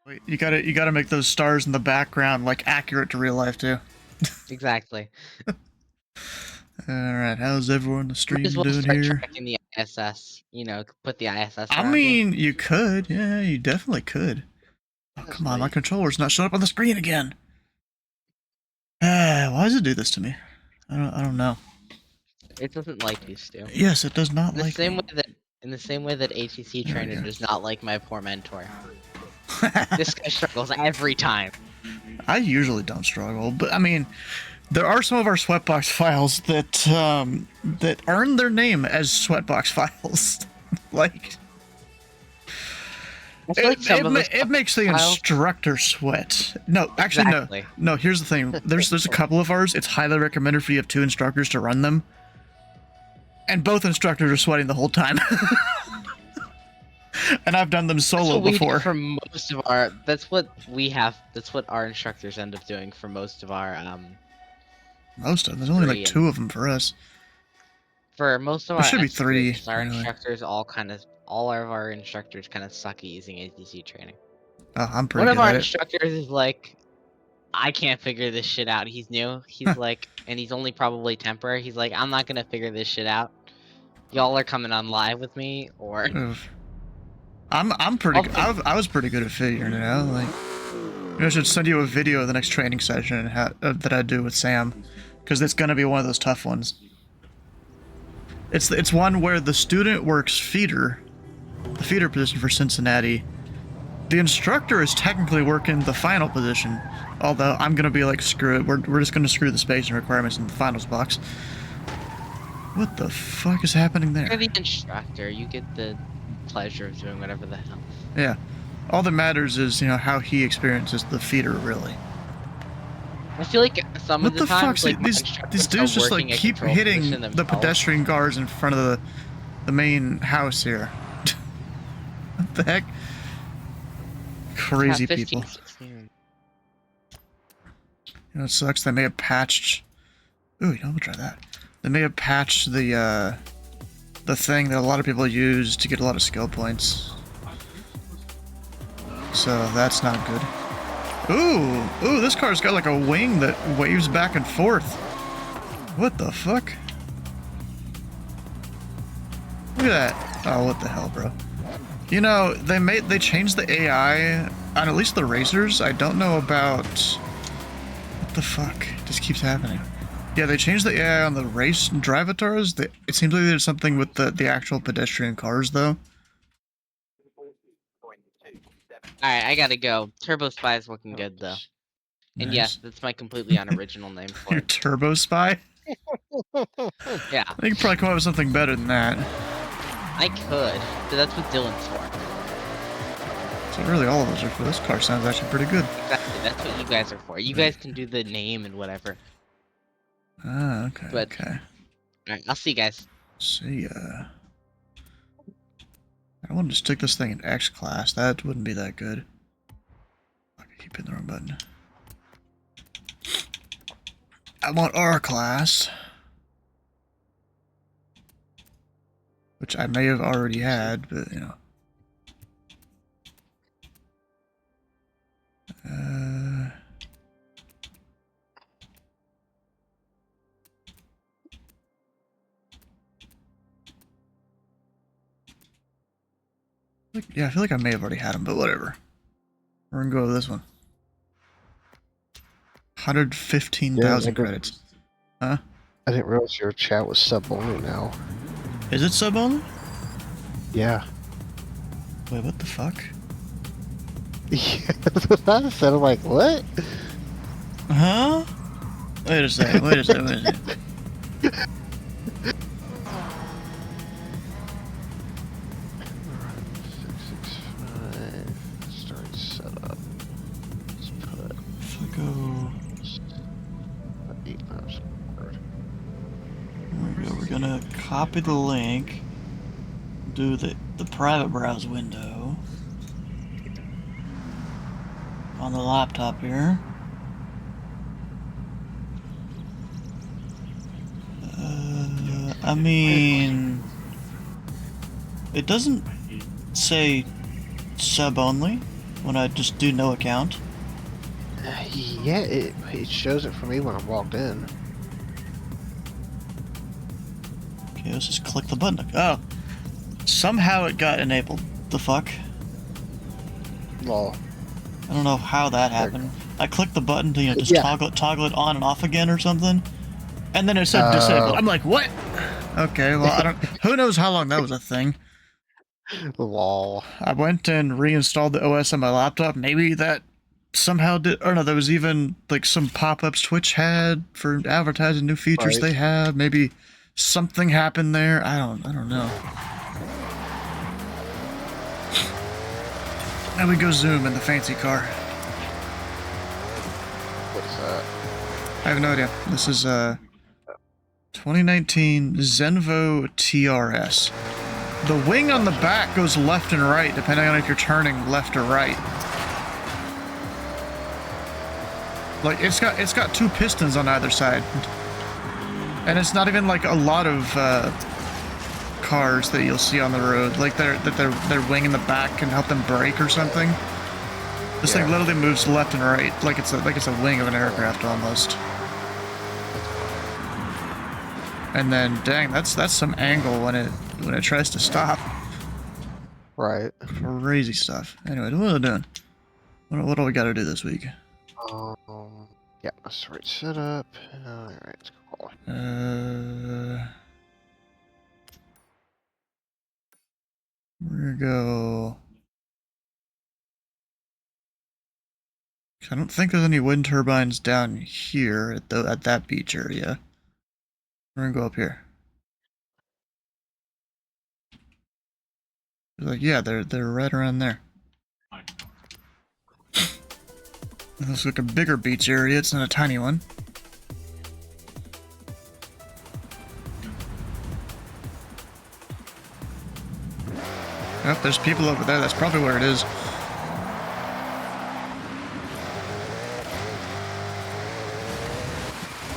Wait, you gotta make those stars in the background like accurate to real life too. Exactly. Alright, how's everyone in the Might stream as well doing start here? tracking the ISS. You know, put the ISS I around you. mean, you could. Yeah, you definitely could. Oh, come on, my controller's not showing up on the screen again. Why does it do this to me? I don't know. It doesn't like you, Stu. Yes, it does not In the like same me. way that in the same way that ATC There we trainer go. does not like my poor mentor. This guy struggles every time. I usually don't struggle, but I mean, there are some of our Sweatbox files that earn their name as Sweatbox files. Like, I feel like some of us it makes the files. instructor sweat. No, actually, Exactly. no. Here's the thing. There's a couple of ours. It's highly recommended for you have two instructors to run them, and both instructors are sweating the whole time. And I've done them solo That's what before. we do for most of our. That's what we have. That's what our instructors end up doing for most of our. Most of them. There's only like two of them for us. For most of There our should be S three. groups, our Really. instructors all of our instructors kind of suck at using ATC training. Oh, I'm pretty One good of our at it. instructors is like, I can't figure this shit out. He's new. He's like, and he's only probably temporary. He's like, I'm not gonna figure this shit out. Y'all are coming on live with me, or I'm pretty. I was pretty good at figuring it out. Like, I should send you a video of the next training session that I do with Sam, because it's gonna be one of those tough ones. It's one where the student works feeder, the feeder position for Cincinnati. The instructor is technically working the final position, although I'm gonna be like, screw it. We're just gonna screw the spacing requirements in the finals box. What the fuck is happening there? you're the instructor. You get the pleasure of doing whatever the hell. Yeah. All that matters is, how he experiences the feeder, really. I feel like some What of the the times, fuck? like, These dudes just like keep hitting the pedestrian guards in front of the main house here. What the heck? Crazy 15, people. 16. It sucks. They may have patched. Ooh, we'll try that. They may have patched the thing that a lot of people use to get a lot of skill points. So that's not good. Ooh, this car's got like a wing that waves back and forth. What the fuck? Look at that. Oh, what the hell, bro. They changed the AI on at least the racers. I don't know about... What the fuck? It just keeps happening. Yeah, they changed the AI on the race drivatars. It seems like they did something with the actual pedestrian cars, though. Alright, I gotta go. Turbo Spy is looking good, though. Nice. And yes, that's my completely unoriginal name for Your it. Turbo Spy? Yeah. I think you could probably come up with something better than that. I could, but that's what Dylan's for. So really all of those are for. This car sounds actually pretty good. Exactly, that's what you guys are for. You guys can do the name and whatever. Ah, okay, But, okay. Alright, I'll see you guys. See ya. I want to stick this thing in X class. That wouldn't be that good. I keep hitting the wrong button. I want R class. Which I may have already had, but, yeah, I feel like I may have already had them, but whatever. We're gonna go with this one. 115,000 credits. Huh? I didn't realize your chat was sub only now. Is it sub only? Yeah. Wait, what the fuck? Yeah, that's what I said. I'm like, what? Huh? Wait a second, wait a second. Start setup. Let's put. If I go. We're gonna copy the link, do the private browse window on the laptop here. I mean, it doesn't say sub only. when I just do no account? Yeah, it shows it for me when I'm logged in. Okay, let's just click the button. Oh, somehow it got enabled. The fuck? Lol. I don't know how that happened. I clicked the button to, just Yeah. toggle it on and off again or something, and then it said disabled. I'm like, what? Okay, well, I don't. Who knows how long that was a thing? Lol. I went and reinstalled the OS on my laptop. Maybe that somehow did. Or no, there was even like some pop-ups Twitch had for advertising new features Right. they have. Maybe something happened there. I don't know. Now we go zoom in the fancy car. What is that? I have no idea. This is 2019 Zenvo TRS. The wing on the back goes left and right, depending on if you're turning left or right. Like it's got two pistons on either side, and it's not even like a lot of cars that you'll see on the road. Like their wing in the back can help them brake or something. This thing literally moves left and right, like it's a wing of an aircraft almost. And then, dang, that's some angle when it tries to stop. Right. Crazy stuff. Anyway, what are we doing? What do we got to do this week? Yeah, that's the right setup. Alright, cool. We're gonna go. I don't think there's any wind turbines down here at that beach area. We're gonna go up here. Like, yeah, they're right around there. Looks like a bigger beach area. It's not a tiny one. Oh, there's people over there. That's probably where it is.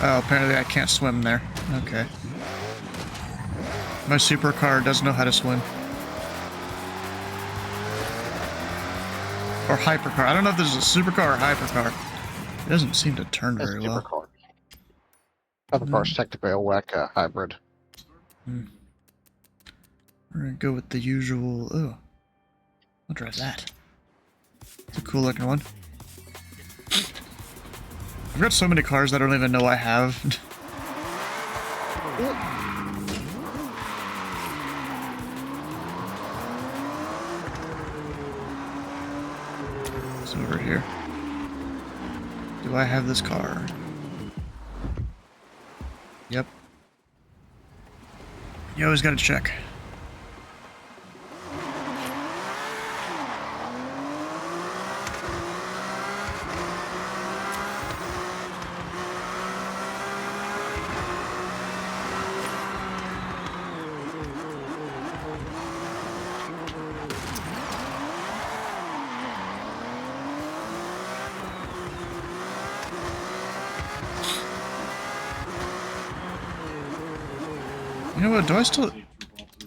Oh, apparently I can't swim there. Okay. My supercar doesn't know how to swim. Or hypercar. I don't know if this is a supercar or hypercar. It doesn't seem to turn very well. Supercar. Hypercar's technically a WEC hybrid. We're gonna go with the usual. Oh, I'll drive that. It's a cool looking one. I've got so many cars that I don't even know I have. It's over here. Do I have this car? Yep. You always gotta check. You know what, do I still...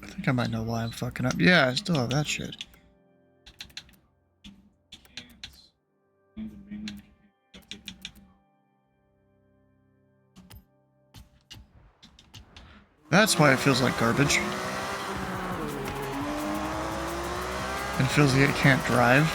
I think I might know why I'm fucking up. Yeah, I still have that shit. That's why it feels like garbage. It feels like it can't drive.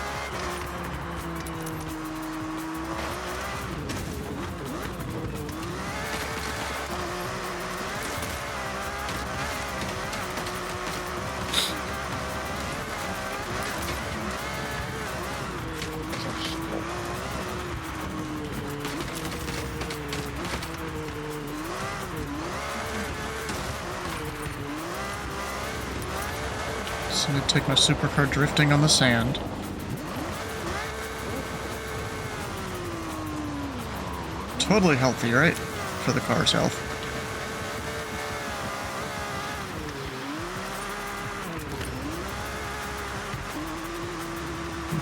So I'm gonna take my supercar drifting on the sand. Totally healthy, right? For the car's health.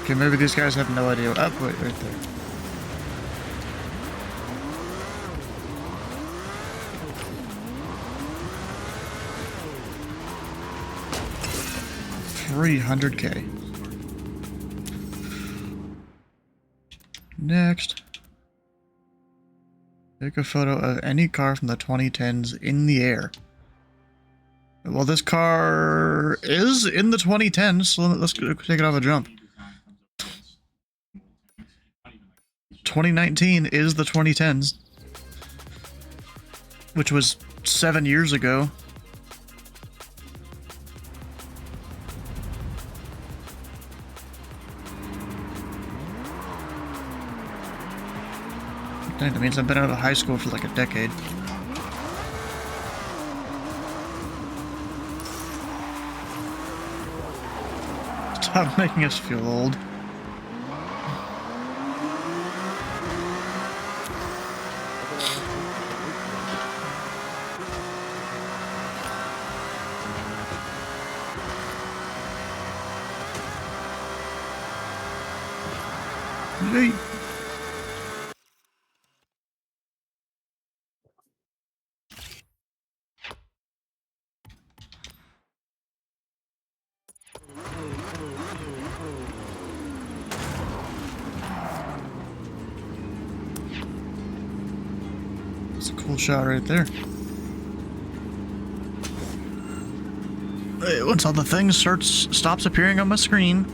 Okay, maybe these guys have no idea. Oh, wait, right there. $300K. Next. Take a photo of any car from the 2010s in the air. Well, this car is in the 2010s, so let's take it off a jump. 2019 is the 2010s, which was 7 years ago. Dang, that means I've been out of high school for like a decade. Stop making us feel old. Hey. That's a cool shot right there. Hey, once all the things stops appearing on my screen.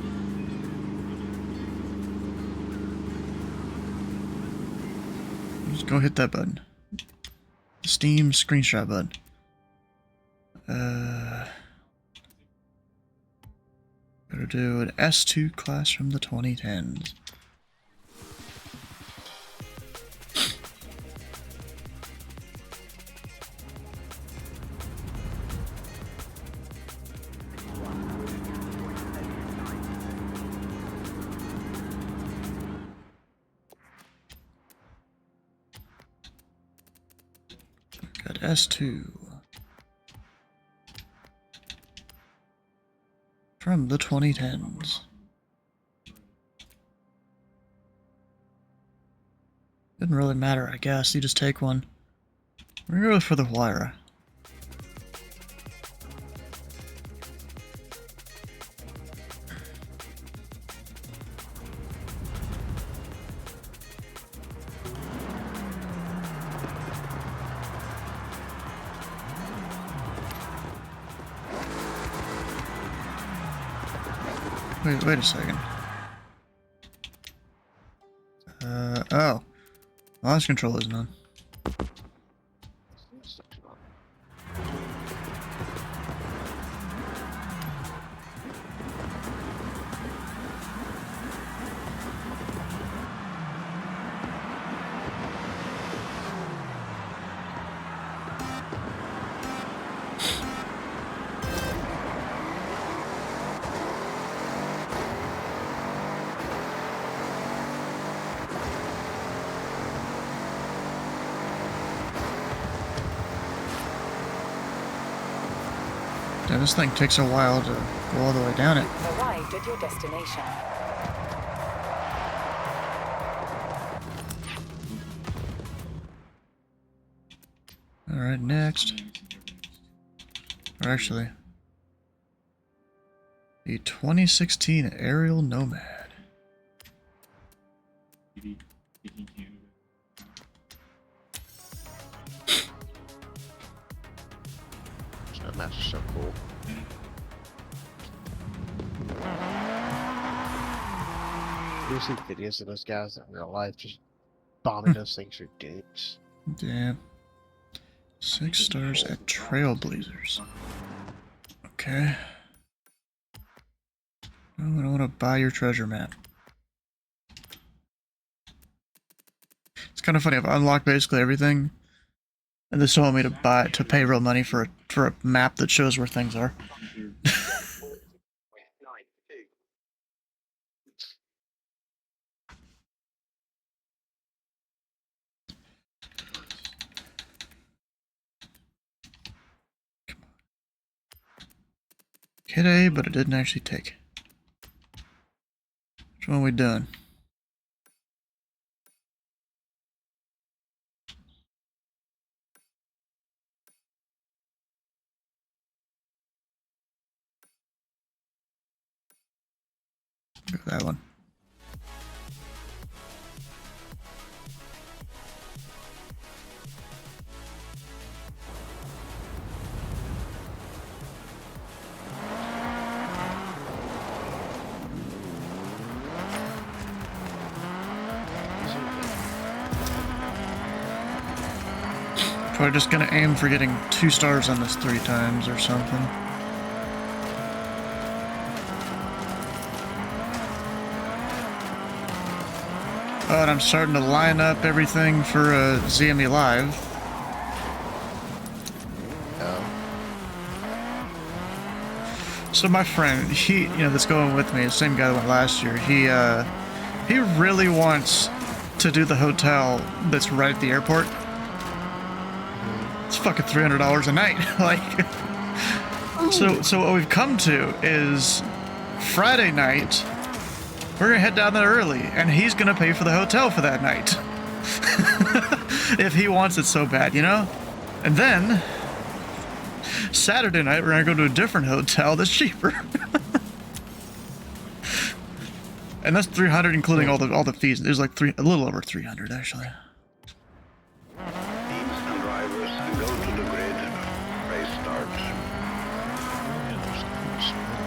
Just go hit that button. Steam screenshot button. Gotta do an S2 class from the 2010s. Got S2 from the 2010s. Didn't really matter, I guess. You just take one. We're gonna go for the Huayra. Wait a second. Oh. Launch control isn't on. Yeah, this thing takes a while to go all the way down it. Arrived at your destination. Alright, next. Or actually, the 2016 Aerial Nomad. Maps are so cool. You see videos of those guys in real life just bombing those things for dukes. Damn. 6 stars at Trailblazers. Okay. Oh, I don't want to buy your treasure map. It's kind of funny. I've unlocked basically everything, and they still want me to pay real money for a map that shows where things are. Hit A, but it didn't actually take. Which one are we doing? Go that one. Probably just gonna aim for getting 2 stars on this 3 times or something. Oh, and I'm starting to line up everything for ZME Live. Oh. So my friend, that's going with me, the same guy that went last year, he really wants to do the hotel that's right at the airport. It's fucking $300 a night. Like, so what we've come to is Friday night, we're gonna head down there early, and he's gonna pay for the hotel for that night. If he wants it so bad, you know? And then Saturday night, we're gonna go to a different hotel that's cheaper. And that's 300 including all the fees. There's like a little over 300 actually. Teams and drivers go to the grid. Race start.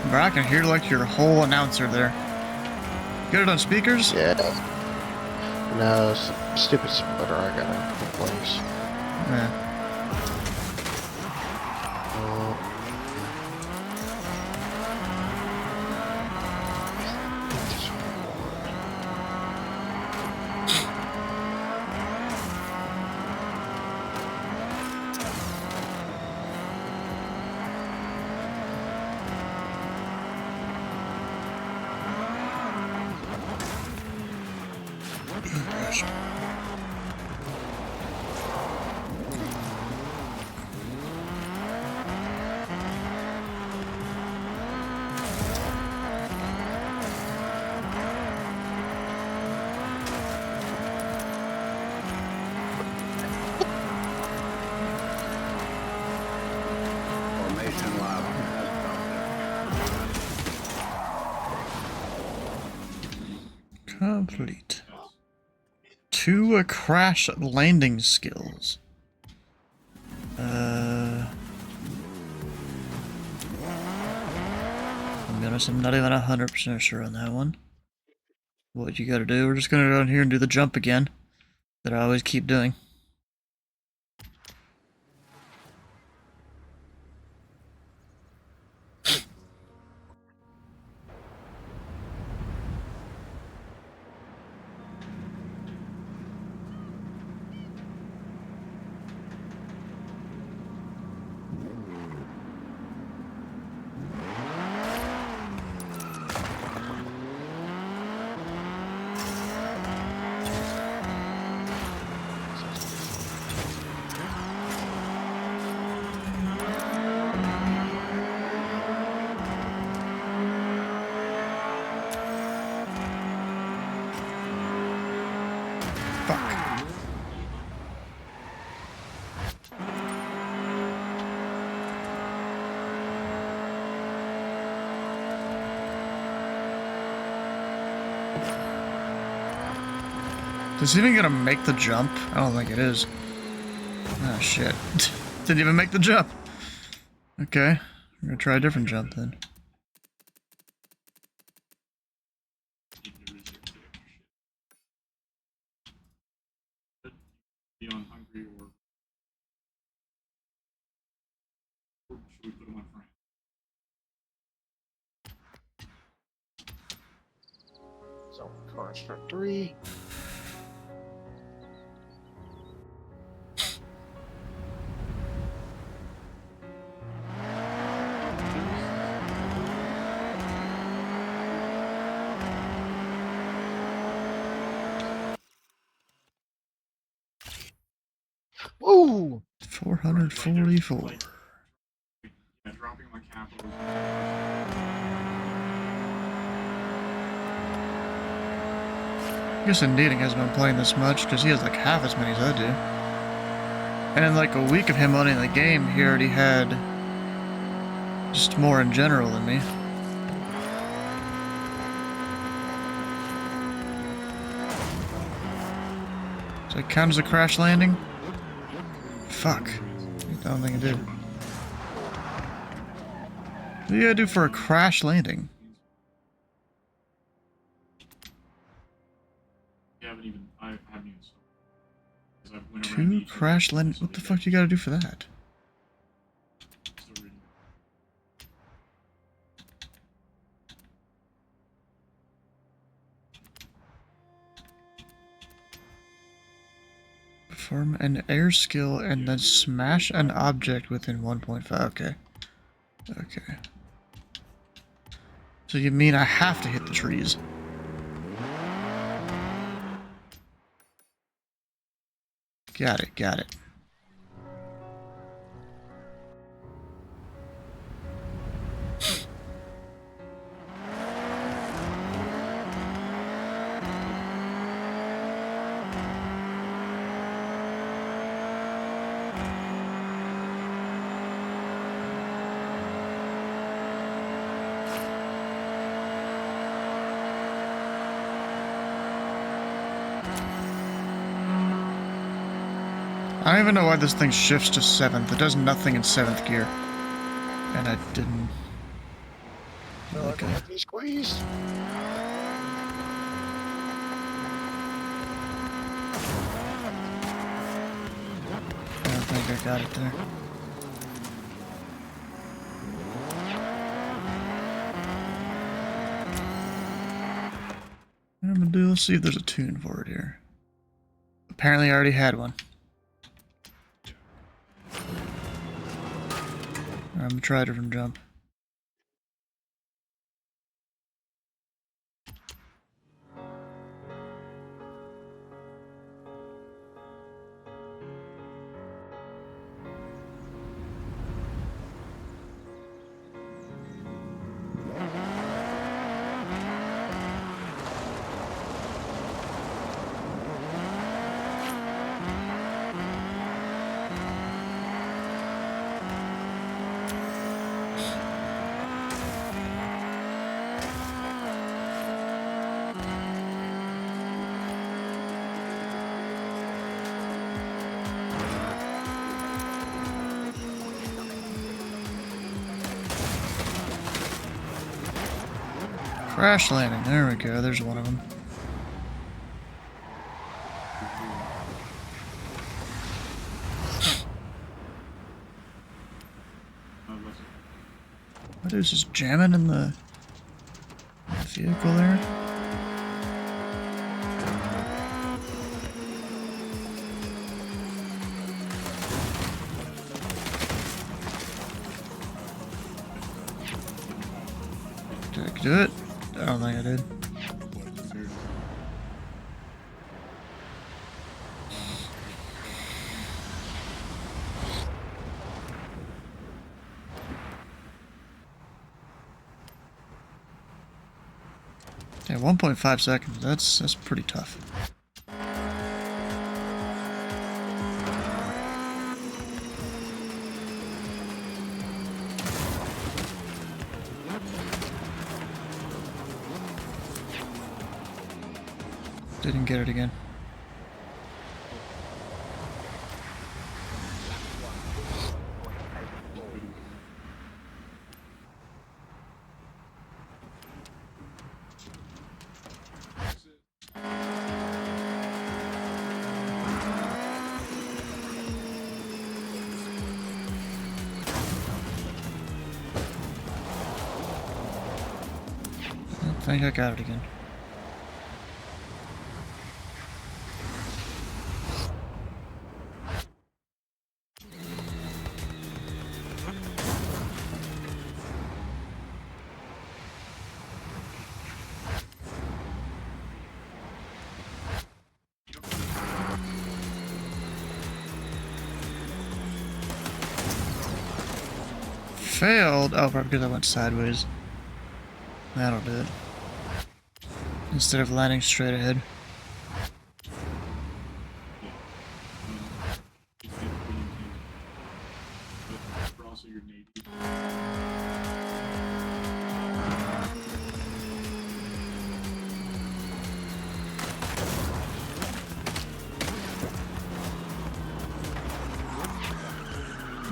Bro, I can hear like your whole announcer there. Got it on speakers? Yeah. No, stupid splitter I got in place. Yeah. Formation lab has Complete. 2 crash landing skills. I'll be honest, I'm not even 100% sure on that one. What you gotta do, we're just gonna go in here and do the jump again that I always keep doing. Fuck. Is he even gonna make the jump? I don't think it is. Oh shit. Didn't even make the jump. Okay. We're gonna try a different jump then. Be on Hungry or should we put him on France? So, cars for 3. Woo! 444. Yeah, dropping my capital. I guess Indeeding hasn't been playing this much because he has like half as many as I do. And in like a week of him owning the game, he already had just more in general than me. Does it count as a crash landing? Fuck. I don't think it did. What do you gotta do for a crash landing? I haven't even started. I went around Two each of crash them, land. so What the they fuck got- you gotta do for that? still reading. Perform an air skill and then smash an object within 1.5. Okay. Okay. So you mean I have to hit the trees? Got it, got it. I don't even know why this thing shifts to 7th. It does nothing in 7th gear. And I didn't... Feel like Okay. I be squeezed. I don't think I got it there. What I'm gonna do, let's see if there's a tune for it here. Apparently I already had one. I'm gonna try a different jump. Crash landing, there we go, there's one of them. What is this, jamming in the vehicle there? Did I do it? I don't think I did. Yeah, 1.5 seconds. That's pretty tough. Didn't get it again. I think I got it again. Failed? Oh, probably because I went sideways. That'll do it. Instead of landing straight ahead. Also your Navy.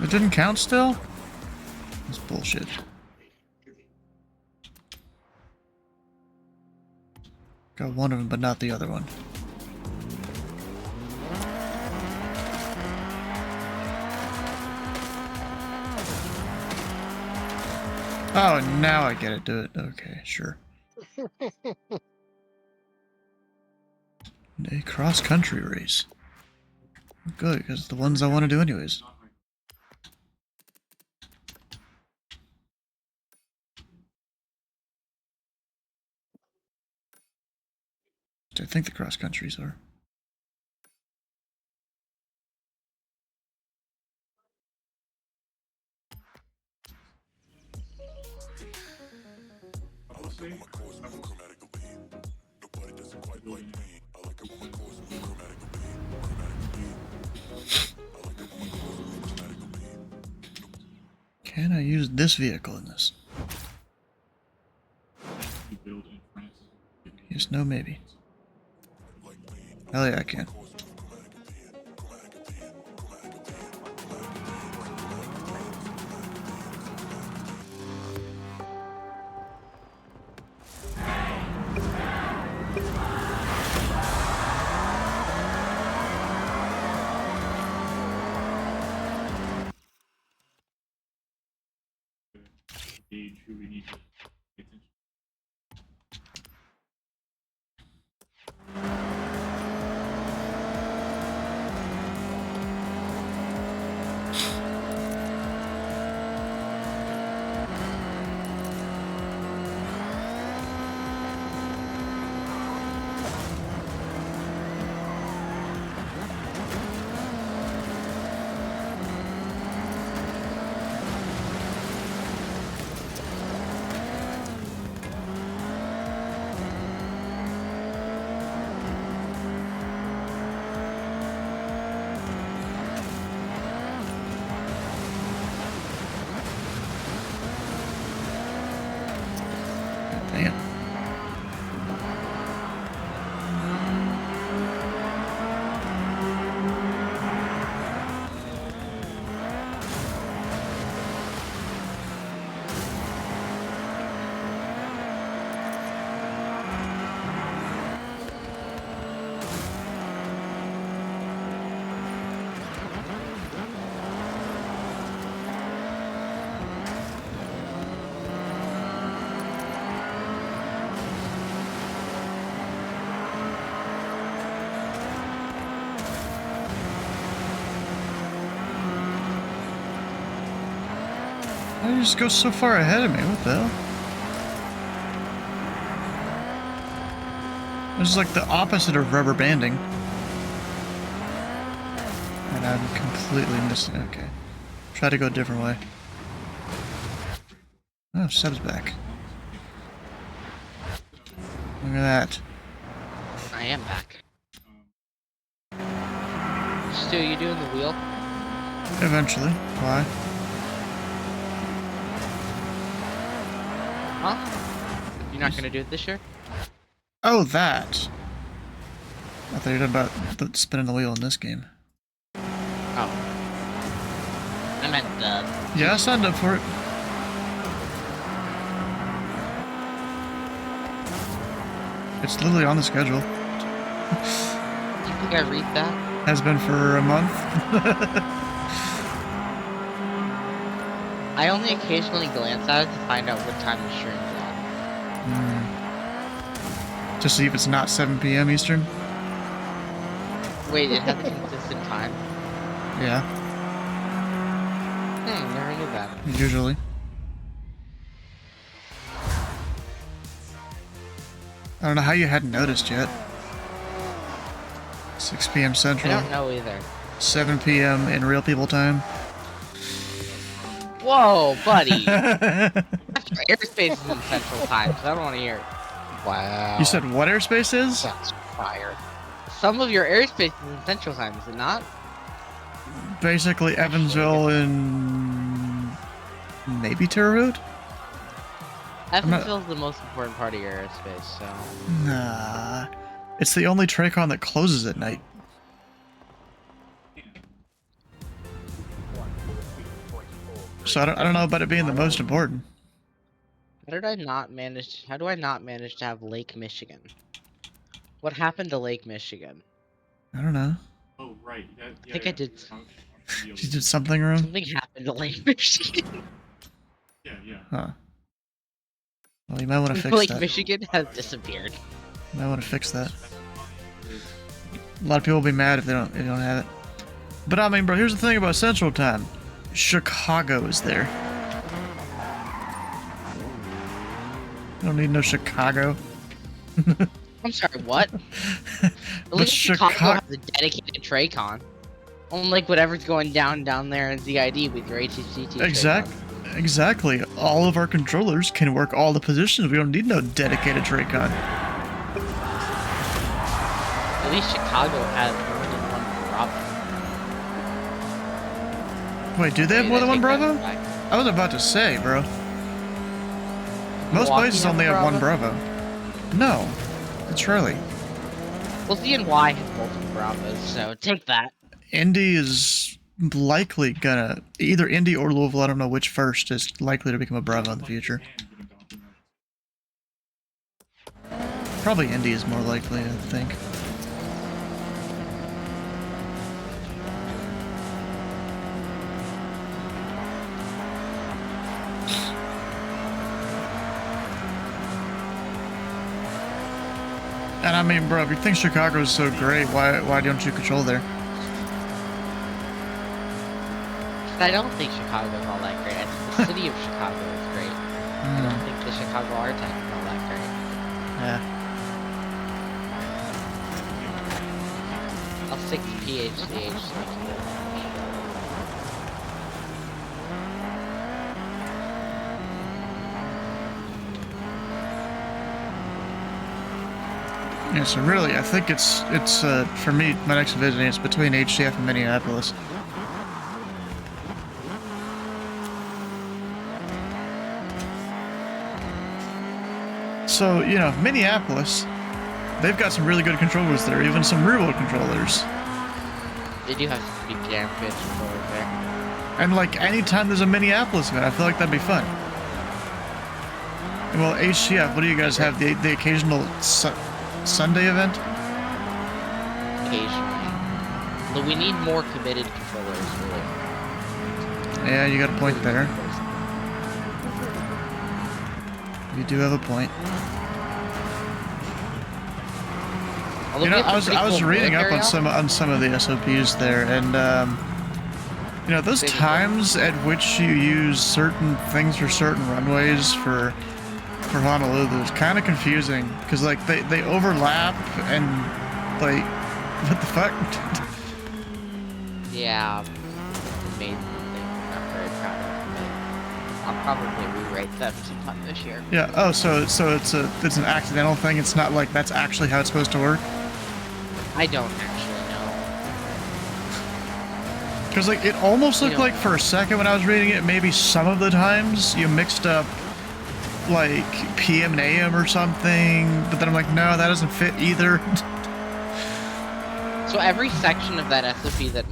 It didn't count still? That's bullshit. Got one of them, but not the other one. Oh, now I get it. Do it. Okay, sure. A cross-country race. Good, because the ones I want to do anyways. Not like I think the cross-countries are. I would say. Can I use this vehicle in this? You build in France. Yes, no, maybe. Hell yeah, I can. Gauge who we need to pay attention. Dang it. Why did you just go so far ahead of me? What the hell? This is like the opposite of rubber banding. And I'm completely missing. Okay. Try to go a different way. Oh, Seb's back. Look at that. I am back. Stu, you doing the wheel? Eventually. Why? Huh? You're not gonna do it this year? Oh, that. I thought you were talking about spinning the wheel in this game. Oh. I meant Yeah, I signed up for it. It's literally on the schedule. do you think I read that? Has been for a month. I only occasionally glance at it to find out what time the stream's at. Just see if it's not 7 p.m. Eastern. Wait, it has a consistent time? Yeah, Never knew that. usually. I don't know how you hadn't noticed yet. 6 p.m. I Central, don't know either. 7 p.m. in real people time. Whoa, buddy! Airspace is in Central Time, so I don't want to hear it. Wow. You said what airspace is? That's fire. Some of your airspace is in Central Time, is it not? Basically Evansville and maybe Terre Haute? not- Evansville's the most important part of your airspace, so... Nah. It's the only Tracon that closes at night. So I don't know about it being the most important. How do I not manage to have Lake Michigan? What happened to Lake Michigan? I don't know. Oh, right. That, I think I did. She did something wrong? Something happened to Lake Michigan. Yeah, yeah. Huh. Well, you might want to fix Like that. Michigan has disappeared. You might want to fix that. A lot of people will be mad if they don't have it. But I mean, bro, here's the thing about Central Time. Chicago is there. You don't need no Chicago. I'm sorry, what? At But least Chicago Chicago. has a dedicated Traycon. Unlike whatever's going down there in ZID with your HHCT Exactly. All of our controllers can work all the positions. We don't need no dedicated Traycon. At least Chicago has more than one Bravo. Wait, do they have more than one Bravo? I was about to say, bro. Most Milwaukee places have only a have one Bravo. No, it's Shirley. Well, CNY has multiple Bravos, so take that. Indy is likely gonna either Indy or Louisville. I don't know which first is likely to become a Bravo in the future. Probably Indy is more likely, I think. And I mean, bro, if you think Chicago is so great, why don't you control there? I don't think Chicago's all that great. I think the city of Chicago is great. I don't think the Chicago art type is all that great. Yeah. I'll stick to PHCH. Yeah, so really, I think it's for me, my next visit is between HCF and Minneapolis. So, you know, Minneapolis, they've got some really good controllers there, even some rear-wheel controllers. They do have some pretty damn good controllers there. And like, anytime there's a Minneapolis event, I feel like that'd be fun. Well, HCF, what do you guys have? The occasional Sunday event? Occasionally. But we need more committed controllers, really. Yeah, you got a point there. You do have a point. Although You know, we have I some was pretty cool reading up military on some of the SOPs there, and you know, those times at which you use certain things for certain runways for Honolulu is kind of confusing because like they overlap and like what the fuck? Yeah, amazing thing. I'm very proud of it. I'll probably rewrite them sometime this year. Yeah. Oh, so it's an accidental thing. It's not like that's actually how it's supposed to work. I don't actually know. Because like it almost looked You know. like for a second when I was reading it, maybe some of the times you mixed up like PM and AM or something, but then I'm like, no, that doesn't fit either. So every section of that SOP that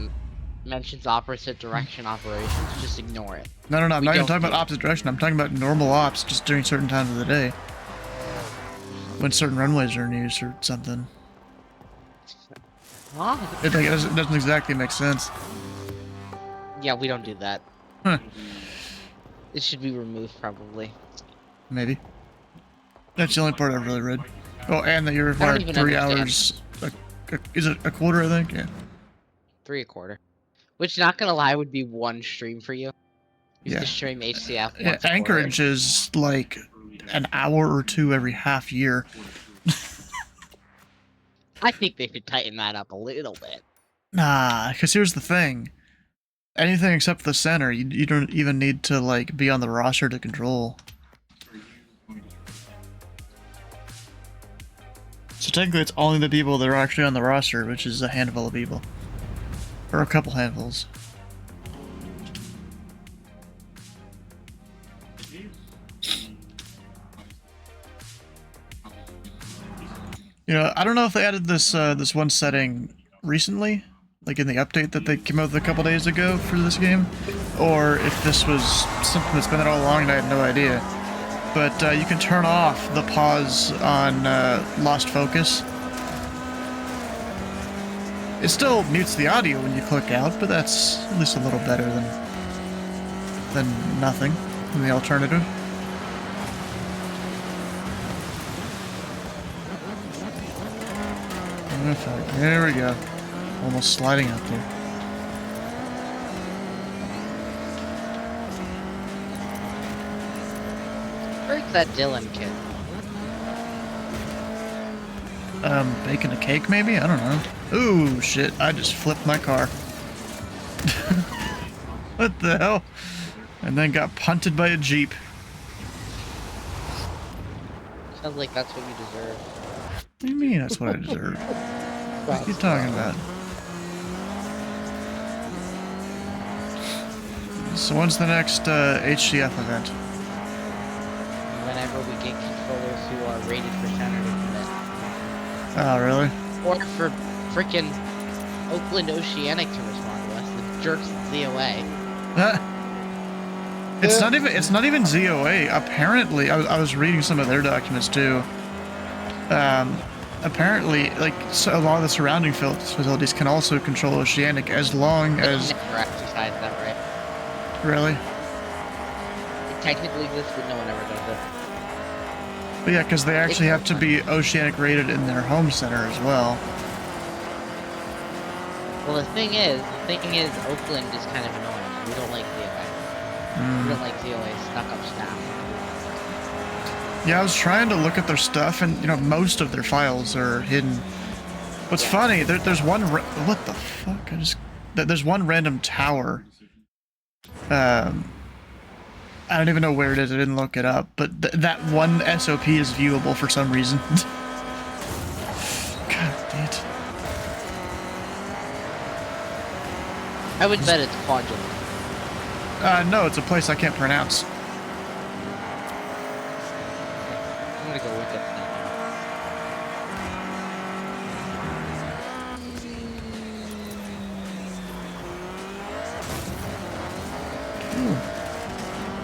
mentions opposite direction operations, just ignore it. No, I'm We not even don't talking do about it. opposite direction. I'm talking about normal ops just during certain times of the day. When certain runways are in use or something. Huh? It doesn't exactly make sense. Yeah, we don't do that. Huh. It should be removed, probably. Maybe. That's the only part I've really read. Oh, and that you're I don't required even 3 understand. hours. Is it a quarter, I think? Yeah. 3 a quarter. Which, not gonna lie, would be one stream for you. You Yeah. have to stream HCF Yeah, once a quarter. Anchorage is like an hour or two every half year. I think they should tighten that up a little bit. Nah, because here's the thing. Anything except the center, you don't even need to like be on the roster to control. So technically it's only the people that are actually on the roster, which is a handful of people. Or a couple handfuls. You know, I don't know if they added this this one setting recently, like in the update that they came out with a couple days ago for this game, or if this was something that's been there all along and I had no idea. But you can turn off the pause on lost focus. It still mutes the audio when you click out, but that's at least a little better than nothing, than the alternative. Oh, fuck. There we go. Almost sliding out there. Where's that Dylan kid? Baking a cake maybe? I don't know. Ooh, shit. I just flipped my car. What the hell? And then got punted by a Jeep. Sounds like that's what you deserve. What do you mean that's what I deserve? What are you talking about? So when's the next HCF event? Whenever we get controllers who are rated for center to commit. Oh, really? Or for frickin' Oakland Oceanic to respond to us, the jerks at ZOA. It's not even ZOA. Apparently, I was reading some of their documents too. Apparently, like a lot of the surrounding facilities can also control Oceanic as long as. They never exercise that right. Really? It technically exists, but no one ever does it. But yeah, because they actually have to be Oceanic rated in their home center as well. Well, the thing is, Oakland is kind of annoying. We don't like ZOA. We don't like ZOA stuck up staff. Yeah, I was trying to look at their stuff, and you know, most of their files are hidden. What's funny? There's one. What the fuck? There's one random tower. I don't even know where it is. I didn't look it up, but that one SOP is viewable for some reason. God damn it. I would bet it's fraudulent. No, it's a place I can't pronounce. I'm gonna go look at that.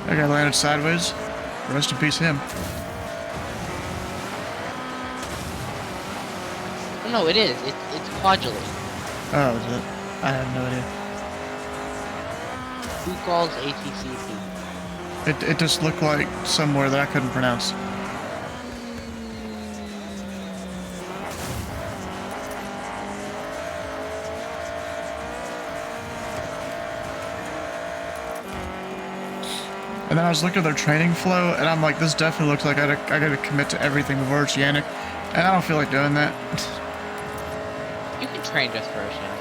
That guy landed sideways. Rest in peace, him. Oh, no, it is. It's fraudulent. Oh, is it? I have no idea. Who calls ATCP? It just looked like somewhere that I couldn't pronounce. And then I was looking at their training flow, and I'm like, this definitely looks like I gotta commit to everything before Oceanic, and I don't feel like doing that. You can train just for Oceanic.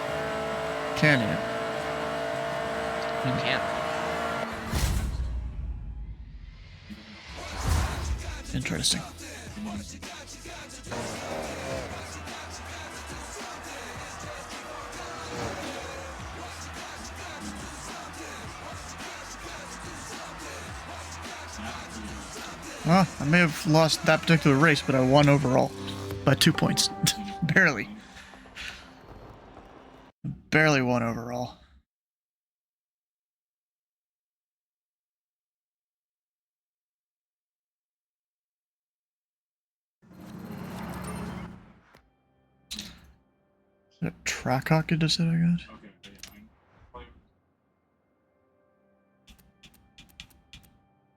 Can you? You can. Interesting. Well, I may have lost that particular race, but I won overall by 2 points. Barely. Barely won overall. Is that Trackhawk it just said I got? Okay, yeah, I'm playing.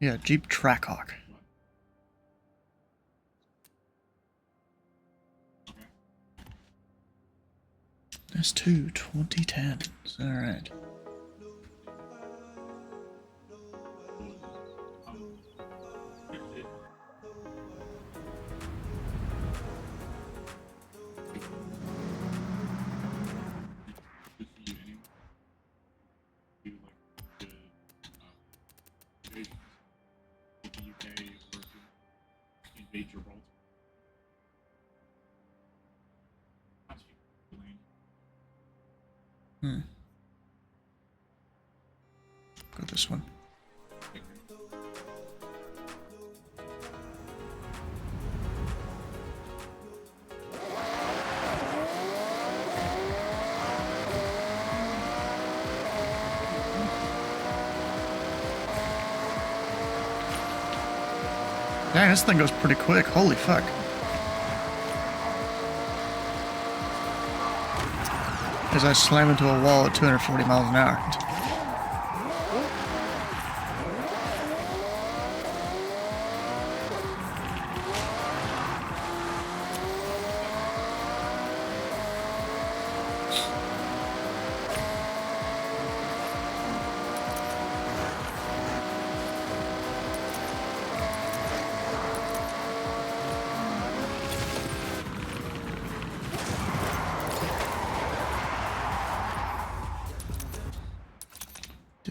Yeah, Jeep Trackhawk. Okay. S2 2010s. Alright. It- Good for you anyway. Do like the invasions with the UK or to invade Gibraltar. That's lane. Go this one. Dang, this thing goes pretty quick. Holy fuck. As I slam into a wall at 240 miles an hour.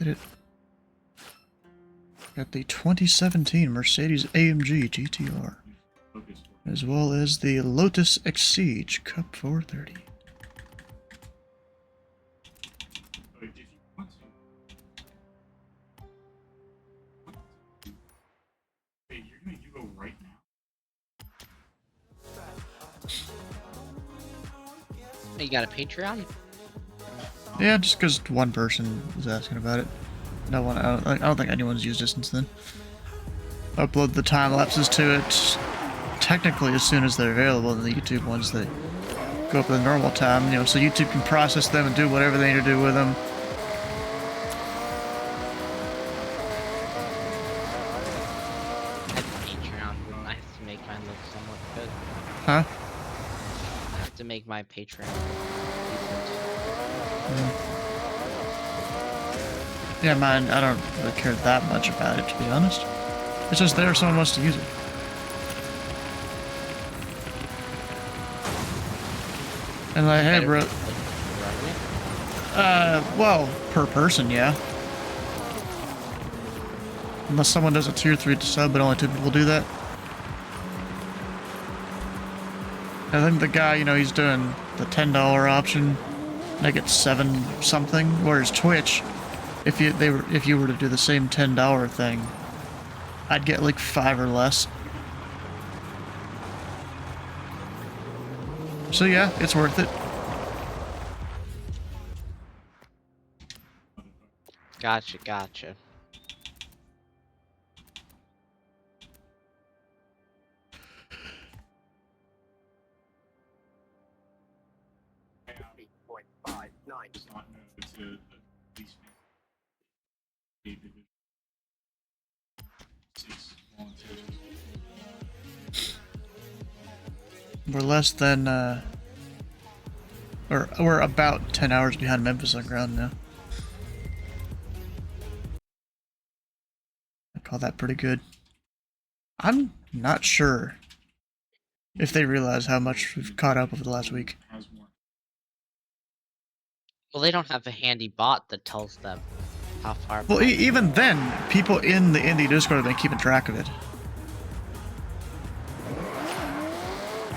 Did it. Got the 2017 Mercedes AMG GTR, Focus for as well as the Lotus Exige Cup 430. but if you want to. Wait, you're gonna Yugo right now? You got a Patreon? Yeah, just because one person was asking about it. No one, I don't think anyone's used it since then. Upload the time lapses to it technically as soon as they're available, and the YouTube ones that go up at the normal time, you know, so YouTube can process them and do whatever they need to do with them. That's Patreon. I have to make mine look somewhat good. Huh? I have to make my Patreon decent. Yeah, mine, I don't really care that much about it, to be honest. It's just there if someone wants to use it. And like, hey, Better bro. for revenue. Well, per person, yeah. Unless someone does a tier 3 to sub, but only 2 people do that. I think the guy, you know, he's doing the $10 option. And I get 7 something. Whereas Twitch, if you were to do the same $10 thing, I'd get like 5 or less. So yeah, it's worth it. Gotcha, gotcha. Does not know to the least A division. 6 volunteers. We're less than, or we're about 10 hours behind Memphis on ground now. I call that pretty good. I'm not sure if they realize how much we've caught up over the last week. Has more. Well, they don't have a handy bot that tells them how far. Well, behind they even are. then, people in the indie Discord have been keeping track of it.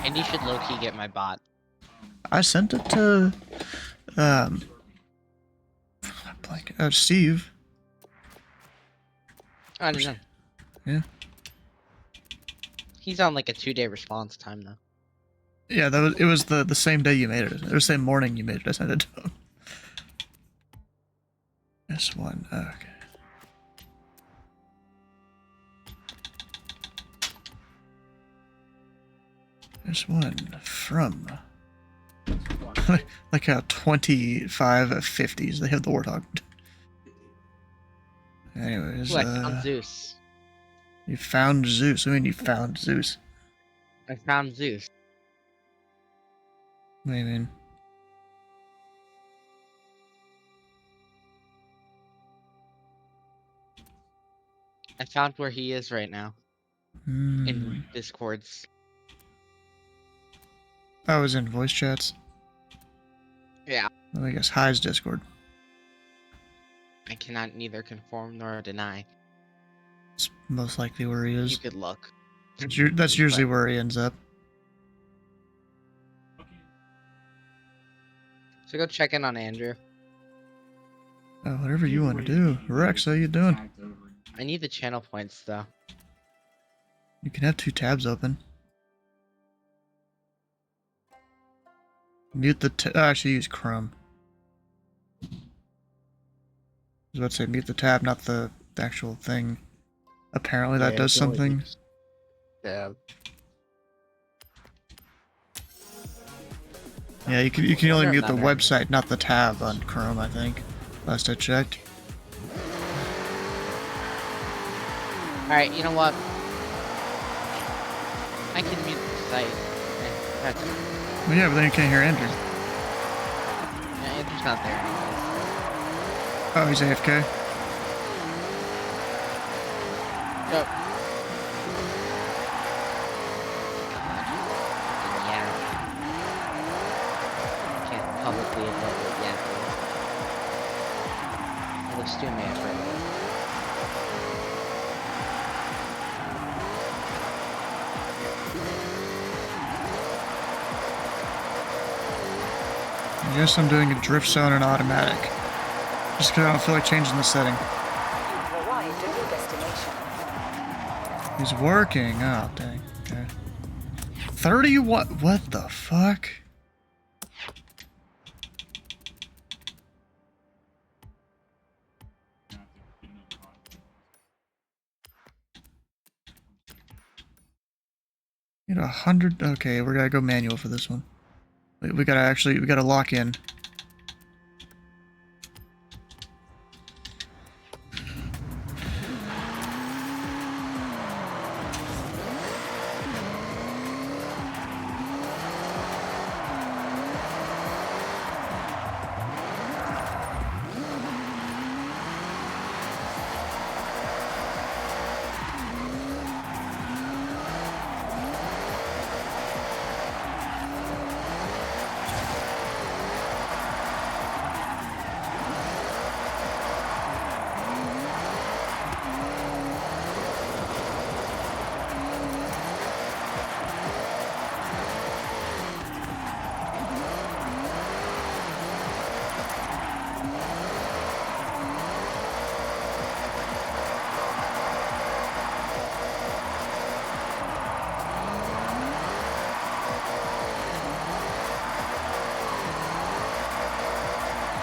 And you should low-key get my bot. I sent it to, Steve. I don't know. Yeah. He's on like a 2-day response time though. Yeah, it was the same day you made it. Or the same morning you made it. I sent it to him. S1. Okay. S1 from like how 25 50s they have the Warthog. Anyways, Ooh, I found Zeus. you found Zeus. I mean, you found Zeus. I found Zeus. What do you mean? I found where he is right now Hmm. in Discords. I was in voice chats. Yeah. Well, I guess Hi's Discord. I cannot neither confirm nor deny. It's most likely where he You is. could look. That's usually where he ends up. Okay. So go check in on Andrew. Oh, whatever you want to do. Rex, how you doing? Tagged over. I need the channel points though. You can have 2 tabs open. Mute the actually use Chrome. I was about to say mute the tab, not the actual thing. Apparently that Yeah, does you can only something. use- Yeah. Yeah, you can only Sure, mute the not website, not the tab on Chrome, I think. Last I checked. Alright, you know what? I can mute the site. Yeah, that's it. Well, yeah, but then you can't hear Andrew. Yeah, Andrew's not there anyways. Oh, he's AFK? Go. Yeah. Can't publicly admit it yet. Though. so stew me for a bit. I guess I'm doing a drift zone and automatic. Just because I don't feel like changing the setting. You've arrived at your destination. He's working. Oh, dang. Okay. 30 what the fuck? Need 100. Okay, we gotta go manual for this one. We gotta lock in.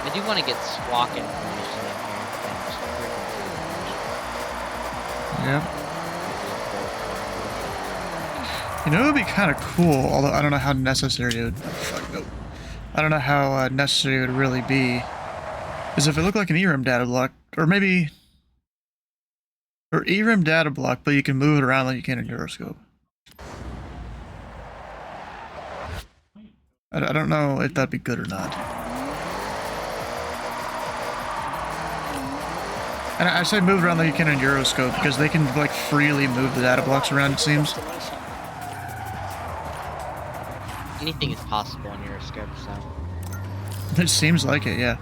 I do want to get SWAC information in here. Yep. You know, it would be kind of cool, although I don't know how necessary it would. Oh, fuck, nope. I don't know how necessary it would really be. Is if it looked like an ERIM data block, or maybe. Or ERIM data block, but you can move it around like you can in Euroscope. I don't know if that'd be good or not. And I say move around like you can in Euroscope because they can like freely move the data blocks around, it seems. Anything is possible in Euroscope, so. It seems like it, yeah.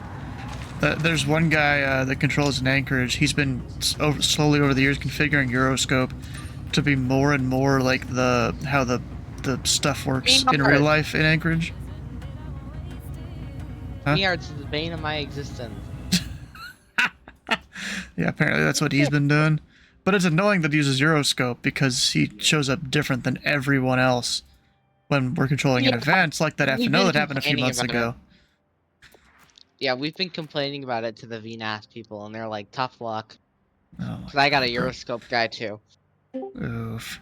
There's one guy that controls an Anchorage. He's been slowly over the years configuring Euroscope to be more and more like how the stuff works in real life in Anchorage. Huh? Yards is the bane of my existence. Yeah, apparently that's what he's been doing. But it's annoying that he uses Euroscope because he shows up different than everyone else when we're controlling an event. It's like that We've FNO been that happened a few complaining months about ago. Yeah, we've been complaining about it to the VNAS people, and they're like, tough luck. Oh, Because I got a Euroscope guy, too. oof.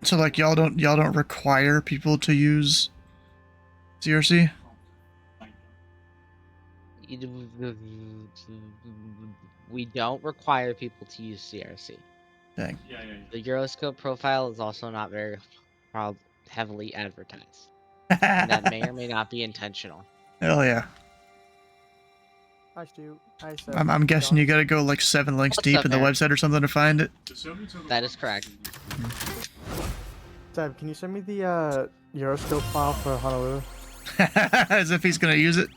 So like y'all don't require people to use CRC? We don't require people to use CRC. Dang. Yeah. The Euroscope profile is also not very heavily advertised. And that may or may not be intentional. Hell yeah. Hi, Stu. Hi, Seth. I'm guessing you gotta go like 7 links What's deep up, in the Aaron? website or something to find it. That is correct. Seb, can you send me the Euroscope file for Honolulu? As if he's gonna use it.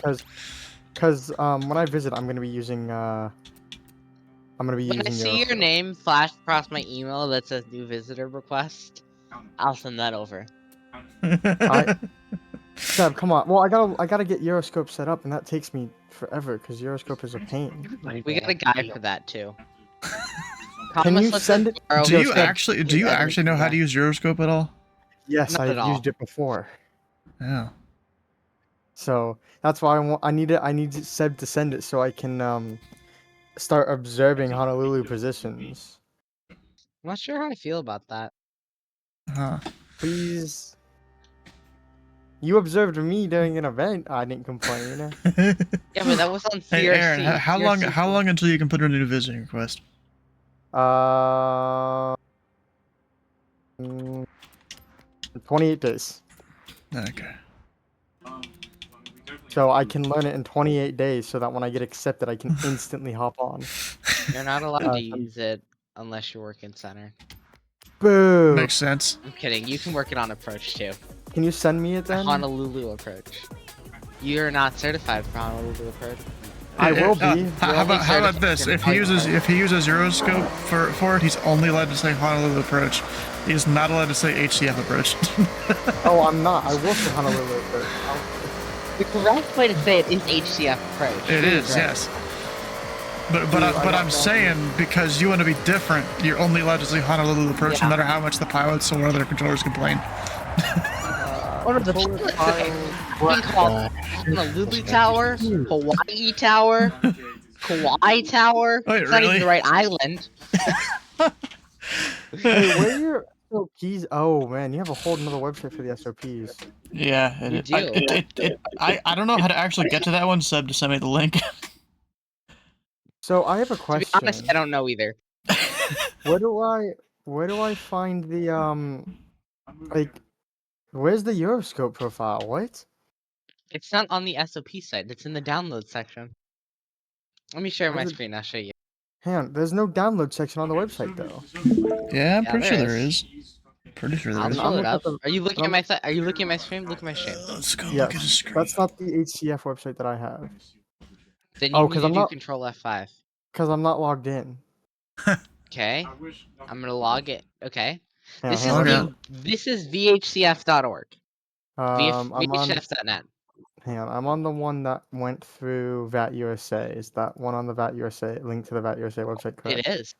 Because when I visit, I'm gonna be using When I see your name flash across my email that says new visitor request, I'll send that over. Seb, come on. Well, I gotta get Euroscope set up, and that takes me forever because Euroscope is a pain. We got a guy for that, too. Can you send it? Do you Euroscope. actually know how to use Euroscope at all? Yes, Not at I've all. used it before. Yeah. So that's why I need Seb to send it so I can start observing Honolulu positions. I'm not sure how I feel about that. Huh. Please. You observed me during an event. I didn't complain. Yeah, but that was on CRC. Hey Aaron, how CRC long until you can put in a new visiting request? 28 days. Okay. So I can learn it in 28 days so that when I get accepted, I can instantly hop on. You're not allowed to use it unless you're working center. Boo! Makes sense. I'm kidding. You can work it on approach too. Can you send me it The then? Honolulu approach. You're not certified for Honolulu approach. I will be. How only about this? certified If he uses Euroscope for it, he's only allowed to say Honolulu approach. He is not allowed to say HCF approach. Oh, I'm not. I will say Honolulu first. The correct way to say it is HCF approach. It is, right. yes. But Dude, I'm saying because you want to be different, you're only allowed to say Honolulu approach, Yeah. no matter how much the pilots or other controllers complain. One of the thing called Honolulu Tower, Hawaii Tower, Kauai Tower. Wait, It's not even really? the right island. Hey, where are your SOPs? Oh man, you have a whole another website for the SOPs. Yeah, You do. I don't know how to actually get to that one, Seb, to send me the link. So I have a To be question. honest, I don't know either. Where do I find the like where's the Euroscope profile? What? It's not on the SOP site. It's in the download section. Let me share my Where's it- screen. I'll show you. Hang on, there's no download section on the website though. Yeah, I'm Yeah, pretty sure there there is. is. Pretty sure there I'll is. pull it looking up. at the- Are you looking I'm- at my site? Are you looking at my stream? Look at my stream. Let's go Yeah, look at his screen. that's not the HCF website that I have. Then you Oh, need 'cause to I'm do not- Control F5. Cause I'm not logged in. Okay. I'm gonna log it. Okay. Yeah, This is hang on. Log this is vhcf.org. I'm on. vhcf.net. Hang on, I'm on the one that went through VAT USA. Is that one on the VAT USA link to the VAT USA website correct? It is.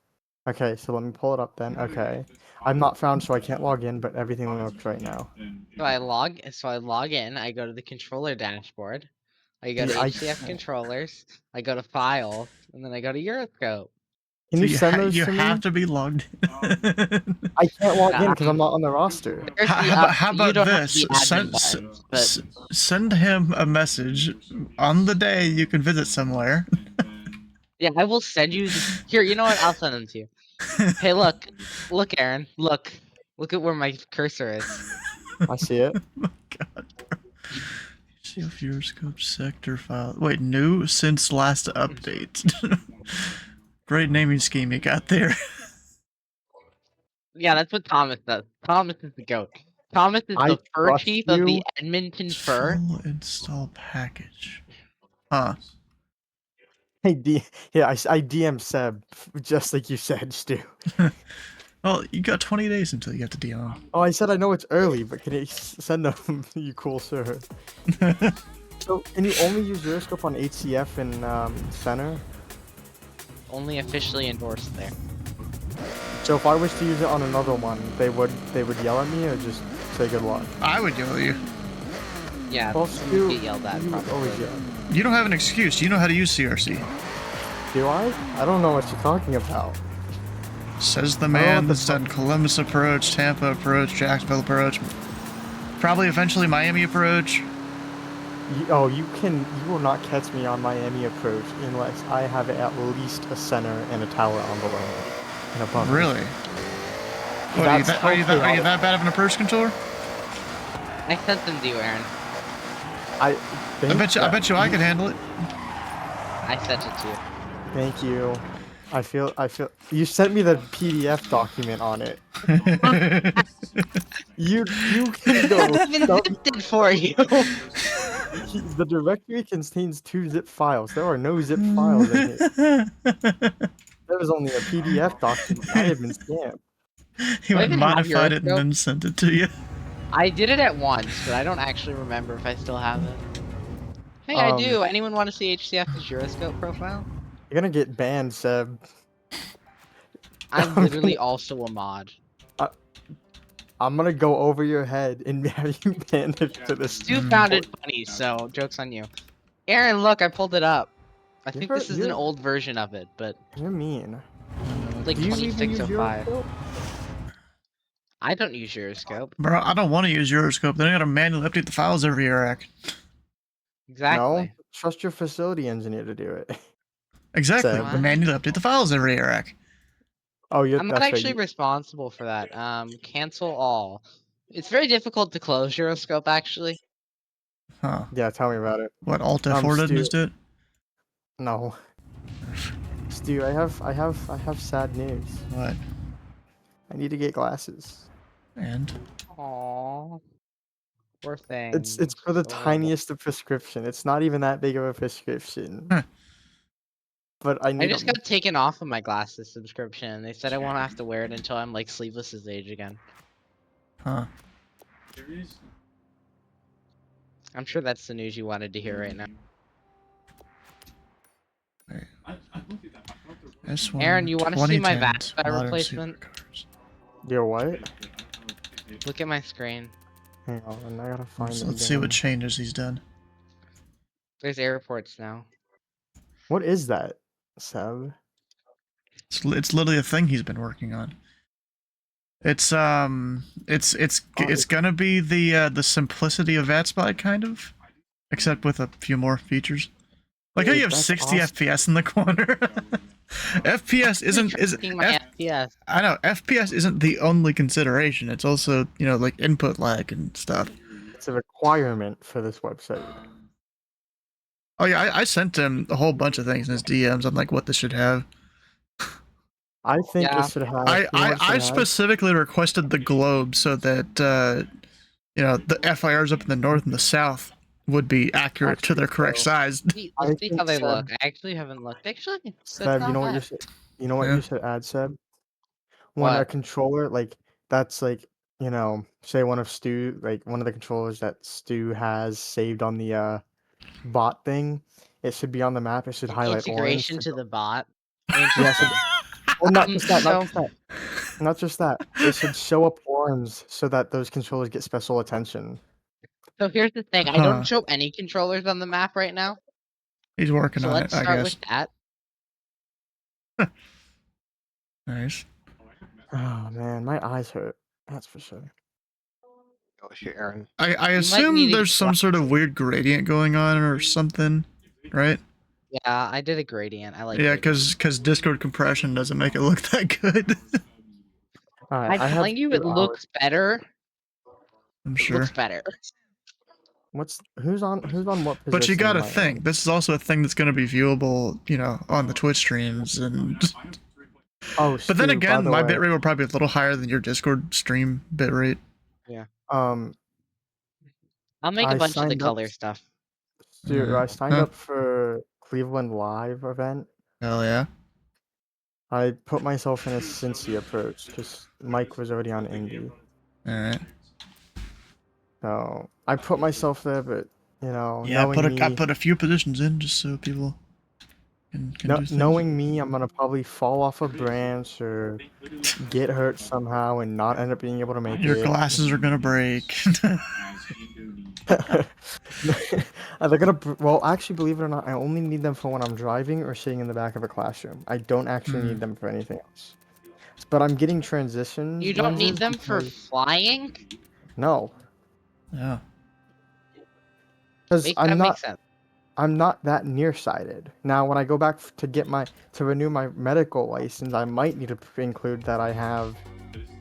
Okay, so let me pull it up then. Okay, I'm not found, so I can't log in, but everything looks right now. So I log in. I go to the controller dashboard. I go to Yeah, HCF controllers. I go to File, and then I go to Euroscope. Can you send those you to have me? to be logged in. I can't log in because I'm not on the roster. There's the How you about don't have this? the admin buttons, but Send him a message on the day you can visit somewhere. yeah, I will send you. Here, you know what? I'll send them to you. Hey, look, Aaron, look at where my cursor is. I see it. Oh God. See if Euroscope sector file. Wait, new since last update. Great naming scheme you got there. Yeah, that's what Thomas does. Thomas is the goat. Thomas is I the fur trust chief of the you. Edmonton Fur. Full install package. Huh. Hey, I DM Seb just like you said, Stu. Well, you got 20 days until you get to DM. Oh, I said I know it's early, but can you send them? You cool sir. So, can you only use Euroscope on HCF and Center? Only officially endorsed there. So if I wish to use it on another one, they would yell at me or just say good luck. I would yell at you. Yeah, Well, you Stu, get yelled at you would always probably. yell. You don't have an excuse. You know how to use CRC. Do I? I don't know what you're talking about. Says the know what man the that's done Columbus approach, Tampa approach, Jacksonville approach, probably eventually Miami approach. You will not catch me on Miami approach unless I have at least a center and a tower on below and above. me. Really? What, are you That's that okay. that bad of an approach controller? I sent them to you, Aaron. I bet you I could handle it. I sent it to you. Thank you. I feel you sent me the PDF document on it. You can go. I even zipped it for you. The directory contains 2 zip files. There are no zip files in here. There was only a PDF document. I have been scammed. He Do I went even have modified it and Euroscope? then sent it to you. I did it at once, but I don't actually remember if I still have it. Hey, I do. Anyone want to see HCF's Euroscope profile? You're gonna get banned, Seb. I'm literally also a mod. I'm gonna go over your head and have you banned to this. Stu found it funny, so joke's on you. Aaron, look, I pulled it up. I think You're- this is an you're- old version of it, but You're mean. like Do you even use 2605. Euroscope? I don't use Euroscope. Bro, I don't want to use Euroscope. Then I gotta manually update the files every year, Eric. Exactly. No, trust your facility engineer to do it. Exactly. Seb. Manually update the files every year, Eric. Oh, you're. I'm not that's actually right. responsible for that. Cancel all. It's very difficult to close Euroscope, actually. Huh. Yeah, tell me about it. What, Alt F4 didn't Stu. just do it? No. Stu, I have sad news. Poor thing. It's for the tiniest of prescription. It's not even that big of a prescription. Huh. But I I need just them. got taken off of my glasses subscription. They said I won't have to wear it until I'm like sleeveless as age again. Huh. There is. I'm sure that's the news you wanted to hear right now. Wait. I looked at that. I thought there was. S1 Aaron, you wanna see my 2010s Vaspa modern replacement? supercars. Your what? But I don't know if they- Look at my screen. Hang on, I gotta find them. Let's see what again. changes he's done. There's airports now. What is that, Seb? It's literally a thing he's been working on. It's gonna be the simplicity of VATSPY kind of, except with a few more features. Like how Dude, you have that's 60 awesome. FPS in the corner. FPS isn't Tracking my FPS. I know FPS isn't the only consideration. It's also, you know, like input lag and stuff. It's a requirement for this website. Oh yeah, I sent him a whole bunch of things in his DMs on like what this should have. I think Yeah. it should have. I you know what it should have? specifically requested the globe so that you know, the FIRs up in the north and the south would be accurate to their correct size. Let's I see think how they Seb- look. I actually haven't looked. Actually, that's Seb, you not know what bad. you should. You know what Yeah. you should add, Seb? When a What? controller like that's like, you know, say one of Stu, like one of the controllers that Stu has saved on the bot thing, it should be on the map. It should highlight Integration orange. to the bot. Yeah, Interesting. well, not just that. Not So- just that. Not just that. It should show up orange so that those controllers get special attention. So here's the thing. I Huh. don't show any controllers on the map right now. He's working So on let's it, I start guess. with that. Nice. Oh man, my eyes hurt. That's for sure. Oh shit, Aaron. I might assume need to there's some sort of weird gradient going on or something, right? Yeah, I did a gradient. I like Yeah, it. because Discord compression doesn't make it look that good. All right, I'm telling you, it 2 hours. looks better. I'm It sure. looks better. Who's on what position? But you gotta am I in? think, this is also a thing that's gonna be viewable, you know, on the Twitch streams and. Oh, But then Stu, by again, the my way, bitrate will probably be a little higher than your Discord stream bitrate. I'll make a I bunch of the signed up- color stuff. Stu, I signed Huh. up for Cleveland Live event. Hell yeah. I put myself in a Cincy approach because Mike was already on Indie. Alright. So I put myself there, but you know, Yeah, knowing I me, put a few positions in just so people can do things. knowing me, I'm gonna probably fall off a branch or get hurt somehow and not end up being able to make Your it. glasses are gonna break. They're gonna. Well, actually, believe it or not, I only need them for when I'm driving or sitting in the back of a classroom. I don't actually need them for anything else. But I'm getting transitions. You don't need lenses them for because- flying? No, Yeah. because That I'm makes not. sense. I'm not that nearsighted. Now, when I go back to renew my medical license, I might need to include that I have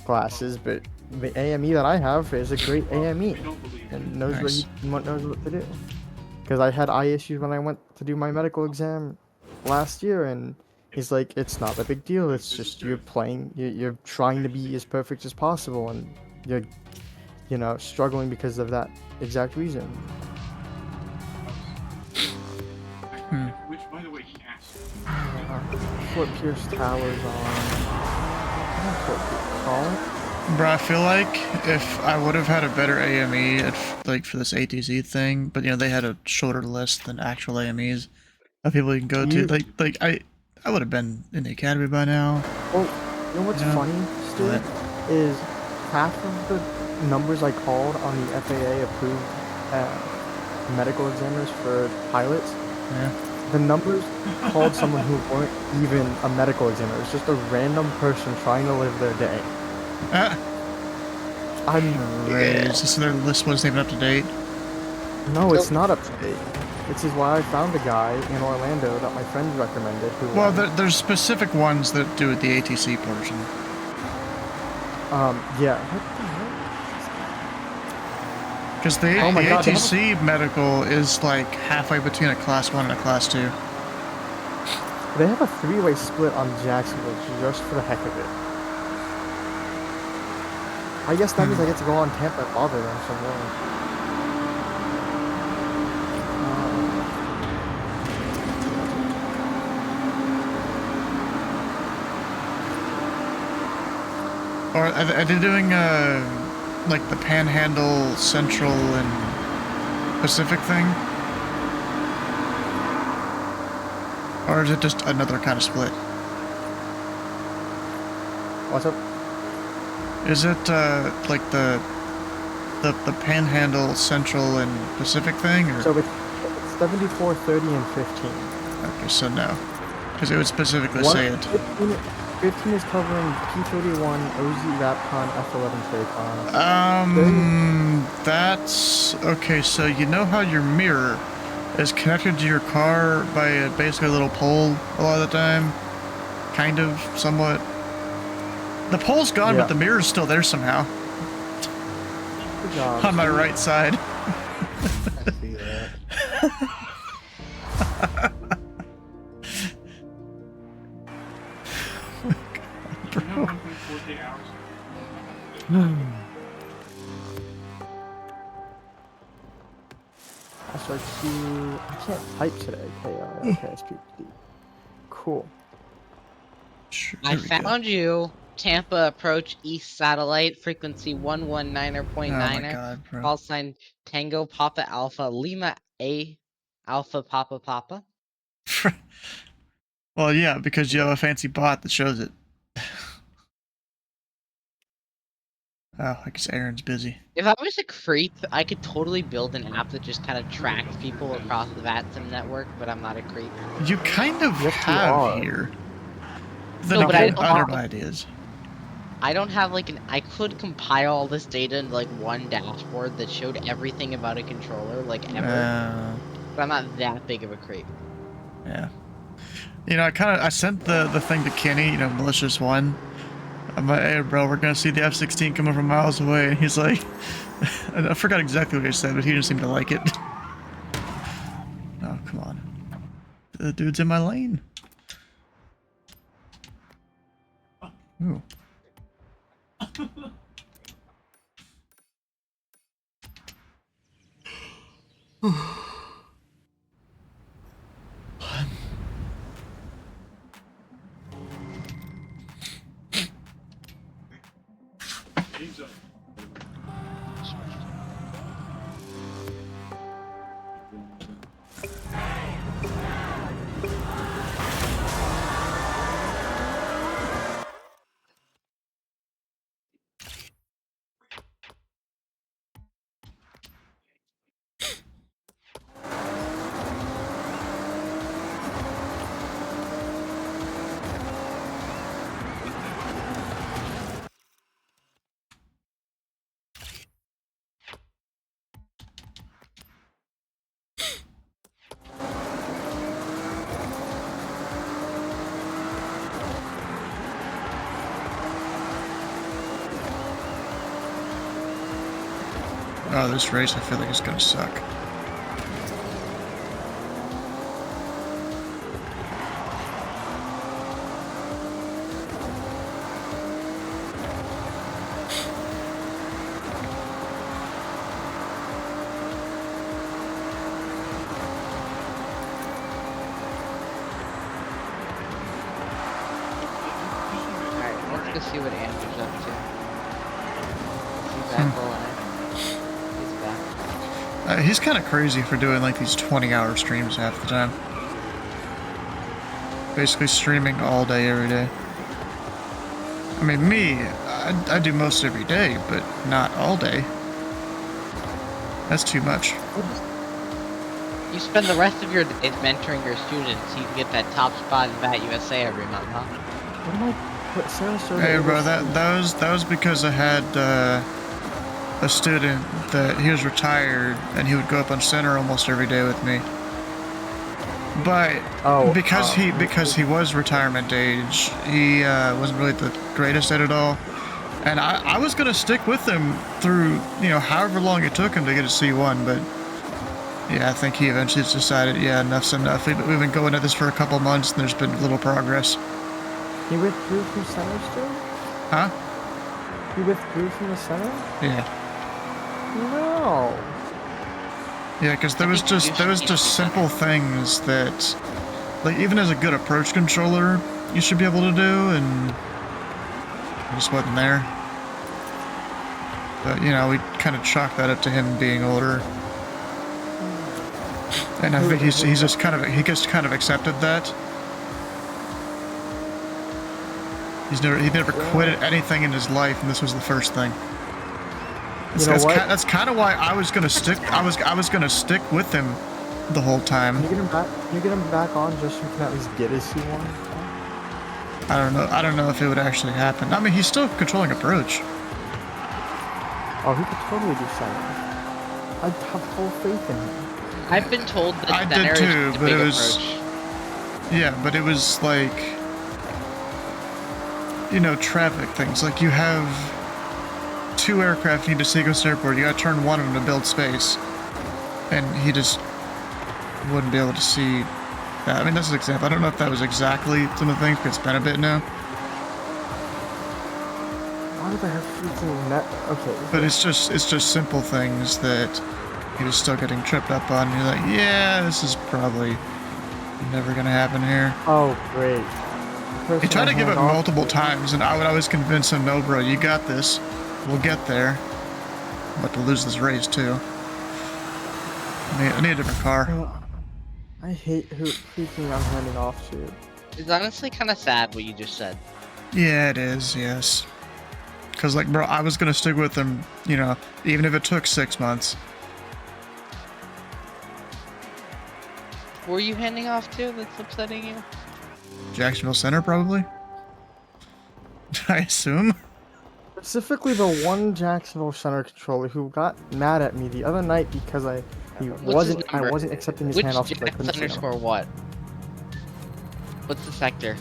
glasses, but the AME that I have is a great AME and knows Nice. knows what to do. Because I had eye issues when I went to do my medical exam last year, and he's like, "It's not a big deal. It's just you're trying to be as perfect as possible, and you're, you know, struggling because of that exact reason." Which, by the way, he asked. Fort Pierce Towers on. Fort Pierce, call it? Bro, I feel like if I would have had a better AME like for this ATZ thing, but you know they had a shorter list than actual AMEs of people you can go You- to. Like I would have been in the academy by now. Well, you know what's Yeah. funny, Stu? What? Is half of the numbers I called on the FAA approved medical examiners for pilots, Yeah. the numbers called someone who weren't even a medical examiner. It's just a random person trying to live their day. Ah, I'm raised. So their list wasn't even up to date. no, it's not up to date. This is why I found a guy in Orlando that my friend recommended. Who Well, there's specific ones that do the ATC portion. yeah. What the hell? Because the Oh my God, they have a- ATC medical is like halfway between a class 1 and a class 2. They have a three-way split on Jacksonville just for the heck of it. I guess that means I get to go on camp at Auburn or somewhere. Or are they doing like the Panhandle, Central, and Pacific thing? Or is it just another kind of split? What's up? Is it like the Panhandle, Central, and Pacific thing? Or? So it's 74, 30, and 15. Okay, so no. Because it would specifically say it. 15 is covering P31, OZ Rapcon, F11 Traycon. That's... Okay, so you know how your mirror is connected to your car by basically a little pole a lot of the time? Kind of, somewhat. The pole's gone, Yeah. but the mirror's still there somehow. Good job. On my right side. I see that. You know, 1.48 hours. SRQ. I can't type today. KSPD. Cool. Sure, I there we go. found you. Tampa approach east satellite frequency 119.9er. Oh my god, bro. Call sign Tango Papa Alpha Lima A Alpha Papa Papa. Well, yeah, because you have a fancy bot that shows it. Oh, I guess Aaron's busy. If I was a creep, I could totally build an app that just kind of tracks people across the VATSIM network, but I'm not a creep. You kind of Yes, you have are. here. Then No, but I again, don't other have- ideas. I don't have like an. I could compile all this data into like one dashboard that showed everything about a controller, like ever. But I'm not that big of a creep. Yeah. You know, I sent the thing to Kenny, you know, malicious one. I'm like, hey bro, we're gonna see the F-16 coming from miles away, and he's like, I forgot exactly what he said, but he didn't seem to like it. Oh, come on. The dude's in my lane. Ooh. Game's up. Oh, this race I feel like it's gonna suck. Alright, let's go see what Andrew's up to. He's back rolling in. He's back. He's kind of crazy for doing like these 20-hour streams half the time. Basically streaming all day, every day. I mean, me, I do most every day, but not all day. That's too much. You spend the rest of your days mentoring your students so you can get that top spot in VAT USA every month, huh? What am I? What Sarah showed Hey, me bro, this- that was because I had a student that he was retired, and he would go up on center almost every day with me. But because he was retirement age, he wasn't really the greatest at it all. And I was gonna stick with him through, you know, however long it took him to get a C1, but yeah, I think he eventually just decided, yeah, enough's enough. We've been going at this for a couple months, and there's been little progress. He withdrew from center still? Huh? He withdrew from the center? Yeah. No. Yeah, because there was just simple things that, like, even as a good approach controller, you should be able to do, and I just wasn't there. But, you know, we kind of chalk that up to him being older. And I think he's just kind of, he just kind of accepted that. He never quit anything in his life, and this was the first thing. You know what? That's kind of why I was gonna stick. I was gonna stick with him the whole time. Can you get him back? Can you get him back on just so we can at least get his C1? I don't know. I don't know if it would actually happen. I mean, he's still controlling approach. Oh, he could totally do something. I have full faith in him. I've been told that I center did too, is the but big it was. approach. Yeah, but it was like, you know, traffic things. Like you have 2 aircraft need to sequence airport. You gotta turn one of them to build space, and he just wouldn't be able to see that. I mean, that's an example. I don't know if that was exactly some of the things, because it's been a bit now. Why do they have freaking net? Okay. But it's just simple things that he was still getting tripped up on. And you're like, yeah, this is probably never gonna happen here. Oh, great. He tried to give it multiple times, and I would always convince him, no, bro, you got this. We'll get there. I'm about to lose this race, too. I need a different car. I hate who freaking I'm handing off to. It's honestly kind of sad what you just said. Yeah, it is, yes. Because, like, bro, I was going to stick with him, you know, even if it took 6 months. Who are you handing off to that's upsetting you? Jacksonville Center, probably? I assume? Specifically the one Jacksonville Center controller who got mad at me the other night because I wasn't accepting his Which handoff because I Jax couldn't see him. underscore what? What's the sector?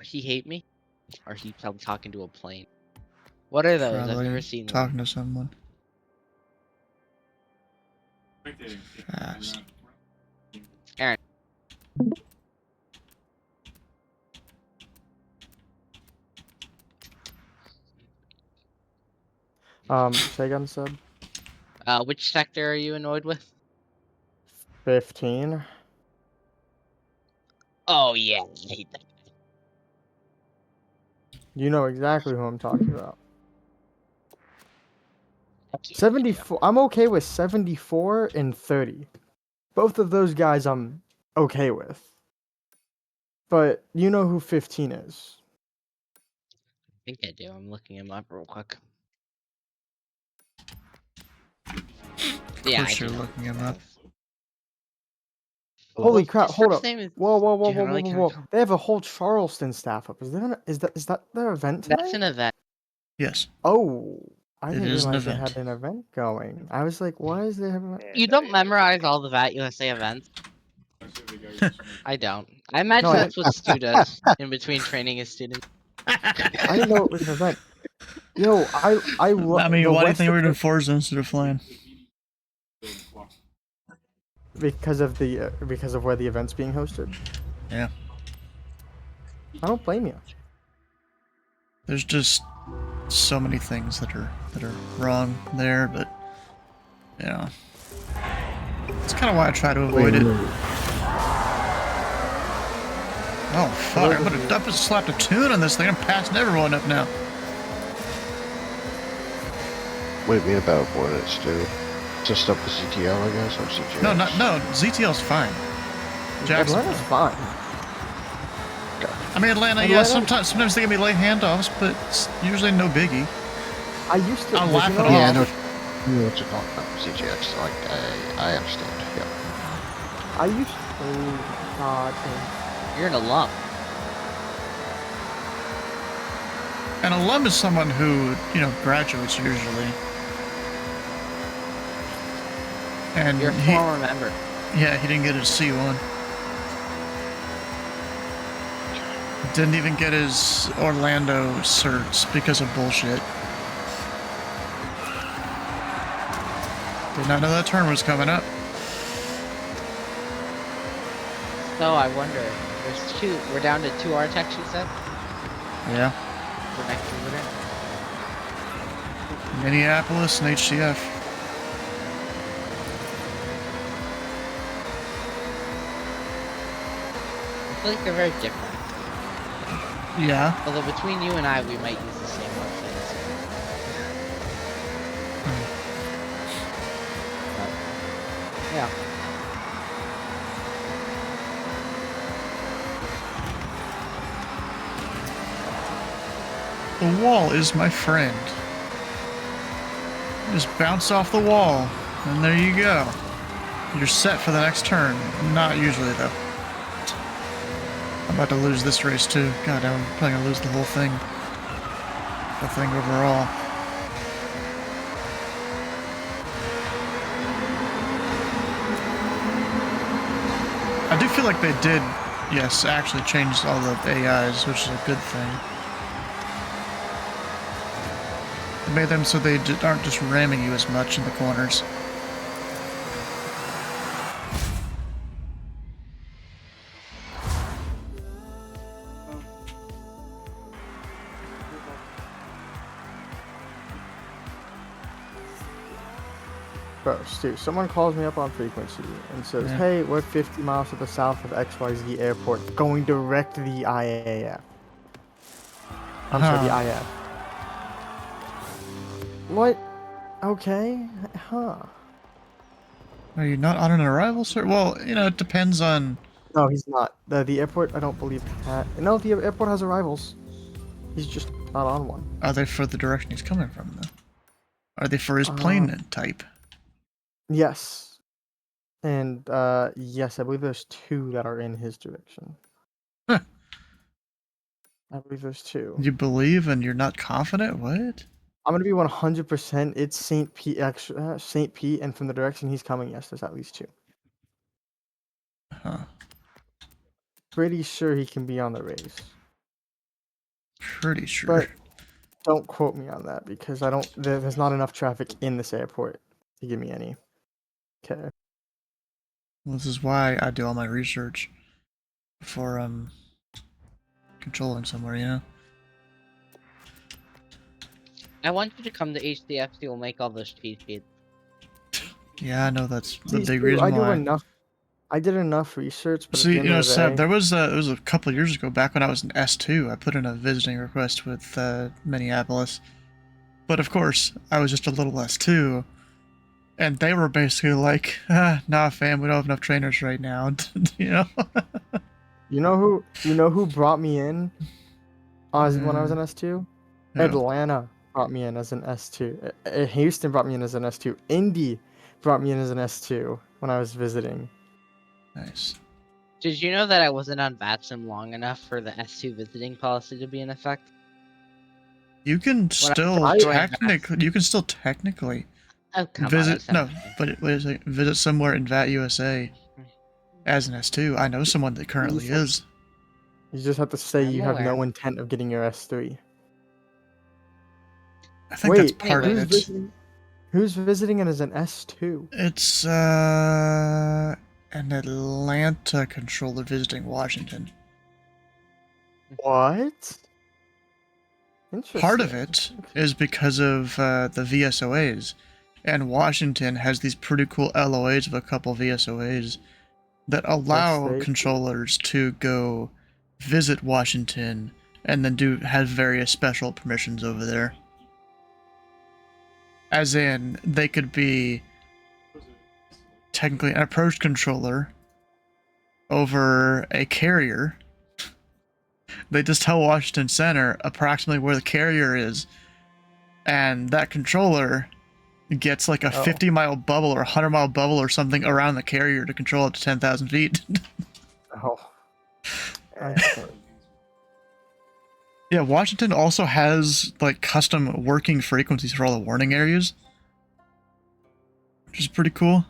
He hate me? Or he probably talking to a plane? What are those? I've Probably never seen them. talking to someone. I think they- Fast. Aaron. Say again, Seb? Which sector are you annoyed with? 15. Oh yeah, I hate that. You know exactly who I'm talking about. 74. I'm okay with 74 and 30. Both of those guys I'm okay with. But you know who 15 is. I think I do. I'm looking him up real quick. Yeah, I course do you're know looking who him he up. is. Holy Well, crap, his hold first up. name is Whoa. generally Whoa. Control. They have a whole Charleston staff up. Is that their event tonight? That's an event. Yes. Oh, I It didn't is an realize they event. had an event going. I was like, why is they having? You don't memorize all the VAT USA events. I don't. I imagine No, that's what Stu does in between training his students. I didn't know it was an event. Yo, I love. I mean, why do you think we're doing Forza instead of flying? Because of where the event's being hosted. Yeah. I don't blame you. There's just so many things that are wrong there, but you know, it's kind of why I try to avoid it. Oh fuck! I'm gonna slap a tune on this thing. I'm passing everyone up now. What do you mean about avoid it, Stu? Just up the CTL, I guess, or CTL? No. ZTL's fine. Jacksonville. Atlanta's fine. I mean, Atlanta. Yeah, sometimes they give me late handoffs, but it's usually no biggie. I used to. I'll did laugh you it know- off. Yeah, I know what you're talking about. CGX, like, I understand. Yeah. I used. Oh God. You're an alum. An alum is someone who, you know, graduates usually. And You're a former member. yeah, he didn't get his C1. Didn't even get his Orlando certs because of bullshit. Did not know that turn was coming up. So I wonder. There's two. We're down to 2 Artex, you said? Yeah. For next visitor? Minneapolis and HCF. I feel like they're very different. Yeah. Although between you and I, we might use the same website. But, yeah. The wall is my friend. Just bounce off the wall, and there you go. You're set for the next turn. Not usually, though. I'm about to lose this race, too. God, I'm probably gonna lose the whole thing. The thing overall. I do feel like they did, yes, actually change all the AIs, which is a good thing. They made them so they aren't just ramming you as much in the corners. Bro, Stu, someone calls me up on frequency and says, Yeah. hey, we're 50 miles to the south of XYZ airport, going direct to the IAF. I'm sorry, the IF. What? Okay. Huh. Are you not on an arrival, sir? Well, you know, it depends on... No, he's not. The airport, I don't believe, no, the airport has arrivals. He's just not on one. Are they for the direction he's coming from, though? Are they for his plane type? Yes. And, yes, I believe there's 2 that are in his direction. Huh. I believe there's 2. You believe and you're not confident? What? I'm gonna be 100%. It's St. Pete, St. Pete, and from the direction he's coming, yes, there's at least 2. Huh. Pretty sure he can be on the race, Pretty sure. but don't quote me on that because I don't. There's not enough traffic in this airport to give me any. Okay. Well, this is why I do all my research before controlling somewhere, you know? I want you to come to HDFC. We'll make all those cheat sheets. Yeah, I know that's the See, big Stu, reason I do why. enough. I did enough research, but See, at the you end know, of the Seb, day, there was it was a couple of years ago, back when I was in S2, I put in a visiting request with Minneapolis. But of course, I was just a little S2, and they were basically like, nah, fam, we don't have enough trainers right now, you know? you know who brought me in, when I was in S2. Who? Atlanta brought me in as an S2. Houston brought me in as an S2. Indy brought me in as an S2 when I was visiting. Nice. Did you know that I wasn't on VATSIM long enough for the S2 visiting policy to be in effect? You can When still I joined technically Oh, come on. visit, that's no, not fair. but wait a second, visit somewhere in VAT USA as an S2. I know someone that currently is. You just have to say I'm you have no aware. intent of getting your S3. I think Wait, that's part of who's it. who's visiting it as an S2? It's an Atlanta controller visiting Washington. What? Interesting. Part of it is because of the VSOAs, and Washington has these pretty cool LOAs of a couple VSOAs that allow they- controllers to go visit Washington and then have various special permissions over there. As in, they could be technically an approach controller over a carrier. They just tell Washington Center approximately where the carrier is, and that controller gets like a 50-mile bubble or a 100-mile bubble or something around the carrier to control up to 10,000 feet. Oh. Okay. Yeah, Washington also has like custom working frequencies for all the warning areas, which is pretty cool.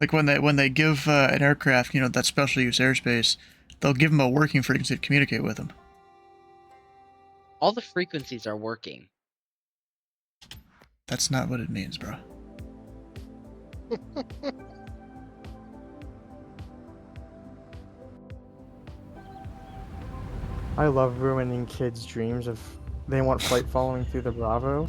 Like when they give an aircraft, you know, that special use airspace, they'll give them a working frequency to communicate with them. All the frequencies are working. That's not what it means, bro. I love ruining kids' dreams of they want flight following through the Bravo.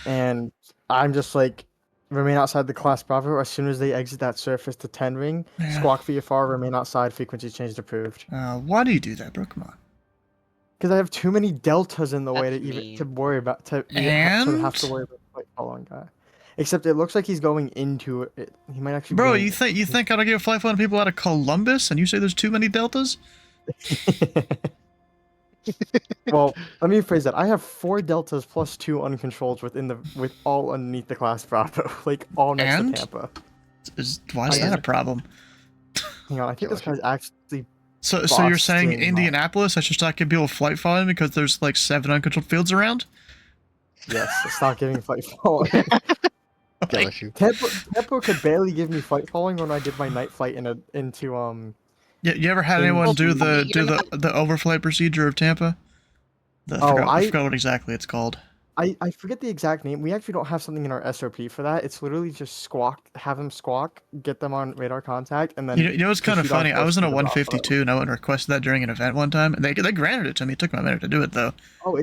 And I'm just like, remain outside the class Bravo. As soon as they exit that surface to 10 ring, Yeah. squawk VFR, remain outside, frequency changed approved. Why do you do that, bro? Come on. because I have too many deltas in the way to That's even mean. to worry about to have to And worry about flight following guy. Except it looks like he's going into it. He might actually. bro, be you think I don't give a flight flying people out of Columbus, and you say there's too many deltas? Well, let me rephrase that. I have 4 deltas plus 2 uncontrolled with all underneath the class Bravo, like all next And? to Tampa. Why is that a problem? Hang on, I think this guy's actually. So you're saying Boston, Indianapolis? I should start giving people flight following because there's like 7 uncontrolled fields around? Yes, it's not giving flight following. Got you. Tampa could barely give me flight following when I did my night flight into Yeah, you ever had In- anyone do Well, the you're not- overflight procedure of Tampa? Oh, I forgot what exactly it's called. I forget the exact name. We actually don't have something in our SOP for that. It's literally just squawk, have them squawk, get them on radar contact, and then. You know what's kind of shoot on funny? I course was in to a the Bravo. 152 and I went and requested that during an event one time, and they granted it to me. It took me a minute to do it though. Oh,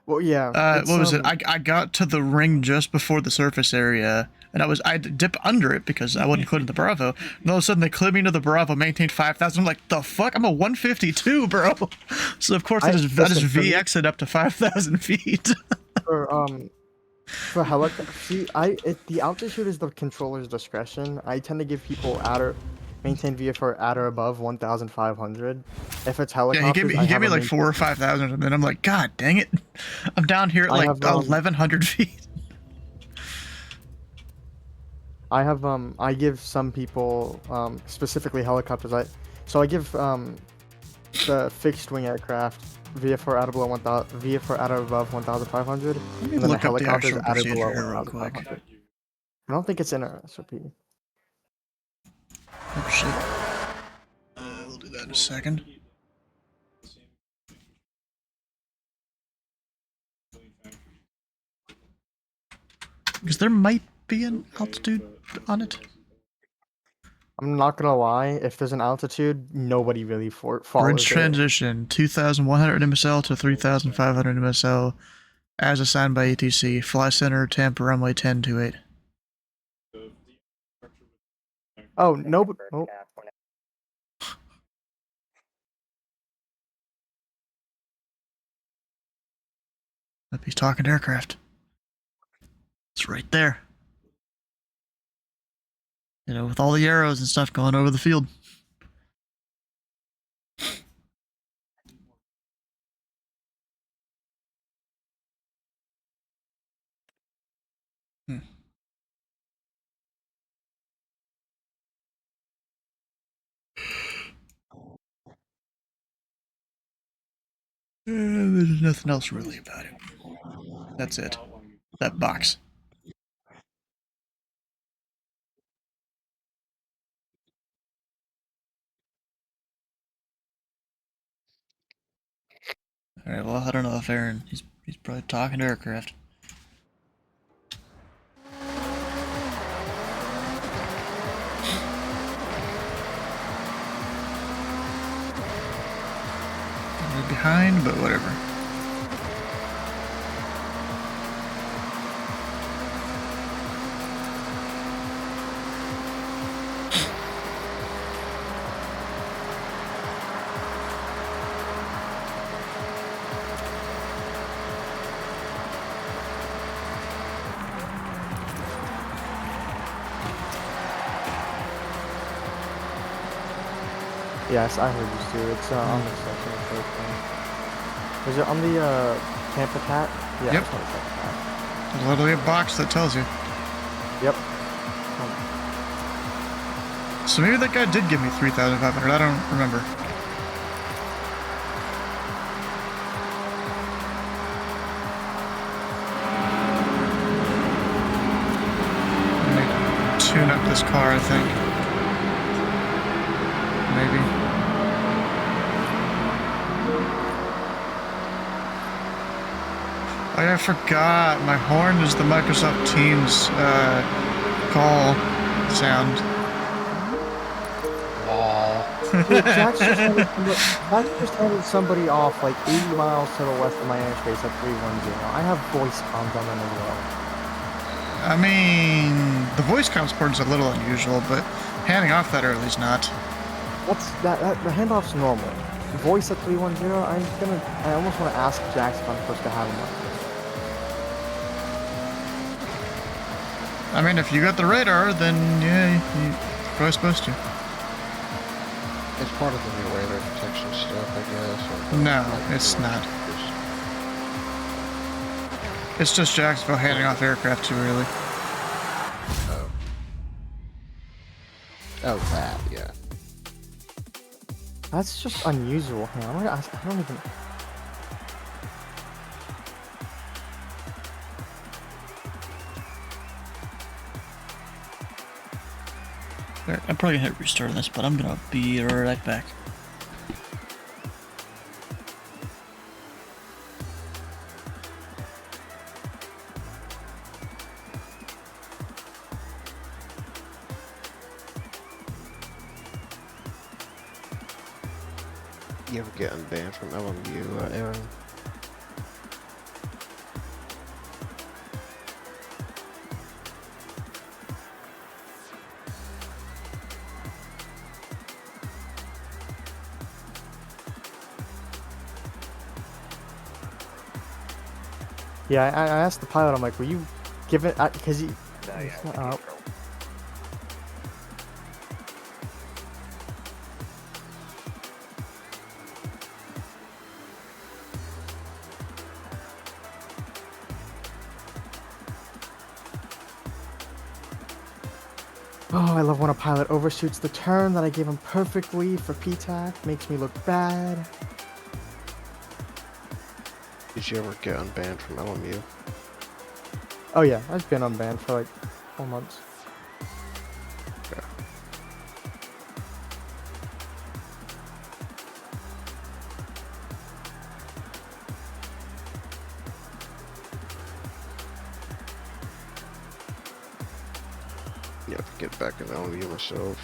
well, yeah. it's, What was it? I got to the ring just before the surface area, and I had to dip under it because I wasn't included in the Bravo. And all of a sudden they clipped me into the Bravo, maintained 5,000. I'm like, the fuck? I'm a 152, bro. So of course I just VX it up to 5,000 feet. For helicopter, see, the altitude is the controller's discretion. I tend to give people maintain VFR at or above 1,500. If it's Yeah, helicopters, he gave me like 4,000 or 5,000, and then I'm like, God dang it, I'm down here at I like have, 1,100 feet. I give some people, specifically helicopters. I give the fixed wing aircraft VFR at below 1,000, VFR at or above 1,500, Let me and then the look up the helicopters actual at or below procedure here real quick. 1,500. I don't think it's in our SOP. Oh shit. We'll do that in a second. Because there might be an altitude on it. I'm not gonna lie, if there's an altitude, nobody really follows Bridge it. transition, 2,100 MSL to 3,500 MSL, as assigned by ATC. Fly center, Tampa runway 1028. Oh, no, but oh. He's talking to aircraft. It's right there. You know, with all the arrows and stuff going over the field. There's nothing else really about it. That's it. That box. Alright, well, I don't know if Aaron, he's probably talking to aircraft. We're behind, but whatever. Yes, I heard you too. It's on the section of third thing. Is it on the Tampa Cat? Yeah, Yep. it's on the Tampa Cat. There's literally a box that tells you. Yep. So maybe that guy did give me 3,500. I don't remember. I need to tune up this car, I think. Maybe. Oh yeah, I forgot. My horn is the Microsoft Teams call sound. Dude, Jack's just handed somebody off like 80 miles to the west of my airspace at 310. I have voice comms on them as well. I mean, the voice comms part is a little unusual, but handing off that early is not. The handoff's normal. voice at 310. I almost want to ask Jax if I'm supposed to have him on. I mean, if you got the radar, then yeah, you're probably supposed to. It's part of the new radar detection stuff, I guess. Or No, it's not. It's just Jacksonville handing off aircraft too early. Oh. Oh, that, yeah. That's just unusual. Hang on, I'm gonna ask. I don't even. Alright, I'm probably gonna hit restart on this, but I'm gonna be right back. You ever get unbanned from LMU, Aaron? Yeah, I asked the pilot. I'm like, "Will you give it?" Because he. Oh. Oh, I love when a pilot overshoots the turn that I gave him perfectly for PTAC. Makes me look bad. Did you ever get unbanned from LMU? Oh yeah, I've been unbanned for like 4 months. Okay. Yeah, I get back in LMU myself.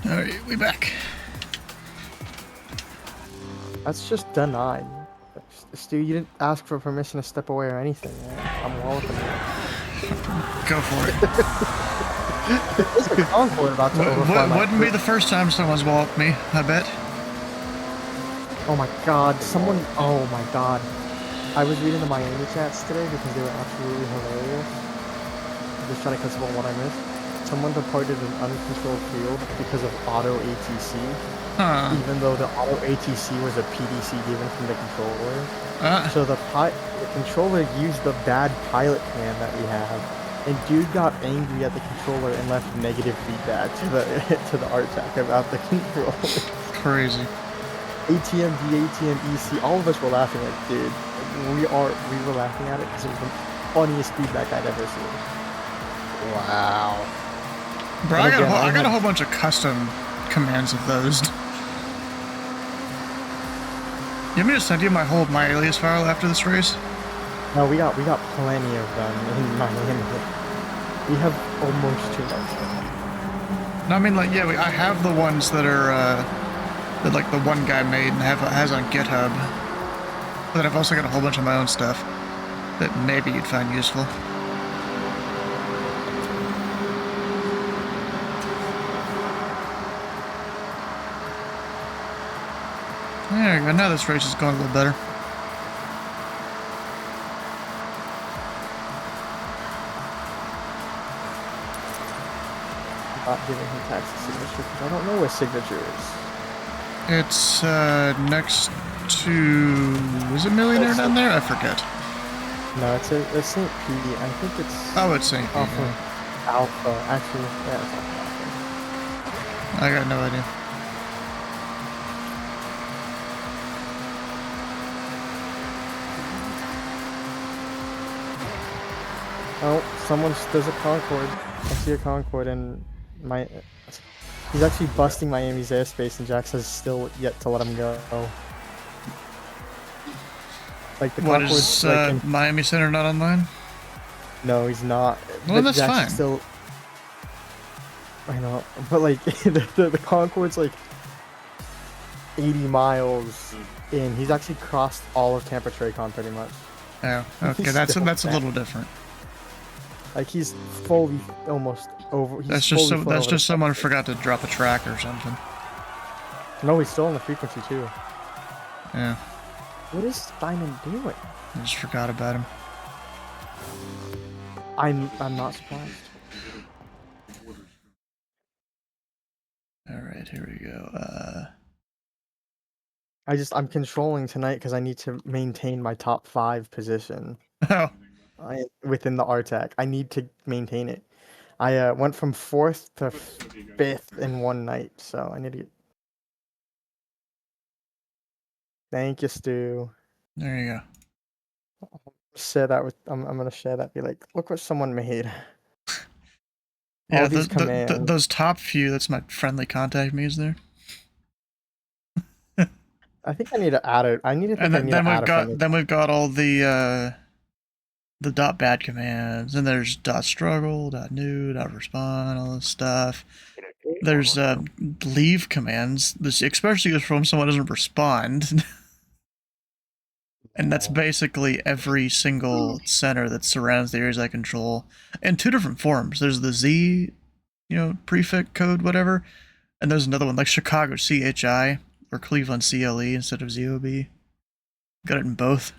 Alright, we back. That's just denied. Stu, you didn't ask for permission to step away or anything. Man. I'm walloping you. Go for it. There's a convoy about to overfly my Wouldn't be the first time someone's walloped me, I bet. Oh my god, someone. Oh my god. I was reading the Miami chats today because they were absolutely hilarious. Just trying to catch up on what I missed. Someone departed an uncontrolled field because of auto ATC, even though the auto ATC was a PDC given from the controller. So the controller used the bad pilot command that we have, and dude got angry at the controller and left negative feedback to the to the RTAC about the controller. Crazy. ATM, DATM, EC, all of us were laughing like, dude, we were laughing at it because it was the funniest feedback I'd ever seen. Wow. Bro, I got a whole bunch of custom commands of those. You want me to send you my alias file after this race? No, we got plenty of them in Miami. We have almost too much. No, I mean, like, yeah, I have the ones that are that like the one guy made and has on GitHub. But I've also got a whole bunch of my own stuff that maybe you'd find useful. There we go. Now this race is going a little better. Not giving him taxi signature because I don't know where signature is. It's next to... Is it Millionaire down there? I forget. No, it's St. P. I think it's Oh, it's St. Pete. off Yeah. of Alpha. Actually, yeah, it's off of Alpha. I got no idea. Oh, there's a Concorde. I see a Concorde and he's actually busting Miami's airspace and Jax has still yet to let him go. Like the What Concorde's is like Miami Center not online? no, he's not. Well, But that's Jax fine. is still I know, but like the Concorde's like 80 miles in. He's actually crossed all of Tampa Traycon pretty much. Oh, okay, He's that's still a back. little different. Like he's fully almost over. He's That's just fully flew that's over the just someone forgot to drop a track or something. No, he's still on the frequency too. Yeah, What is Simon doing? I just forgot about him. I'm not surprised. All right, here we go. I'm controlling tonight because I need to maintain my top 5 position. Oh, Within the RTAC. I need to maintain it. I went from 4th to 5th in one night, so I need to get... Thank you, Stu. there you go. Share that with... I'm gonna share that. Be like, look what someone made. Yeah, All these commands. those top few. That's my friendly contact me is there. I think I need to add it. I need to think And I need to add a friendly... then we've got all the dot bad commands, and there's dot struggle, dot new, dot respond, all this stuff. There's leave commands, this especially from someone who doesn't respond. And that's basically every single center that surrounds the areas I control in 2 different forms. There's the Z, prefix code, whatever, and there's another one like Chicago CHI or Cleveland CLE instead of ZOB. Got it in both.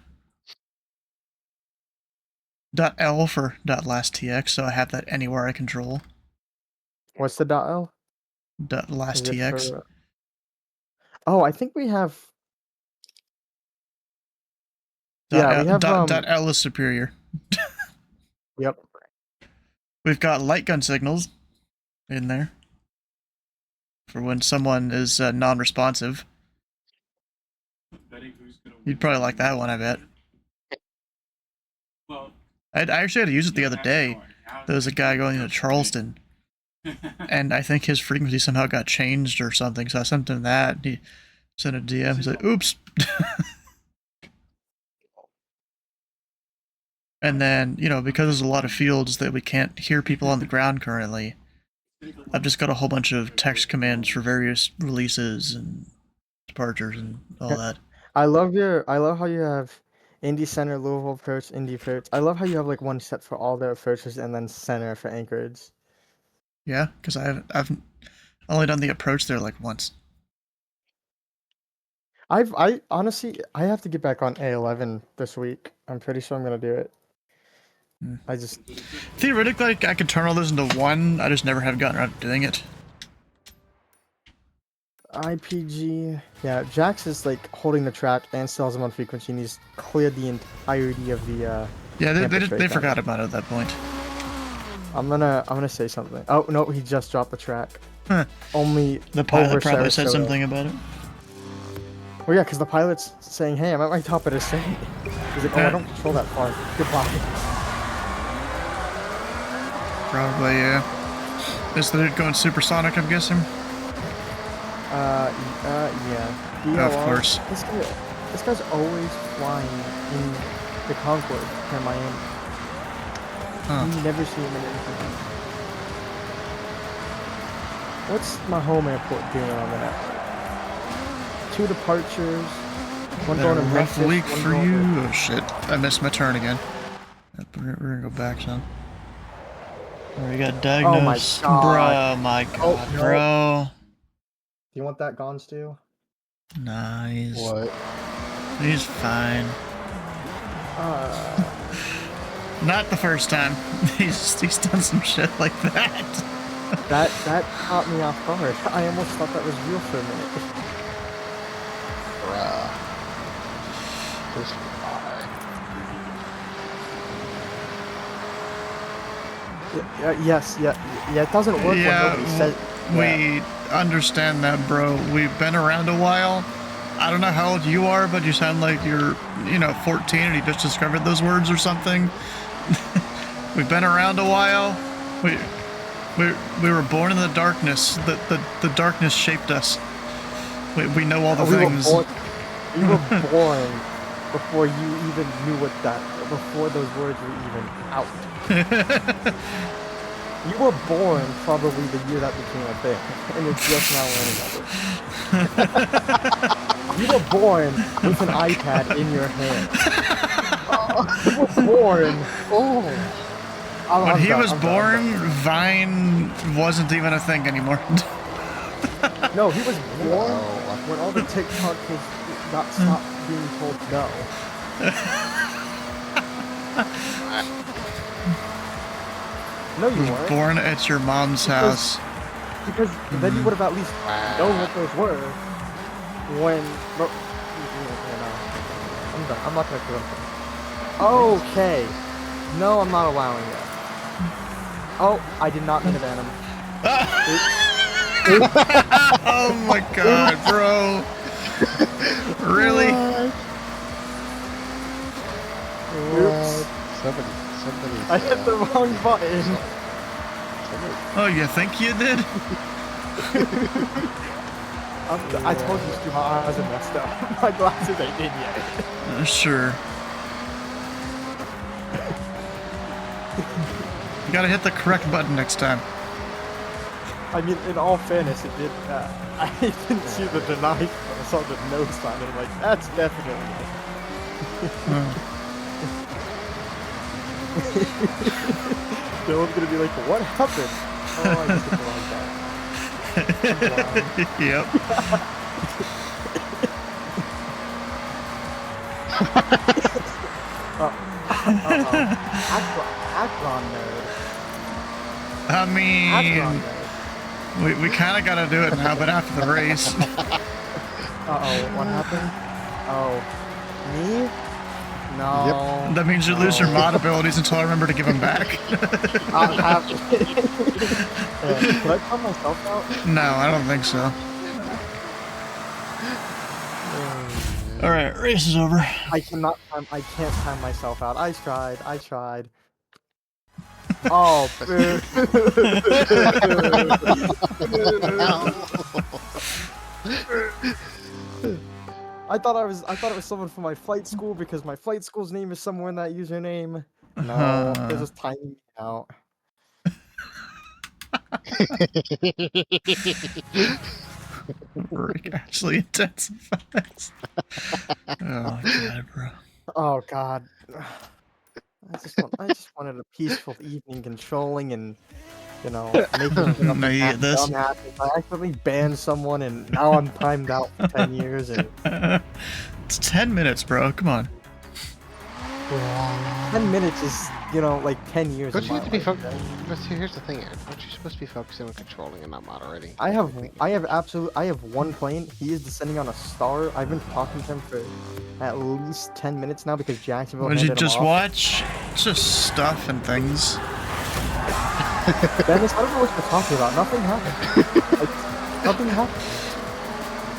.L for .lasttx, so I have that anywhere I control. What's the .L? Is it .lasttx. for... Oh, I think we have... Yeah, we have... .L is superior. Yep. We've got light gun signals in there for when someone is non-responsive. You'd probably like that one, I bet. Well, I actually had to use it the other day. There was a guy going into Charleston, and I think his frequency somehow got changed or something, so I sent him that, and he sent a DM, he's like, oops! And then, because there's a lot of fields that we can't hear people on the ground currently, I've just got a whole bunch of text commands for various releases and departures and all that. I love how you have Indy Center, Louisville approach, Indy approach. I love how you have like one set for all the approaches and then center for Anchorage. Yeah, because I've only done the approach there like once. I honestly have to get back on A11 this week. I'm pretty sure I'm gonna do it. I just theoretically I could turn all those into one. I just never have gotten around to doing it. IPG. Yeah, Jax is like holding the track and still has him on frequency, and he's cleared the entirety of the. Yeah, they Trade forgot about it at that point. I'm gonna say something. Oh no, he just dropped the track. Huh. Only The pilot over probably said Sarasota. something about it. Well, yeah, because the pilot's saying, "Hey, I'm at my top of the city." He's like, "Oh, I don't control that far. Goodbye." Probably, yeah. Is the dude going supersonic, I'm guessing? Yeah. Of DLR, course. This guy's always flying in the Concorde from Miami. Huh. You never see him in anything else. What's my home airport doing on the network? 2 departures, One Been a going to rough Memphis, week one for going you. to- Oh shit! I missed my turn again. We're gonna go back, son. We got diagnosed. God. Bro, my god, no. bro. Do you want that gone, Stu? Nah, What? he's fine. Uh, Not the first time. He's done some shit like that. that caught me off guard. I almost thought that was real for a minute. Bruh. This guy. Yes, yeah. It doesn't work when nobody says. We understand that, bro. We've been around a while. I don't know how old you are, but you sound like you're, 14 and you just discovered those words or something. We've been around a while. We were born in the darkness. The darkness shaped us. We know all the things. We were born before you even knew before those words were even out. You were born probably the year that became a thing, and you're just now learning of it. You were born with an iPad in your hand. You were born. When he was born, Vine wasn't even a thing anymore. No, he was born when all the TikTok kids got stopped being told no. No, you weren't. Born at your mom's house. Because then you would have at least known what those were when... No, I'm done. I'm not going to do anything. Okay. No, I'm not allowing it. Oh, I did not mean to ban him. Oh my god, bro. Really? Oops. Somebody. I hit the wrong button. Oh, you think you did? I told you, Stu, my eyes are messed up. My glasses ain't in yet. Sure. You gotta hit the correct button next time. I mean, in all fairness, it did. I didn't see the deny, but I saw the no sign, and I'm like, that's definitely No one's gonna be like, what happened? Oh, I just hit the wrong button. Yep. Akron nerd. I mean, Akron nerd. we kind of gotta do it now, but after the race. What happened? Oh, me? No. That means you lose your mod abilities until I remember to give them back. I'll have to. Could I count myself out? No, I don't think so. Alright, race is over. I can't time myself out. I tried. Oh, boo. I thought it was someone from my flight school because my flight school's name is somewhere in that username. No, they're just timing me out. Rick actually intensifies. Oh god, bro. Oh god. I just wanted a peaceful evening controlling and making Now you get this. I accidentally banned someone and now I'm timed out for 10 years and It's 10 minutes, bro. Come on. 10 minutes is, like 10 years Don't of you my have to be life, focused? okay? But here's the thing, Aaron. Aren't you supposed to be focusing on controlling and not moderating? I have one plane. He is descending on a star. I've been talking to him for at least 10 minutes now because Jacksonville Would you handed him just off. watch? Just stuff and things. Dennis, I don't know what you're talking about. Nothing happened. Nothing happened.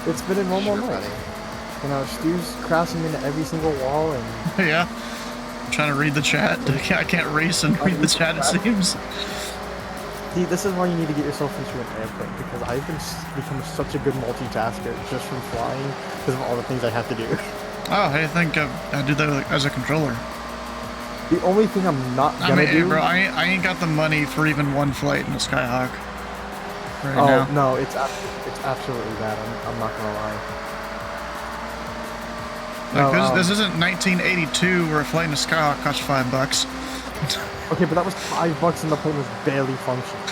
It's been a normal Sure, night. Stu's crashing into every single wall and... Yeah. I'm trying to read the chat. I can't race and read the chat, it seems. See, this is why you need to get yourself into an airplane, because I've become such a good multitasker just from flying because of all the things I have to do. Oh, hey, I think I do that as a controller. The only thing I'm not gonna hey, do... bro, I ain't got the money for even one flight in a Skyhawk. Right now. No, it's absolutely that. I'm not gonna lie. Like, No, this isn't 1982 where a flight in the Skyhawk costs $5. Okay, but that was $5 and the plane was barely functioning.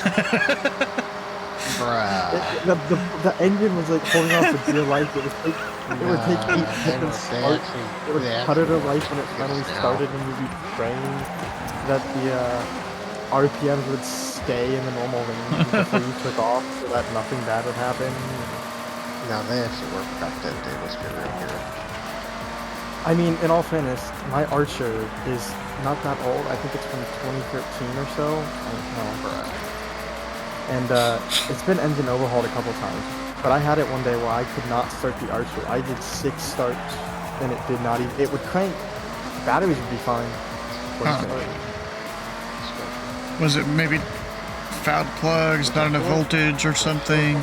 Bruh. The engine was like holding on for dear life. It would take 8 Nah, seconds to they start. actually, It would they cut it actually a life when it give finally us now. started, and you'd be praying that the RPMs would stay in the normal range before you took off, so that nothing bad would happen. No, they actually work back then, dude. Let's be real here. I mean, in all fairness, my Archer is not that old. I think it's from 2013 or so. I don't know. Bruh. And it's been engine overhauled a couple times. But I had it one day where I could not start the Archer. I did 6 starts, and it did not even. It would crank. Batteries would be fine. Huh. Was it maybe fouled plugs, not enough voltage or something?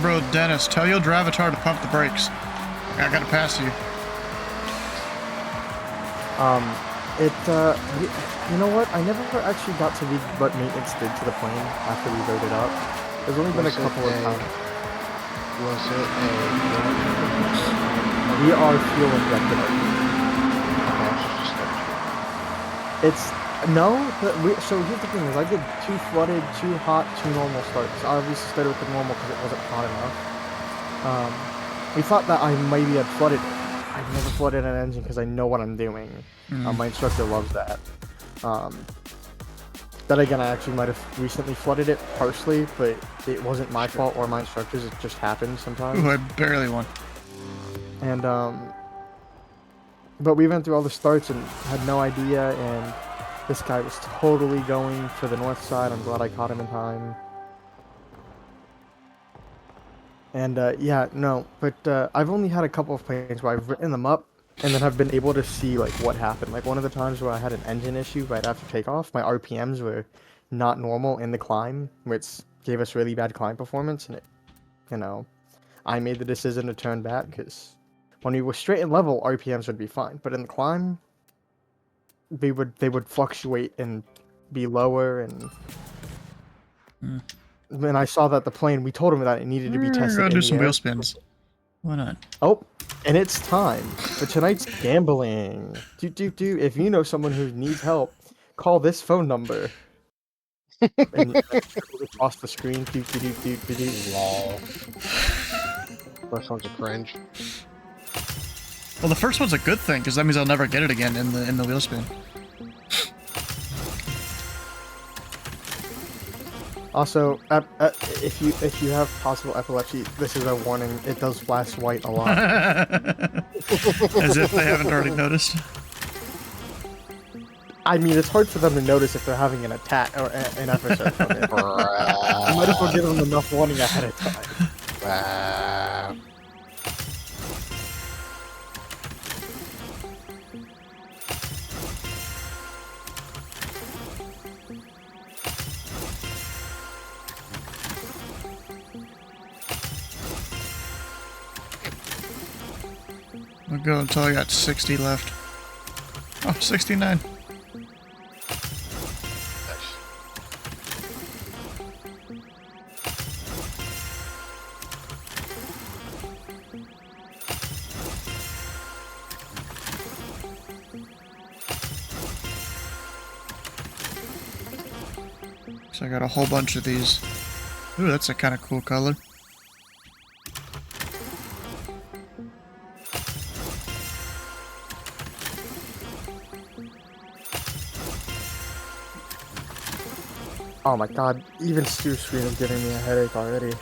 Bro, Dennis, tell your Dravatar to pump the brakes. I gotta pass you. You know what? I never actually got to read what maintenance did to the plane after we loaded up. There's only been a couple of times. Was it a We are fuel injected. It's no. So here's the thing: is I did 2 flooded, 2 hot, 2 normal starts. I obviously started with the normal because it wasn't hot enough. We thought that I maybe had flooded it. I've never flooded an engine because I know what I'm doing. My instructor loves that. Then again, I actually might have recently flooded it partially, but it wasn't my fault or my instructor's. It just happens sometimes. Ooh, I barely won. And but we went through all the starts and had no idea, and this guy was totally going for the north side. I'm glad I caught him in time. And yeah, no, but I've only had a couple of planes where I've written them up and then have been able to see like what happened. Like one of the times where I had an engine issue right after takeoff, my RPMs were not normal in the climb, which gave us really bad climb performance, and it, you know, I made the decision to turn back because when we were straight and level, RPMs would be fine, but in the climb, they would fluctuate and be lower, and when I saw that the plane, we told him that it needed to be tested. Gotta in do the some air. wheel spins. Why not? Oh, and it's time for tonight's gambling. If you know someone who needs help, call this phone number. And across the screen. Lol. First one's a cringe. Well, the first one's a good thing because that means I'll never get it again in the wheel spin. Also, if you have possible epilepsy, this is a warning. It does flash white a lot. As if they haven't already noticed. I mean, it's hard for them to notice if they're having an attack or an episode from it. You might as well give them enough warning ahead of time. I'll go until I got 60 left. Oh, 69. So I got a whole bunch of these. Ooh, that's a kind of cool color. Oh my god, even Stu's screen is giving me a headache already.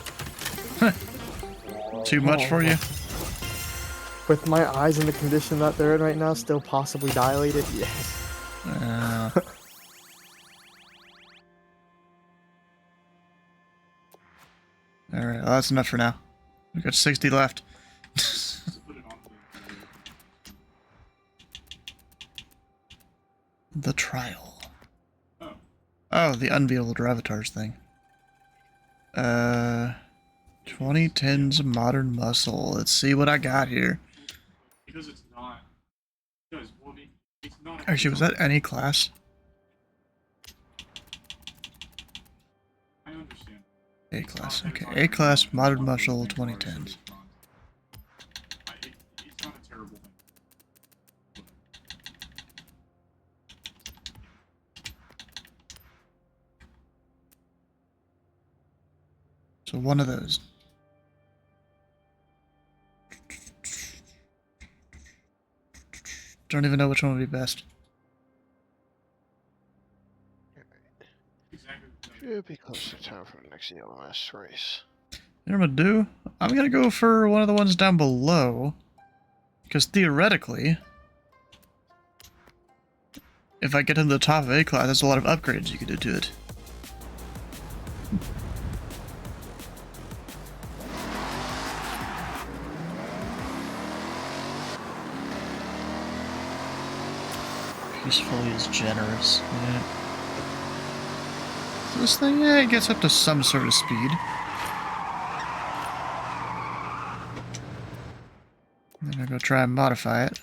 Too much for you? With my eyes in the condition that they're in right now, still possibly dilated, yes. Alright, well, that's enough for now. We got 60 left. The trial. Oh, the unbeatable Dravatars thing. 2010's modern muscle. Let's see what I got here. Because it's not. Because, well, it's not. Actually, was that any class? A-Class. Okay, A-Class modded muscle 2010s. It's not a terrible thing. So one of those. Don't even know which one would be best. Exactly. Should be close to time for the next ELMS race. You know what I'm gonna do? I'm gonna go for one of the ones down below. Because theoretically, if I get into the top of A-Class, there's a lot of upgrades you could do to it. Peacefully is generous. Yeah. So this thing, yeah, it gets up to some sort of speed. I'm gonna go try and modify it.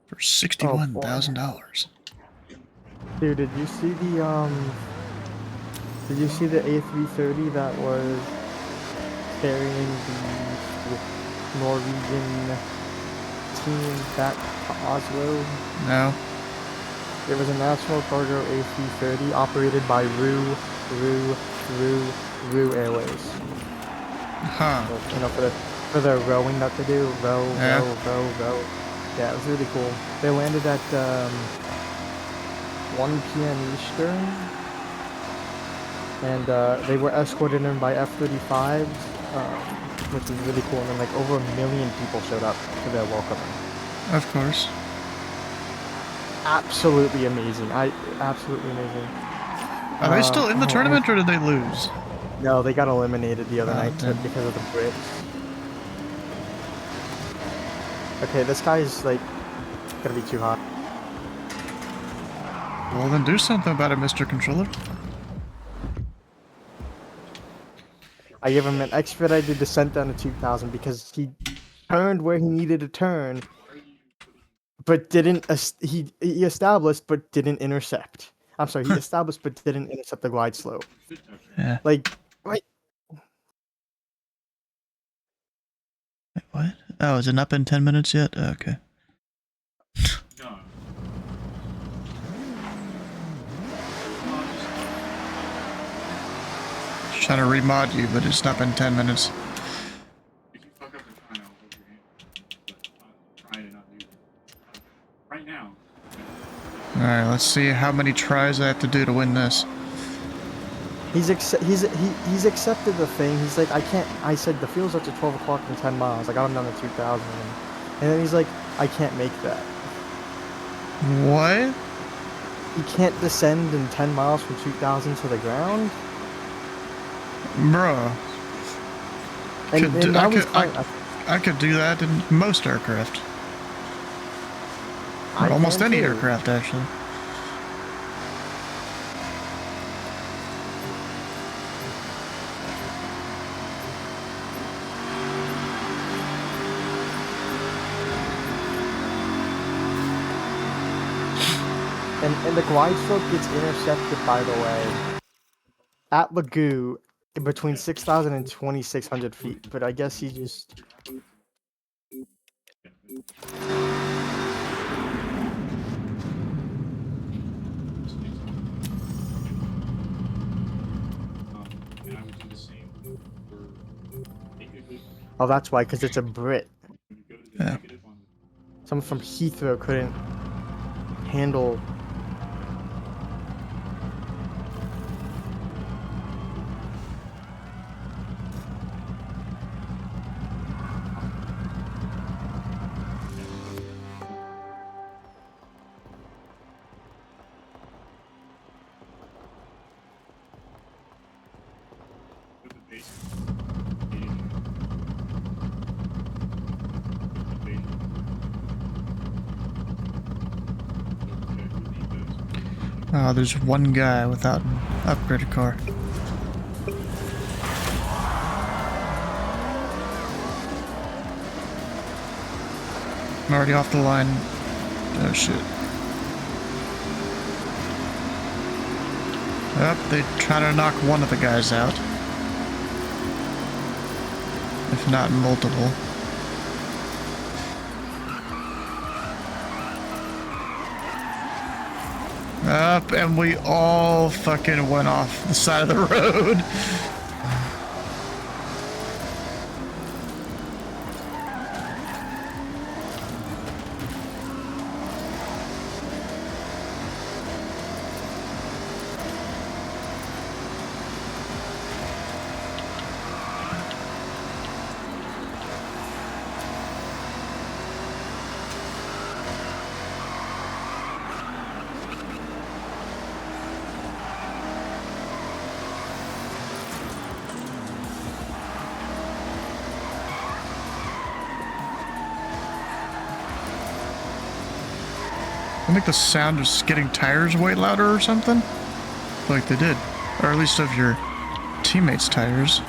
For $61,000. Dude, did you see the A330 that was carrying the Norwegian team back to Oslo? No. It was a national cargo A330 operated by RU Airways. Huh. So, you know, for the rowing that they do, row. Yeah, it was really cool. They landed at 1 p.m. Eastern, and they were escorted in by F-35s, which was really cool. And then like over 1 million people showed up to their welcoming. Of course. Absolutely amazing. Absolutely amazing. Are they still in the tournament, or did they lose? No, they got eliminated the other Oh, night damn. because of the Brits. Okay, this guy's like gonna be too hot. Well, then do something about it, Mr. Controller. I gave him an expedited descent down to 2,000 because he turned where he needed to turn, but didn't. He established but didn't intercept. I'm sorry, he established but didn't intercept the glide slope. Yeah. Like, right? Wait, what? Oh, is it not been 10 minutes yet? Oh, okay. No. Just trying to remod you, but it's not been 10 minutes. If you fuck up the time, I'll hold your hand. But I'm trying to not do that. Right now. Alright, let's see how many tries I have to do to win this. He's accepted the thing. He's like, I can't. I said the field's up to 12 o'clock in 10 miles. I got him down to 2,000, and then he's like, I can't make that. What? He can't descend in 10 miles from 2,000 to the ground. Bruh. And now he's I could do that in most aircraft. Or I almost can any too. aircraft, actually. And the glide slope gets intercepted, by the way, at Lagoo between 6,000 and 2,600 feet. But I guess he just... And I would do the same for negative. Oh, that's why, because it's a Brit. When you go to the Yeah. negative on Someone from Heathrow couldn't handle... with the base. The base. Oh, there's one guy without an upgraded car. I'm already off the line. Oh shit. Yep, they try to knock one of the guys out. If not multiple. Up, and we all fucking went off the side of the road. I think the sound of skidding tires way louder or something? Like they did. Or at least of your teammates' tires.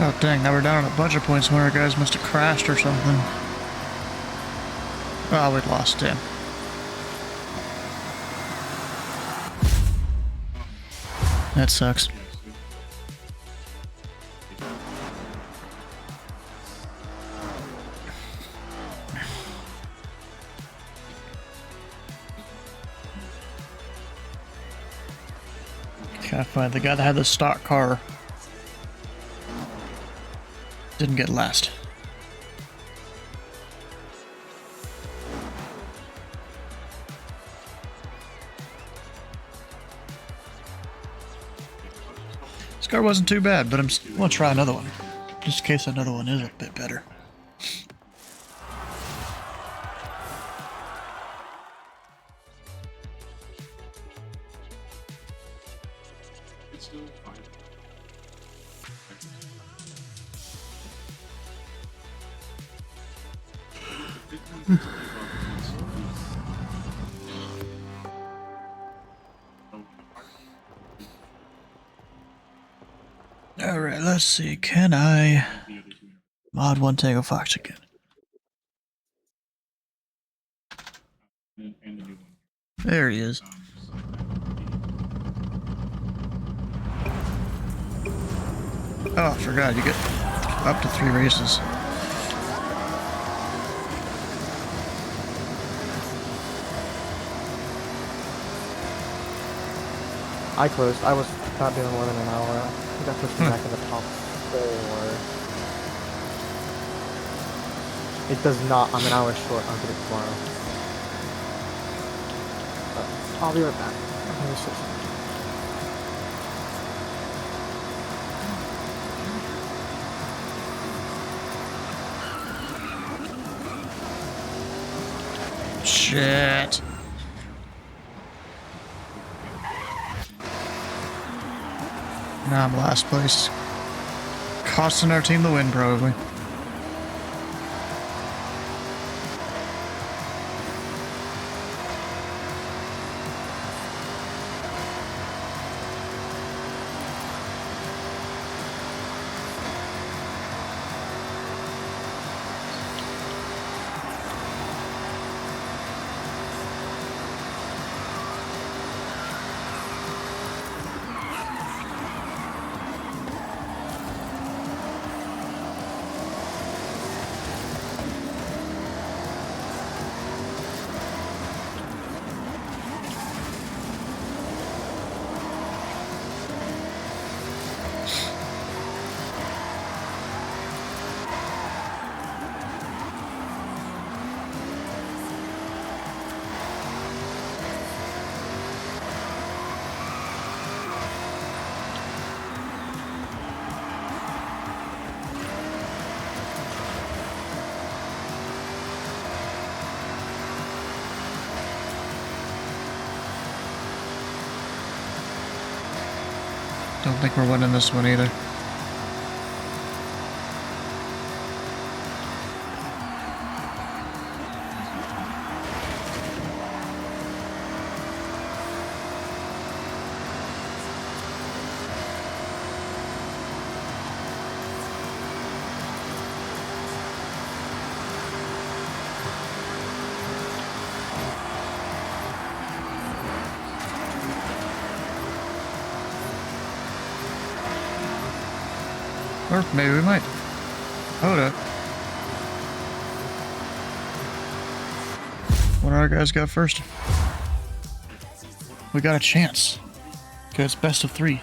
Oh dang, now we're down on a bunch of points. One of our guys must have crashed or something. Oh, we lost him. That sucks. Gotta find the guy that had the stock car. Didn't get last. This car wasn't too bad, but I'm gonna try another one. Just in case another one is a bit better. It's still fine. Alright, let's see. Can I mod one Tango Fox again? And the new one. There he is. Oh, I forgot. You get up to 3 races. I closed. I was not doing more than an hour. I think I pushed me back in the top 4. It does not. I'm an hour short. I'll get it tomorrow. I'll be right back. I'm gonna switch. Shit. Now I'm last place. Costing our team the win, probably. Don't think we're winning this one either. Or maybe we might. Hold up. What do our guys got first? We got a chance. Because it's best of 3.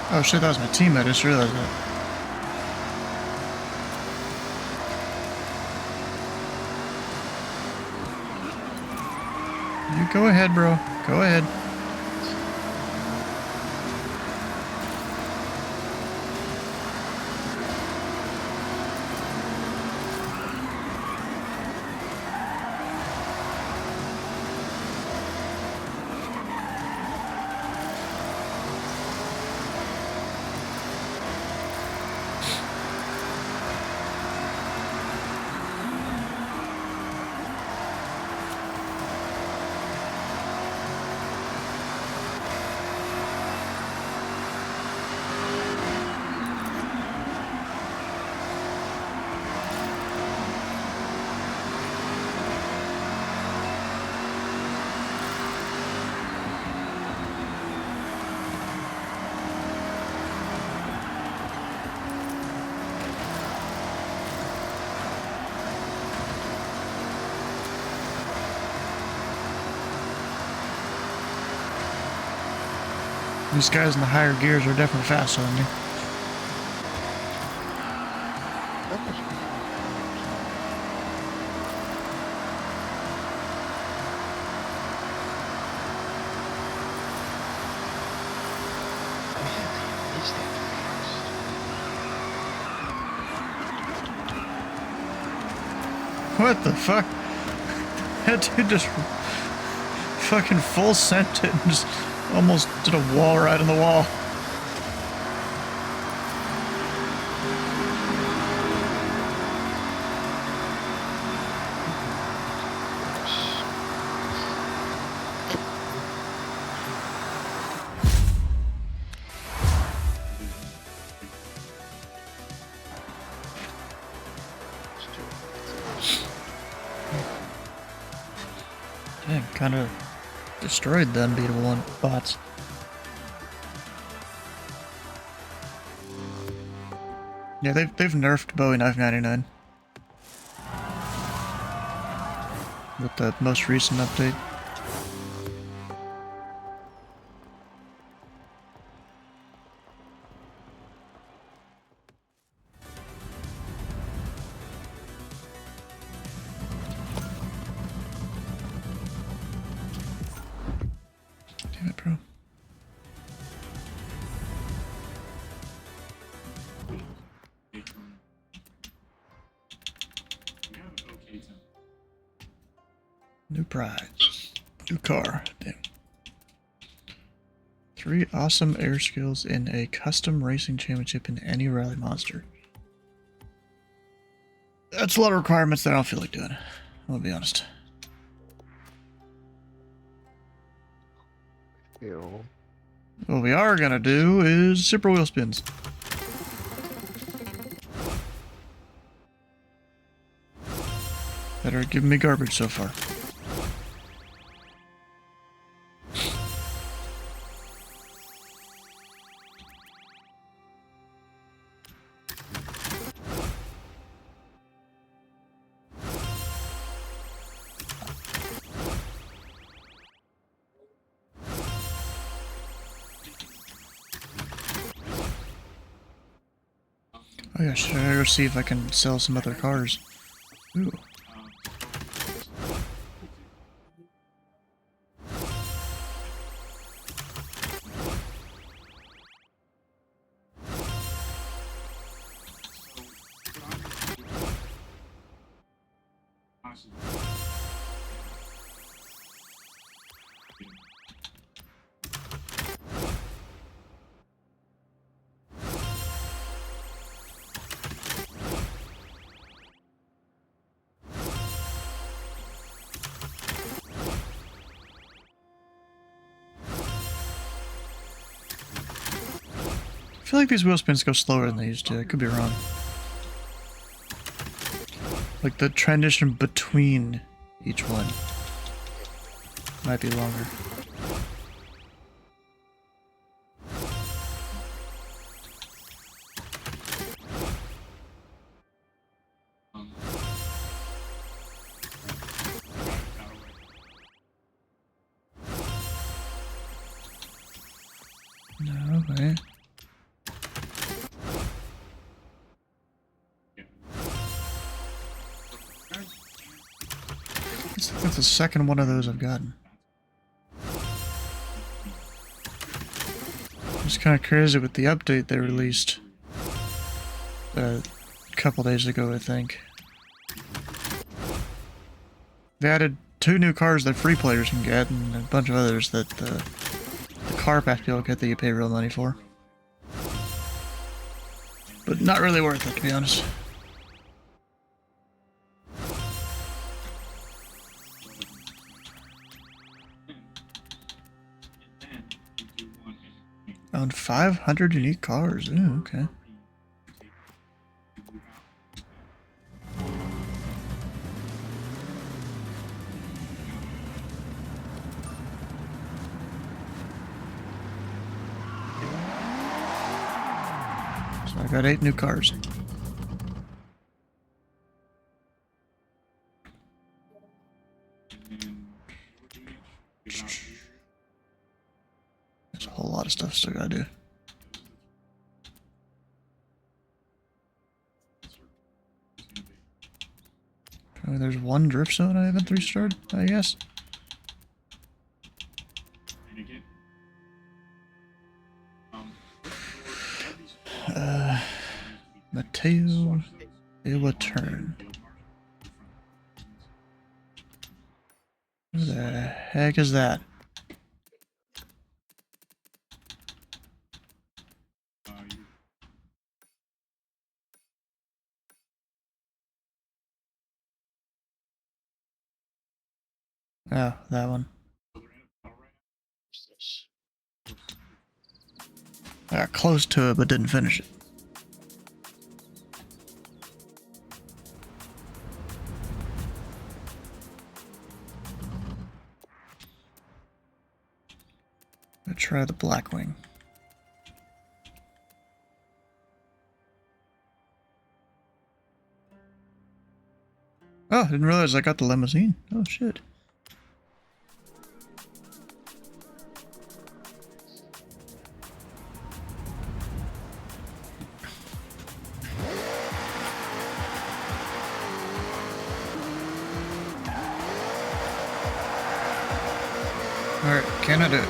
Oh shit, that was my teammate. I just realized that. You go ahead, bro. Go ahead. These guys in the higher gears are definitely faster than me. What the fuck? That dude just fucking full sent it and just almost did a wall ride on the wall. Dang, kind of destroyed the unbeatable one bots. Yeah, they've nerfed Bowie Knife 99 with the most recent update. Damn it, bro. New prize. New car. Damn. 3 awesome air skills in a custom racing championship in any rally monster. That's a lot of requirements that I don't feel like doing. I'll be honest. Ew. What we are gonna do is super wheel spins. That are giving me garbage so far. Oh yeah, should I go see if I can sell some other cars? Ooh. Honestly, I feel like these wheel spins go slower than they used to. I could be wrong. Like the transition between each one might be longer. No, wait. That's the second one of those I've gotten. It's kind of crazy with the update they released a couple days ago, I think. They added 2 new cars that free players can get, and a bunch of others that the car pack people get that you pay real money for. But not really worth it, to be honest. Own 500 unique cars. Ooh, okay. So I got 8 new cars. There's a whole lot of stuff still gotta do. Oh, there's one drift zone I haven't 3-starred, I guess. Mateo Iwa turn. Who the heck is that? Oh, that one. I got close to it, but didn't finish it. I'm gonna try the Blackwing. Oh, didn't realize I got the limousine. Oh, shit. Alright, can I do it?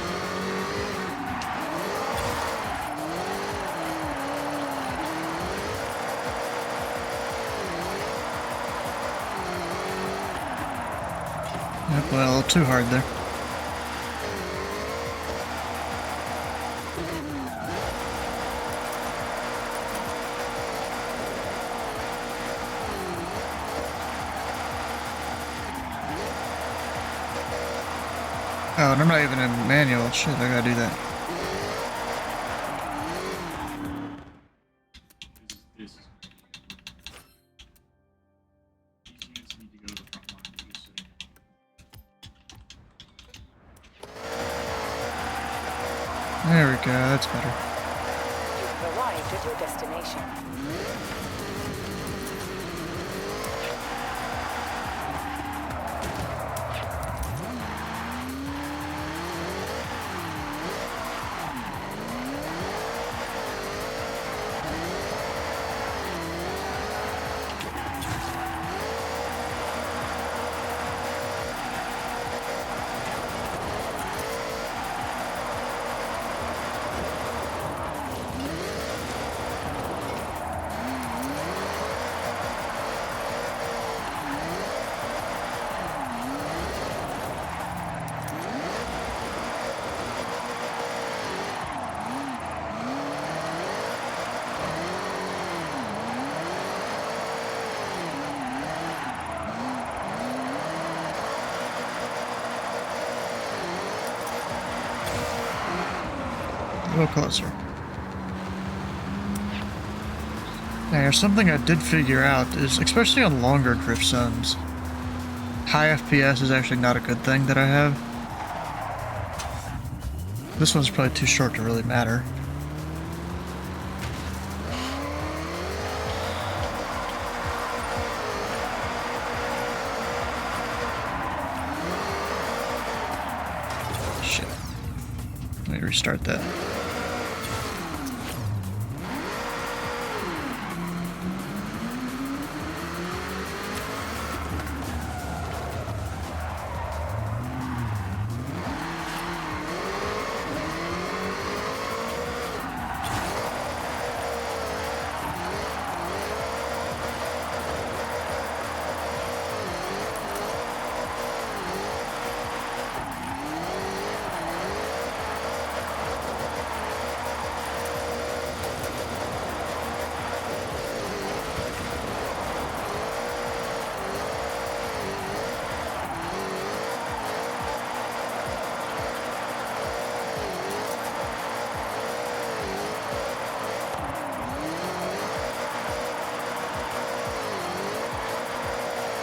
Yep, well, too hard there. Oh, and I'm not even in manual. Shit, I gotta do that. This is these units need to go to the front line. They're just sitting There we go. That's better. You've arrived at your destination. A little closer. Now, here's something I did figure out is, especially on longer drift zones, high FPS is actually not a good thing that I have. This one's probably too short to really matter. Shit. Let me restart that.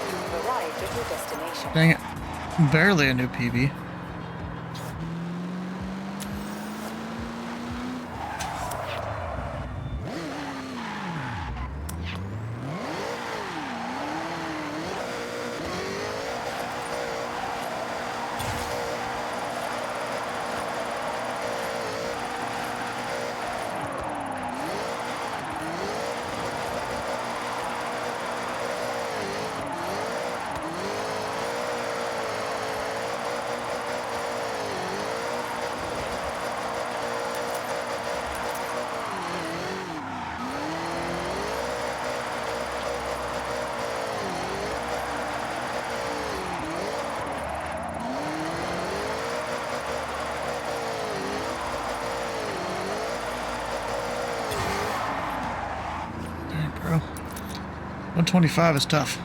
You've arrived at your destination. Dang it. Barely a new PB. Dang, bro. 125 is tough.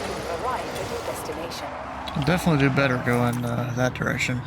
You've arrived at your destination. I'll definitely do better going that direction.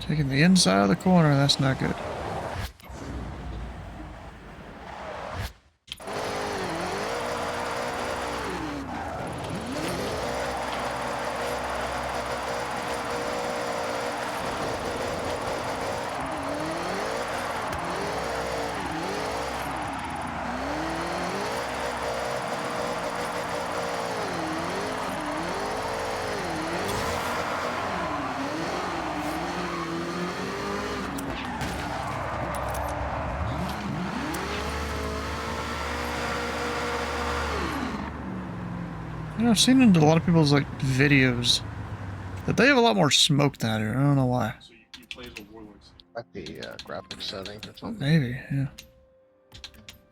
Taking the inside of the corner, that's not good. You know, I've seen in a lot of people's like videos that they have a lot more smoke than I do. I don't know why. So you play as a warlord. Might be graphic settings or something. Maybe, yeah.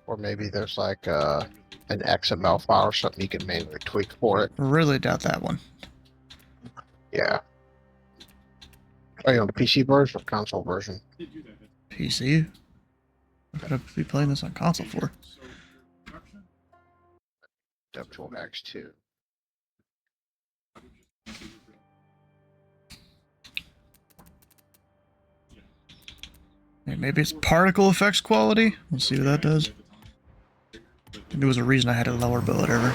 Or maybe there's like an XML file or something you can manually tweak for it. Really doubt that one. Yeah. Are you on the PC version or console version? Did do that. PC? What could I be playing this on console for? So your production. DevTool X2. Hey, maybe it's particle effects quality? We'll see what that does. Maybe it was a reason I had it lower, but whatever.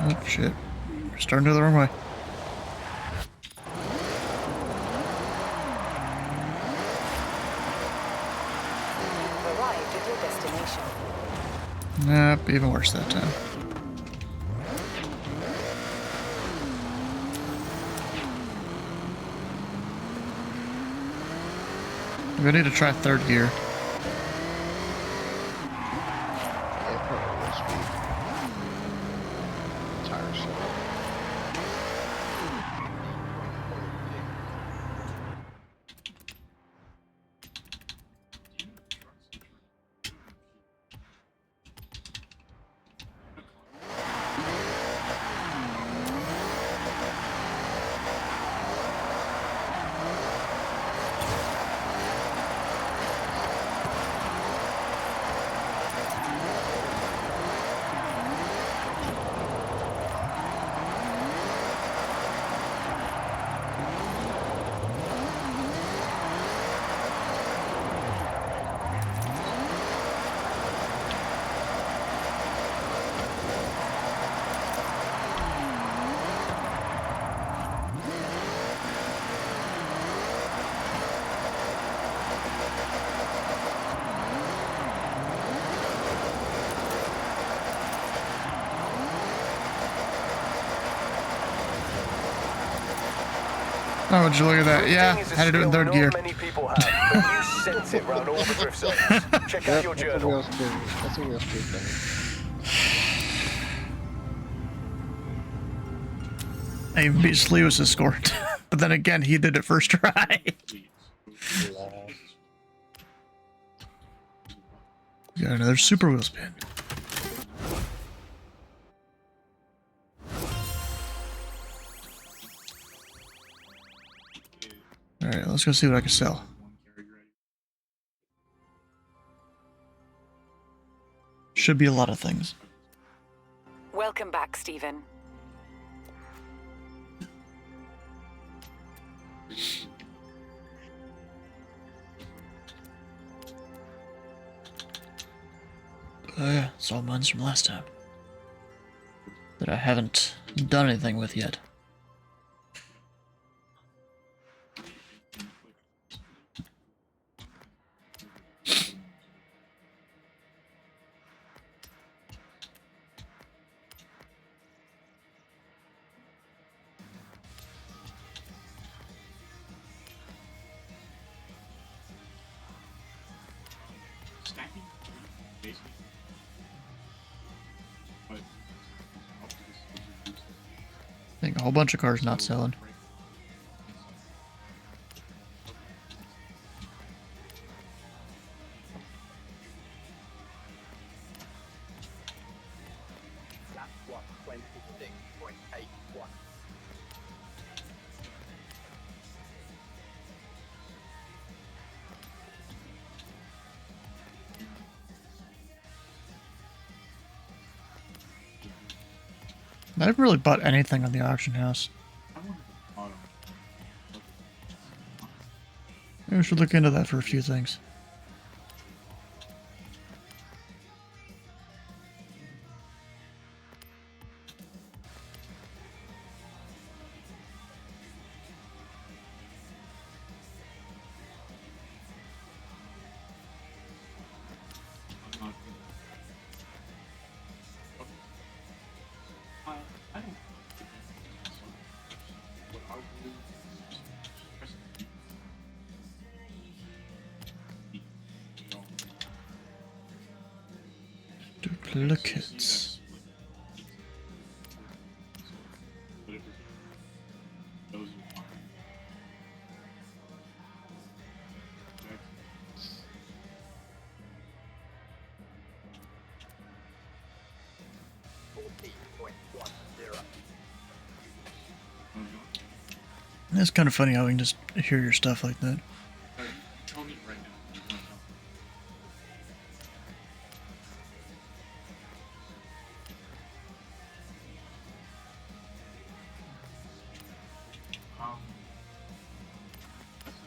Oh shit. We're starting to go the wrong way. You've arrived at your destination. Nope, even worse that time. We need to try third gear. Yeah, probably speed. Tires. Oh, would you look at that? Yeah, Singing is a had to do it in skill third gear. Not many people have, but you sense it round all the drift zones. Check out your That's a journal. real speed. That's a real speed thing. I even beat Slewis's score. But then again, he did it first try. Got another super wheel spin. Alright, let's go see what I can sell. Should be a lot of things. Welcome back, Stephen. Oh yeah, it's all mines from last time. That I haven't done anything with yet. basically. But I think a whole bunch of cars not selling. Lap 1, 26.81. I haven't really bought anything on the auction house. I wanted the bottom. Maybe we should look into that for a few things. I'm not gonna. I don't. What I will do is press the Duplicates. But if those are fine. It's kind of funny how we can just hear your stuff like that. Tell me right now. You wanna tell me? That's it.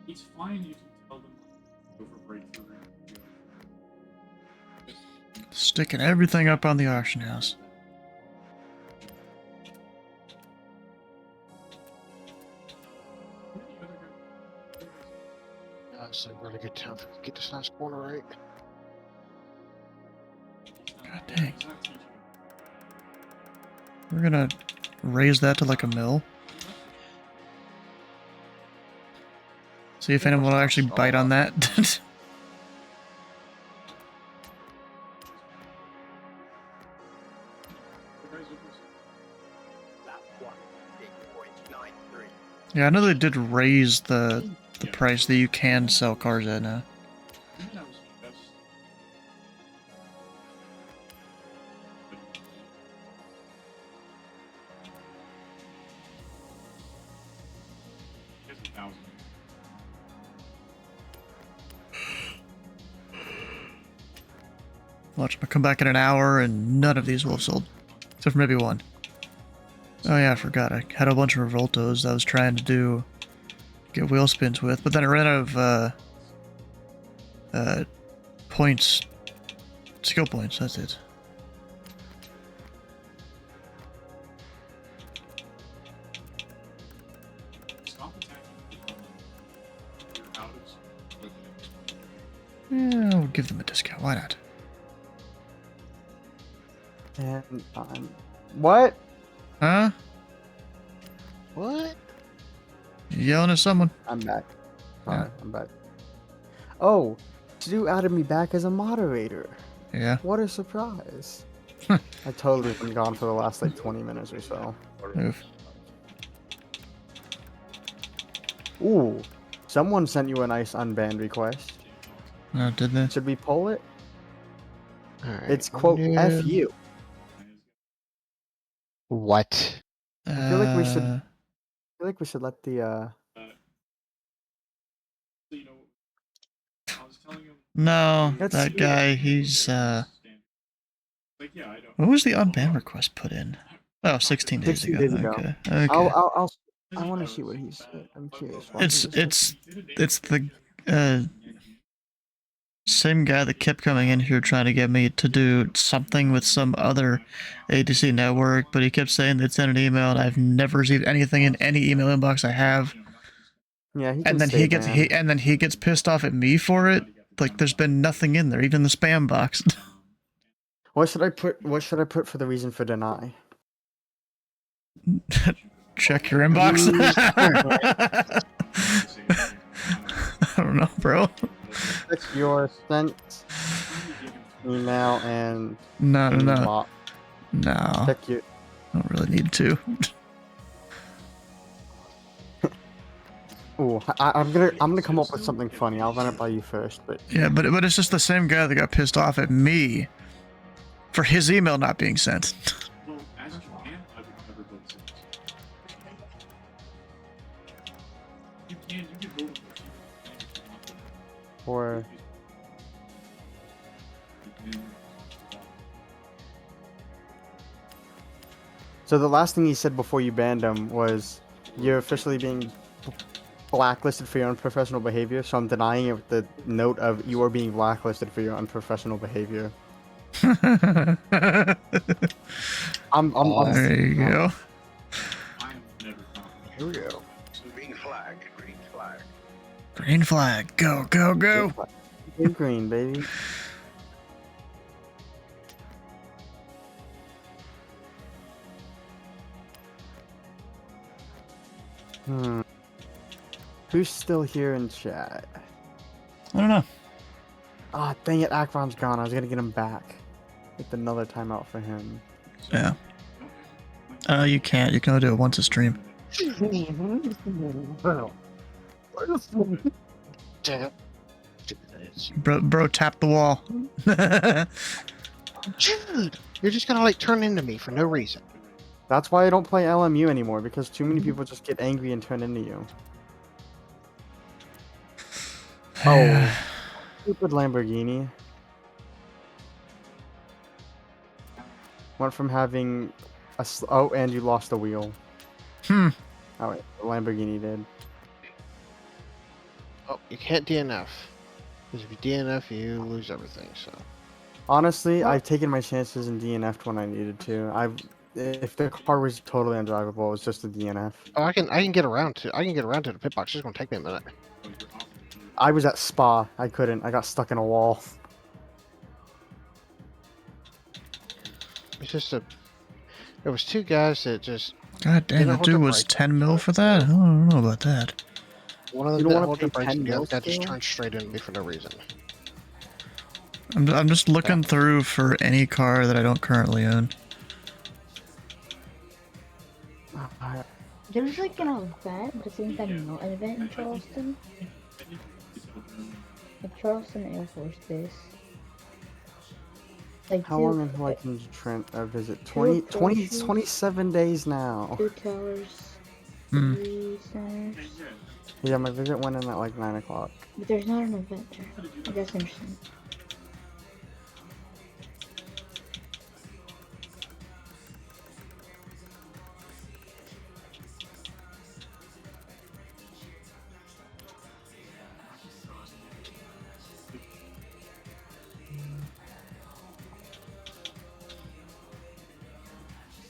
It's fine. You can tell them go for breakthrough. Sticking everything up on the auction house. It's a really good time to get this last corner right. God dang. We're gonna raise that to like a mill. See if anyone will actually bite on that. Lap 1, 8.93. Yeah, I know they did raise the price that you can sell cars at now. Watch, I'm gonna come back in an hour and none of these will have sold. Except for maybe one. Oh yeah, I forgot. I had a bunch of Revoltos that I was trying to get wheel spins with, but then I ran out of points, skill points, that's it. Stop attacking. You're out of Yeah, I'll give them a discount, why not? And what? Huh? What? You yelling at someone? I'm back. Yeah. Alright, I'm back. Oh, Stu added me back as a moderator. Yeah. What a surprise. I totally been gone for the last like 20 minutes or so. Move. Ooh, someone sent you a nice unbanned request. No, did they? Should we pull it? Alright. It's quote F you. What? I feel like we should. I feel like we should let the you know, I was telling him, No, That's that sweet. guy, he's, like, yeah, I don't. when was the unban request put in? Oh, 16 days 16 ago. days ago. Okay. Okay. I want to see what he said. I'm curious. Why It's he was it's the same guy that kept coming in here trying to get me to do something with some other ADC network, but he kept saying they'd send an email, and I've never received anything in any email inbox I have. Yeah, he can And then stay he gets banned. he gets pissed off at me for it. Like there's been nothing in there, even the spam box. What should I put? What should I put for the reason for deny? Check your inbox. I don't know, bro. Check your sent email and No, no, no. inbox. No. Check your. I don't really need to. Ooh, I'm gonna come up with something funny. I'll run it by you first, but Yeah, but it's just the same guy that got pissed off at me for his email not being sent. Well, as Japan, I would never vote Sims. You can vote or so the last thing he said before you banned him was, "You're officially being blacklisted for your unprofessional behavior." So I'm denying it with the note of, "You are being blacklisted for your unprofessional behavior." There I'm you go. I'm never confident. Here we go. Green flag. Green flag. Green flag. Go, go, go. Big green, baby. Who's still here in chat? I don't know. Ah, dang it, Akron's gone. I was gonna get him back with another timeout for him. Yeah. You can't. You can only do it once a stream. Bro, tap the wall. Dude, you're just gonna like turn into me for no reason. That's why I don't play LMU anymore, because too many people just get angry and turn into you. Oh, stupid Lamborghini. Went from having a oh, and you lost the wheel. Hmm. Oh wait, the Lamborghini did. Oh, you can't DNF. Because if you DNF, you lose everything. So. Honestly, I've taken my chances and DNF'd when I needed to. If the car was totally undrivable, it was just a DNF. Oh, I can get around to the pit box. It's just gonna take me a minute. I was at Spa. I couldn't. I got stuck in a wall. It's just there was two guys that just. God damn, that dude was 10 mil for that? I don't know about that. One of them You don't didn't wanna hold pay the brakes, 10 and the other mil guy just still? turned straight into me for no reason. I'm just looking through for any car that I don't currently own. There's like an event, but seems like not an event in Charleston. Like Charleston Air Force Base. Like How long until I can visit? 27 days now. 2 towers, Hmm. 3 centers. Yeah, my visit went in at like 9 o'clock. But there's not an event there. Like, that's interesting.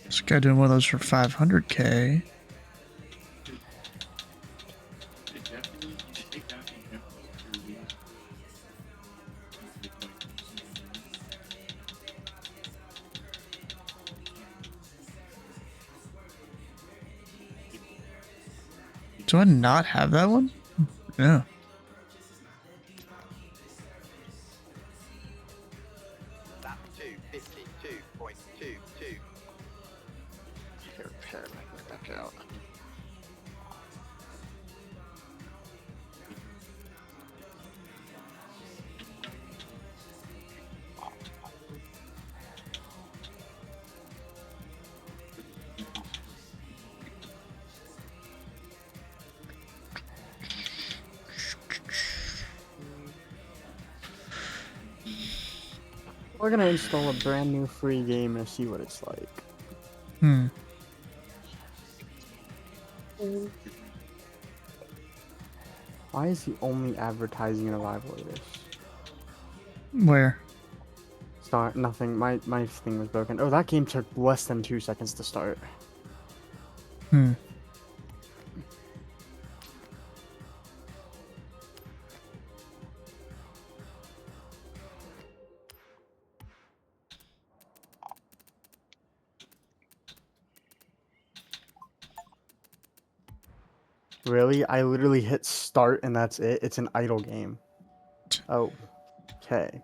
This guy doing one of those for 500K. Do I not have that one? Yeah. Lap 2:52.22. Here, repair, make it back out. We're gonna install a brand new free game and see what it's like. Hmm. Why is he only advertising an arrival of this? Where? Start nothing. My thing was broken. Oh, that game took less than 2 seconds to start. Hmm. Really? I literally hit start and that's it. It's an idle game. Oh, okay.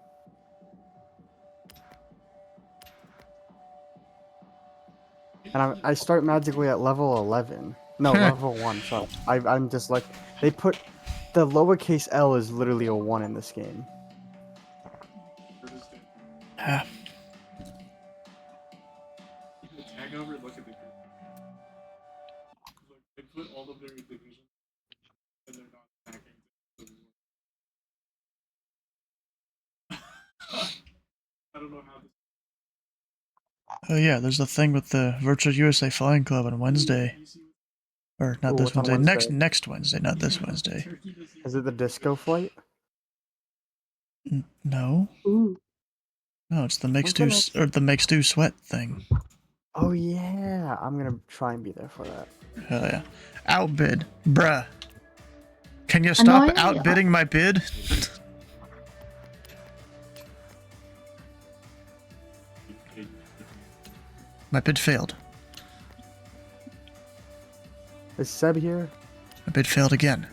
And I start magically at level 11. No, level 1. Sorry. I'm just like they put the lowercase L is literally a 1 in this game. Ah, The tag over, look at the group. Look, they put all of their divisions and they're not attacking. I don't know how this. oh yeah, there's the thing with the Virtual USA Flying Club on Wednesday. Or not Ooh, this what's on Wednesday. Wednesday? Next Wednesday, not this Wednesday. Is it the disco flight? No. Ooh. No, it's the When's the next- the makes do sweat thing. Oh yeah, I'm gonna try and be there for that. Hell yeah. Outbid. Bruh. Can you stop Annoyingly, outbidding my bid? My bid failed. Is Seb here? My bid failed again.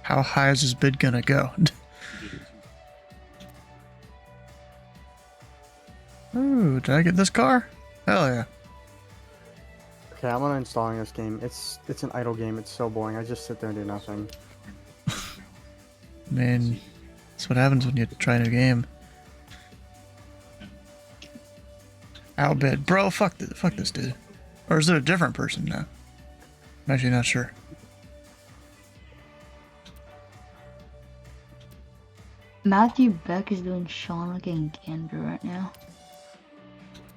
How high is his bid gonna go? Ooh, did I get this car? Hell yeah. Okay, I'm uninstalling this game. It's an idle game. It's so boring. I just sit there and do nothing. I mean, that's what happens when you try a new game. Outbid. Bro, fuck this dude. Or is it a different person now? I'm actually not sure. Matthew Beck is doing Shauna and Gander right now.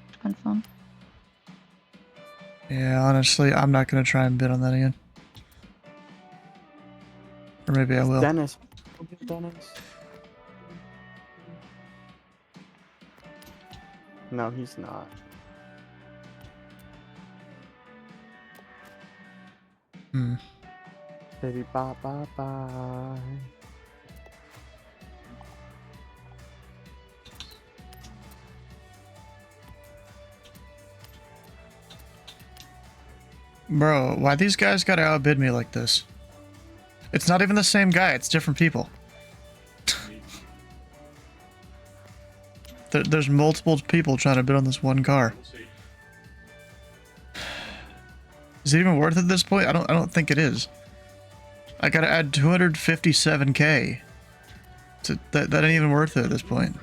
It's kind of fun. Yeah, honestly, I'm not gonna try and bid on that again. Or maybe I will. Dennis. Dennis. No, he's not. Hmm. Baby, bye bye bye. Bro, why these guys gotta outbid me like this? It's not even the same guy, it's different people. There's multiple people trying to bid on this one car. Is it even worth it at this point? I don't think it is. I gotta add 257k. That ain't even worth it at this point.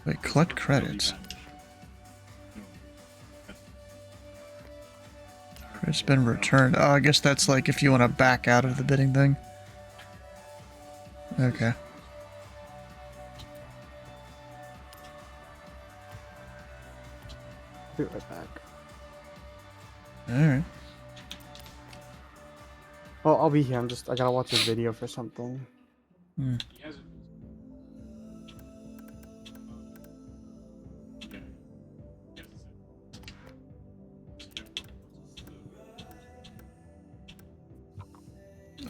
Wait, collect credits. It's been returned. Oh, I guess that's like if you want to back out of the bidding thing. Okay. Be right back. Alright. Oh, I'll be here. I gotta watch a video for something. Hmm.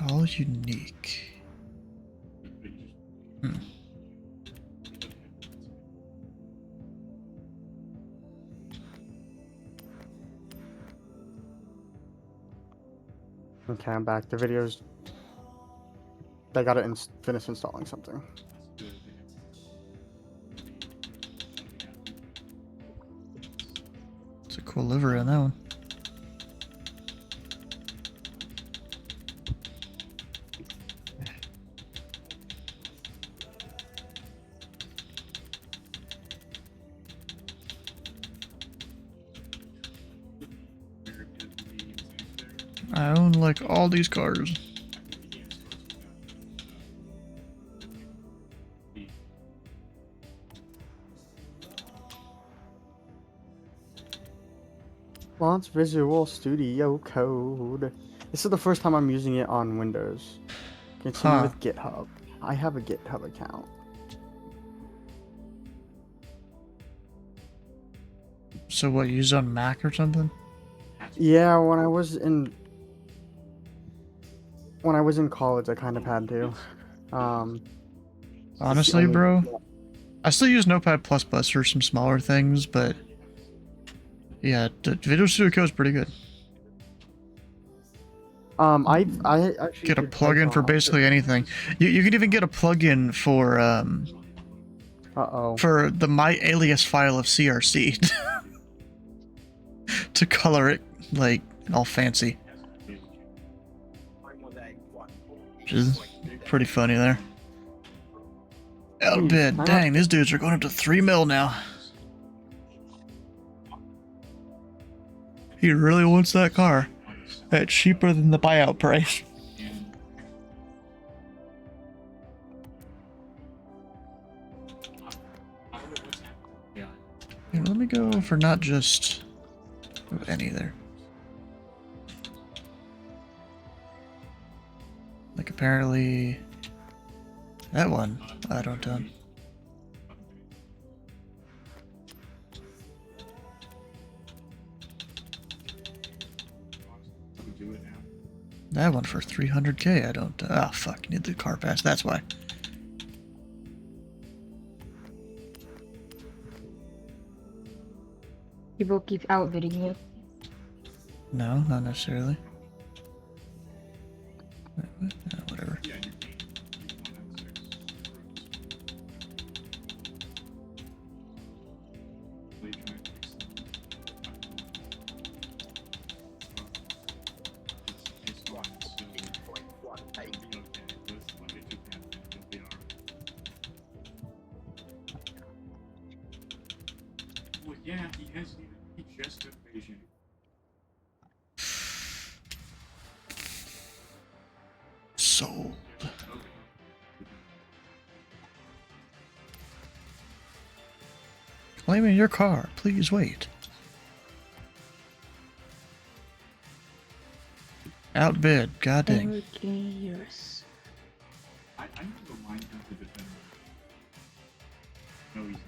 All unique. Hmm. Okay, I'm back. The videos. I gotta finish installing something. It's a cool livery on that one. I own like all these cars. Launch Visual Studio Code. This is the first time I'm using it on Windows. Continue with GitHub. I have a GitHub account. So what, you use it on Mac or something? Yeah, when I was in when I was in college, I kind of had to. Honestly, only- bro, I still use Notepad++ for some smaller things, but yeah, the Visual Studio Code is pretty good. I actually Get a did plugin for Python. basically anything. You can even get a plugin Uh-oh. for the my alias file of CRC to color it like all fancy, which is pretty funny there. Outbid, I'm dang, these dudes are going up to 3 mil now. He really wants that car. That's cheaper than the buyout price. Here, let me go for not just any there. Like apparently that one I don't done. That one for 300k I don't. Ah, fuck, need the car pass. That's why. People keep outbidding you. No, not necessarily. Whatever. Well, yeah, he hasn't even. He just took Beijing. Sold. Claiming your car. Please wait. Outbid. God dang. Okay, yours. I need to go mine down to defend. No, he's not.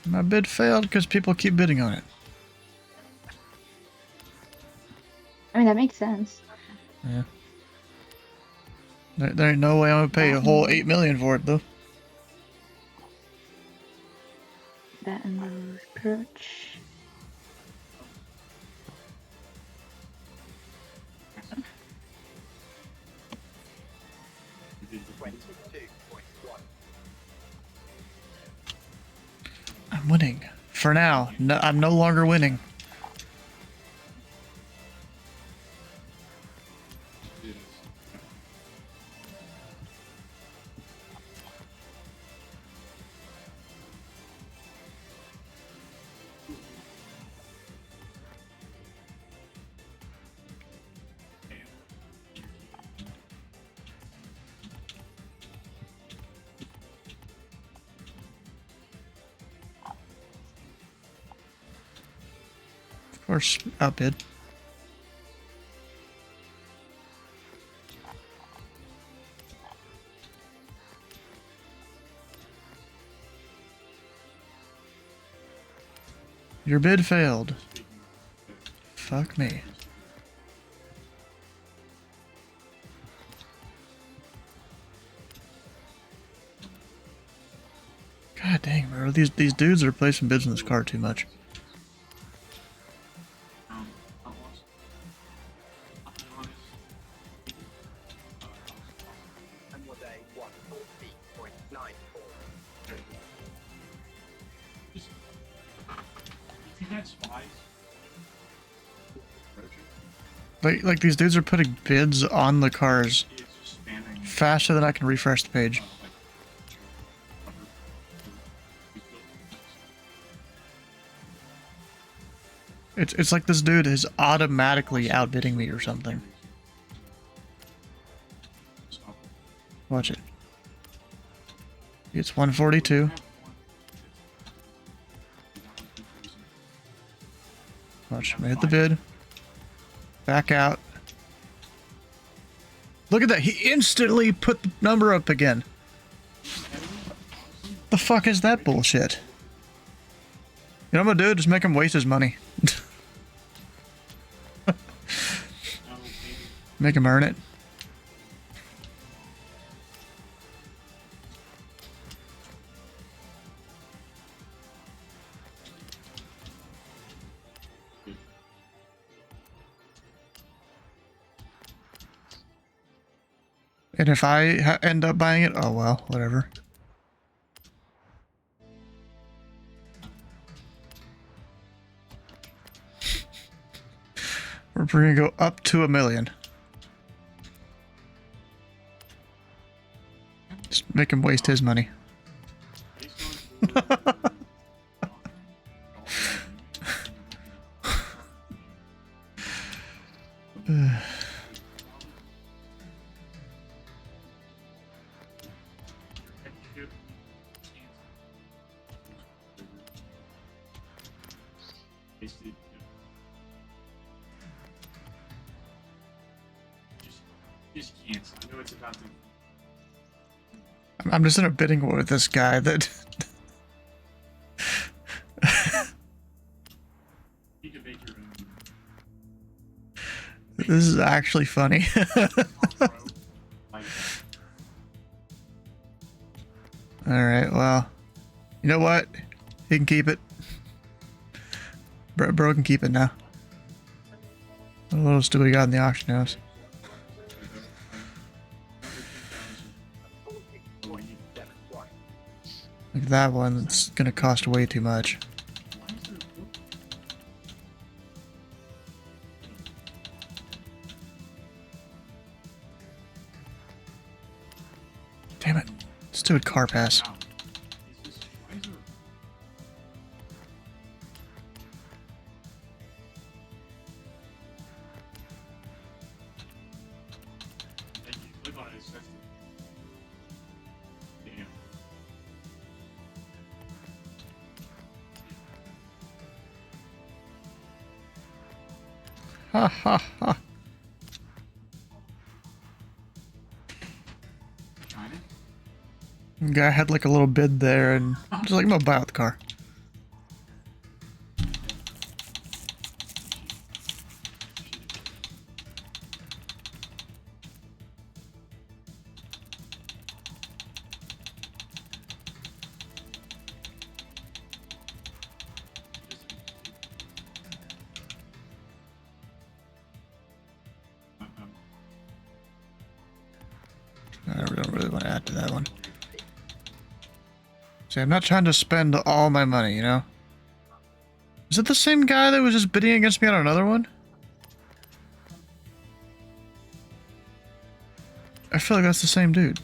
My bid failed because people keep bidding on it. I mean, that makes sense. Yeah. There ain't no way I'm gonna pay a whole 8 million for it though. That and the perch. I'm winning. For now. No, I'm no longer winning. Of course, outbid. Your bid failed. Fuck me. God dang, bro. These dudes are placing bids in this car too much. If he had spies, Like these dudes are putting bids on the cars it's just spamming. faster than I can refresh the page. It's like this dude is automatically outbidding me or something. Watch it. It's 142. much. Made the bid. Back out. Look at that. He instantly put the number up again. The fuck is that bullshit? You know what I'm gonna do? Just make him waste his money. Make him earn it. And if I end up buying it, oh well, whatever. We're gonna go up to 1 million. Just make him waste his money. Just can't. I know it's about to. I'm just in a bidding war with this guy that... You can make your own. This is actually funny. Alright, well... You know what? He can keep it. Bro can keep it now. What else do we got in the auction house? Like that one, it's gonna cost way too much. Damn it. Stupid car pass. Ha ha ha. Guy had like a little bid there and just like, I'm gonna buy out the car. I don't really want to add to that one. See, I'm not trying to spend all my money, you know? Is it the same guy that was just bidding against me on another one? I feel like that's the same dude.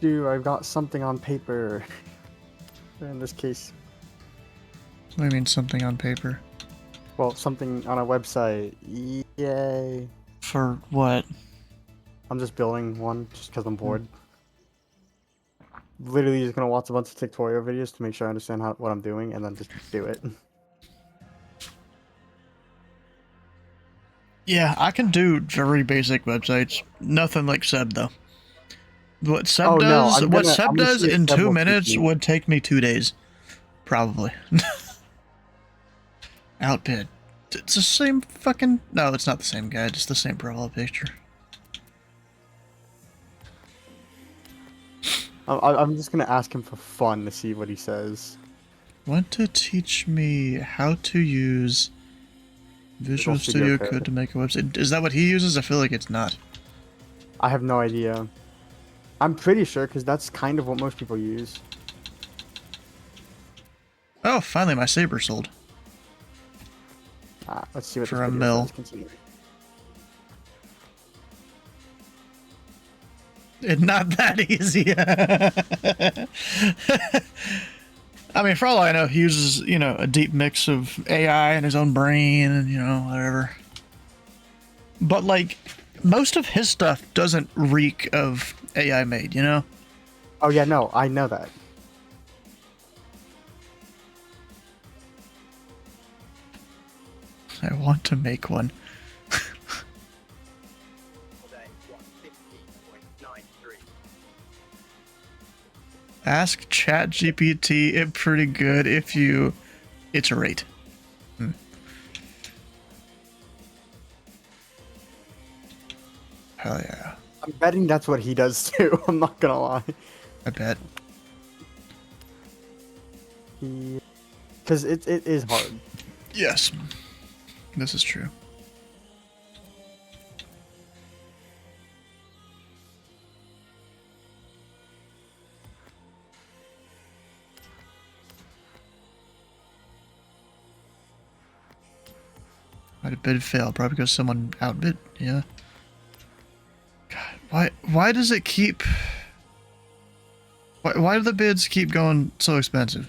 Dude, I've got something on paper. In this case. What do you mean something on paper? Well, something on a website. Yay. For what? I'm just building one just because I'm bored. Literally just gonna watch a bunch of tutorial videos to make sure I understand what I'm doing and then just do it. Yeah, I can do very basic websites. Nothing like Seb though. What Seb does in 2 minutes would take me 2 days. Probably. Outbid. It's the same fucking... No, it's not the same guy. Just the same profile picture. I'm just gonna ask him for fun to see what he says. Want to teach me how to use Visual Studio Code to make a website? Is that what he uses? I feel like it's not. I have no idea. I'm pretty sure because that's kind of what most people use. Oh, finally my saber sold. Let's see what For this a video mill. says. Continue. It's not that easy. I mean, for all I know, he uses, you know, a deep mix of AI and his own brain and, you know, whatever. But, like, most of his stuff doesn't reek of AI made, you know? Oh yeah, no, I know that. I want to make one. Ask ChatGPT it pretty good if you iterate. Hell yeah. I'm betting that's what he does too. I'm not gonna lie. I bet. Because it is hard. Yes. This is true. Why did bid fail? Probably because someone outbid. Yeah. God, why does it keep... Why do the bids keep going so expensive?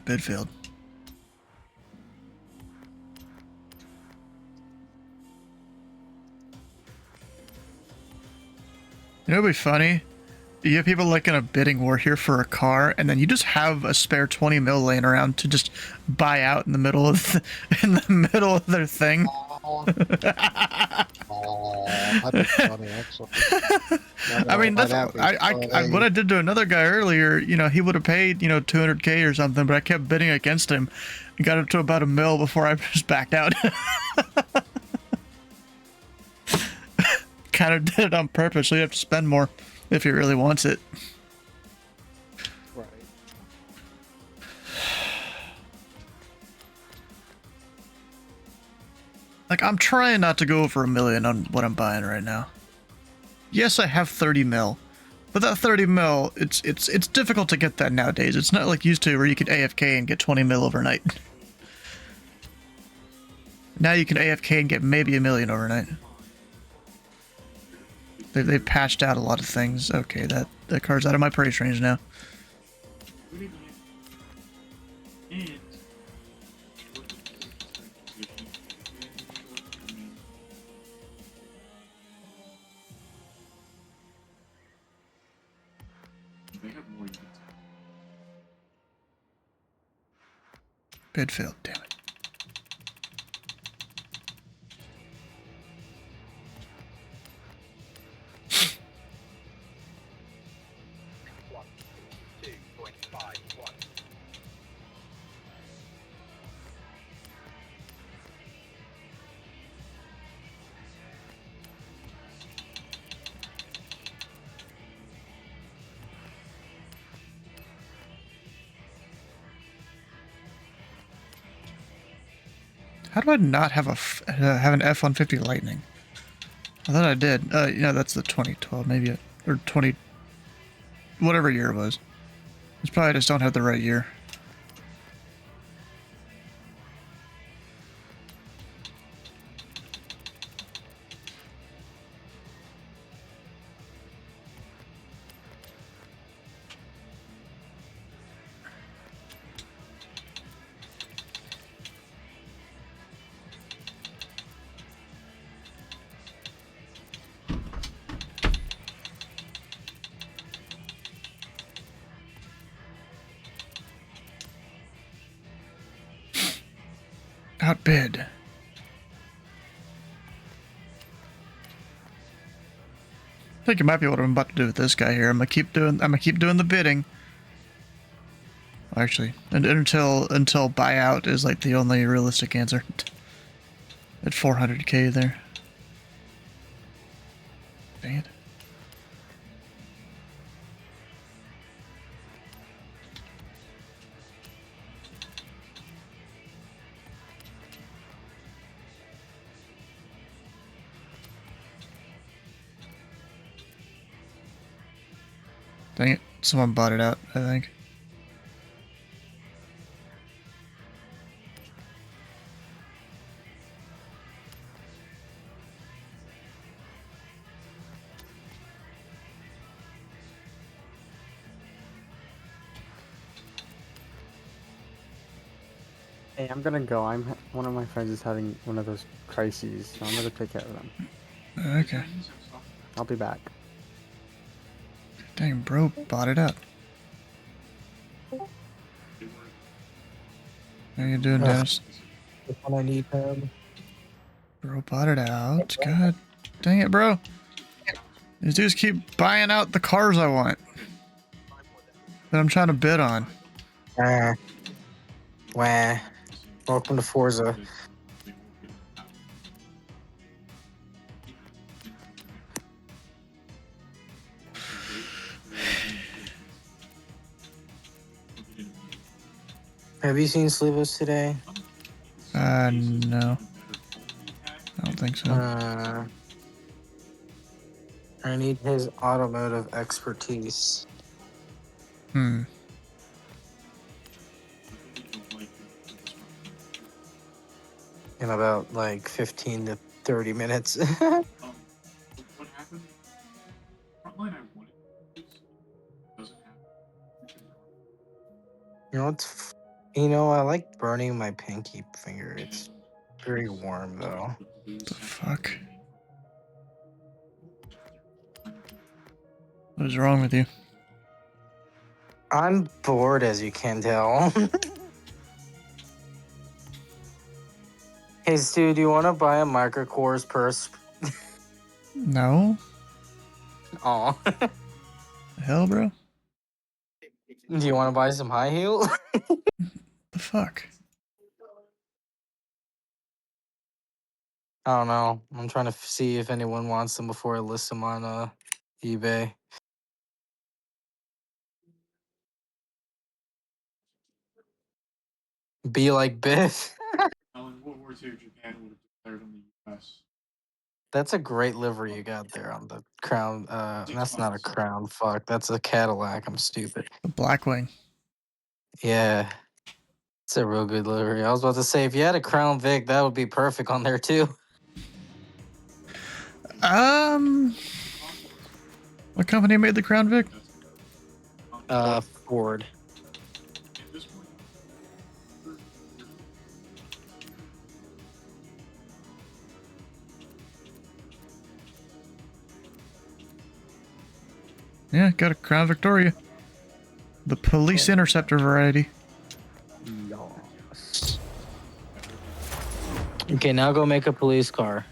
Bid failed. You know what'd be funny? You have people like in a bidding war here for a car, and then you just have a spare 20 mil laying around to just buy out in the middle of their thing. Oh, that'd be funny, actually. I mean, that's what I did to another guy earlier. You know, he would have paid, you know, 200K or something, but I kept bidding against him and got up to about $1 mil before I just backed out. Kind of did it on purpose, so you have to spend more if he really wants it. Right. Like, I'm trying not to go over $1 million on what I'm buying right now. Yes, I have 30 mil, but that 30 mil, it's difficult to get that nowadays. It's not like used to where you could AFK and get 20 mil overnight. Now you can AFK and get maybe $1 million overnight. They patched out a lot of things. Okay, that card's out of my price range now. And they have more units. Bid failed, damn it. How do I not have have an F-150 Lightning? I thought I did. You know, that's the 2012, maybe, or 20, whatever year it was. It's probably I just don't have the right year. Outbid. I think it might be what I'm about to do with this guy here. I'm gonna keep doing the bidding. Actually, until buyout is like the only realistic answer. At 400K there. Dang it. Dang it. Someone bought it out, I think. Hey, I'm gonna go. One of my friends is having one of those crises, so I'm gonna take care of them. Okay. I'll be back. Dang, bro bought it up. How you doing, Dennis? When I need him. Bro bought it out. God dang it, bro. These dudes keep buying out the cars I want. That I'm trying to bid on. Wah. Welcome to Forza. Have you seen Sleeveless today? No. I don't think so. I need his automotive expertise. Hmm. In about like 15 to 30 minutes. What happened? Frontline I wanted doesn't happen. I like burning my pinky finger. It's very warm though. The fuck? What is wrong with you? I'm bored, as you can tell. Hey, Stu, do you want to buy a microcores purse? No? Aw. The hell, bro? Do you want to buy some high heels? The fuck? I don't know. I'm trying to see if anyone wants them before I list them on eBay. Be like Biff. Now, in World War II, Japan would have declared on the U.S. That's a great livery you got there on the crown. That's not a crown. Fuck, that's a Cadillac. I'm stupid. The Blackwing. Yeah, it's a real good livery. I was about to say, if you had a Crown Vic, that would be perfect on there too. What company made the Crown Vic? Ford. Yeah, got a Crown Victoria. The police interceptor variety. Okay, now go make a police car.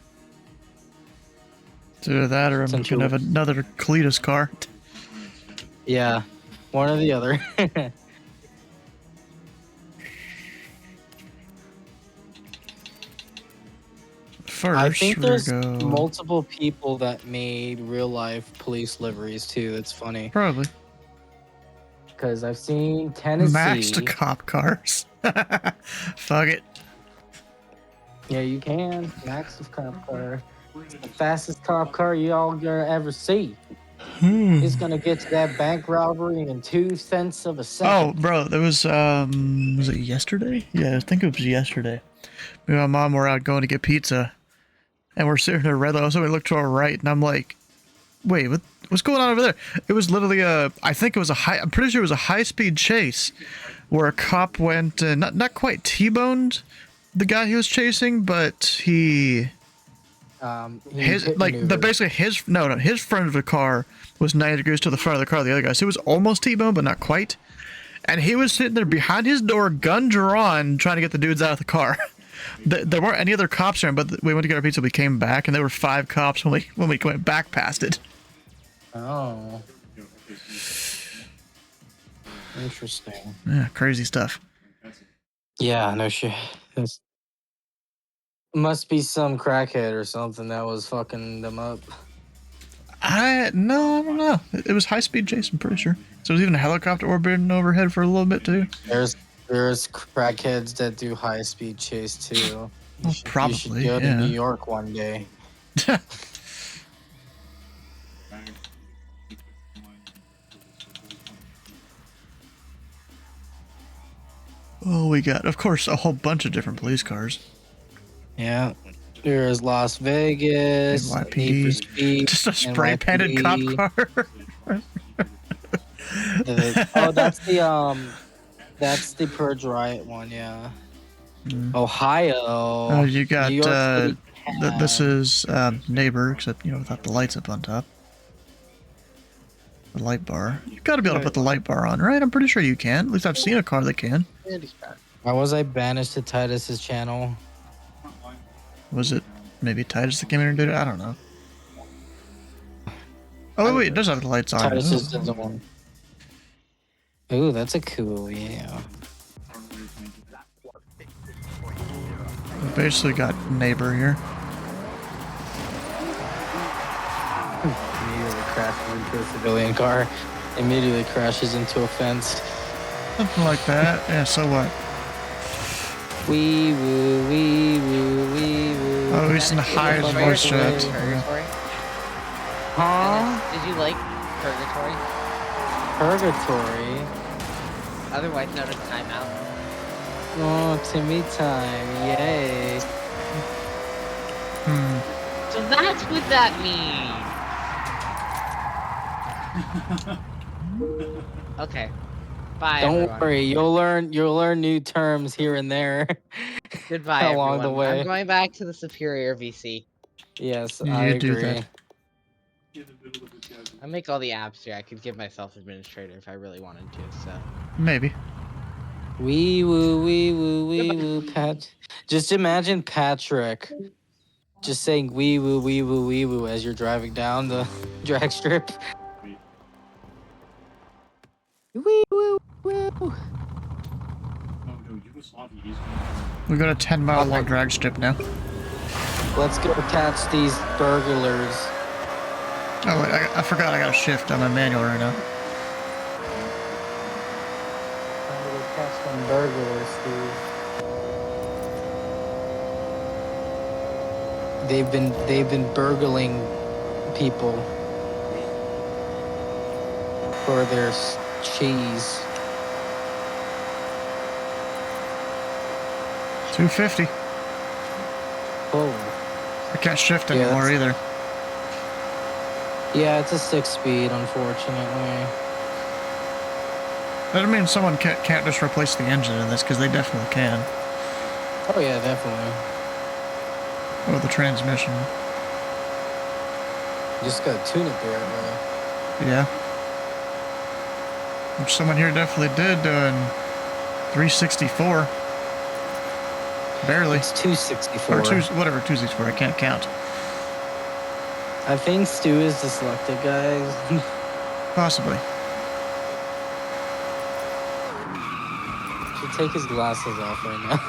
It's either that or I'm Since gonna you- have another Cletus car. Yeah, one or the other. First, I think we're there's gonna go... multiple people that made real life police liveries too. That's funny. Probably. Because I've seen Tennessee. Maxed cop cars. Fuck it. Yeah, you can. Max of cop car. It's the fastest cop car y'all gonna ever see. It's gonna get to that bank robbery in 2 cents of a Oh, second. bro, there was it yesterday? Yeah, I think it was yesterday. Me and my mom were out going to get pizza, and we're sitting in a red light. So we look to our right, and I'm like, wait, what's going on over there? It was literally I'm pretty sure it was a high-speed chase, where a cop went, not quite T-boned the guy he was chasing, but his front of the car was 90 degrees to the front of the car of the other guy, so it was almost T-boned, but not quite. And he was sitting there behind his door, gun drawn, trying to get the dudes out of the car. There weren't any other cops around, but we went to get our pizza. We came back, and there were 5 cops when we went back past it. Oh. Interesting. Yeah, crazy stuff. Yeah, no shit. That's... Must be some crackhead or something that was fucking them up. I don't know. It was high-speed chase, I'm pretty sure. So there was even a helicopter orbiting overhead for a little bit too. There's crackheads that do high speed chase too. Well, You should go to New York one day. Oh, we got, of course, a whole bunch of different police cars. Yeah. There's Las Vegas, Need for NYPD. Speed, Just a spray painted cop NYPD. car. That's the Purge Riot one, yeah. Mm. Ohio, You got, New York City. this is Neighbor, except, you know, without the lights up on top. The light bar. You gotta be able to put the light bar on, right? I'm pretty sure you can. At least I've seen a car that can. Why was I banished to Titus's channel? Was it maybe Titus that came in and did it? I don't know. Oh, wait, it does have the lights on. Titus Ooh. is the one. Ooh, that's a cool, yeah. We basically got Neighbor here. Immediately crashes into a civilian car. Immediately crashes into a fence. Something like that. Yeah, so what? Wee woo, wee woo, wee woo. Oh, he's in the highest voice chat. Purgatory? Huh? Did you like Purgatory? Purgatory? Otherwise known as Timeout. Oh, Timmy time, yay. So that's what that means. Okay. Bye. Don't everyone. worry, you'll learn new terms here and there. Goodbye, along everyone. the way. I'm going back to the Superior VC. Yes, You I do agree. that. I make all the apps here. I could give myself administrator if I really wanted to. So. Maybe. Wee woo, wee woo, wee woo, Pat. Just imagine Patrick just saying wee woo, wee woo, wee woo as you're driving down the drag strip. Wee woo, woo. We got a 10-mile long drag strip now. Let's go catch these burglars. Oh, wait, I forgot I got a shift on my manual right now. Time to go catch some burglars, Steve. They've been burgling people for their cheese. 250. Oh. I can't shift Yeah, anymore either. Yeah, it's a 6-speed, unfortunately. That doesn't mean someone can't just replace the engine in this, because they definitely can. Oh yeah, definitely. Or the transmission. You just gotta tune it the right way. Yeah. Which someone here definitely did doing 364. Barely. It's 264. Or whatever, 264, I can't count. I think Stu is dyslexic, guys. Possibly. Should take his glasses off right now.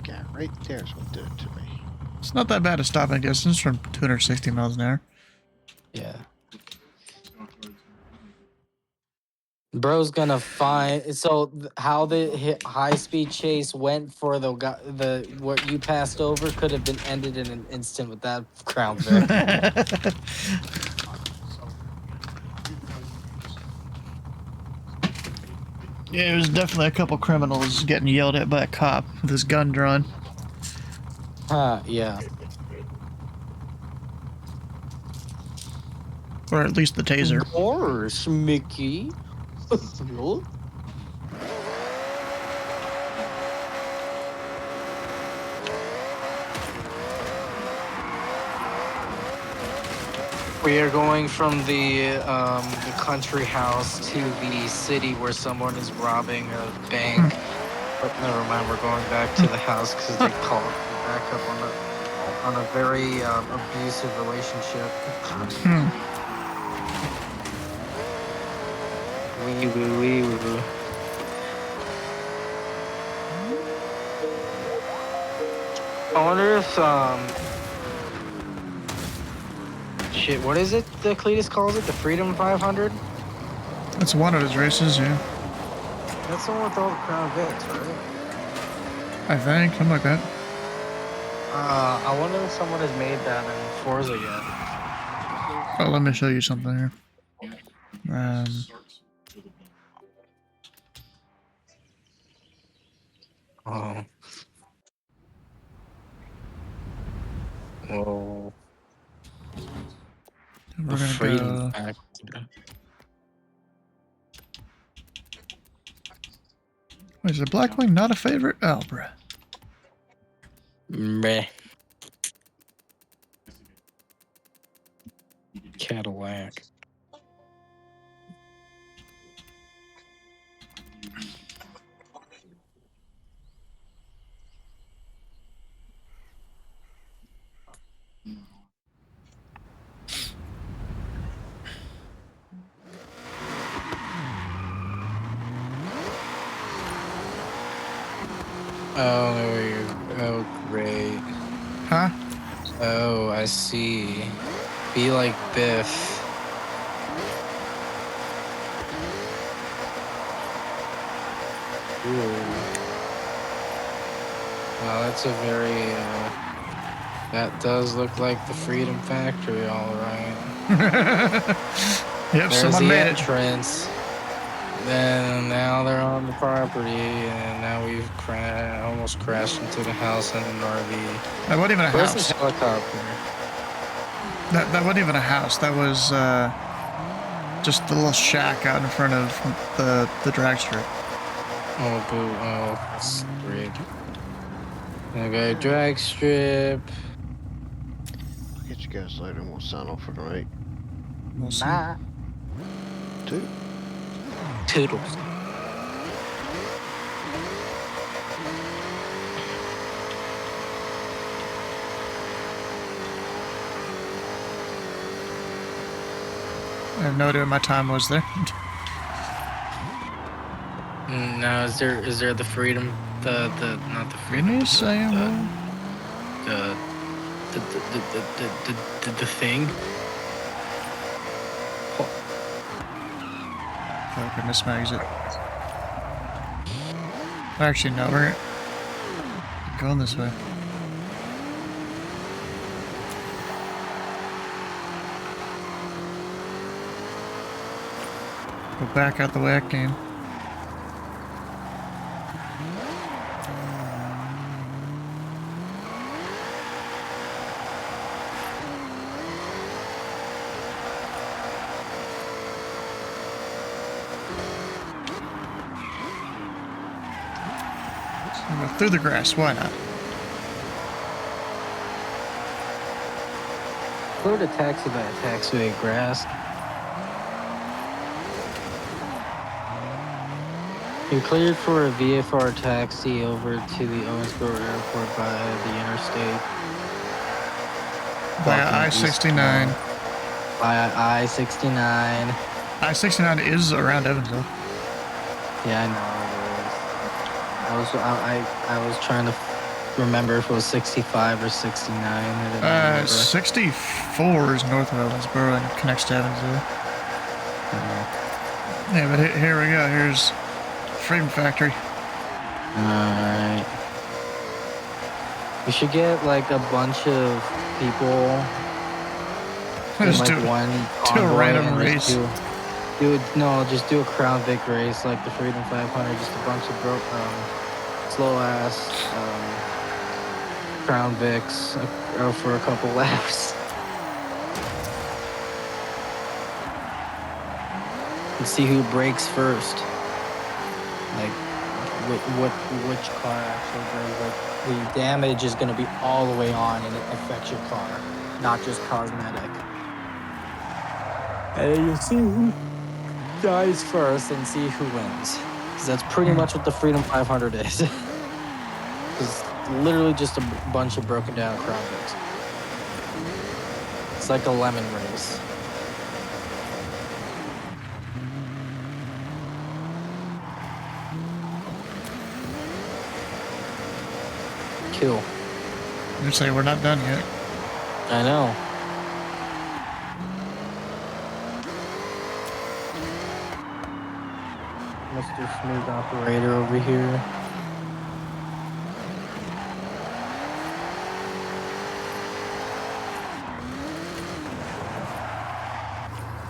Yeah, right there's what did it to me. It's not that bad a stopping distance from 260 miles an hour. Yeah. Bro's gonna find how the high-speed chase went for the what you passed over could have been ended in an instant with that Crown Vic. Yeah, there's definitely a couple criminals getting yelled at by a cop with his gun drawn. Yeah. Or at least the taser. Of course, Mickey. We are going from the country house to the city where someone is robbing a bank. But never mind, we're going back to the house because they called back up on a very abusive relationship. Wee woo, wee woo. I wonder if shit, what is it the Cletus calls it? The Freedom 500? That's one of his races, yeah. That's the one with all the Crown Vics, right? I think, something like that. I wonder if someone has made that in Forza yet. Oh, let me show you something here. Oh. Whoa. We're The gonna freedom go. factor. Wait, is the Blackwing not a favorite? Oh, bruh. Meh. Cadillac. Oh, there you go. Oh, great. Huh? Oh, I see. Be like Biff. Ooh. Wow, that's a very, that does look like the Freedom Factory, alright. Yep, There's someone the made it. entrance. Then now they're on the property, and now we've almost crashed into the house and an RV. That wasn't even a Where's this house. helicopter? That wasn't even a house. That was just the little shack out in front of the drag strip. Oh, boo. Oh, that's great. Okay, drag strip. I'll get you guys later and we'll sign off for the night. We'll see. Bye. Two. Toodles. I have no idea what my time was there. Now, is there the freedom, the not the Give freedom, me a but second, bro. the thing? Fuck, I missed my exit. Actually, no, we're going this way. Go back out the way I came. Go through the grass, why not? Go to taxi by a taxiway grass. You're cleared for a VFR taxi over to the Owensboro Airport by the interstate. Via Walking east I-69. Via I-69. I-69 is around Evansville. Yeah, I know it is. I was trying to remember if it was 65 or 69. I didn't remember. 64 is north of Evansville and connects to Evansville. Yeah, but here we go. Here's Freedom Factory. Alright. We should get like a bunch of people in Just like do one a convoy random and race. just do a Crown Vic race like the Freedom 500. Just a bunch of slow ass Crown Vics for a couple laps. And see who breaks first. Like which car actually breaks. Like the damage is gonna be all the way on and it affects your car, not just cosmetic. And then you see who dies first and see who wins. Because that's pretty much what the Freedom 500 is. It's literally just a bunch of broken down Crown Vics. It's like a lemon race. Cool. You say we're not done yet. I know. Mr. Smooth Operator over here.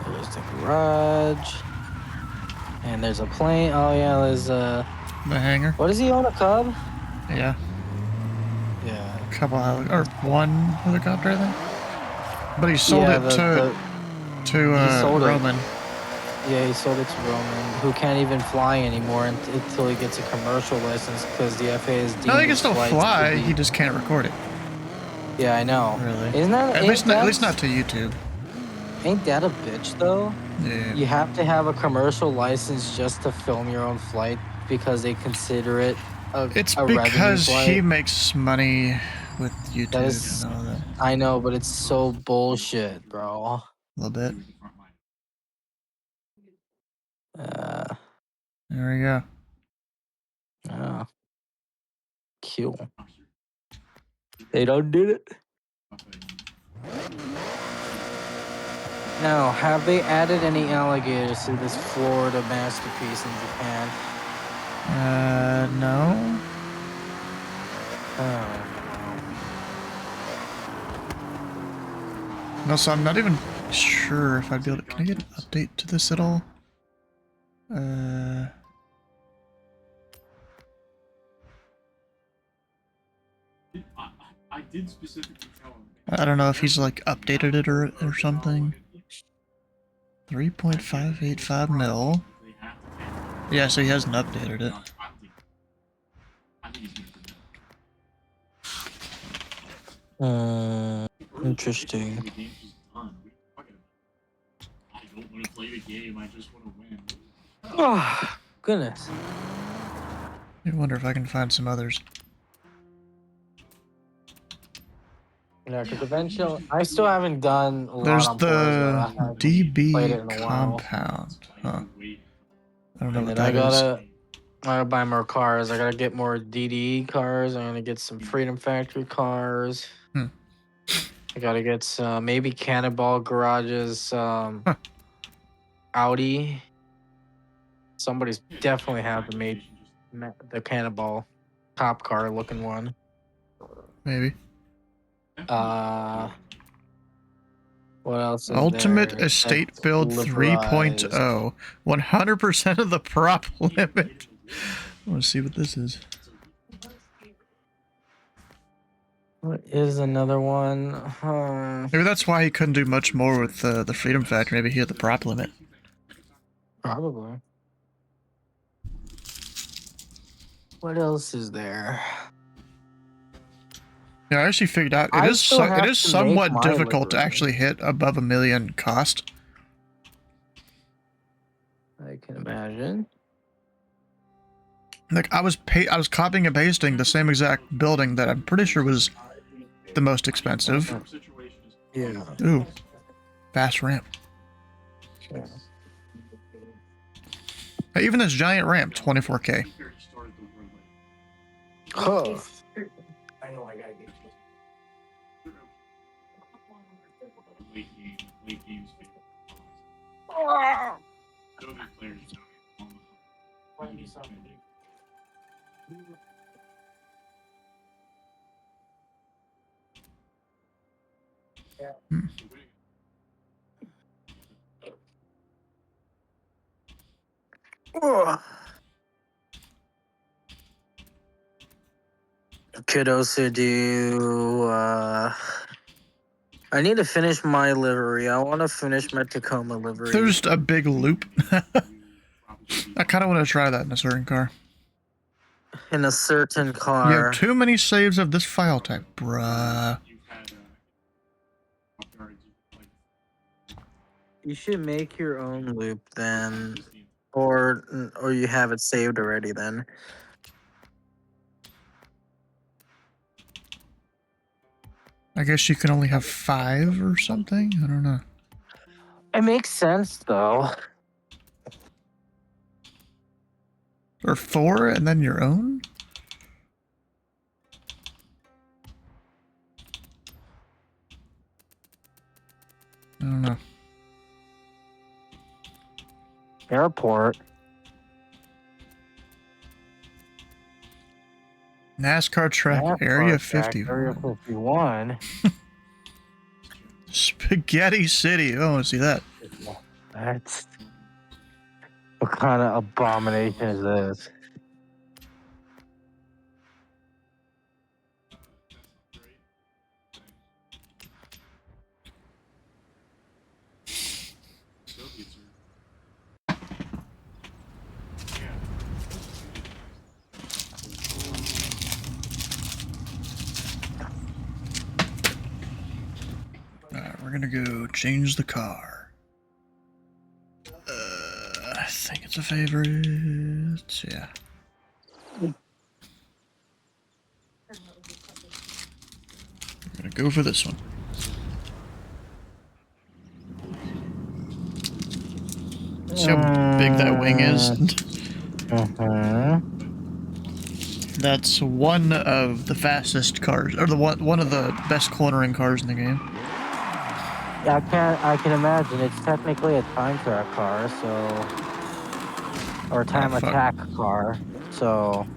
There's the garage. And there's a plane. Oh yeah, there's The hangar. what does he own, a Cub? Yeah, Yeah. a couple or one helicopter, I think. But he sold Yeah, it to he sold it. Roman. Yeah, he sold it to Roman, who can't even fly anymore until he gets a commercial license because the FAA is No, deemed they can his still flights to fly. be. He just can't record it. Yeah, I know. Really? Isn't that At least not to YouTube. Ain't that a bitch though? Yeah. You have to have a commercial license just to film your own flight because they consider it It's a revenue because flight. he makes money with YouTube That is, and all that. I know, but it's so bullshit, bro. A little bit. There we go. Cool. They don't do it. Now, have they added any alligators to this Florida masterpiece in Japan? No. Oh. No, so I'm not even sure if I'd be able to. Can I get an update to this at all? I did specifically tell him. I don't know if he's like updated it or something. 3.585 mil. Yeah, so he hasn't updated it. Interesting. I don't want to play the game, I just want to win. Oh, goodness. I wonder if I can find some others. Yeah, because eventually, I still haven't done a lot There's on the Forza. I haven't played it DB in a while. compound. Huh. I don't know And what then that is. I gotta buy more cars. I gotta get more DDE cars. I'm gonna get some Freedom Factory cars. Hmm. I gotta get some maybe Cannonball Garage's Audi. Somebody's definitely have the Cannonball cop car looking one. Maybe. What else is Ultimate there? Estate That's Build liberalized. 3.0. 100% of the prop limit. I want to see what this is. What is another one? Maybe that's why he couldn't do much more with the Freedom Factory. Maybe he had the prop limit. Probably. What else is there? Yeah, I actually figured out I it is still have to make somewhat my difficult to livery. actually hit above $1 million cost. I can imagine. Like I was copying and pasting the same exact building that I'm pretty sure was the most expensive. Yeah. Ooh, fast ramp. Yeah. Hey, even this giant ramp, 24K. Huh. Kiddos to do. I need to finish my livery. I want to finish my Tacoma livery. There's a big loop. I kind of want to try that in a certain car. In a certain You car. have too many saves of this file type, bruh. You should make your own loop then, or you have it saved already then. I guess you can only have 5 or something? I don't know. It makes sense though. Or 4 and then your own? I don't know. Airport. NASCAR track area 51. Area 51. Spaghetti City. I want to see that. That's what kind of abomination is this? we're gonna go change the car. I think it's a favorite. Yeah. I'm gonna go for this one. See how big that wing is? That's one of the fastest cars, or one of the best cornering cars in the game. I can imagine. It's technically a time track car, so... Or a time fuck. attack car, so...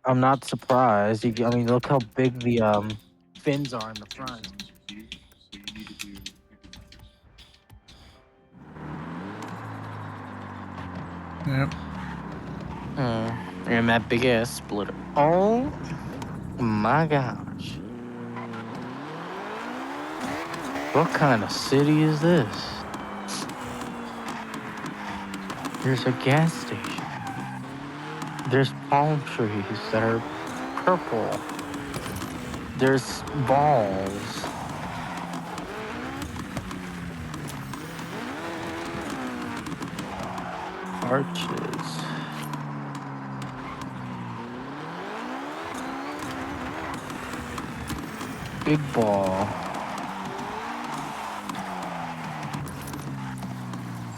I'm not surprised. I mean, look how big the fins are in the front. Yep. And that big ass splitter. Oh my gosh. What kind of city is this? There's a gas station. There's palm trees that are purple. There's balls. Arches. Big ball.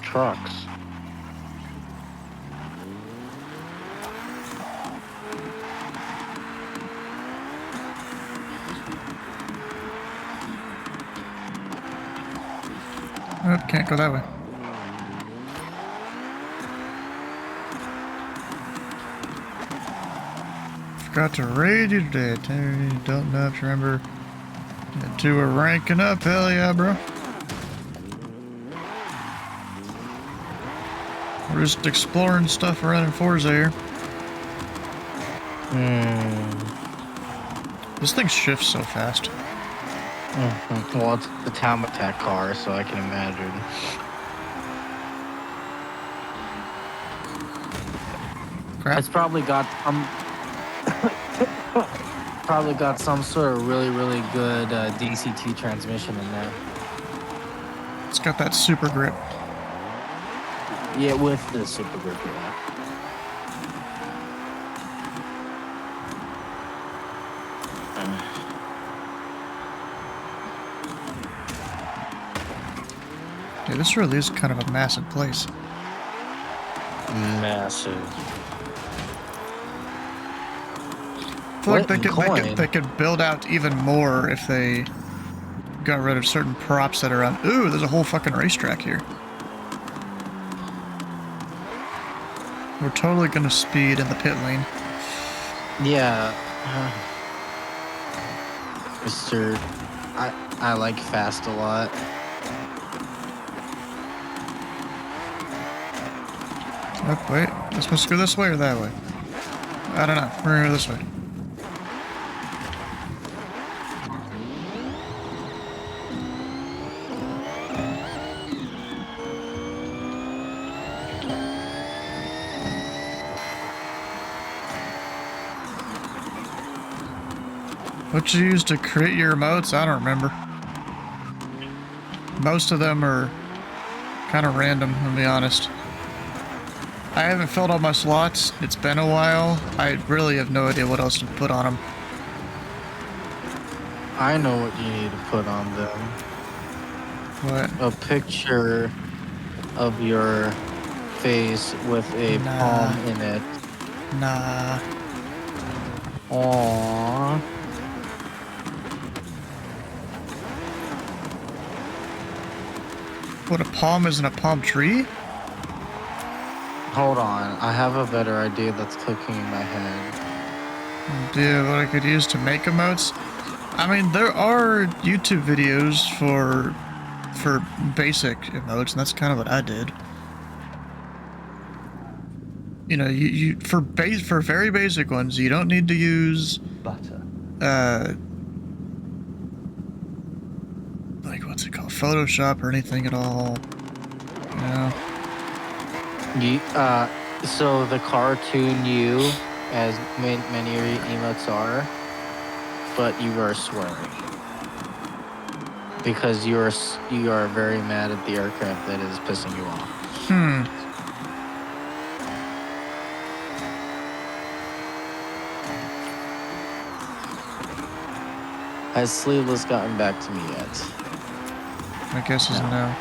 Trucks. Oh, can't go that way. Forgot to raid you today. Don't know if you remember. The two are ranking up. Hell yeah, bro. We're just exploring stuff around in Forza here. This thing shifts so fast. Well, it's the time attack car, so I can imagine. Crap. It's probably got some sort of really good DCT transmission in there. It's got that super grip. Yeah, with the super grip, yeah. Yeah, this really is kind of a massive place. Massive. I feel like they could build out even more if they got rid of certain props that are on. Ooh, there's a whole fucking racetrack here. We're totally gonna speed in the pit lane. Yeah. Mr. I like fast a lot. Oh, wait. Am I supposed to go this way or that way? I don't know. We're gonna go this way. What you use to create your emotes? I don't remember. Most of them are kind of random, to be honest. I haven't filled all my slots. It's been a while. I really have no idea what else to put on them. I know what you need to put on them. What? A picture of your face with a palm in it. Nah. Aww. What, a palm isn't a palm tree? Hold on, I have a better idea that's cooking in my head. Dude, what I could use to make emotes? I mean, there are YouTube videos for basic emotes, and that's kind of what I did. You know, for very basic ones, you don't need to use Butter. like what's it called, Photoshop or anything at all. You know. So the cartoon you, as many of your emotes are, but you are swearing. because you are very mad at the aircraft that is pissing you off. Has Sleeveless gotten back to me yet? My guess is no.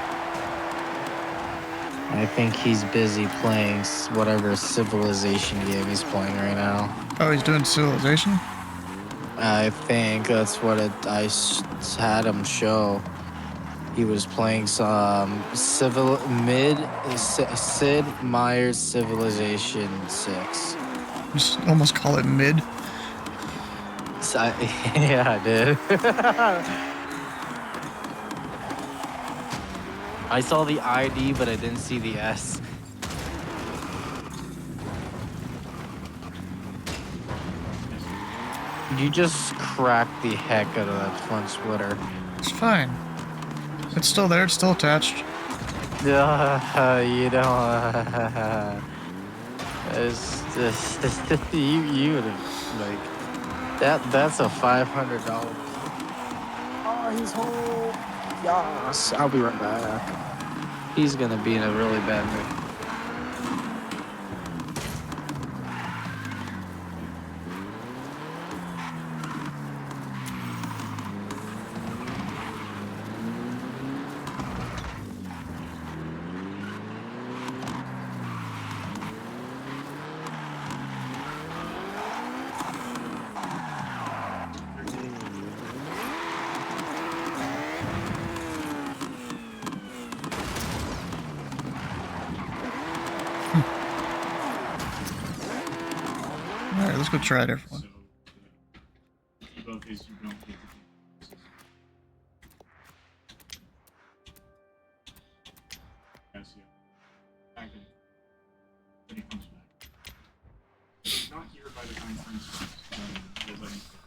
I think he's busy playing whatever civilization game he's playing right now. Oh, he's doing Civilization? I think that's what had him show. He was playing some Sid Meier's Civilization 6. Just almost call it mid. Yeah, I did. I saw the ID, but I didn't see the S. You just cracked the heck out of that front splitter. It's fine. It's still there. It's still attached. You know, it's just you would have like that's a $500. Oh, he's home. Yes, I'll be right back. He's gonna be in a really bad mood. Alright, let's go try a different one. Both is you don't get to yes, yeah. Back in. When he comes back. Not here by the time he comes back. We'll let him pick up.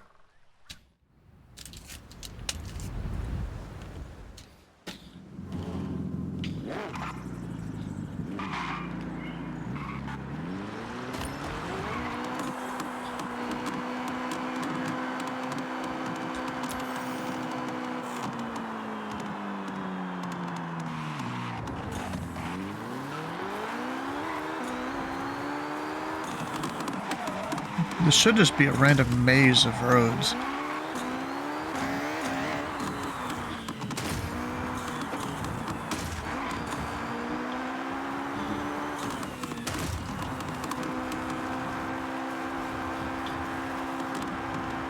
This should just be a random maze of roads.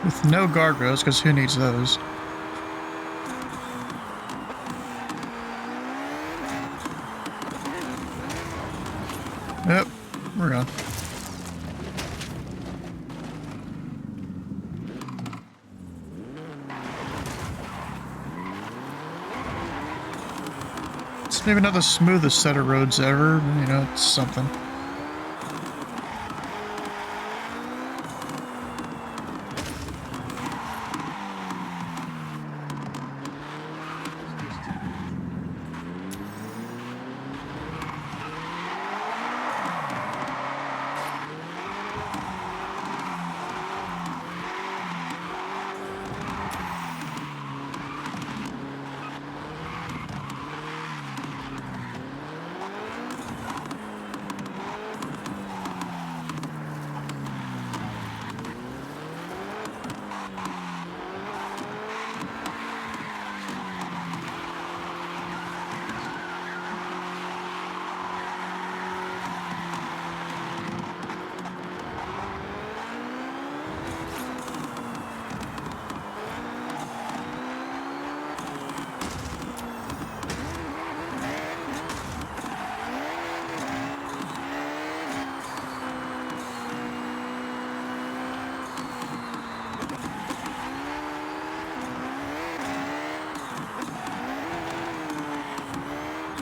With no guardrails, because who needs those? Yep, we're on. It's maybe not the smoothest set of roads ever, but, you know, it's something.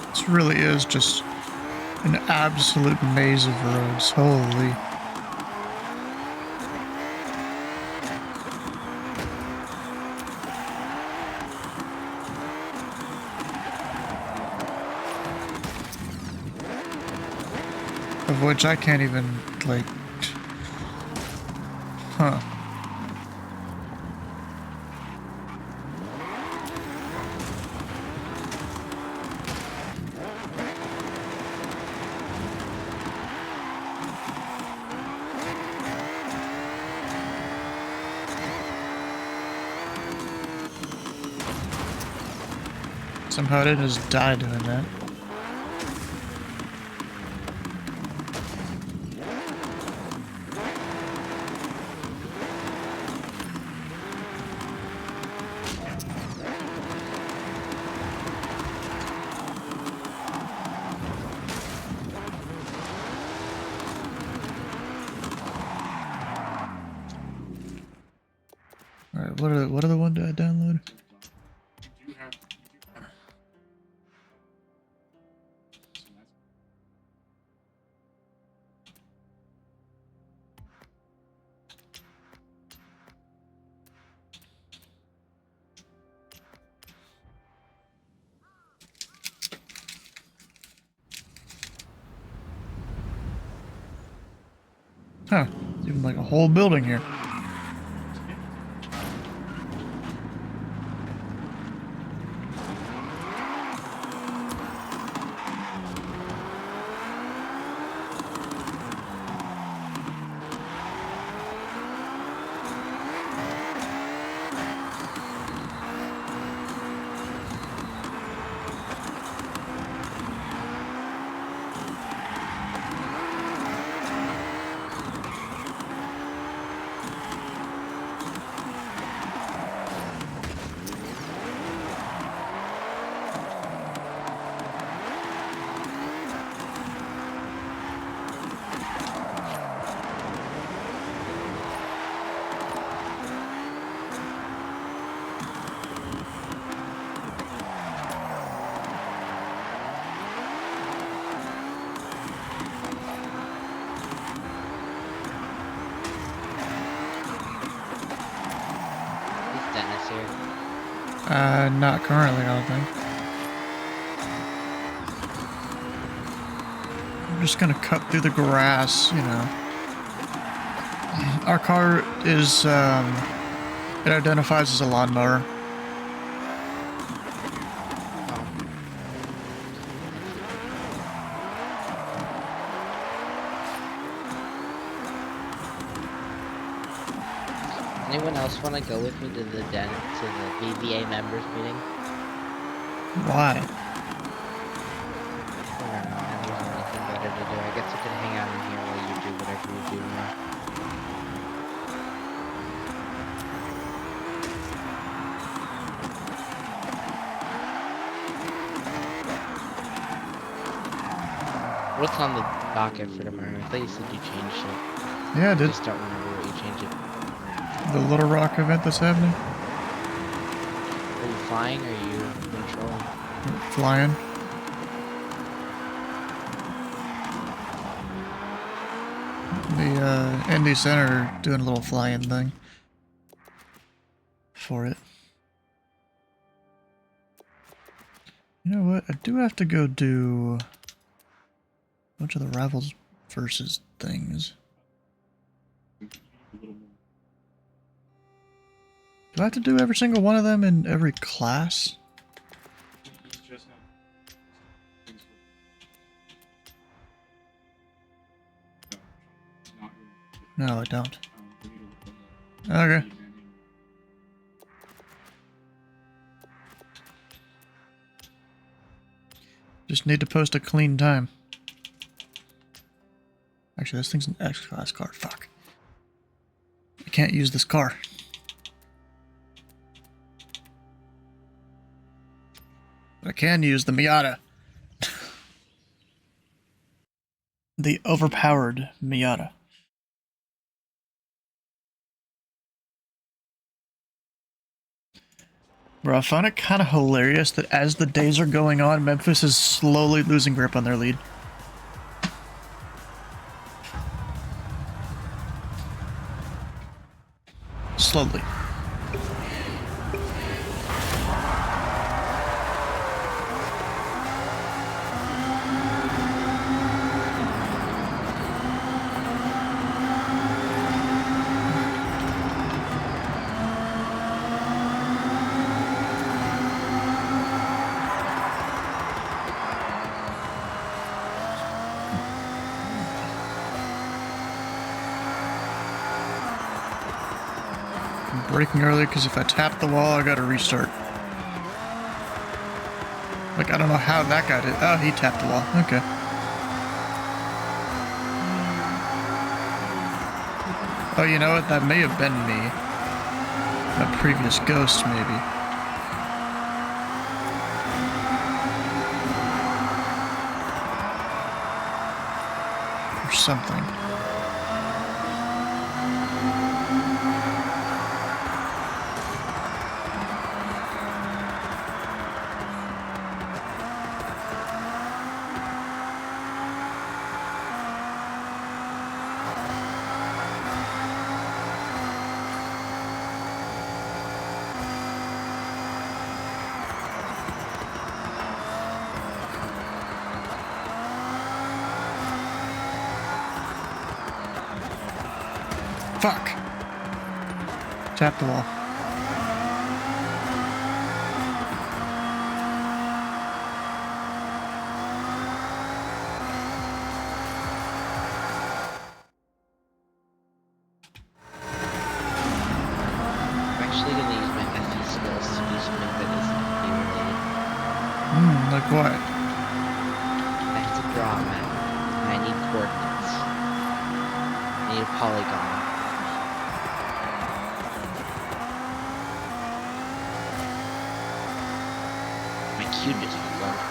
This really is just an absolute maze of roads. Holy. Of which I can't even, like... Huh. Somehow I didn't just die doing that. Alright, what are the one I download? You do have. So that's Huh. It's even like a whole building here. Is Dennis here? Not currently, I don't think. I'm just gonna cut through the grass, you know. Our car is, it identifies as a lawnmower. Anyone else want to go with me to the VVA members meeting? Why? I don't know. There wasn't anything better to do. I guess I could hang out in here while you do whatever you do now. What's on the docket for tomorrow? I thought you said you changed it. Yeah, I I did. just don't remember what you changed it. The Little Rock event that's happening. Are you flying or are you controlling? Flying. The Indy Center doing a little flying thing for it. You know what? I do have to go do a bunch of the Rivals versus things. Do I have to do every single one of them in every class? it's just things for. No, it's not really. No, I don't. We need to look at Okay. the manual. Just need to post a clean time. Actually, this thing's an X-Class car. Fuck. I can't use this car. But I can use the Miata. The overpowered Miata. Bro, I found it kind of hilarious that as the days are going on, Memphis is slowly losing grip on their lead. Slowly. I'm braking early because if I tap the wall, I gotta restart. Like, I don't know how that guy did. Oh, he tapped the wall. Okay. Oh, you know what? That may have been me. A previous ghost, maybe. Or something. Fuck. Tap the wall. I'm actually gonna use my FE skills to do something that isn't FE related. Like what? I have to draw a map, and I need coordinates. I need a polygon. My queue just reloaded.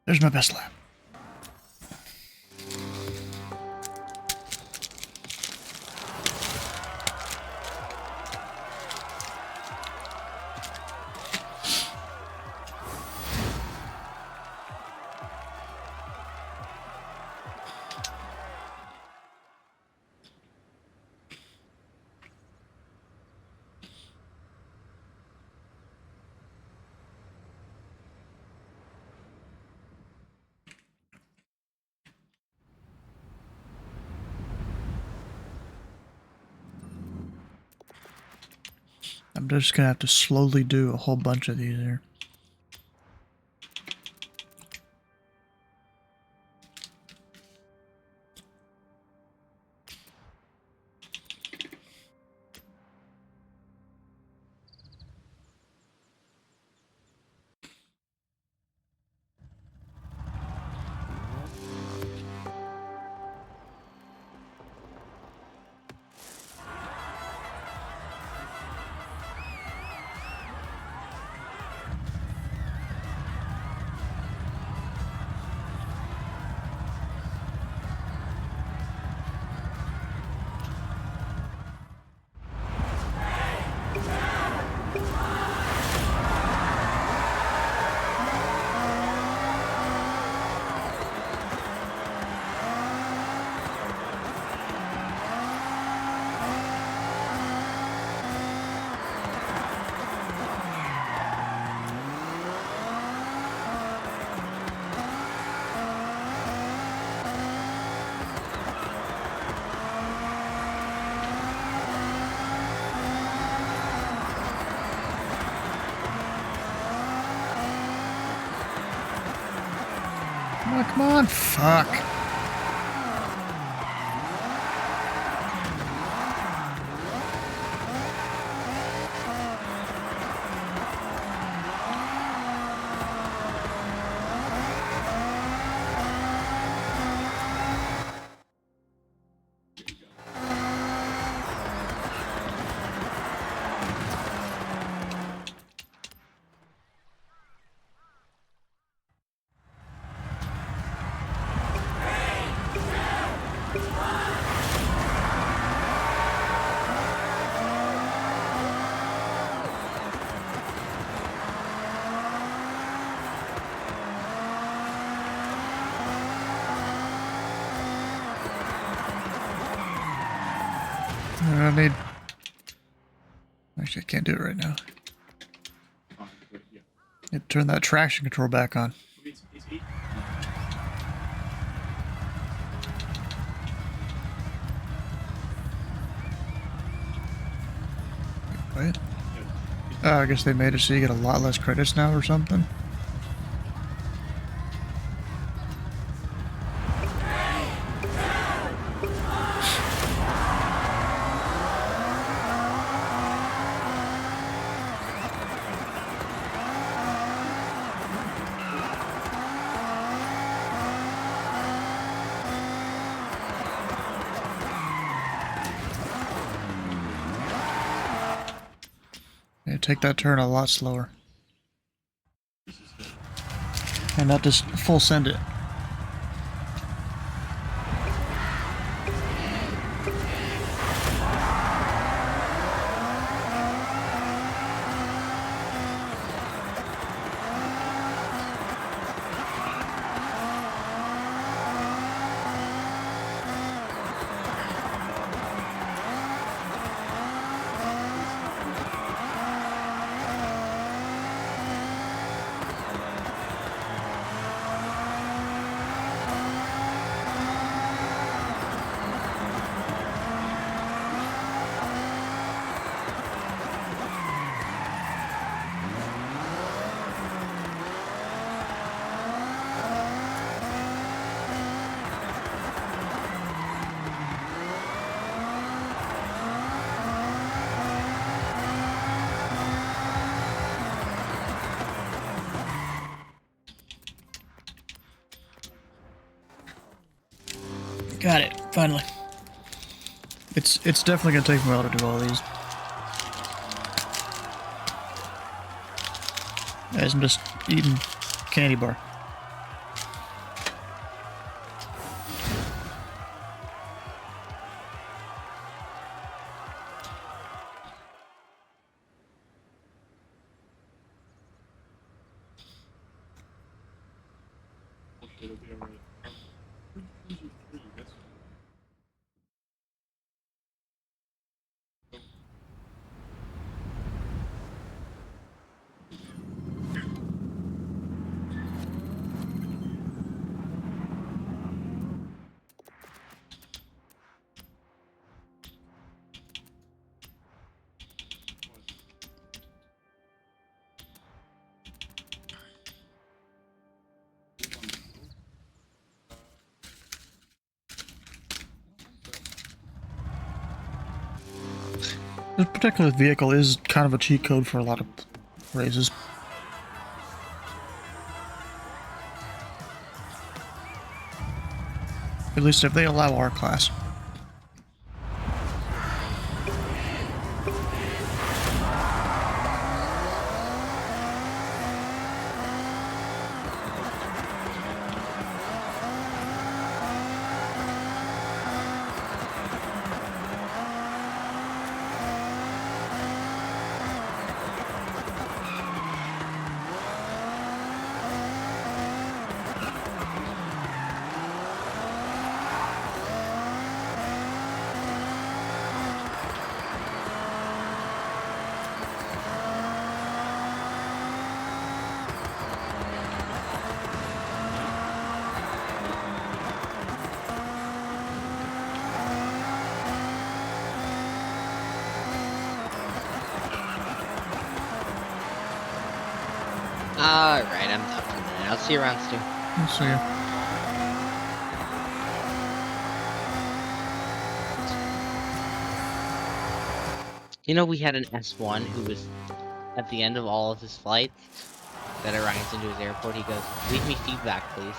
There's my best lap. I'm just gonna have to slowly do a whole bunch of these here. Come on, come on. Fuck. I need... Actually, I can't do it right now. But yeah. Need to turn that traction control back on. It's 8. Wait. Oh, I guess they made it so you get a lot less credits now or something. Yeah, take that turn a lot slower. And not just full send it. Got it, finally. It's definitely gonna take me a while to do all these. As I'm just eating candy bar. It'll be alright. 3, that's This particular vehicle is kind of a cheat code for a lot of races. At least if they allow our class. Alright, I'm done for the minute. I'll see you around, Stu. I'll see ya. You know, we had an S1 who was at the end of all of his flights that arrives into his airport. He goes, "Leave me feedback, please."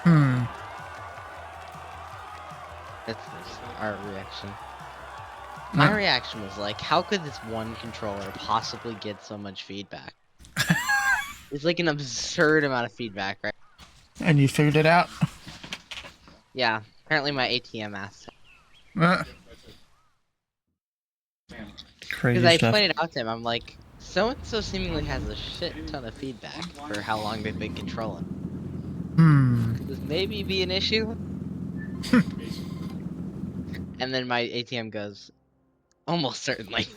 Hmm. That's our reaction. My Huh. reaction was like, how could this one controller possibly get so much feedback? It's like an absurd amount of feedback, right? And you figured it out? Yeah, apparently my ATM asked. Crazy Because I stuff. pointed out to him, I'm like, so-and-so seemingly has a shit ton of feedback for how long they've been controlling. Hmm. Could this maybe be an issue? And then my ATM goes, almost certainly.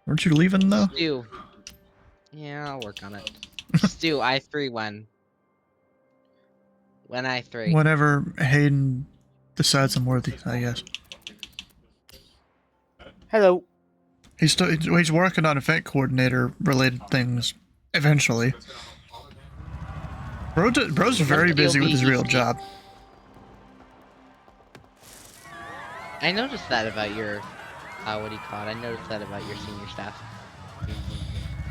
Weren't you leaving though? Stu. Yeah, I'll work on it. Stu, I3 when? When I3? Whenever Hayden decides I'm worthy, I guess. Hello. He's working on event coordinator related things eventually. Bro's very busy with his real job. I noticed that about your, what do you call it? I noticed that about your senior staff.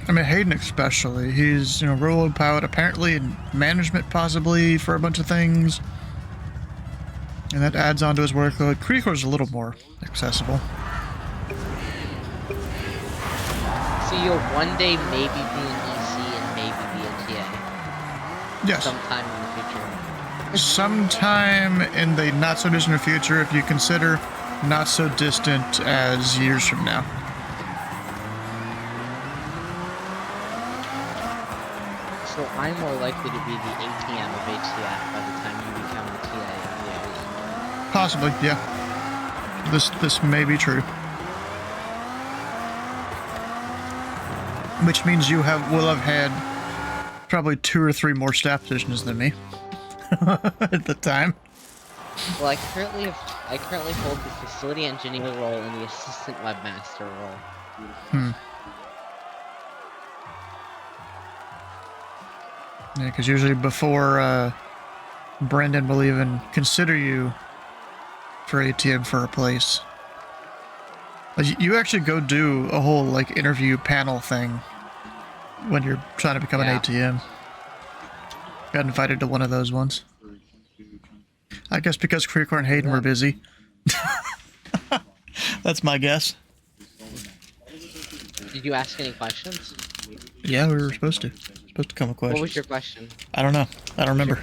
I mean, Hayden especially. He's, you know, railroad pilot, apparently in management possibly for a bunch of things. And that adds on to his workload. Creekor's a little more accessible. So you'll one day maybe be an EC and maybe be a TA? Yes. Sometime in the future. Sometime in the not so distant future, if you consider not so distant as years from now. So I'm more likely to be the ATM of HCF by the time you become the TA of the ATM. Possibly, yeah. This may be true. Which means you will have had probably 2 or 3 more staff positions than me at the time. Well, I currently hold the facility engineer role and the assistant webmaster role. Yeah, because usually before Brendan will even consider you for ATM for a place, you actually go do a whole like interview panel thing when you're trying to become an ATM. Got invited to one of those ones. I guess because Creecore and Hayden were busy. That's my guess. Did you ask any questions? Yeah, we were supposed to. Supposed to come with questions. What was your question? I don't know. I don't remember.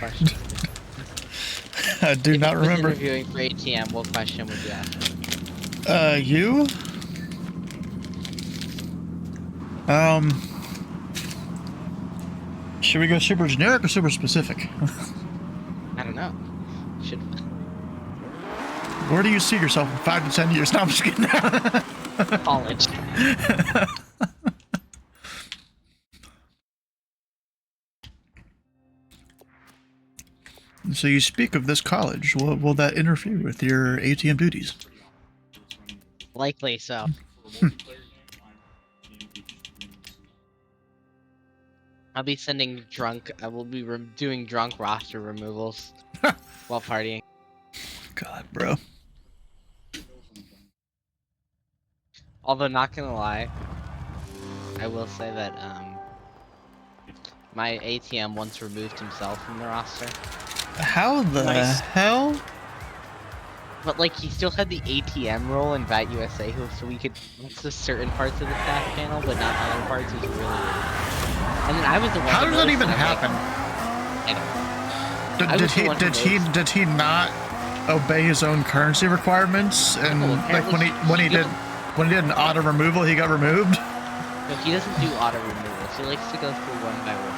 I do not remember. If you were interviewing for ATM, what question would you ask? You? Should we go super generic or super specific? I don't know. Should. Where do you see yourself in 5 to 10 years? No, I'm just kidding. College. So you speak of this college. Will that interfere with your ATM duties? Likely so. I'll be sending drunk. I will be doing drunk roster removals while partying. God, bro. Although not gonna lie, I will say that my ATM once removed himself from the roster. How the hell? But like he still had the ATM role in VAT USA, so we could access certain parts of the staff panel, but not other parts. Is really weird. And then I was the one. How does that even happen? Did he not obey his own currency requirements? And like when he did an auto removal, he got removed. No, he doesn't do auto removals. He likes to go through one by one.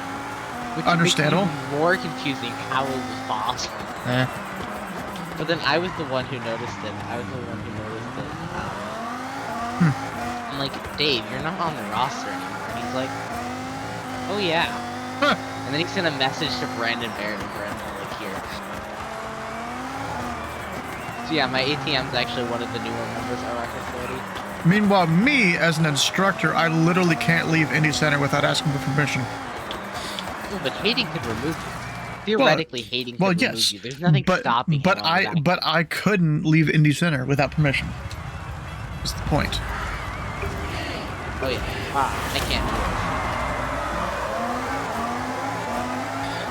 Which Understandable. makes it even more confusing how it was possible. But then I was the one who noticed it. I'm like, Dave, you're not on the roster anymore. And he's like, oh yeah. And then he sent a message to Brandon Barrett and Brandon like here. So yeah, my ATM's actually one of the newer members of our facility. Meanwhile, me as an instructor, I literally can't leave Indy Center without asking for permission. Well, but Hayden could remove you. Theoretically, Hayden could remove yes, you. There's nothing stopping but him. But I couldn't leave Indy Center without permission. That's the point. Oh yeah. I can't do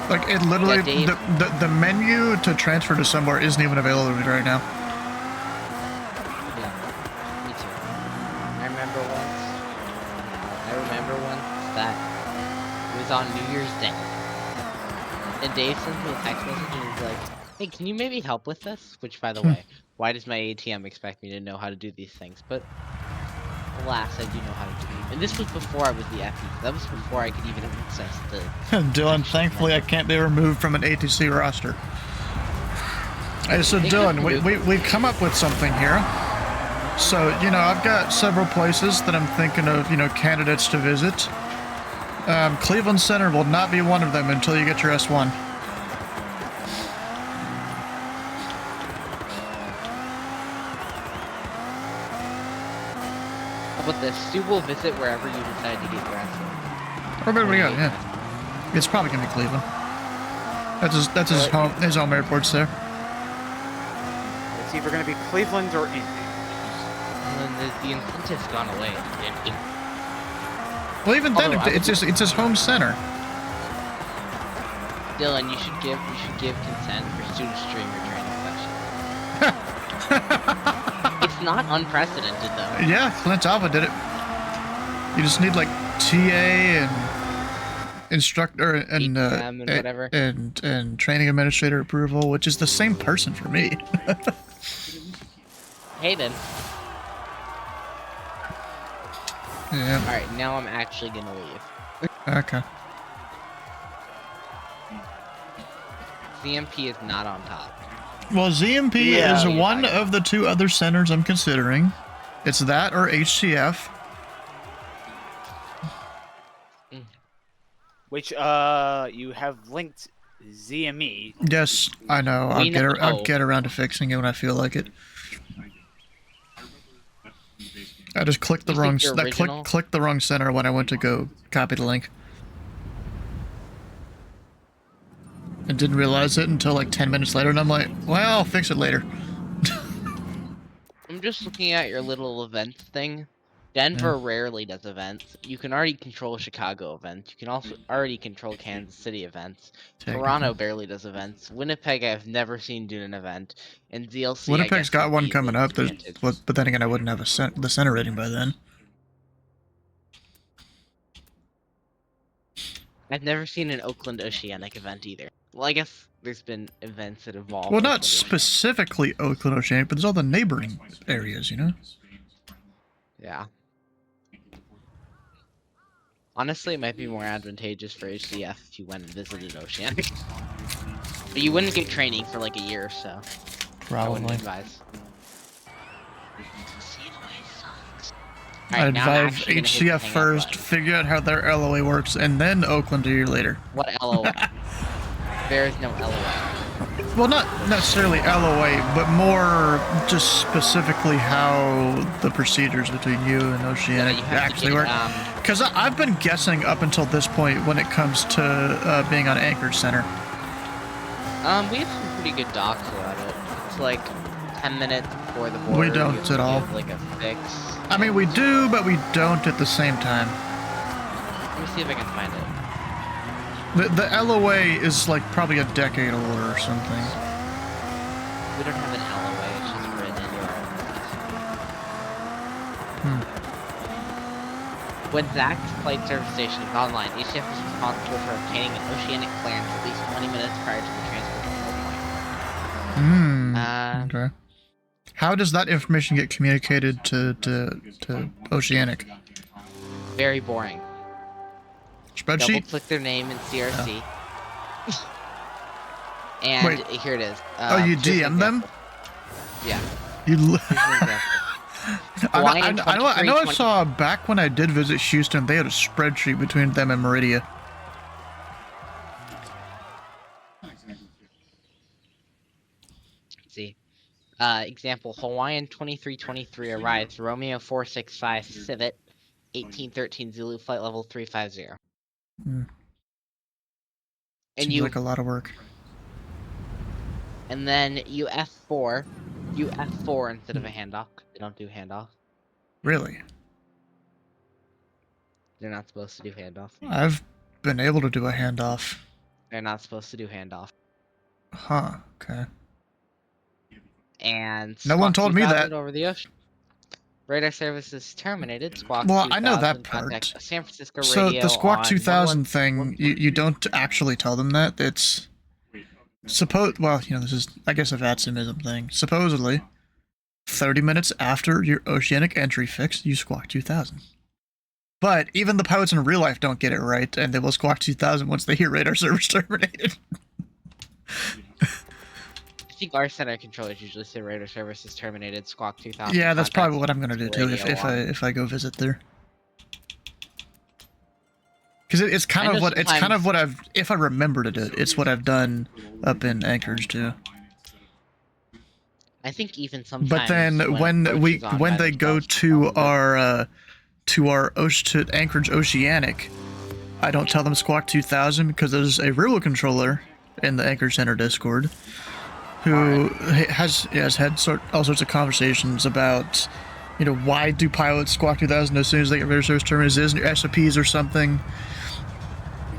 Like it literally, Yeah, the menu to transfer to somewhere isn't even available to me right now. Yeah, me too. I remember once that it was on New Year's Day, and Dave sent me a text message and he's like, "Hey, can you maybe help with this?" Which, by the way, why does my ATM expect me to know how to do these things? But Alas, I do know how to tweet. And this was before I was the FE. That was before I could even access the... Dylan, thankfully I can't be removed from an ATC roster. Hey, so They Dylan, could we've come up with something here. So, you know, I've got several places that I'm thinking of, you know, candidates to visit. Cleveland Center will not be one of them until you get your S1. How about this? Stu will visit wherever you decide to get your S1. Or better we go, yeah. It's probably gonna be Cleveland. That's his home airport's there. It's either going to be Cleveland or Indy. And then the incentive's gone away. Well, even then, Although, it's his home center. Dylan, you should give consent for Stu to stream your training session. It's not unprecedented though. Yeah, Clint Alpha did it. You just need like TA and instructor and and whatever. and training administrator approval, which is the same person for me. Hey then. Yeah. Alright, now I'm actually gonna leave. Okay. CMP is not on top. Well, ZMP Yeah. is one of the two other centers I'm considering. It's that or HCF. Which you have linked ZME. Yes, I know. I'll get around to fixing it when I feel like it. I just clicked the wrong. Clicked the wrong center when I went to go copy the link. And didn't realize it until like 10 minutes later, and I'm like, well, I'll fix it later. I'm just looking at your little events thing. Denver rarely does events. You can already control Chicago events. You can also already control Kansas City events. Toronto barely does events. Winnipeg I've never seen do an event. And DLC Winnipeg's got one coming up, but then again, I wouldn't have the center rating by then. I've never seen an Oakland Oceanic event either. Well, I guess there's been events that evolve. Well, not specifically Oakland Oceanic, but there's all the neighboring areas, you know? Yeah. Honestly, it might be more advantageous for HCF if you went and visited Oceanic. But you wouldn't get training for like a year or so. I wouldn't Probably. advise. I'd advise HCF first, figure out how their LOA works, and then Oakland a year later. What LOA? There is no LOA. Well, not necessarily LOA, but more just specifically how the procedures between you and Oceanic actually work. Because I've been guessing up until this point when it comes to being on Anchorage Center. We have some pretty good docs about it. It's like 10 minutes before the border. We don't at all. Like a fix. I mean, we do, but we don't at the same time. Let me see if I can find it. The LOA is like probably a decade older or something. We don't have an LOA, it's just written into our When Zach's flight service station is online, HCF is responsible for obtaining an oceanic clearance at least 20 minutes prior to the transport point. Okay. How does that information get communicated to Oceanic? Very boring. Spreadsheet? Double click their name in CRC. And Wait. here it is. You DM them? Yeah. You. Hawaiian I know. I saw back when I did visit Houston, they had a spreadsheet between them and Meridia. Let's see. Example: Hawaiian 2323 arrives. Romeo 465 Civet 1813 Zulu flight level 350. And Seems like a lot of work. And then you F4 instead of a handoff. They don't do handoff. Really? They're not supposed to do handoff. I've been able to do a handoff. They're not supposed to do handoff. Huh. Okay. And no one told me that. Over the ocean. Radar services terminated. Squawk well, 2000, I know that part. San Francisco so radio the Squawk on 2000 thing, you don't actually tell them that. It's well, you know, this is, I guess, a VATSIMism thing. Supposedly, 30 minutes after your oceanic entry fix, you squawk 2000. But even the pilots in real life don't get it right, and they will squawk 2000 once they hear radar service terminated. I think our center controllers usually say radar service is terminated, squawk 2000. Yeah, that's probably what I'm gonna do too radio if I go visit there. Because it's kind I know of what sometimes- I've, if I remember to do it, it's what I've done up in Anchorage too. I think even sometimes. But then when they go to our to Anchorage Oceanic, I don't tell them squawk 2000 because there's a real controller in the Anchorage Center Discord who has had all sorts of conversations about, you know, why do pilots squawk 2000 as soon as they get radar service terminated? Is it in your SOPs or something?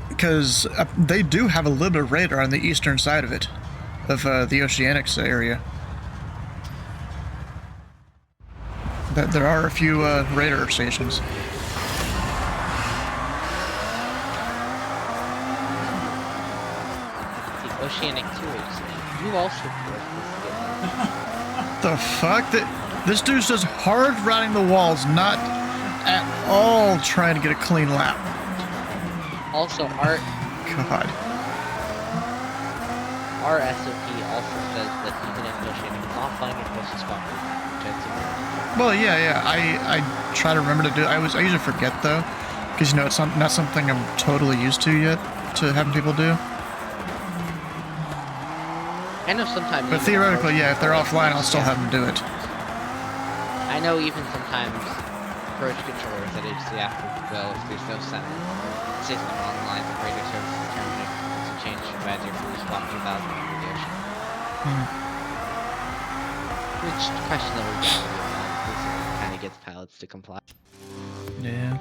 Because they do have a little bit of radar on the eastern side of it, of the Oceanics area. There are a few radar stations. The Oceanic 2 you also The fuck? This dude's just hard riding the walls, not at all trying to get a clean lap. Also, our God. Our SOP also says that even if Oceanic is not flying, it's supposed to squawk. Well, yeah. I try to remember to do. I usually forget though, because you know it's not something I'm totally used to yet to having people do. I know sometimes. But theoretically, yeah, if they're offline, I'll still have them do it. I know even sometimes approach controllers that HC have to go if there's no center. It says them on the lines of radar services terminated to change advisor for squawk 2000 over the ocean. Which questionable kind of gets pilots to comply. Yeah.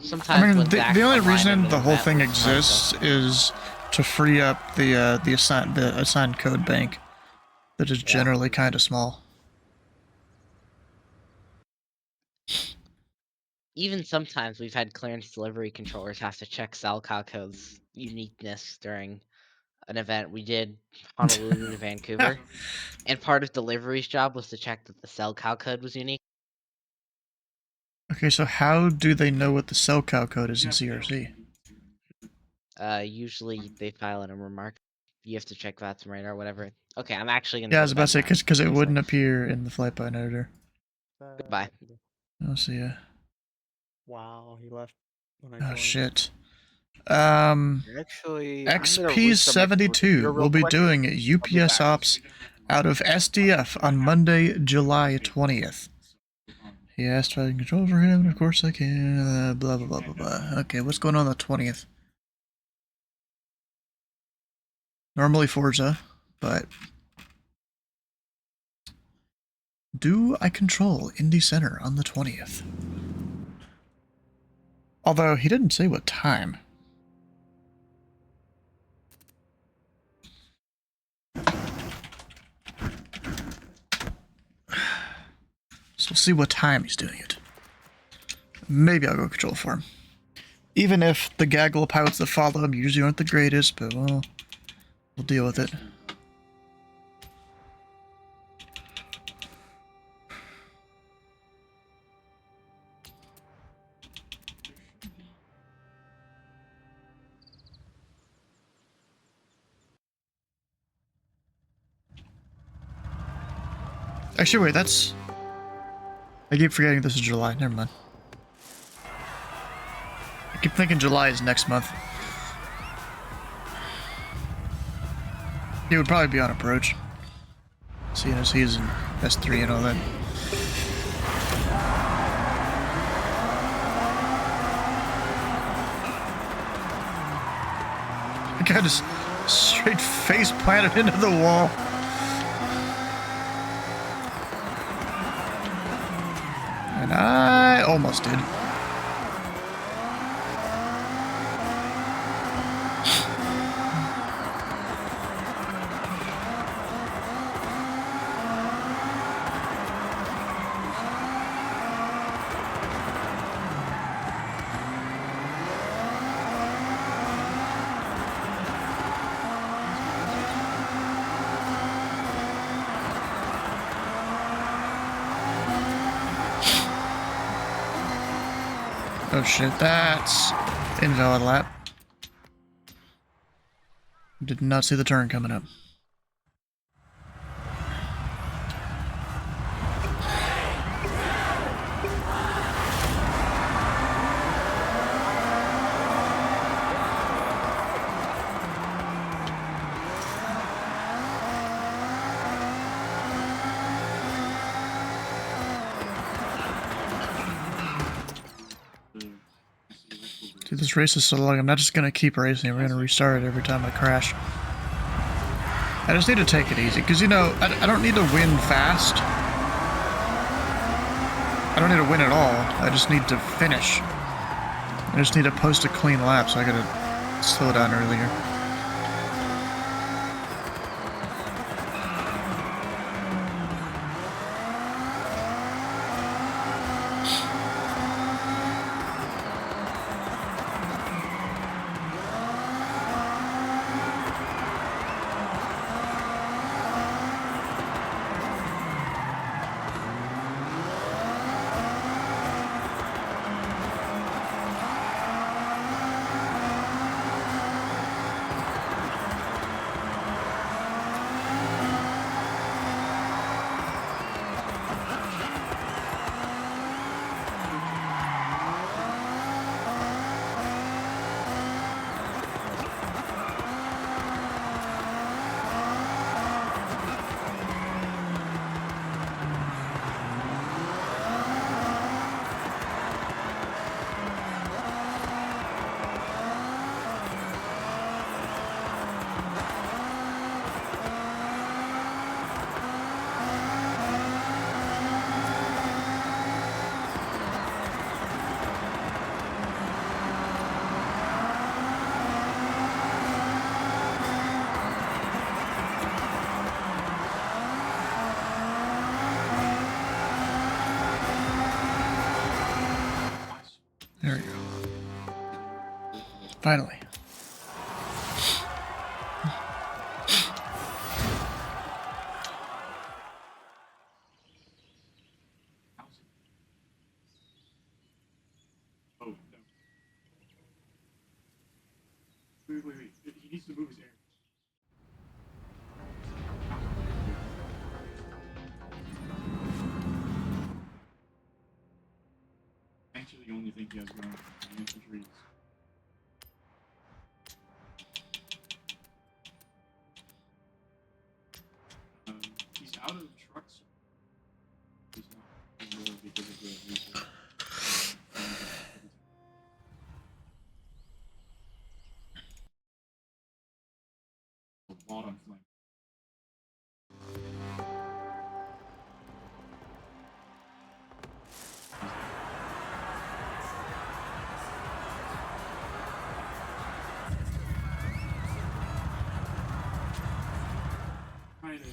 Sometimes I mean, when the only reason the whole thing exists is to free up the assigned code bank that is generally kind of small. Even sometimes we've had clearance delivery controllers have to check Salcal code's uniqueness during an event. We did Honolulu to Vancouver, and part of delivery's job was to check that the Salcal code was unique. Okay, so how do they know what the cell cow code is in CRC? Usually they file in a remark. You have to check VATS and radar, whatever. Okay, I'm actually gonna. Yeah, I was about to say because it wouldn't appear in the flight plan editor. Goodbye. I'll see ya. Wow, he left when I Oh joined. shit. Actually, XP72 will be doing UPS ops out of SDF on Monday, July 20th. He asked if I can control for him, and of course I can. Blah blah blah blah blah. Okay, what's going on the 20th? Normally Forza, but do I control Indy Center on the 20th? Although he didn't say what time. So we'll see what time he's doing it. Maybe I'll go control for him. Even if the gaggle of pilots that follow him usually aren't the greatest, but well, we'll deal with it. Actually, wait, that's... I keep forgetting this is July. Never mind. I keep thinking July is next month. He would probably be on approach. Seeing as he's in S3 and all that. The guy just straight face planted into the wall. And I almost did. Oh shit, that's invalid lap. Did not see the turn coming up. Dude, this race is so long, I'm not just gonna keep racing, we're gonna restart it every time I crash. I just need to take it easy, because, you know, I don't need to win fast. I don't need to win at all, I just need to finish. I just need to post a clean lap, so I gotta slow down earlier. There we go. Finally. Oh, no. Wait. He needs to move his air. Actually, the only thing he has going on the infantry is he's out of trucks. He's not more because of the research. Bottom flank. Kind of.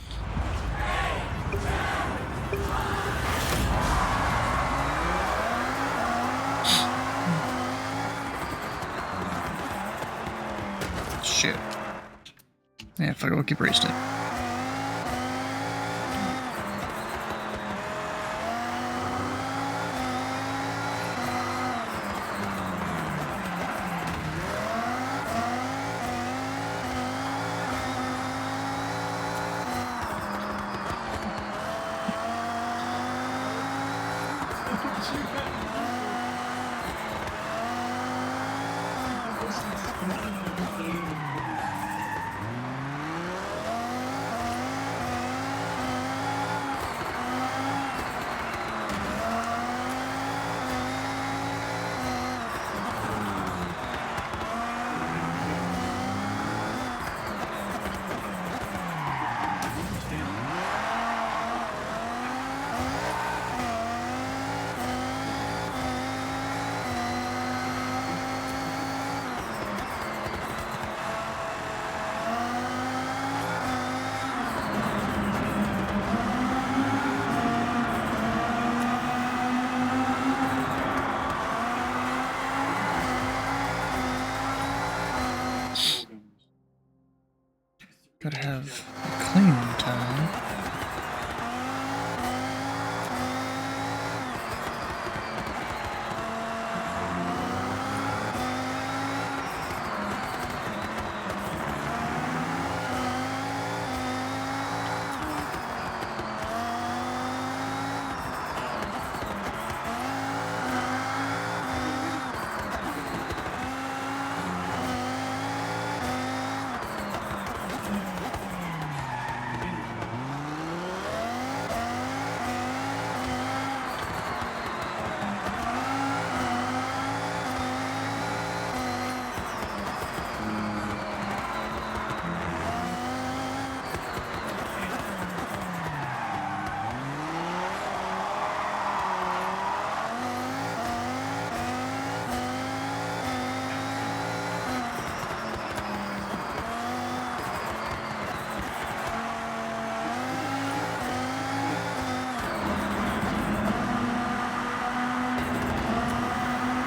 Shit. Yeah, fuck it, we'll keep racing it. Gotta have a clean time.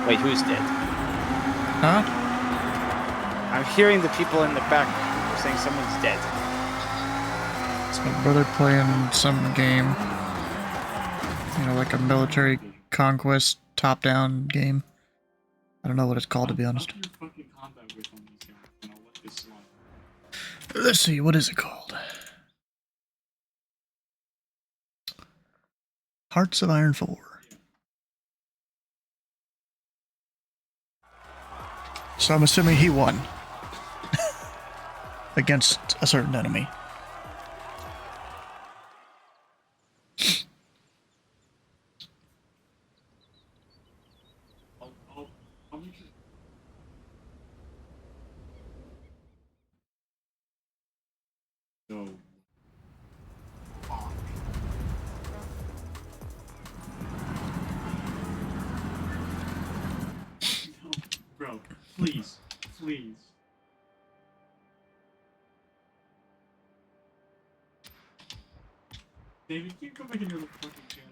Wait, who's dead? Huh? I'm hearing the people in the back saying someone's dead. It's my brother playing some game. You know, like a military conquest top-down game. I don't know what it's called, to be honest. Let's see, what is it called? Hearts of Iron 4. So I'm assuming he won. Against a certain enemy. So, no, bro, please, please. David, can you go back into the fucking channel?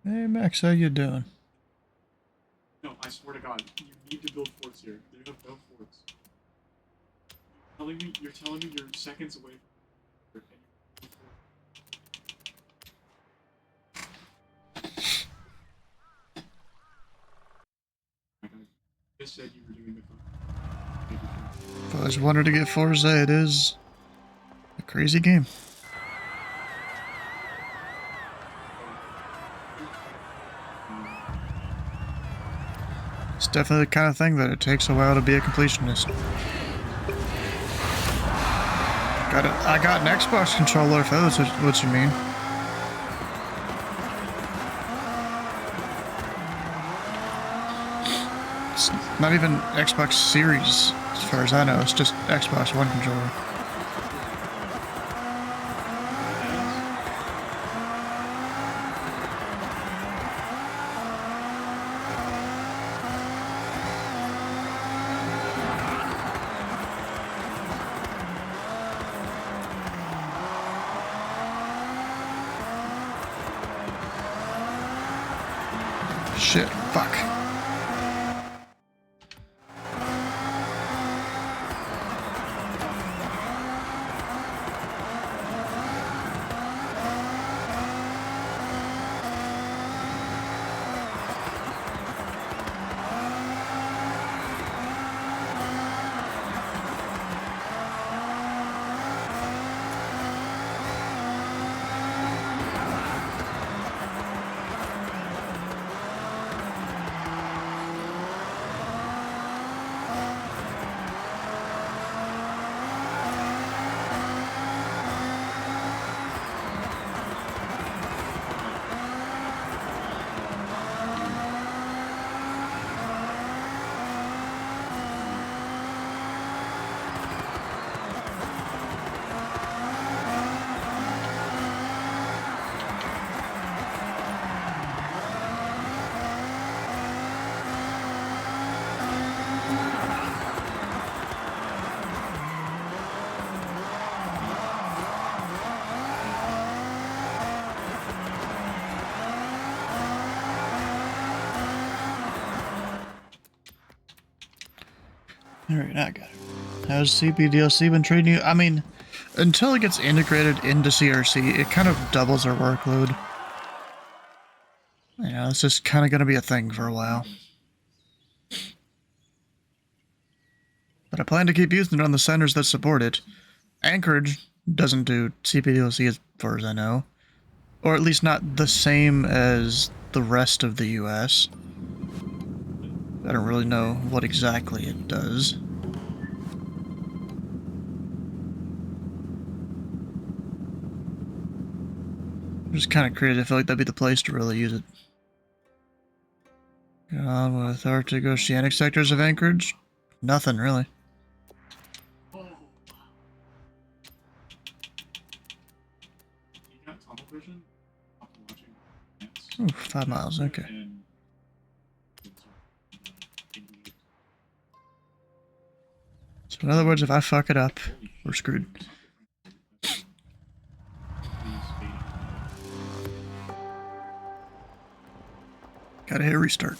Hey Max, how you doing? No, I swear to God, you need to build forts here. You have no forts. You're telling me you're seconds away from I just said you were doing the If I always wanted to get Forza, it is a crazy game. It's definitely the kind of thing that it takes a while to be a completionist. I got an Xbox controller, if that's what you mean. It's not even Xbox Series, as far as I know. It's just Xbox One controller. Shit, fuck. Alright, I got it. How's CPDLC been treating you? I mean, until it gets integrated into CRC, it kind of doubles our workload. You know, it's just kind of going to be a thing for a while. But I plan to keep using it on the centers that support it. Anchorage doesn't do CPDLC as far as I know. Or at least not the same as the rest of the US. I don't really know what exactly it does. I'm just kind of crazy. I feel like that'd be the place to really use it. Get on with Arctic Oceanic sectors of Anchorage? Nothing, really. You got tunnel vision? After watching Ooh, 5 miles, okay. So in other words, if I fuck it up, we're screwed. Gotta hit restart.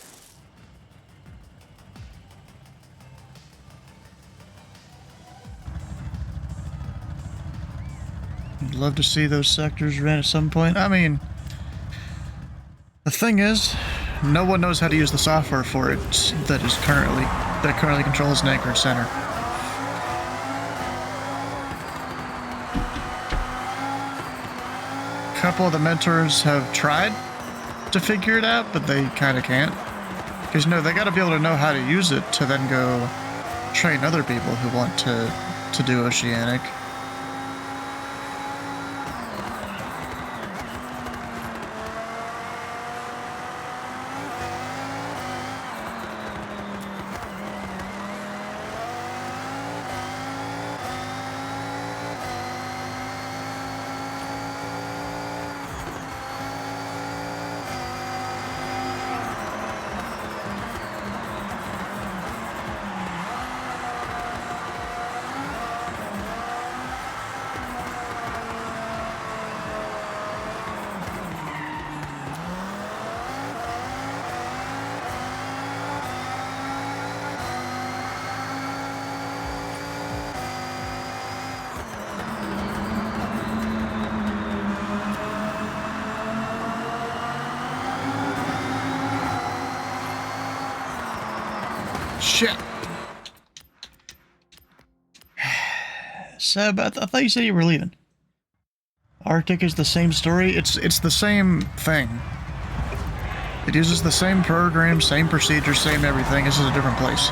I'd love to see those sectors ran at some point. I mean, the thing is, no one knows how to use the software for it that currently controls an anchored center. A couple of the mentors have tried to figure it out, but they kind of can't. Because, you know, they got to be able to know how to use it to then go train other people who want to do Oceanic. Shit. Seb, I thought you said you were leaving. Arctic is the same story. It's the same thing. It uses the same program, same procedure, same everything. This is a different place.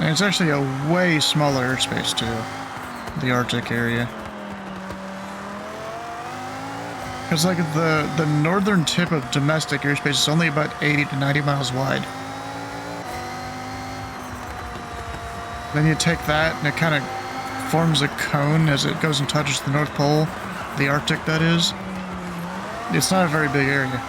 And it's actually a way smaller airspace too, the Arctic area. Because like the northern tip of domestic airspace is only about 80 to 90 miles wide. Then you take that and it kind of forms a cone as it goes and touches the North Pole, the Arctic that is. It's not a very big area.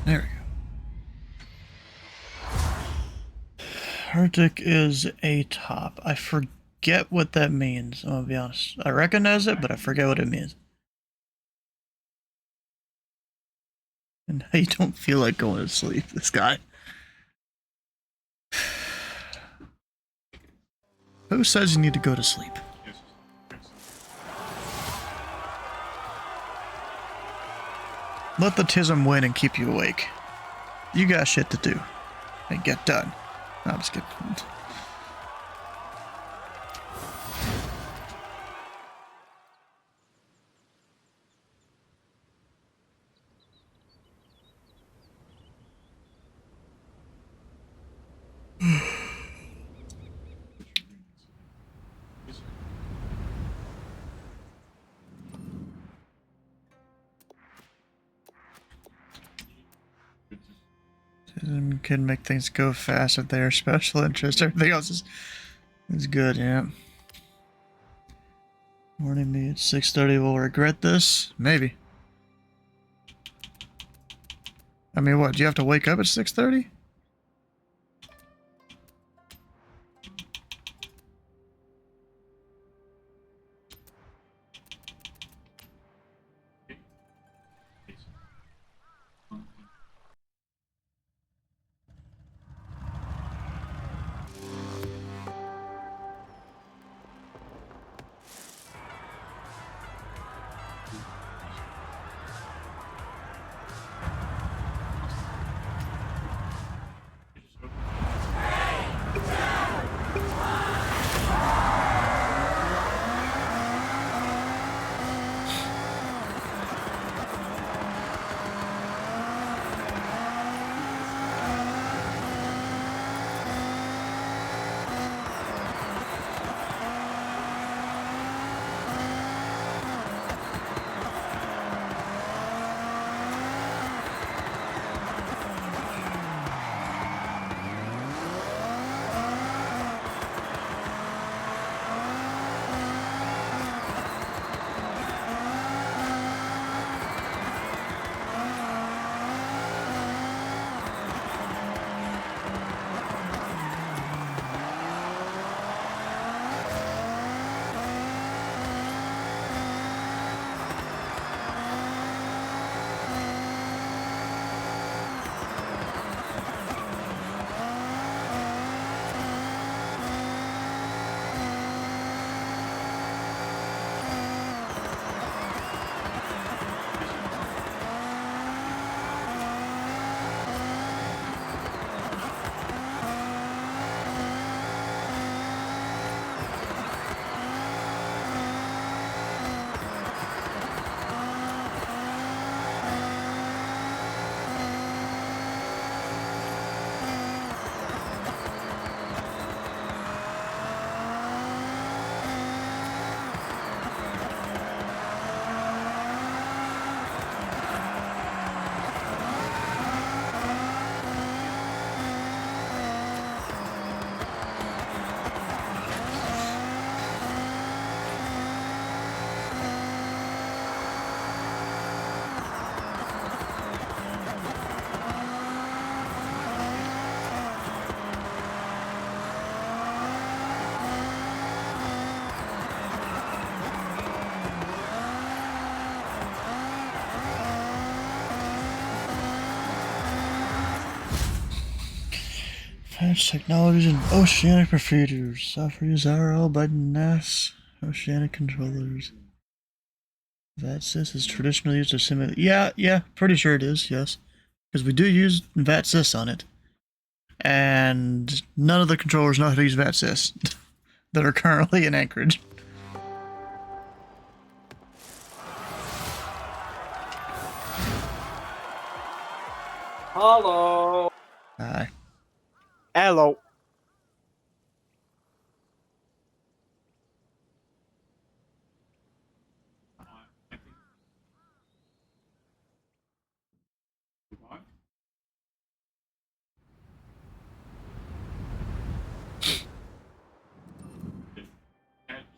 There we go. Arctic is a top. I forget what that means, I'm gonna be honest. I recognize it, but I forget what it means. And now you don't feel like going to sleep, this guy. Who says you need to go to sleep? Yes. Let the tism win and keep you awake. You got shit to do. And get done. No, I'm just kidding. Can make things go fast if they are special interest. Everything else is good, yeah. Warning me at 6:30 will regret this? Maybe. I mean, what? Do you have to wake up at 6:30? Advanced technologies and oceanic procedures. Software use RL by NAS oceanic controllers. VATSYS is traditionally used to simulate. Yeah, pretty sure it is, yes. Because we do use VATSYS on it. And none of the controllers know how to use VATSYS that are currently in Anchorage. Hello. Hi. Hello.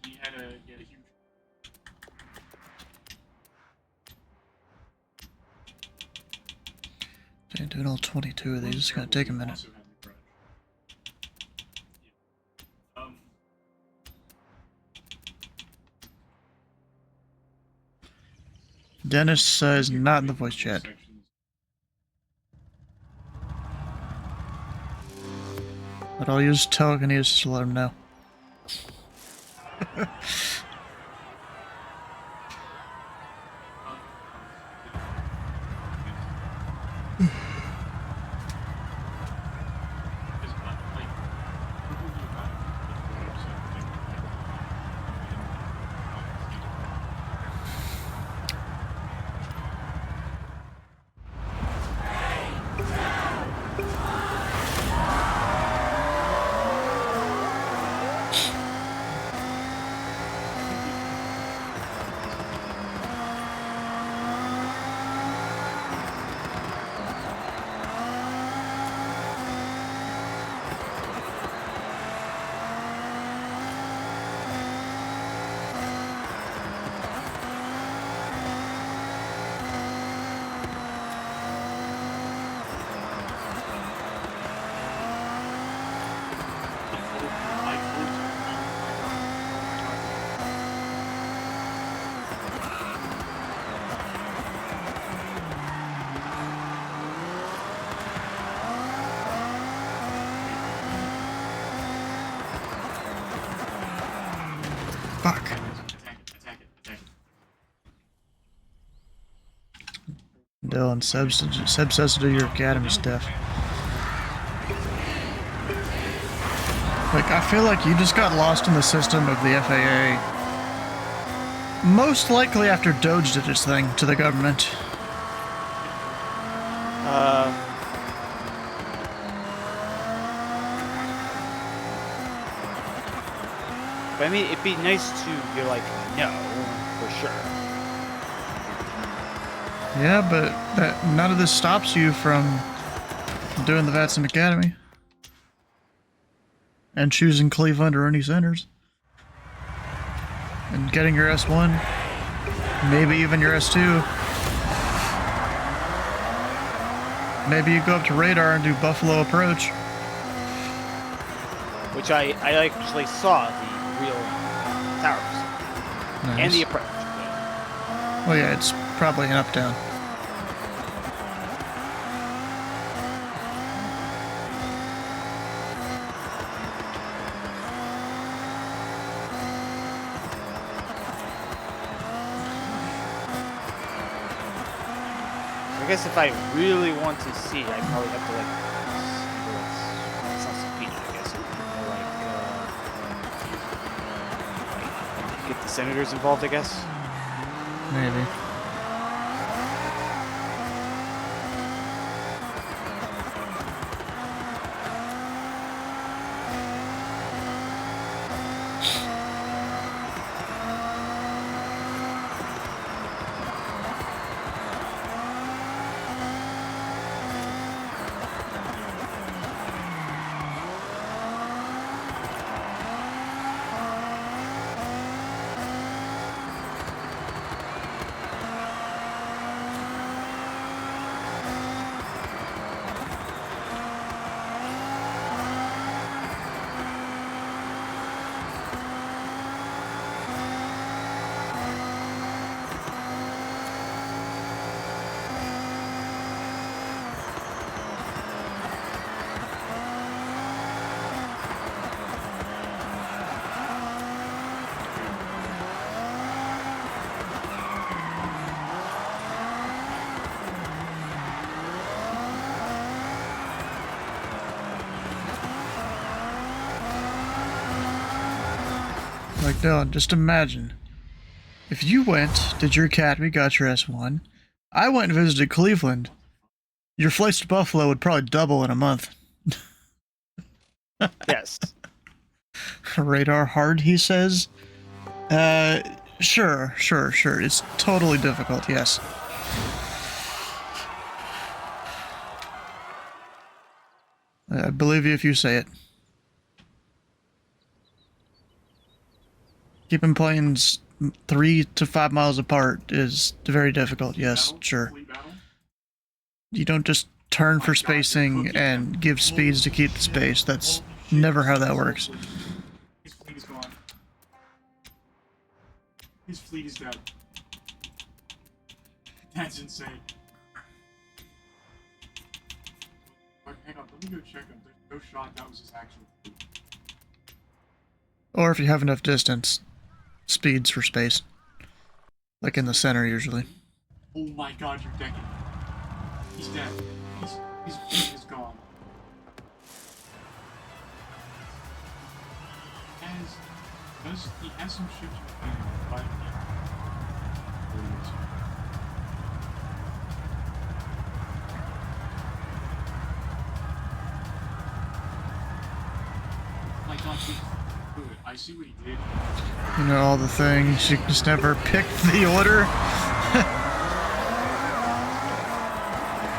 He had a huge. Damn, doing all 22 of these is gonna take a minute. Dennis is not in the voice chat. But I'll use telekinesis to let him know. Fuck. Attack it. Dylan, Seb says to do your academy stuff. Like, I feel like you just got lost in the system of the FAA. Most likely after Doge did its thing to the government. But I mean, it'd be nice to be like, no, for sure. Yeah, but none of this stops you from doing the VATSIM Academy. And choosing Cleveland or Ernie Centers. And getting your S1. Maybe even your S2. Maybe you go up to Radar and do Buffalo Approach. Which I actually saw the real towers. Nice. And the approach. Well, yeah, it's probably an up-down. I guess if I really want to see, I probably have to like, it's not speed, I guess. Like, get the senators involved, I guess. Maybe. Like, Dylan, just imagine. If you went, did your academy, got your S1, I went and visited Cleveland, your flights to Buffalo would probably double in a month. Yes. Radar hard, he says. Sure. It's totally difficult, yes. I believe you if you say it. Keeping planes 3 to 5 miles apart is very difficult, yes, sure. You don't just turn for spacing and give speeds to keep the space. That's never how that works. His fleet is gone. His fleet is dead. That's insane. But hang on, let me go check him. There's no shot that was his actual fleet. Or if you have enough distance, speeds for space. Like in the center, usually. Oh my god, you're decking. He's dead. His fleet is gone. He has some ships with him, but my god, good. I see what he did. You know, all the things. You just never picked the order.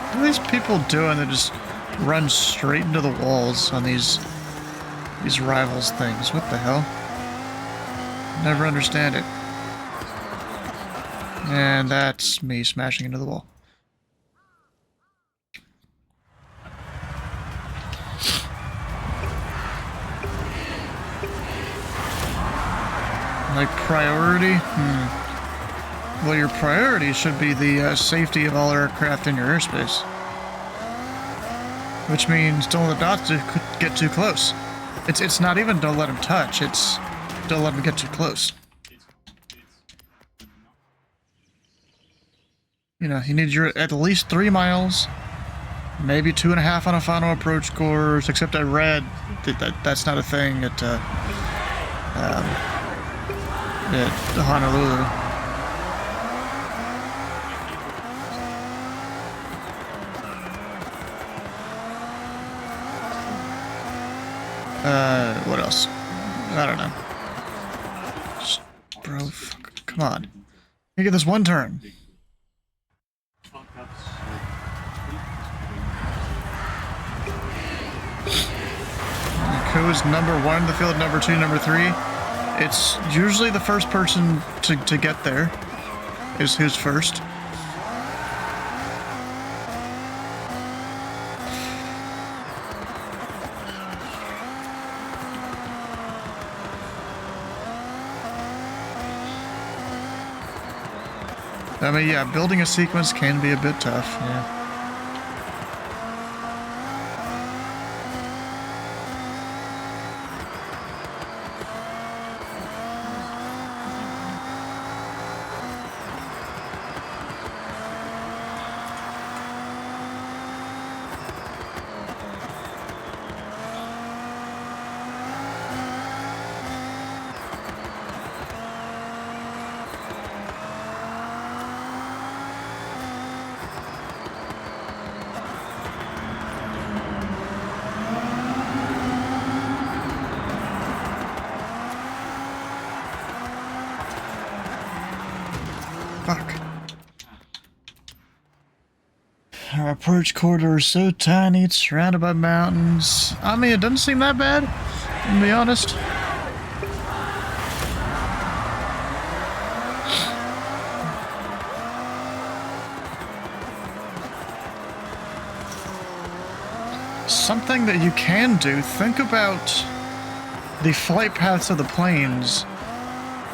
What are these people doing that just run straight into the walls on these rivals things? What the hell? Never understand it. And that's me smashing into the wall. Like priority? Well, your priority should be the safety of all aircraft in your airspace. Which means don't let the dots get too close. It's not even don't let them touch, it's don't let them get too close. You know, you need your at least 3 miles, maybe 2.5 on a final approach course. Except I read that's not a thing at Honolulu. What else? I don't know. Just, bro, come on. You get this one turn. Who's number 1 in the field, number 2, number 3? It's usually the first person to get there is who's first. I mean, yeah, building a sequence can be a bit tough, yeah. Fuck. Our approach corridor is so tiny, it's surrounded by mountains. I mean, it doesn't seem that bad, to be honest. Something that you can do, think about the flight paths of the planes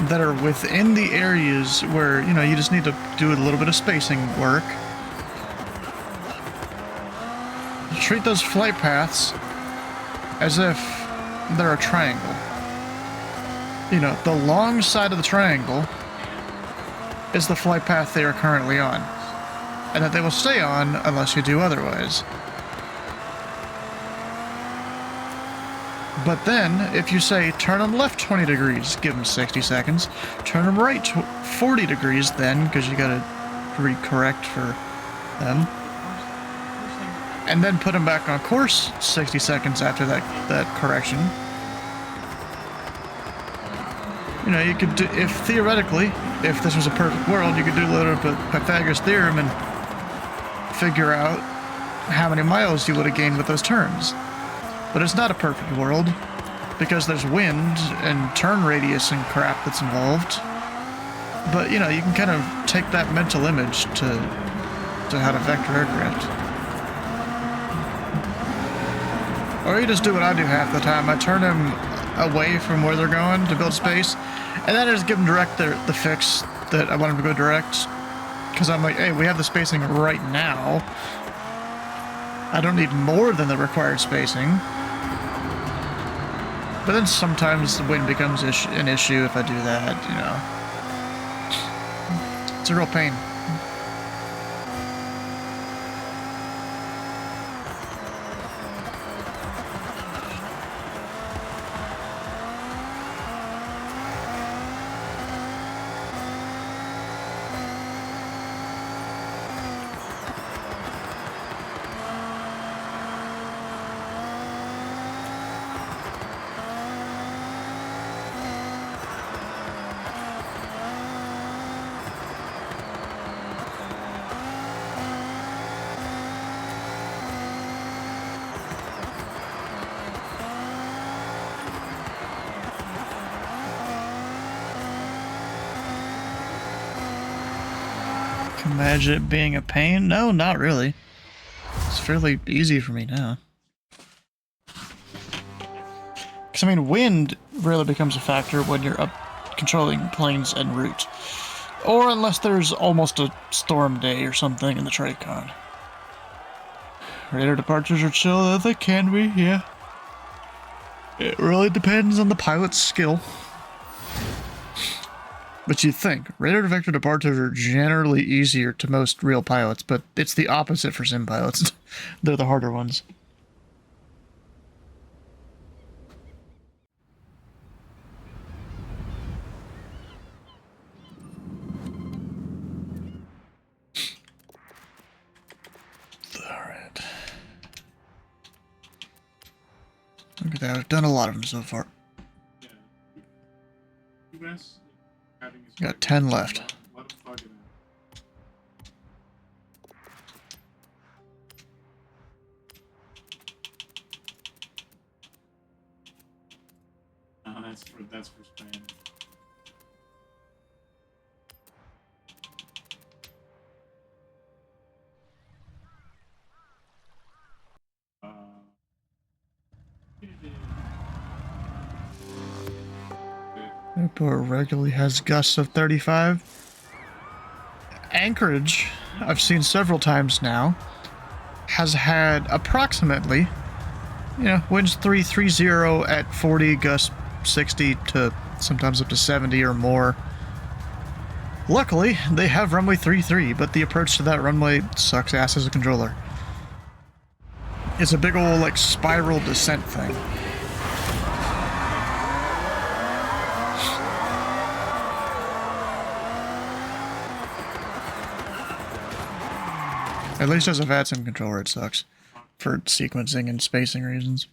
that are within the areas where, you know, you just need to do a little bit of spacing work. Treat those flight paths as if they're a triangle. You know, the long side of the triangle is the flight path they are currently on, and that they will stay on unless you do otherwise. But then, if you say, turn them left 20 degrees, give them 60 seconds. Turn them right 40 degrees then, because you gotta recorrect for them. And then put them back on course 60 seconds after that correction. You know, you could do, if theoretically, if this was a perfect world, you could do a little bit of Pythagoras theorem and figure out how many miles you would have gained with those turns. But it's not a perfect world, because there's wind and turn radius and crap that's involved. But, you know, you can kind of take that mental image to how to vector aircraft. Or you just do what I do half the time. I turn them away from where they're going to build space, and then I just give them direct the fix that I want them to go direct. Because I'm like, hey, we have the spacing right now. I don't need more than the required spacing. But then sometimes the wind becomes an issue if I do that, you know. It's a real pain. Imagine it being a pain? No, not really. It's fairly easy for me now. Because, I mean, wind really becomes a factor when you're up controlling planes en route. Or unless there's almost a storm day or something in the Tracon. Radar departures are chill, though they can be, yeah. It really depends on the pilot's skill. But you'd think, radar to vector departures are generally easier to most real pilots, but it's the opposite for sim pilots. They're the harder ones. Alright. Look at that, I've done a lot of them so far. Yeah. US having his Got 10 left. Let him fuck it up. That's for Spain. Airport regularly has gusts of 35. Anchorage, I've seen several times now, has had approximately, winds 330 at 40, gusts 60 to sometimes up to 70 or more. Luckily, they have runway 33, but the approach to that runway sucks ass as a controller. It's a big old, like, spiral descent thing. At least as a VATSIM controller, it sucks. For sequencing and spacing reasons.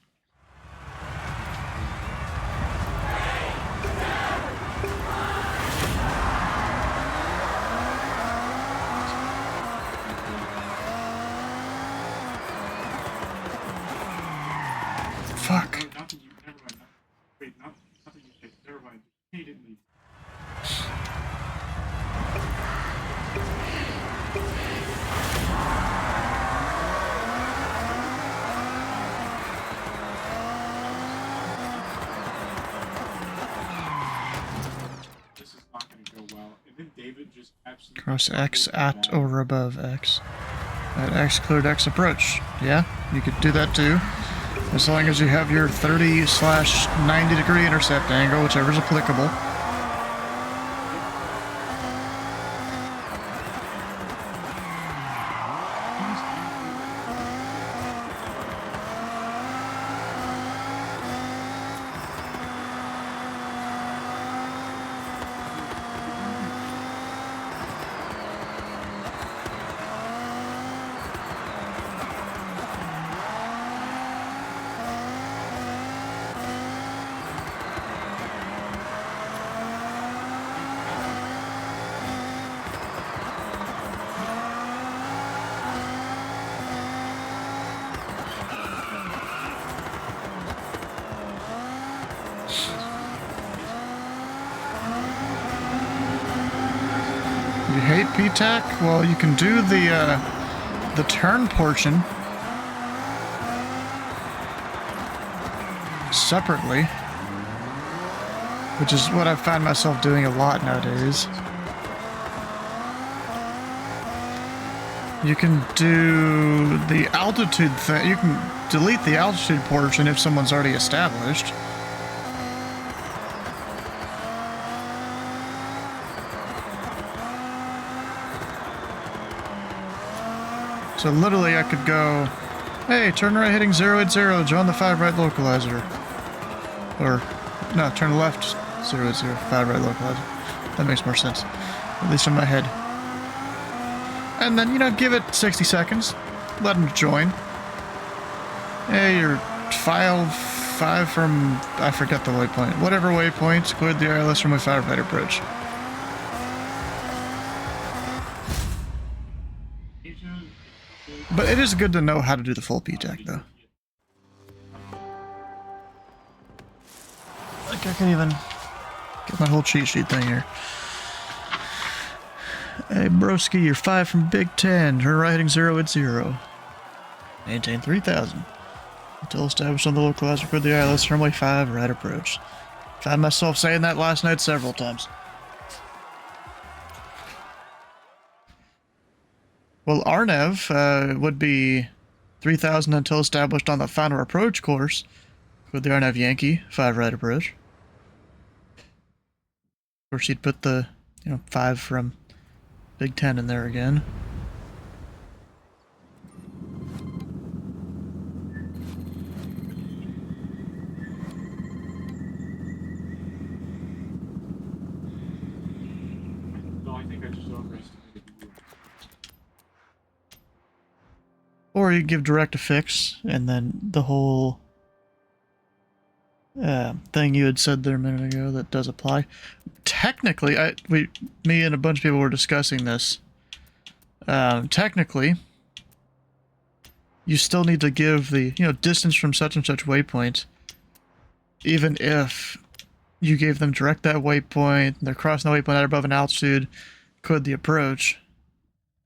Fuck. Not that you, never mind. Wait, not that you picked. Never mind. He didn't leave. This is not going to go well. And then David just absolutely... Cross X at or above X. At X cleared X approach. Yeah, you could do that too. As long as you have your 30/90 degree intercept angle, whichever's applicable. You hate PTAC? Well, you can do the turn portion separately, which is what I've found myself doing a lot nowadays. You can do the altitude thing. You can delete the altitude portion if someone's already established. So literally I could go, hey, turn right heading 080, join the 5 right localizer. Or, no, turn left 080, 5 right localizer. That makes more sense, at least in my head. And then, give it 60 seconds, let them join. Hey, you're file 5 from, I forget the waypoint. Whatever waypoint, cleared the ILS from a 5 right approach. But it is good to know how to do the full PTAC, though. Like, I can even get my whole cheat sheet thing here. Hey, broski, you're 5 from Big 10. Turn right heading 080. Maintain 3000. Until established on the localizer for the ILS runway 5 right approach. Found myself saying that last night several times. Well, RNAV would be 3000 until established on the final approach course with the RNAV Yankee 5 right approach. Of course, you'd put the You know, 5 from Big Ten in there again. No, I think I just overestimated you. Or you give direct a fix, and then the whole thing you had said there a minute ago that does apply. Technically, me and a bunch of people were discussing this. Technically, you still need to give the, you know, distance from such and such waypoint, even if you gave them direct that waypoint, they're crossing the waypoint at above an altitude, could the approach.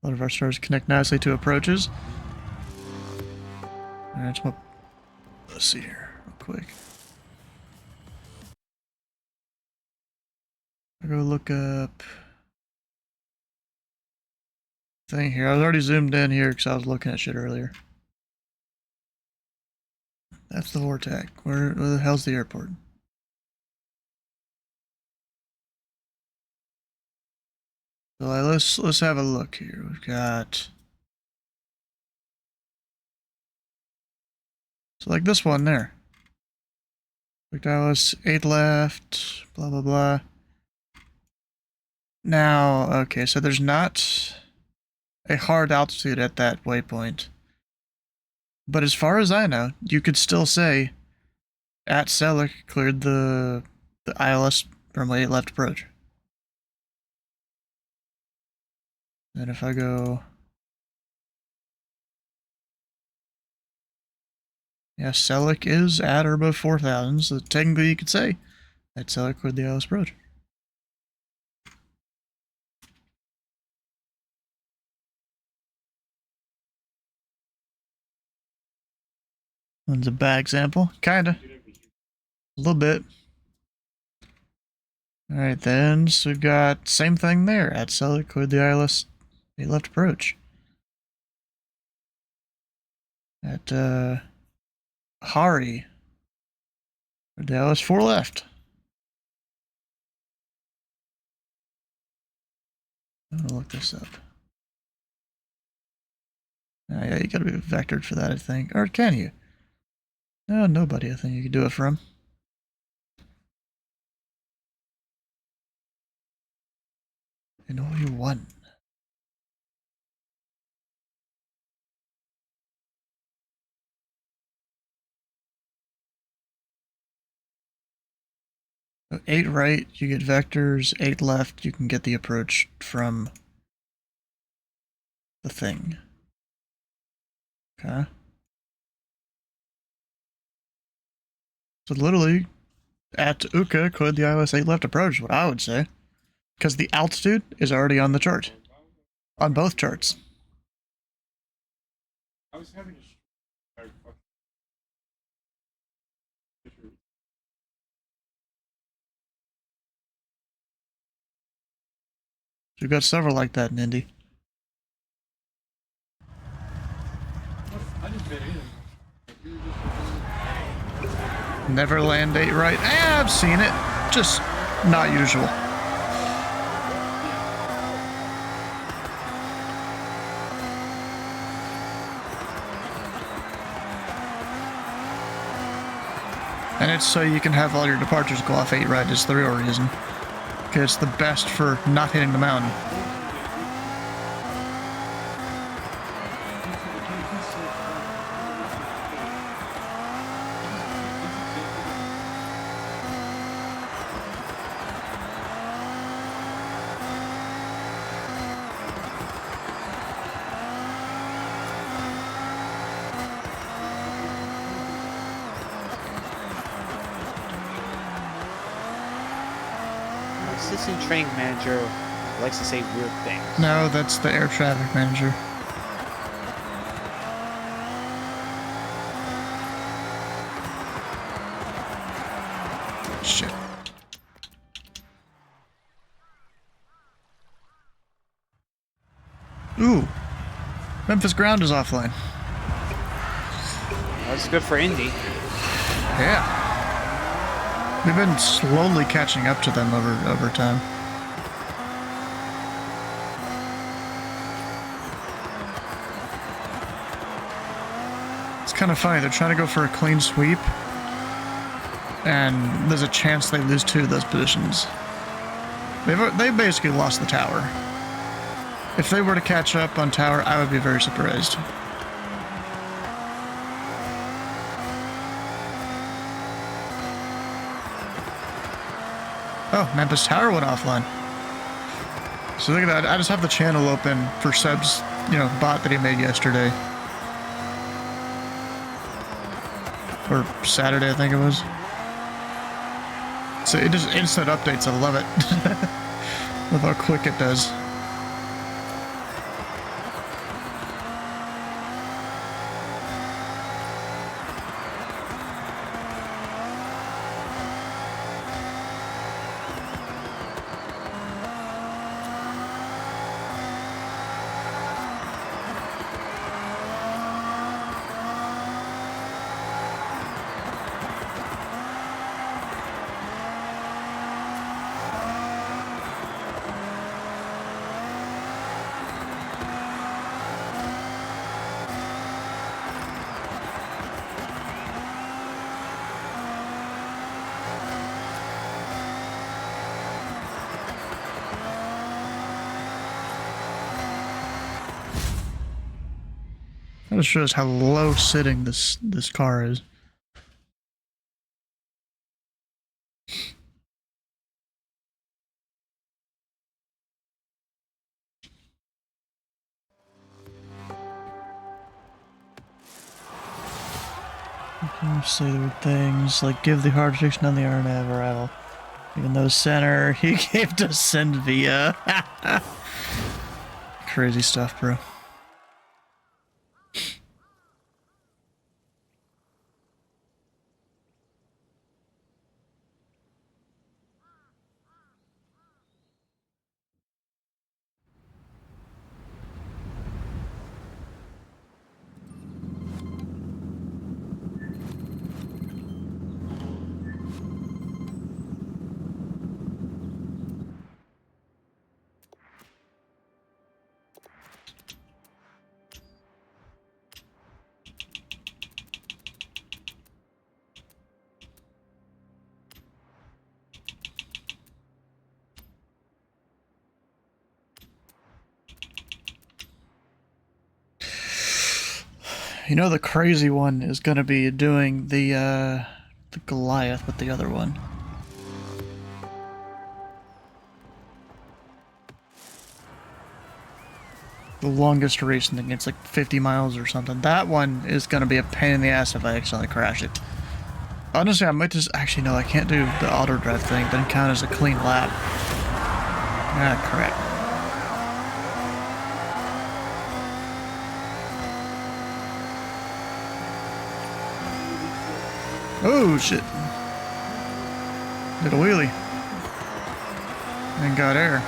A lot of our stars connect nicely to approaches. Alright, let's see here, real quick. I'll go look up thing here. I was already zoomed in here because I was looking at shit earlier. That's the Vortac. Where the hell's the airport? So let's have a look here. We've got, so like this one there. Quick Dallas, 8 left, blah blah blah. Now, okay, so there's not a hard altitude at that waypoint. But as far as I know, you could still say at Selleck cleared the ILS runway 8 left approach. And if I go, yeah, Selleck is at or above 4,000, so technically you could say that Selleck cleared the ILS approach. One's a bad example, kinda, a little bit. All right, then so we've got same thing there at Selleck cleared the ILS 8 left approach. At Hari, cleared the ILS 4 left. I'm gonna look this up. Yeah, you gotta be vectored for that, I think. Or can you? No, nobody, I think you could do it from. And only one. So 8 right, you get vectors. 8 left, you can get the approach from the thing. Okay. So literally, at Uka, cleared the ILS 8 left approach, is what I would say. Because the altitude is already on the chart. On both charts. I was having a We've got several like that in Indy. I didn't bet anything. Never land 8 right. I've seen it. Just not usual. And it's so you can have all your departures go off 8 right is the real reason. Because it's the best for not hitting the mountain. Assistant training manager likes to say weird things. No, that's the air traffic manager. Shit. Ooh. Memphis ground is offline. That's good for Indy. Yeah. We've been slowly catching up to them over time. kind of funny. They're trying to go for a clean sweep, and there's a chance they lose 2 of those positions. They basically lost the tower. If they were to catch up on tower, I would be very surprised. Oh, Memphis Tower went offline. So look at that. I just have the channel open for Seb's, bot that he made yesterday. Or Saturday, I think it was. So it just instant updates. I love it. Love how quick it does. That just shows how low sitting this car is. Say the things like give the hard restriction on the RNAV arrival. Even though center, he gave to send via. Crazy stuff, bro. The crazy one is going to be doing the Goliath with the other one. The longest race thing, it's like 50 miles or something. That one is going to be a pain in the ass if I accidentally crash it. Honestly, I might just... Actually, no, I can't do the auto drive thing. It doesn't count as a clean lap. Ah, crap. Oh, shit. Did a wheelie. And got air.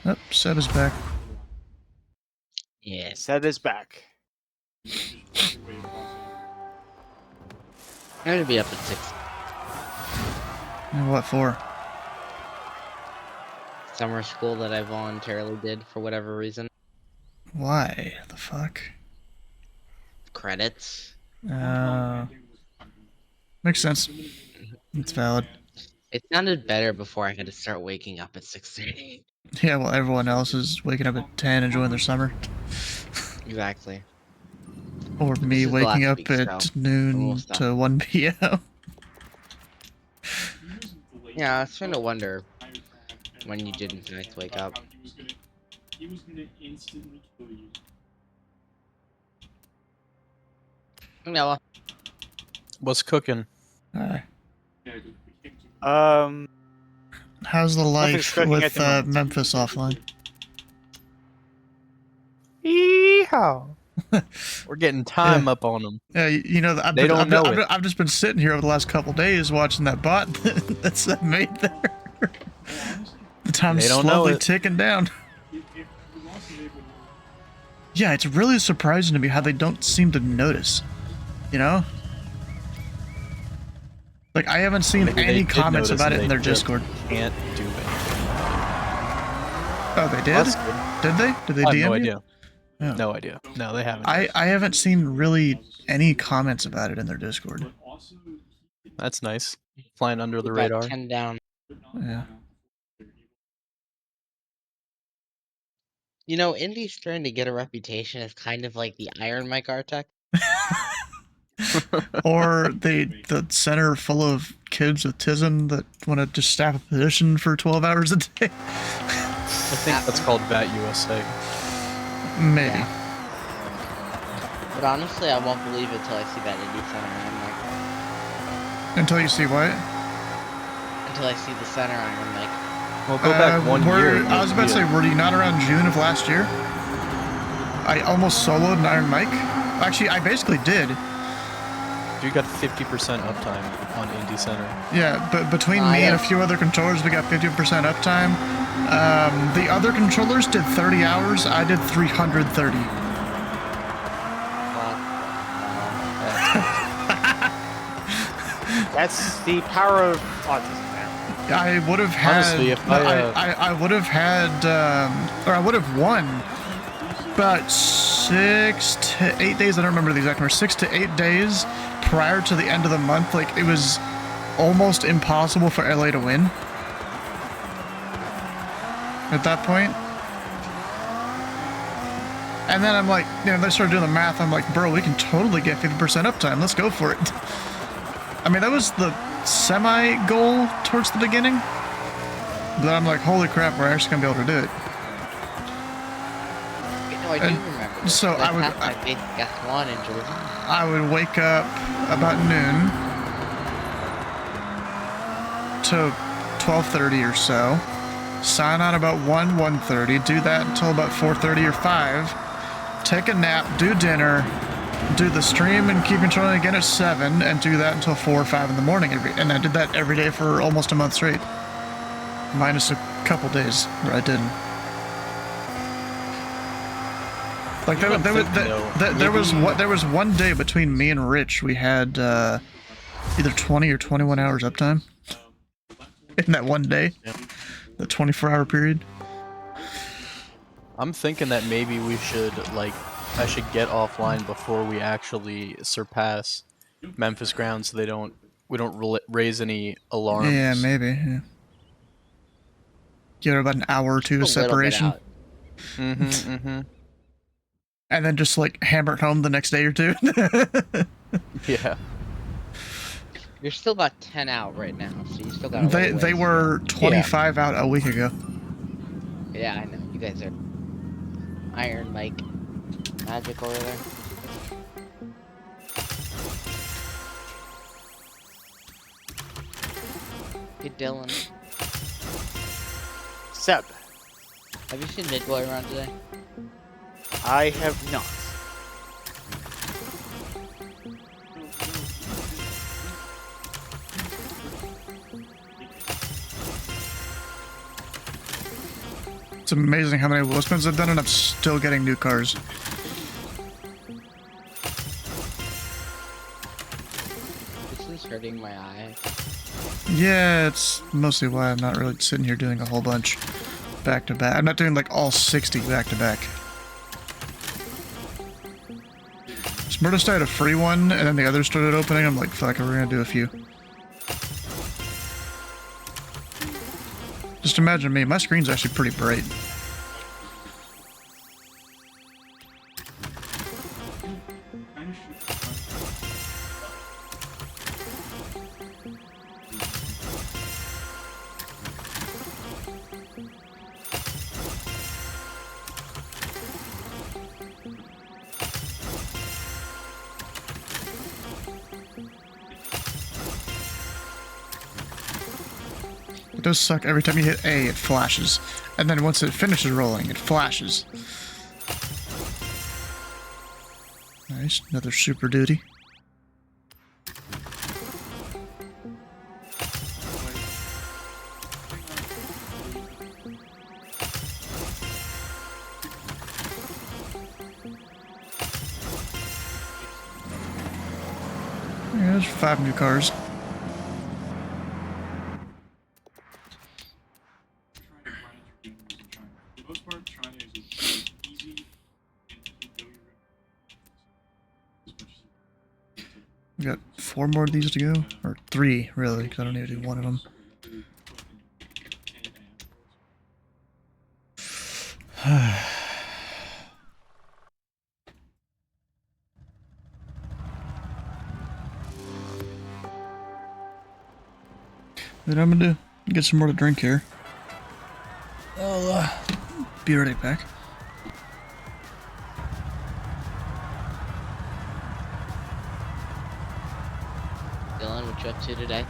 Oh, Seb is back. Yeah. Seb is back. I'm gonna be up at 6. And what for? Summer school that I voluntarily did for whatever reason. Why? The fuck? Credits. Makes sense. It's valid. It sounded better before I had to start waking up at 6:30. Yeah, well, everyone else is waking up at 10 enjoying their summer. Exactly. Or This me is the waking last up week, at so noon almost done. to 1 p.m. Yeah, I was trying to wonder when you did in fact wake up. He was gonna instantly kill you. No. What's cooking? How's the life cooking at with the moment. Memphis offline? Yeehaw! We're getting time up on them. Yeah, you know, They don't know it. I've just been sitting here over the last couple days watching that bot that's made there. The time's They don't know slowly it. ticking down. Yeah, it's really surprising to me how they don't seem to notice. You know? Like, I haven't seen Maybe they any did comments notice about and it in they their just Discord. Can't do it. Oh, they did? That's good. Did they? Did they I have DM no you? idea. Oh. No idea. No, they haven't. I haven't seen really any comments about it in their Discord. That's nice. Flying under the Got radar. 10 down. Yeah. You know, Indy's starting to get a reputation as kind of like the Iron Mike Artec. Or the center full of kids with TISM that want to just staff a position for 12 hours a day. I think that's called VAT USA. Maybe. Yeah. But honestly, I won't believe it until I see that Indy center Iron Mike. Until you see what? Until I see the center Iron Mike. Well, go back one year. I was about to say, were you not around June of last year? I almost soloed an Iron Mike. Actually, I basically did. You got 50% uptime on Indy Center. Yeah, but between me and a few other controllers, we got 50% uptime. The other controllers did 30 hours. I did 330. That's the power of autism, man. I would have had. Honestly, if I would have had, or I would have won about 6 to 8 days. I don't remember the exact number. 6 to 8 days prior to the end of the month. Like, it was almost impossible for LA to win at that point. And then I'm like, you know, they started doing the math. I'm like, bro, we can totally get 50% uptime. Let's go for it. I mean, that was the semi-goal towards the beginning. But I'm like, holy crap, we're actually gonna be able to do it. No, I do remember. So I would. My basic F1 in July. I would wake up about noon to 12:30 or so. Sign on about 1:30. Do that until about 4:30 or 5. Take a nap. Do dinner. Do the stream and keep controlling again at 7, and do that until 4 or 5 in the morning. And I did that every day for almost a month straight, minus a couple days where I didn't. Like there was one day between me and Rich we had either 20 or 21 hours uptime in that one day, the 24-hour period. I'm thinking that maybe we should, like, I should get offline before we actually surpass Memphis ground, so we don't raise any alarms. Yeah, maybe. Yeah. Give it about an hour or two of separation. And then just like hammer it home the next day or two. Yeah. You're still about 10 out right now, so you still got. They were 25 out a week ago. Yeah, I know. You guys are Iron Mike magic over there. Hey, Dylan. Seb. Have you seen Midboy around today? I have not. It's amazing how many Wolfspins I've done, and I'm still getting new cars. This is hurting my eye. Yeah, it's mostly why I'm not really sitting here doing a whole bunch back to back. I'm not doing like all 60 back to back. Noticed I had a free one, and then the others started opening. I'm like, fuck, we're gonna do a few. Just imagine me. My screen's actually pretty bright. It does suck. Every time you hit A, it flashes. And then once it finishes rolling, it flashes. Nice. Another Super Duty. Yeah, there's 5 new cars. For the most part, China is as easy and to know your as much as We got 4 more of these to go. Or 3, really, because I don't need to do one of them. Then I'm gonna get some more to drink here. I'll be right back. Dylan, what you up to today?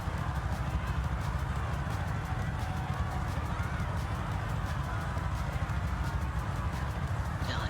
Dylan.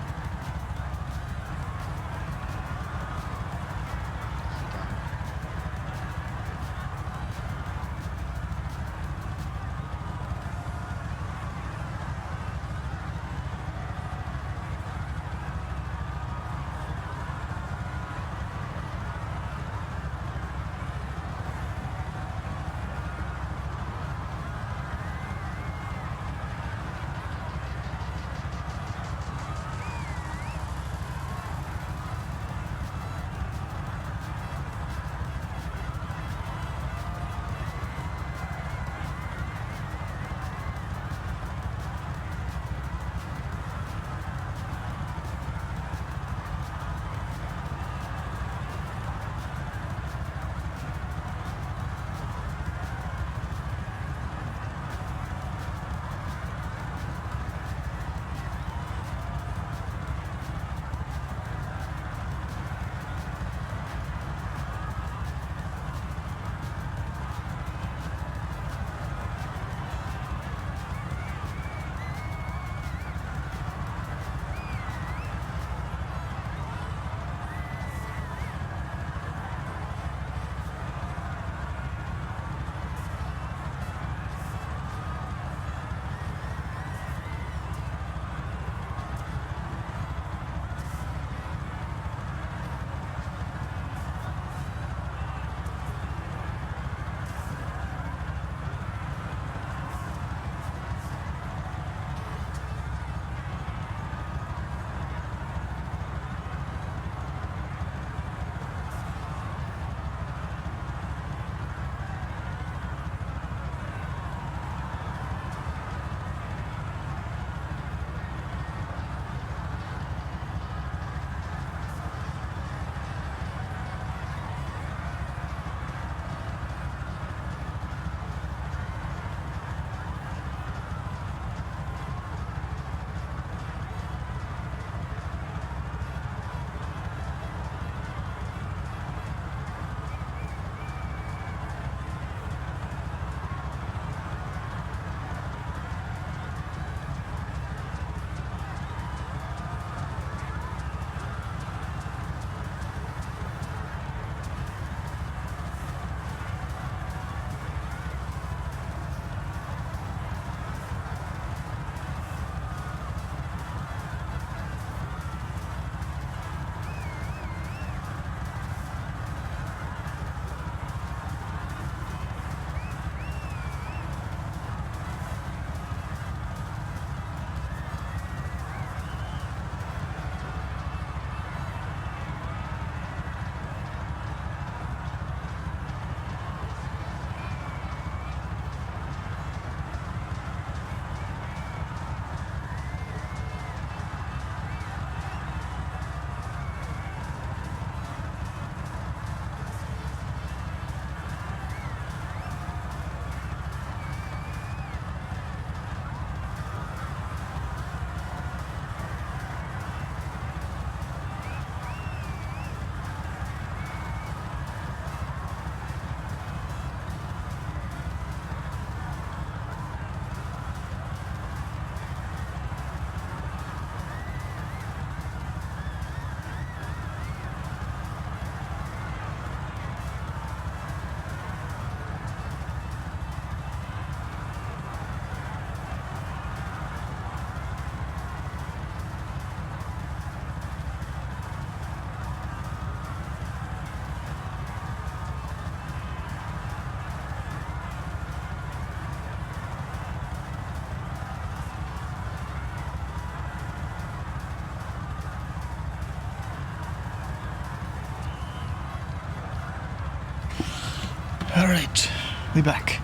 Alright, we back.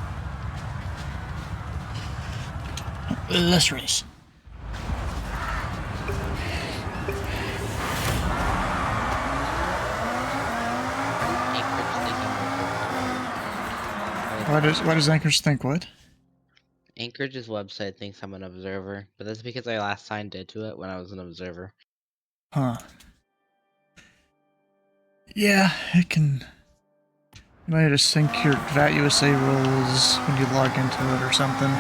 Let's race. Why does Anchorage think what? Anchorage's website thinks I'm an observer, but that's because I last signed into it when I was an observer. Huh. Yeah, it can... You might just sync your VAT USA rules when you log into it or something.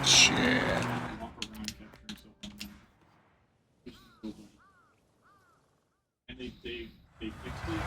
Shit. And they fixed it.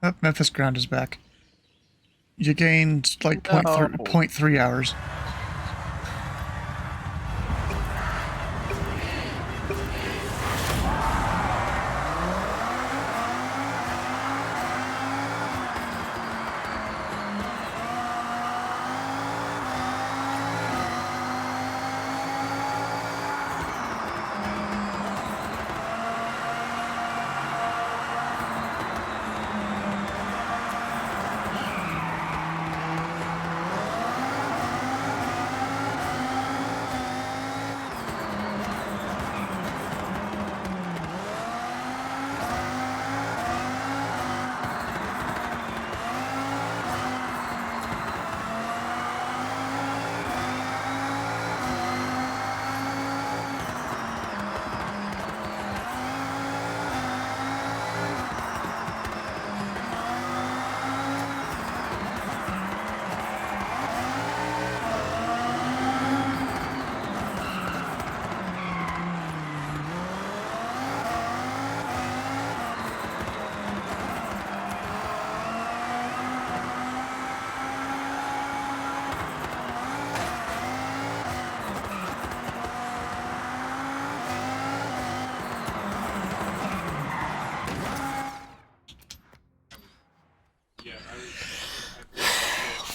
Oh, Memphis ground is back. You gained like 0.3 hours.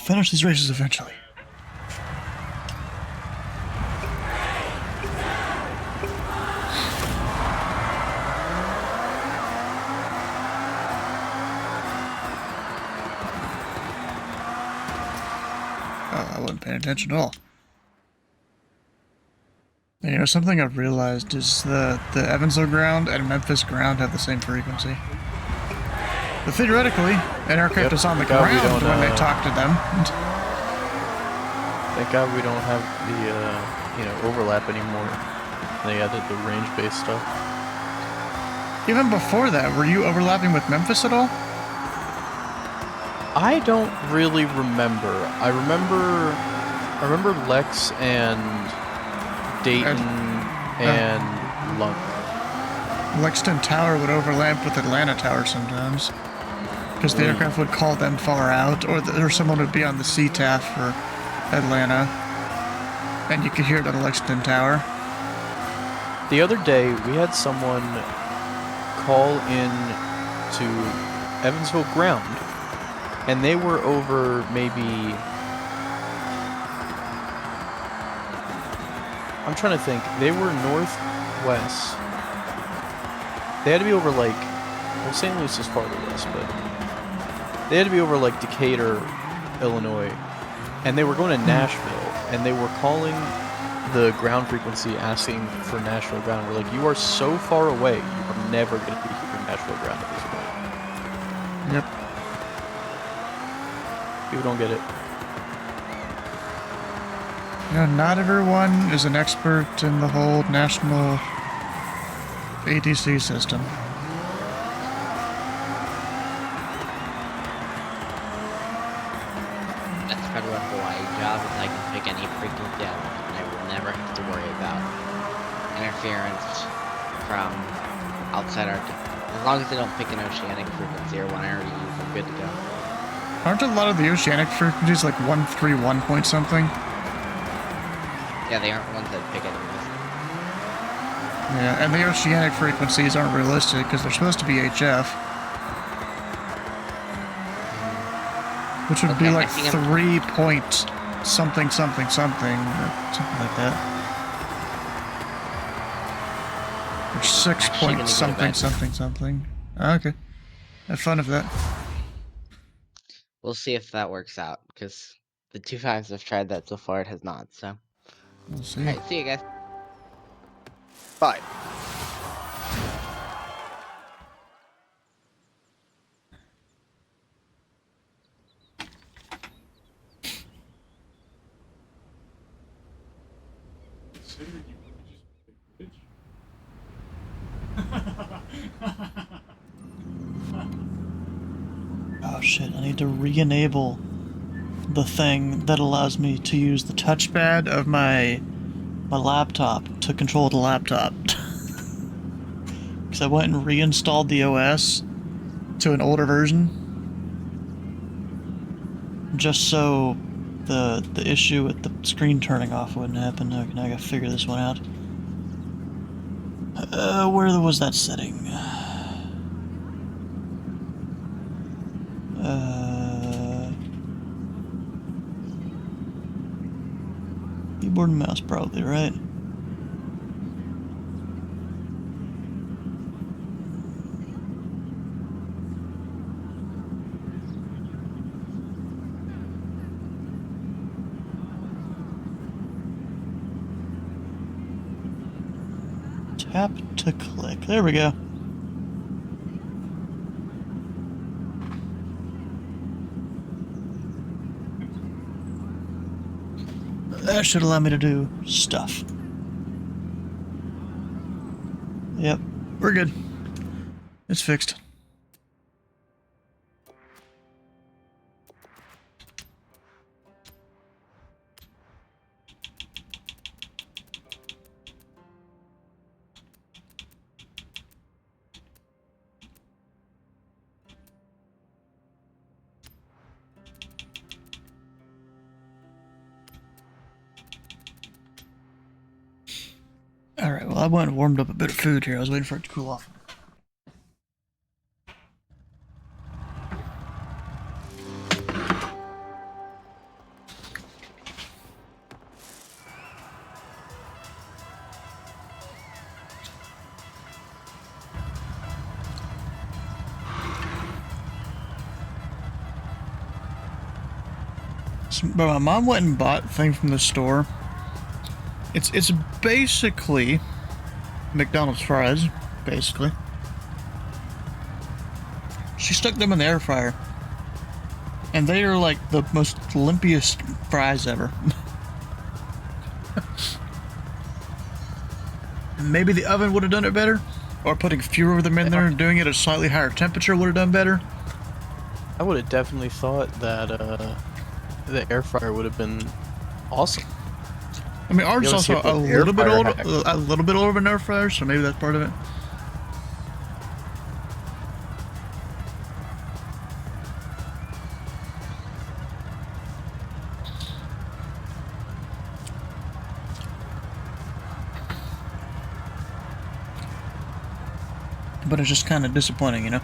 Finish these races eventually. Oh, I wasn't paying attention at all. And, you know, something I've realized is the Evansville ground and Memphis ground have the same frequency. But theoretically, an aircraft is on the Thank God we ground don't, when they talk to them. Thank God we don't have the overlap anymore. They added the range-based stuff. Even before that, were you overlapping with Memphis at all? I don't really remember. I remember Lex and Dayton and Lunk. Lexington Tower would overlap with Atlanta Tower sometimes. Because the aircraft would call them far out, or someone would be on the CTAF for Atlanta. And you could hear it on Lexington Tower. The other day, we had someone call in to Evansville ground, and they were over maybe... I'm trying to think. They were northwest. They had to be over, like... Well, St. Louis is farther west, but... They had to be over, like, Decatur, Illinois. And they were going to Nashville, and they were calling the ground frequency asking for Nashville ground. We're like, you are so far away, you are never going to be hearing Nashville ground at this point. Yep. People don't get it. You know, not everyone is an expert in the whole national ATC system. That's part of the Hawaii job, is I can pick any frequency I want, and I will never have to worry about interference from outside our... As long as they don't pick an oceanic frequency or one I already use, I'm good to go. Aren't a lot of the oceanic frequencies like 131 point something? Yeah, they aren't ones that pick anyways. Yeah, and the oceanic frequencies aren't realistic because they're supposed to be HF. Which would be like 3 point something something something, or something like that. Or 6 point something something something. Okay. Have fun with that. We'll see if that works out, because the 2 times I've tried that so far, it has not, so... We'll see. Alright, see you guys. Bye. Oh shit, I need to re-enable the thing that allows me to use the touchpad of my laptop to control the laptop. Because I went and reinstalled the OS to an older version. Just so the issue with the screen turning off wouldn't happen. Okay, now I gotta figure this one out. Where was that setting? Keyboard and mouse, probably, right? Tap to click. There we go. That should allow me to do stuff. Yep, we're good. It's fixed. Alright, well I went and warmed up a bit of food here. I was waiting for it to cool off. But my mom went and bought a thing from the store. It's basically McDonald's fries, basically. She stuck them in the air fryer. And they are like the most limpiest fries ever. Maybe the oven would have done it better, or putting fewer of them in there and doing it at a slightly higher temperature would have done better. I would have definitely thought that the air fryer would have been awesome. I mean, ours is also a little bit older, hack. a little bit older of an air fryer, so maybe that's part of it. But it's just kind of disappointing, you know.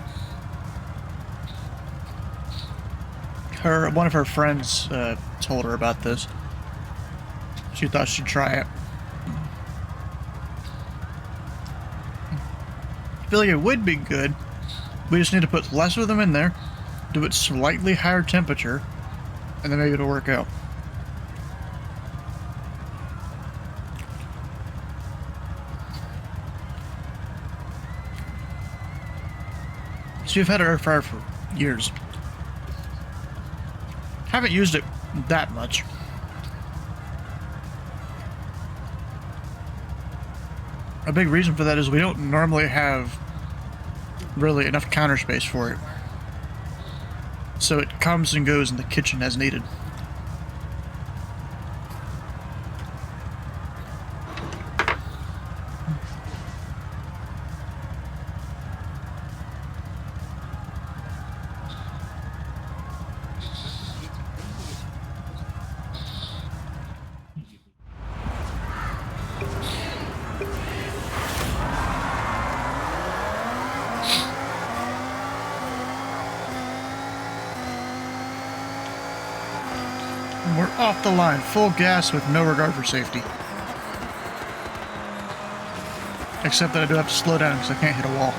One of her friends told her about this. She thought she'd try it. I feel like it would be good. We just need to put less of them in there, do it slightly higher temperature, and then maybe it'll work out. So you've had an air fryer for years. Haven't used it that much. A big reason for that is we don't normally have really enough counter space for it. So it comes and goes in the kitchen as needed. And we're off the line, full gas with no regard for safety. Except that I do have to slow down because I can't hit a wall.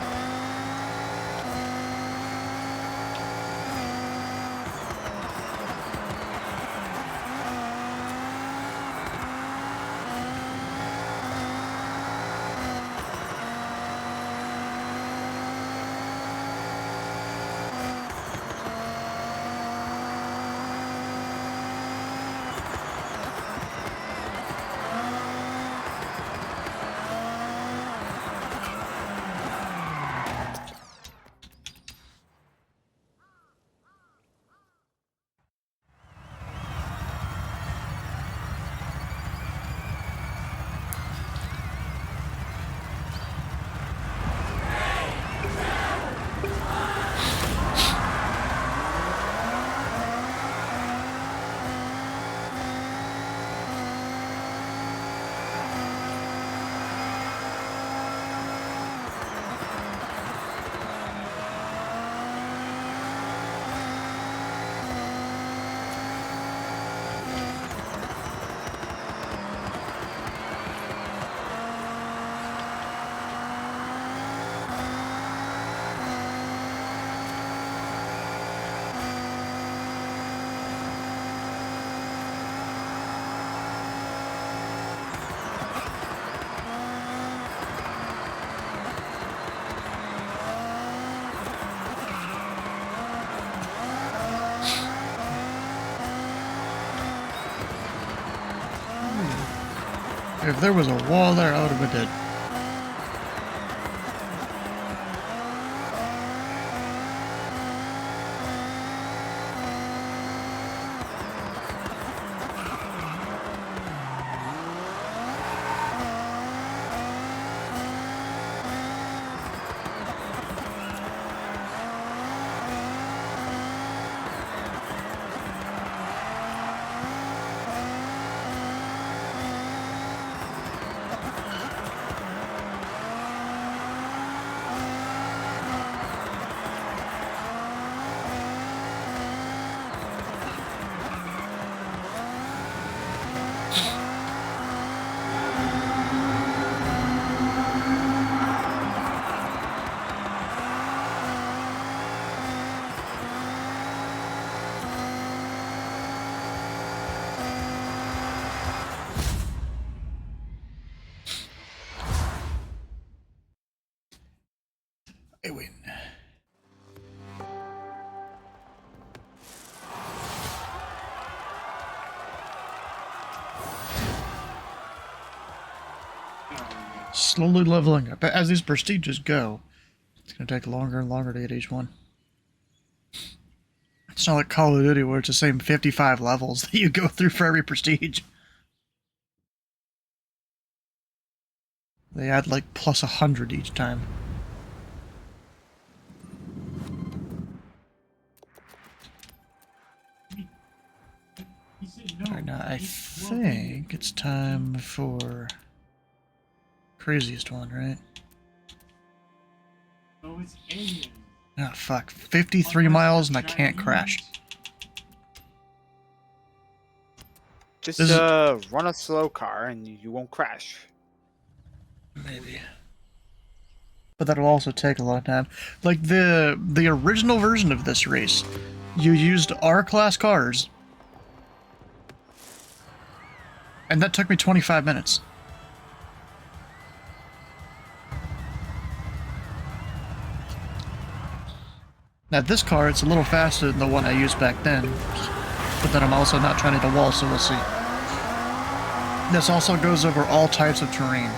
If there was a wall there, I would have been dead. I win. slowly leveling up. As these prestiges go, it's going to take longer and longer to get each one. It's not like Call of Duty where it's the same 55 levels that you go through for every prestige. They add like plus 100 each time. Alright, now I think it's time for craziest one, right? Oh, it's aliens. Oh, fuck. 53 miles and I can't crash. Just This is- run a slow car and you won't crash. Maybe. But that'll also take a long time. Like, the original version of this race, you used R-class cars, and that took me 25 minutes. Now, this car, it's a little faster than the one I used back then, but then I'm also not trying to hit a wall, so we'll see. This also goes over all types of terrain.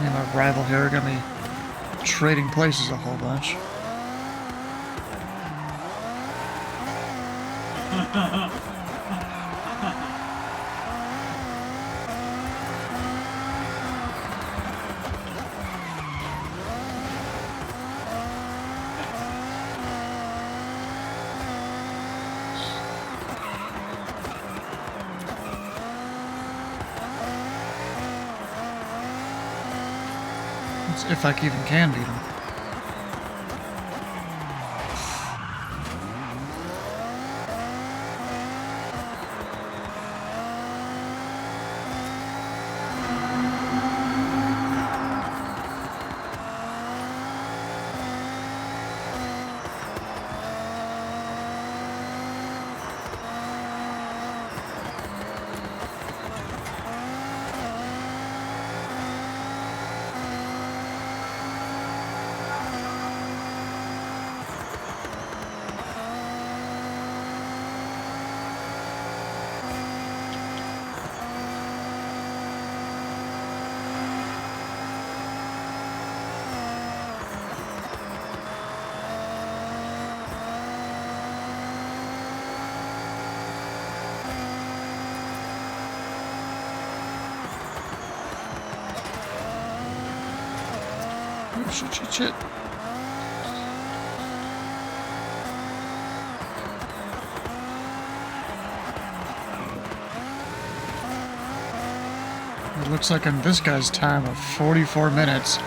Me and my rival here are gonna be trading places a whole bunch. If I even can beat him. Oh, shit. It looks like in this guy's time of 44 minutes,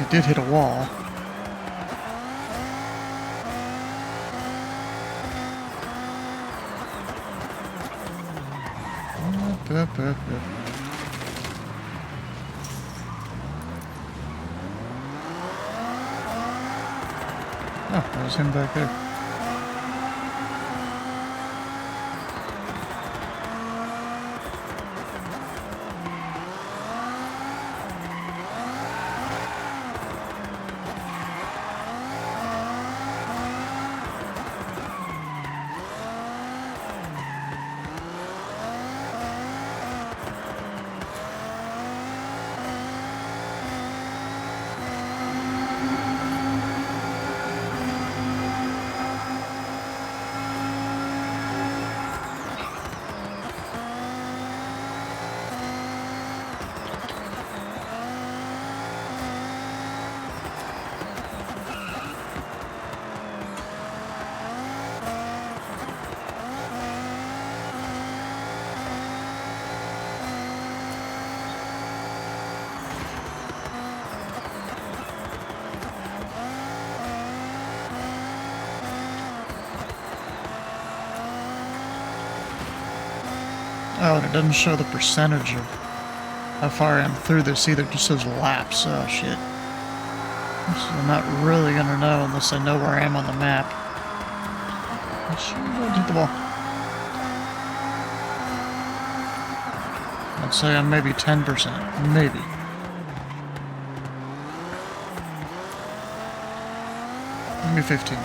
it did hit a wall. Oh, that was him back there. Oh, and it doesn't show the percentage of how far I am through this either. Just those laps. Oh shit. So I'm not really gonna know unless I know where I am on the map. I sure don't hit the ball. I'd say I'm maybe 10%. Maybe. Maybe 15.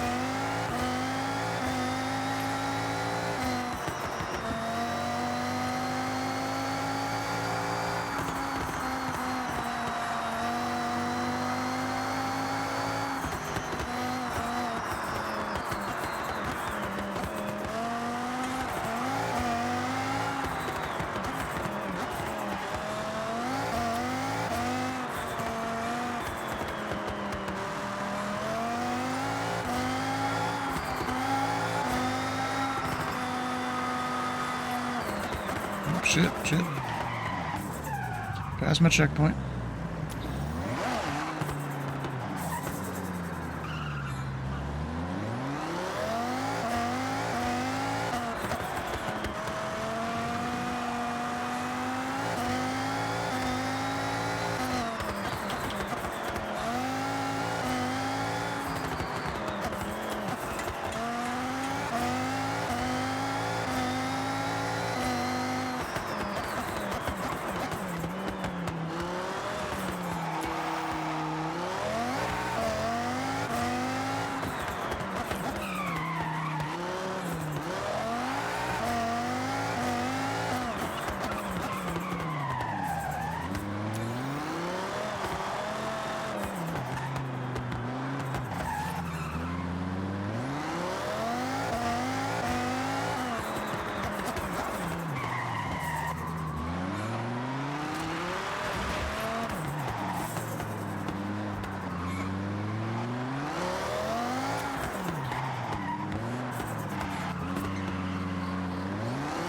Shit. Past my checkpoint.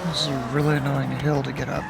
This is a really annoying hill to get up.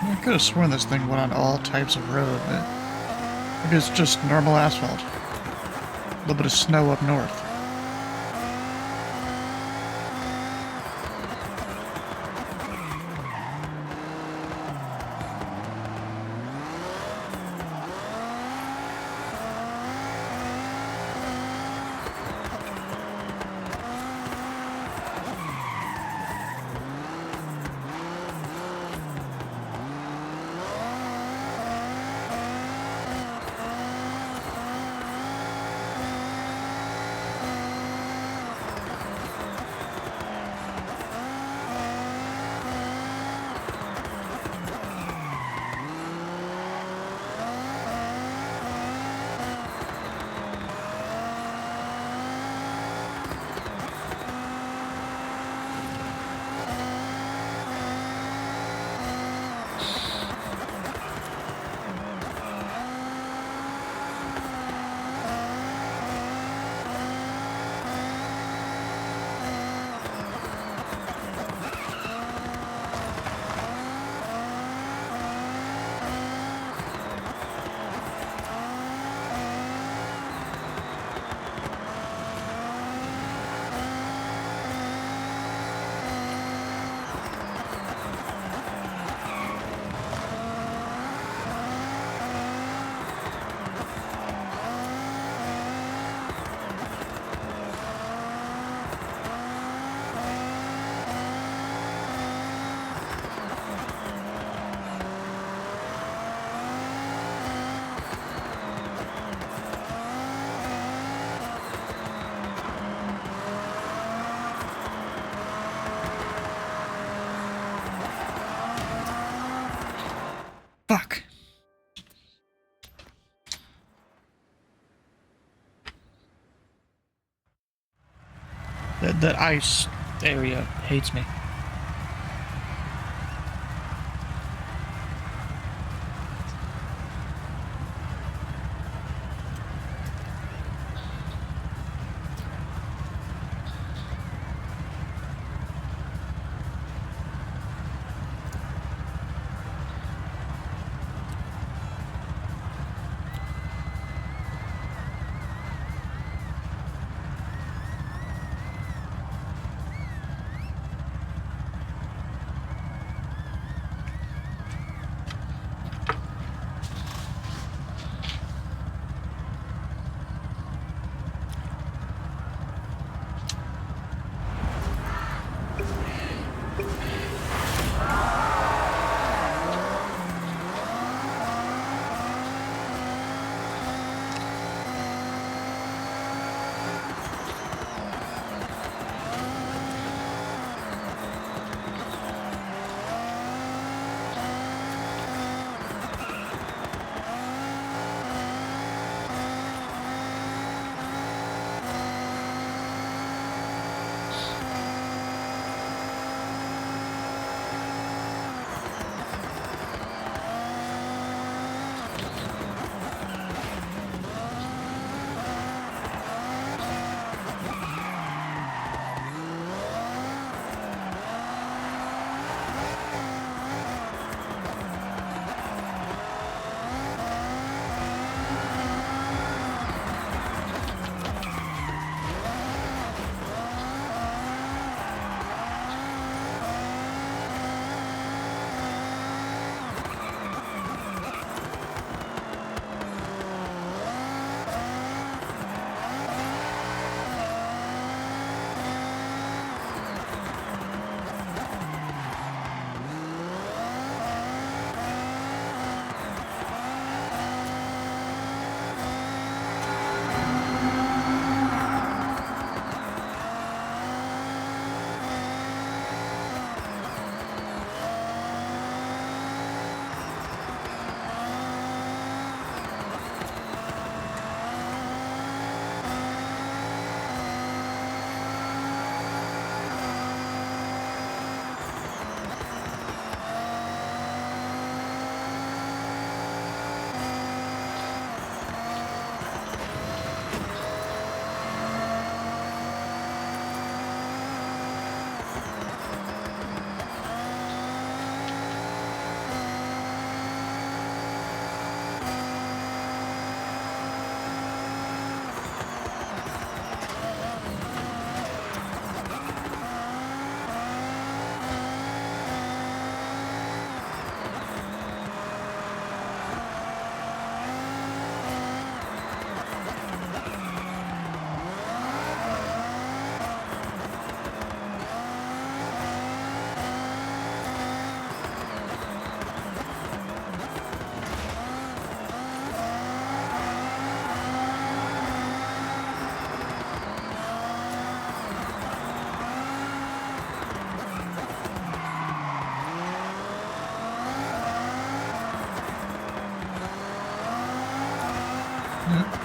I could have sworn this thing went on all types of road, but maybe it's just normal asphalt. A little bit of snow up north. Fuck. That ice area hates me.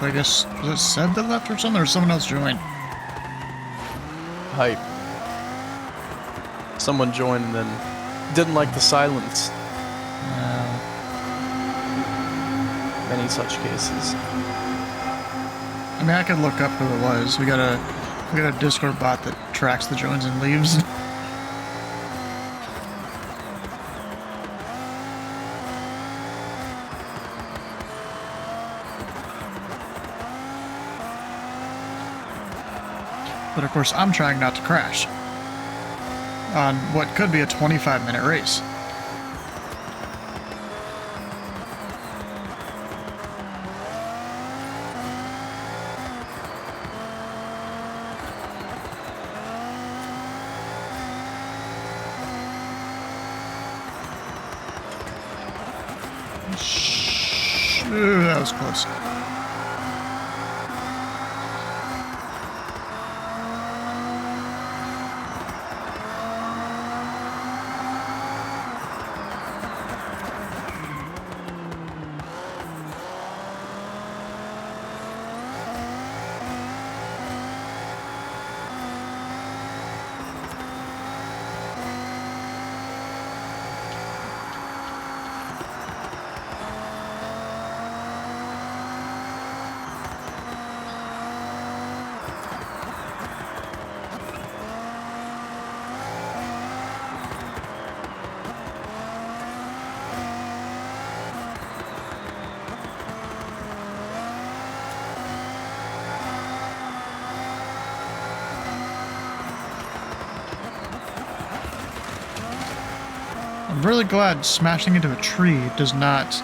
I guess, was it Seb that left or something, or someone else joined? Hype. Someone joined and then didn't like the silence. Many such cases. I mean, I could look up who it was. We got a Discord bot that tracks the joins and leaves. But of course, I'm trying not to crash on what could be a 25-minute race. Ooh, that was close. really glad smashing into a tree does not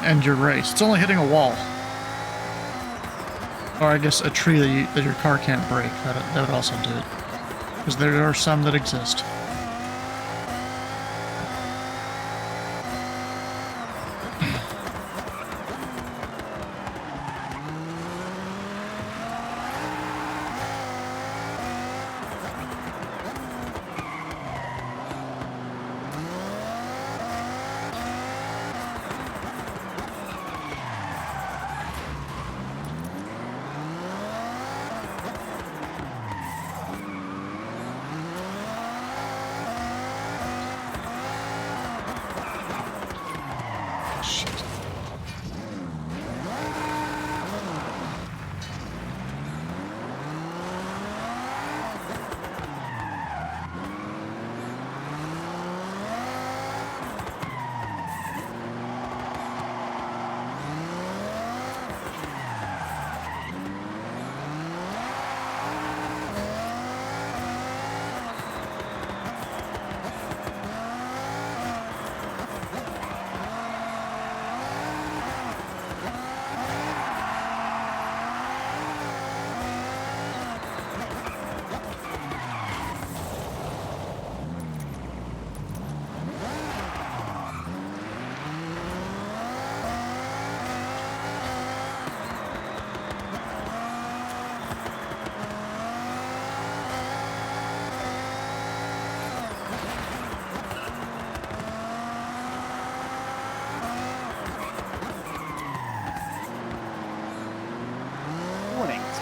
end your race. It's only hitting a wall. Or I guess a tree that your car can't break. That would also do it. Because there are some that exist.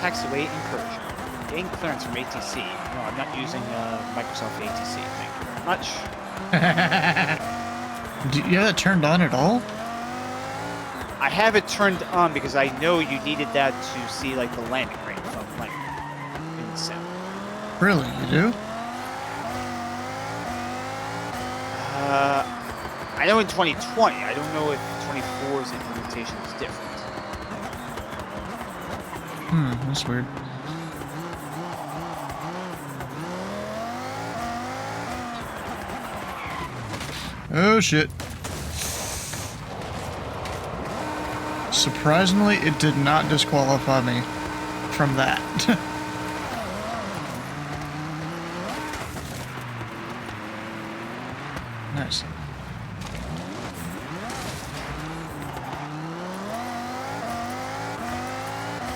Taxiway incursion. Gain clearance from ATC. No, I'm not using Microsoft ATC. Thank you very much. Do you have that turned on at all? I have it turned on because I know you needed that to see like the landing rate from landing in the sim. Really, you do? I know in 2020. I don't know if 24's implementation is different. That's weird. Oh shit. Surprisingly, it did not disqualify me from that. Nice.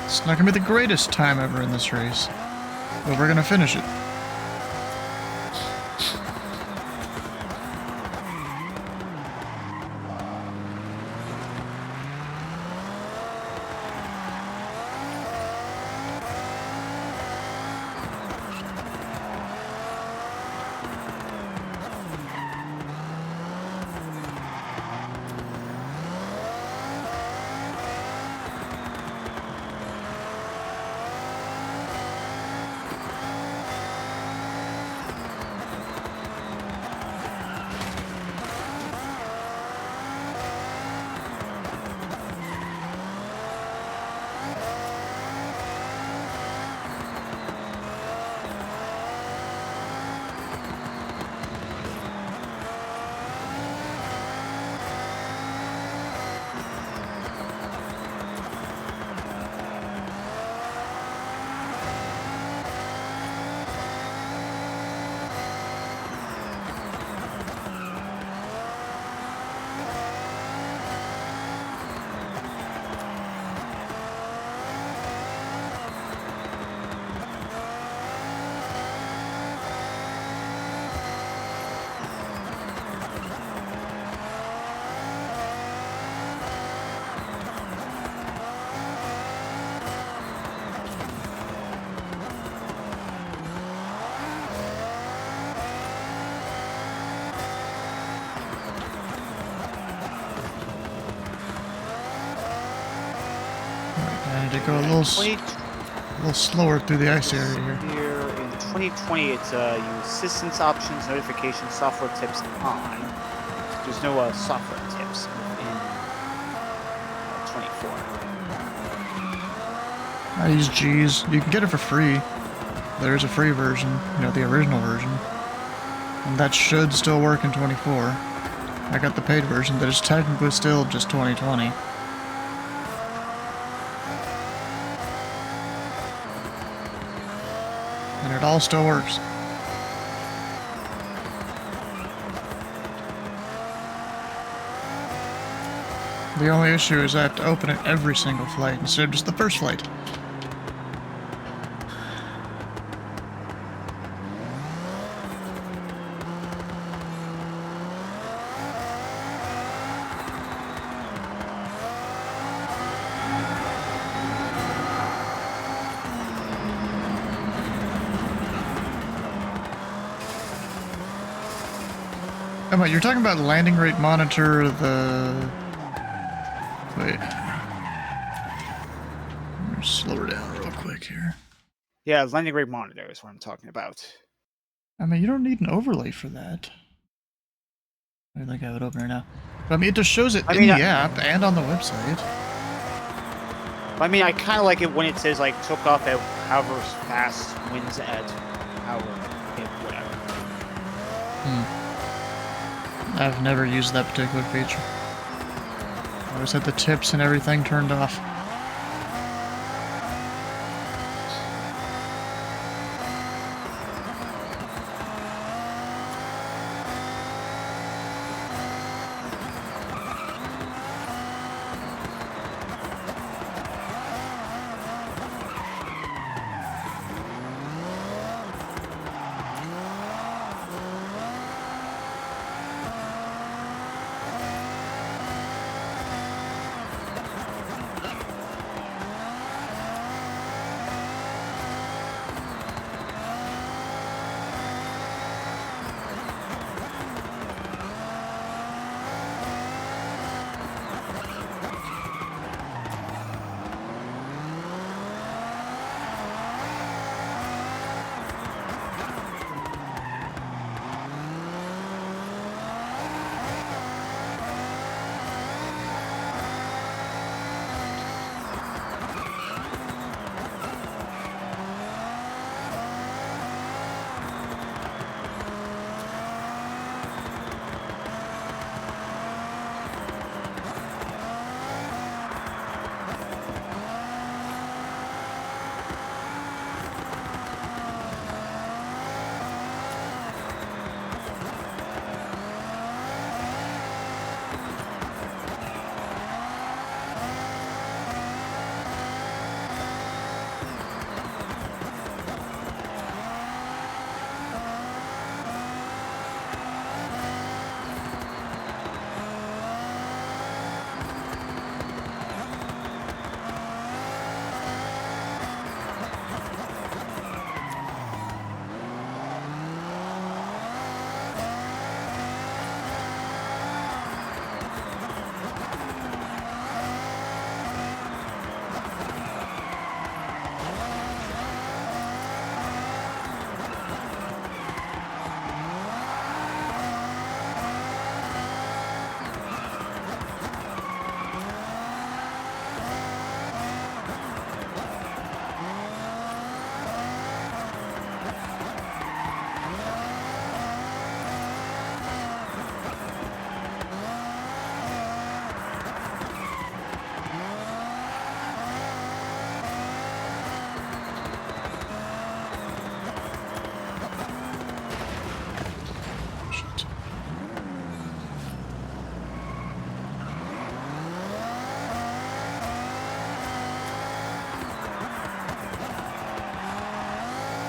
It's not gonna be the greatest time ever in this race, but we're gonna finish it. To go a little slower through the ice area here. Here in 2020, it's use assistance options, notifications, software tips on. There's no software tips in 24. I use G's. You can get it for free. There is a free version, you know, the original version. And that should still work in 24. I got the paid version that is technically still just 2020. And it all still works. The only issue is I have to open it every single flight instead of just the first flight. Emma, you're talking about landing rate monitor, the... Wait. Let me slow her down real quick here. Yeah, landing rate monitor is what I'm talking about. I mean, you don't need an overlay for that. I think I would open it now. But, I mean, it just shows it in the app and on the website. I mean, I kind of like it when it says, like, took off at however fast, winds at however, whatever. I've never used that particular feature. I always had the tips and everything turned off.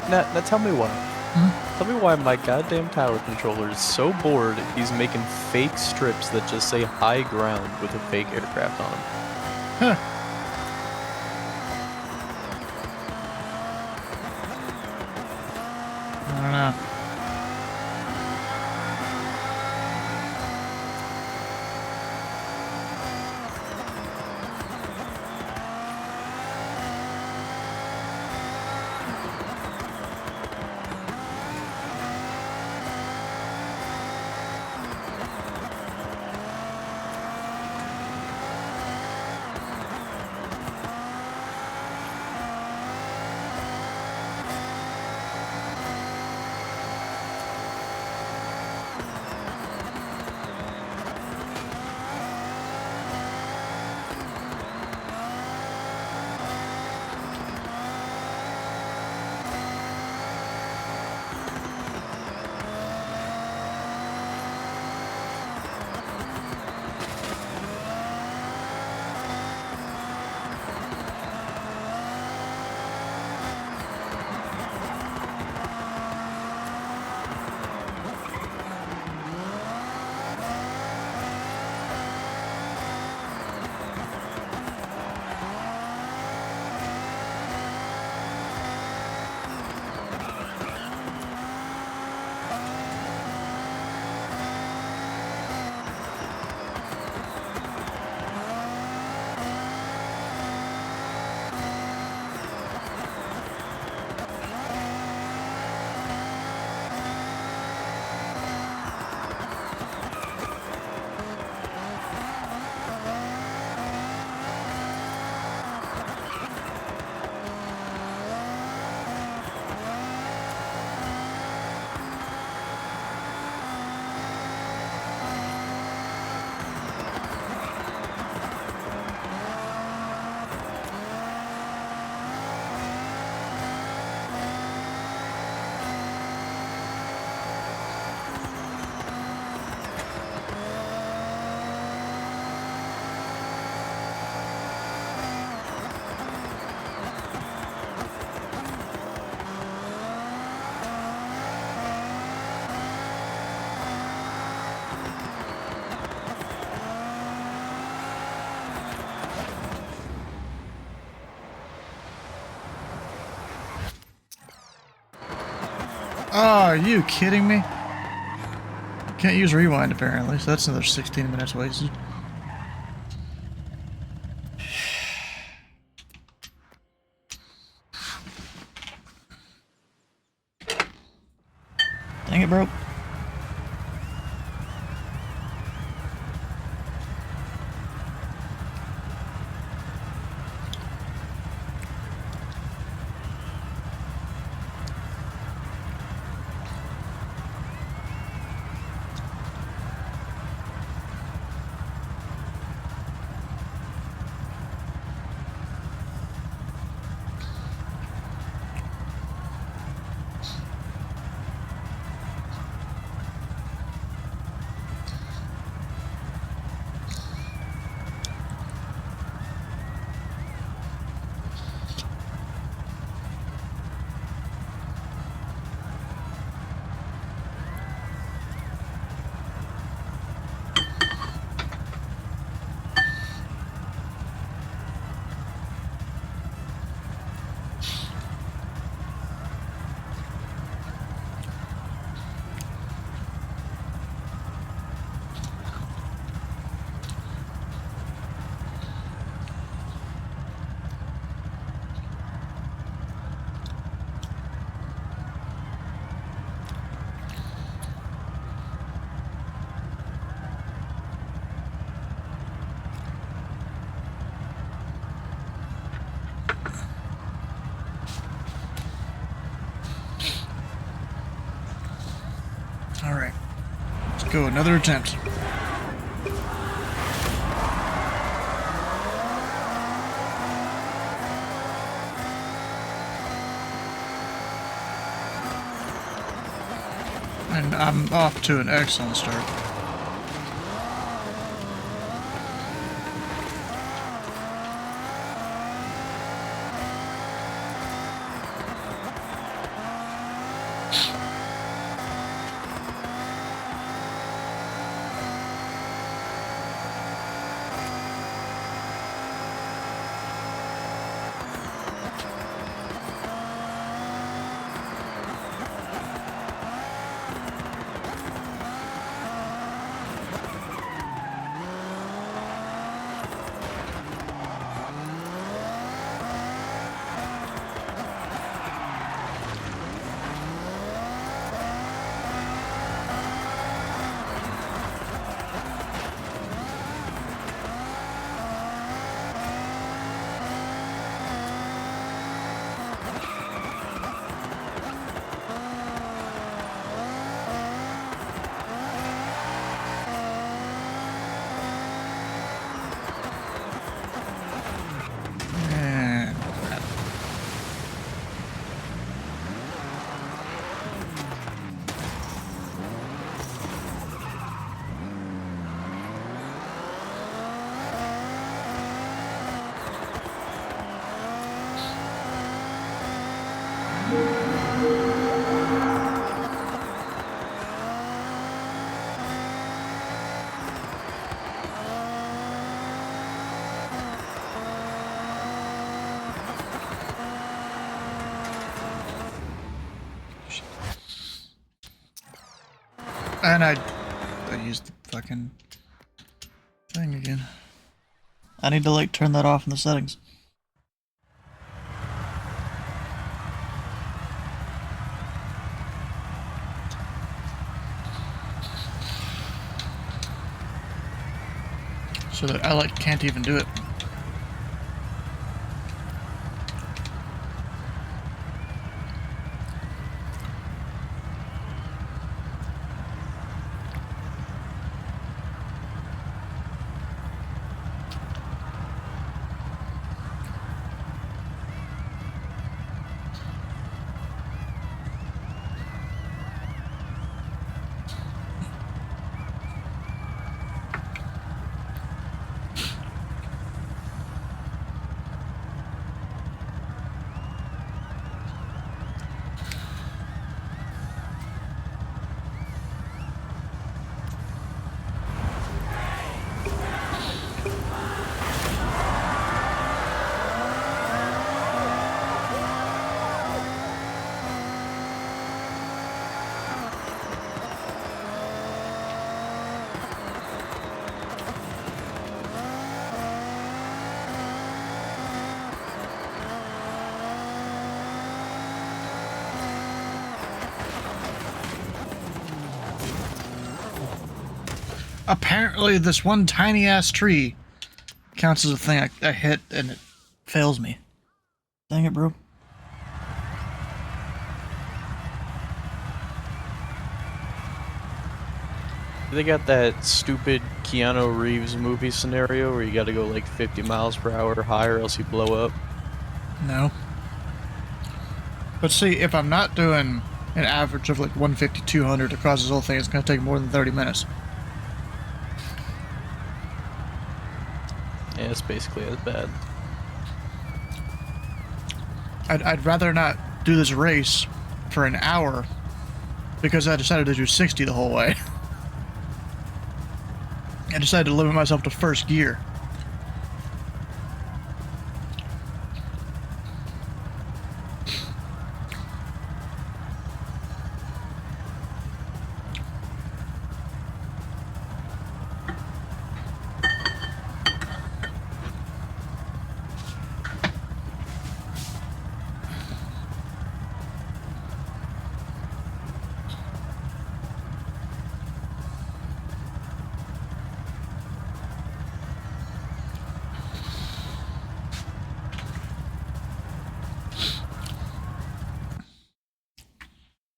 Now tell me why. Tell me why my goddamn tower controller is so bored he's making fake strips that just say high ground with a fake aircraft on them. Huh. I don't know. Oh, are you kidding me? Can't use rewind apparently, so that's another 16 minutes wasted. Dang it, bro. Alright. Let's go, another attempt. And I'm off to an excellent start. And I used the fucking thing again. I need to like turn that off in the settings. So that I like can't even do it. apparently this one tiny ass tree counts as a thing I hit and it fails me. Dang it, bro. They got that stupid Keanu Reeves movie scenario where you gotta go like 50 miles per hour or higher else you blow up. No. But see, if I'm not doing an average of like 150, 200 across this whole thing, it's going to take more than 30 minutes. Yeah, it's basically as bad. I'd rather not do this race for an hour because I decided to do 60 the whole way. I decided to limit myself to first gear.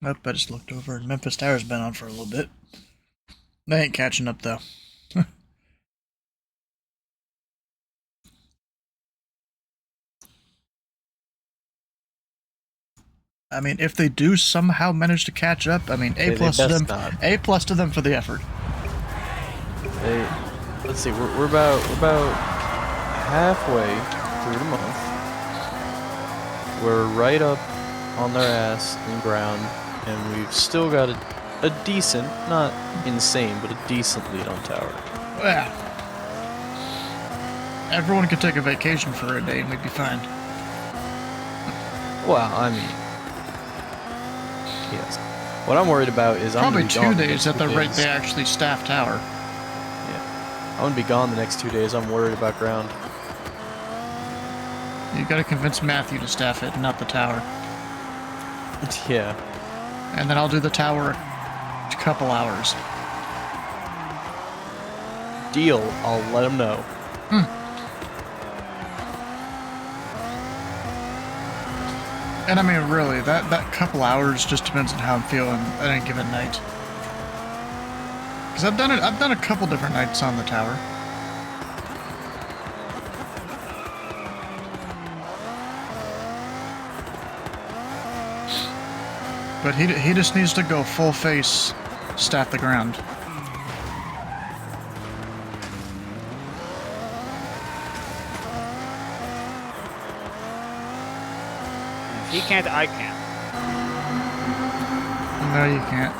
Nope, I just looked over and Memphis Tower's been on for a little bit. They ain't catching up though. I mean, if they do somehow manage to catch up, I mean, A plus to them. A plus to them for the effort. Let's see, we're about halfway through the month. We're right up on their ass in ground, and we've still got a decent, not insane, but a decent lead on tower. Yeah. Everyone could take a vacation for a day and we'd be fine. Well, I mean, yes. What I'm worried about is probably I'm gonna be 2 days at the rate they actually staff tower. Yeah, I'm gonna be gone the next 2 days. I'm worried about ground. You gotta convince Matthew to staff it, not the tower. Yeah. And then I'll do the tower a couple hours. Deal. I'll let him know. And I mean, really, that couple hours just depends on how I'm feeling at any given night. Because I've done a couple different nights on the tower. But he just needs to go full face, staff the ground. If he can't, I can. No, you can't.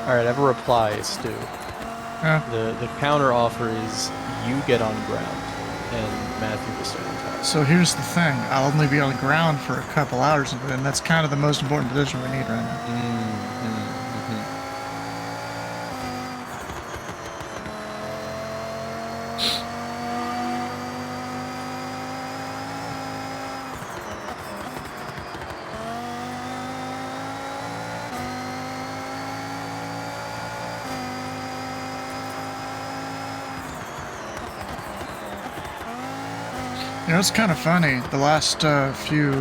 Alright, I have a reply, Stu. Yeah. The counter offer is you get on ground and Matthew will stay on top. So here's the thing, I'll only be on the ground for a couple hours of it, and that's kind of the most important position we need right now. You know, it's kind of funny. The last few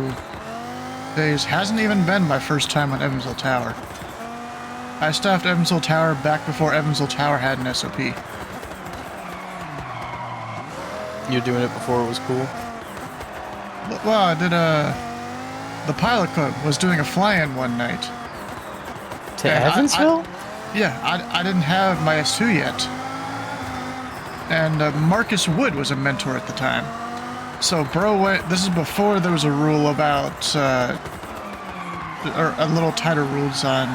days hasn't even been my first time on Evansville Tower. I staffed Evansville Tower back before Evansville Tower had an SOP. You're doing it before it was cool? Well, I did the pilot club was doing a fly-in one night. To Evansville? I didn't have my S2 yet. And Marcus Wood was a mentor at the time. So bro went, this is before there was a rule about, or a little tighter rules on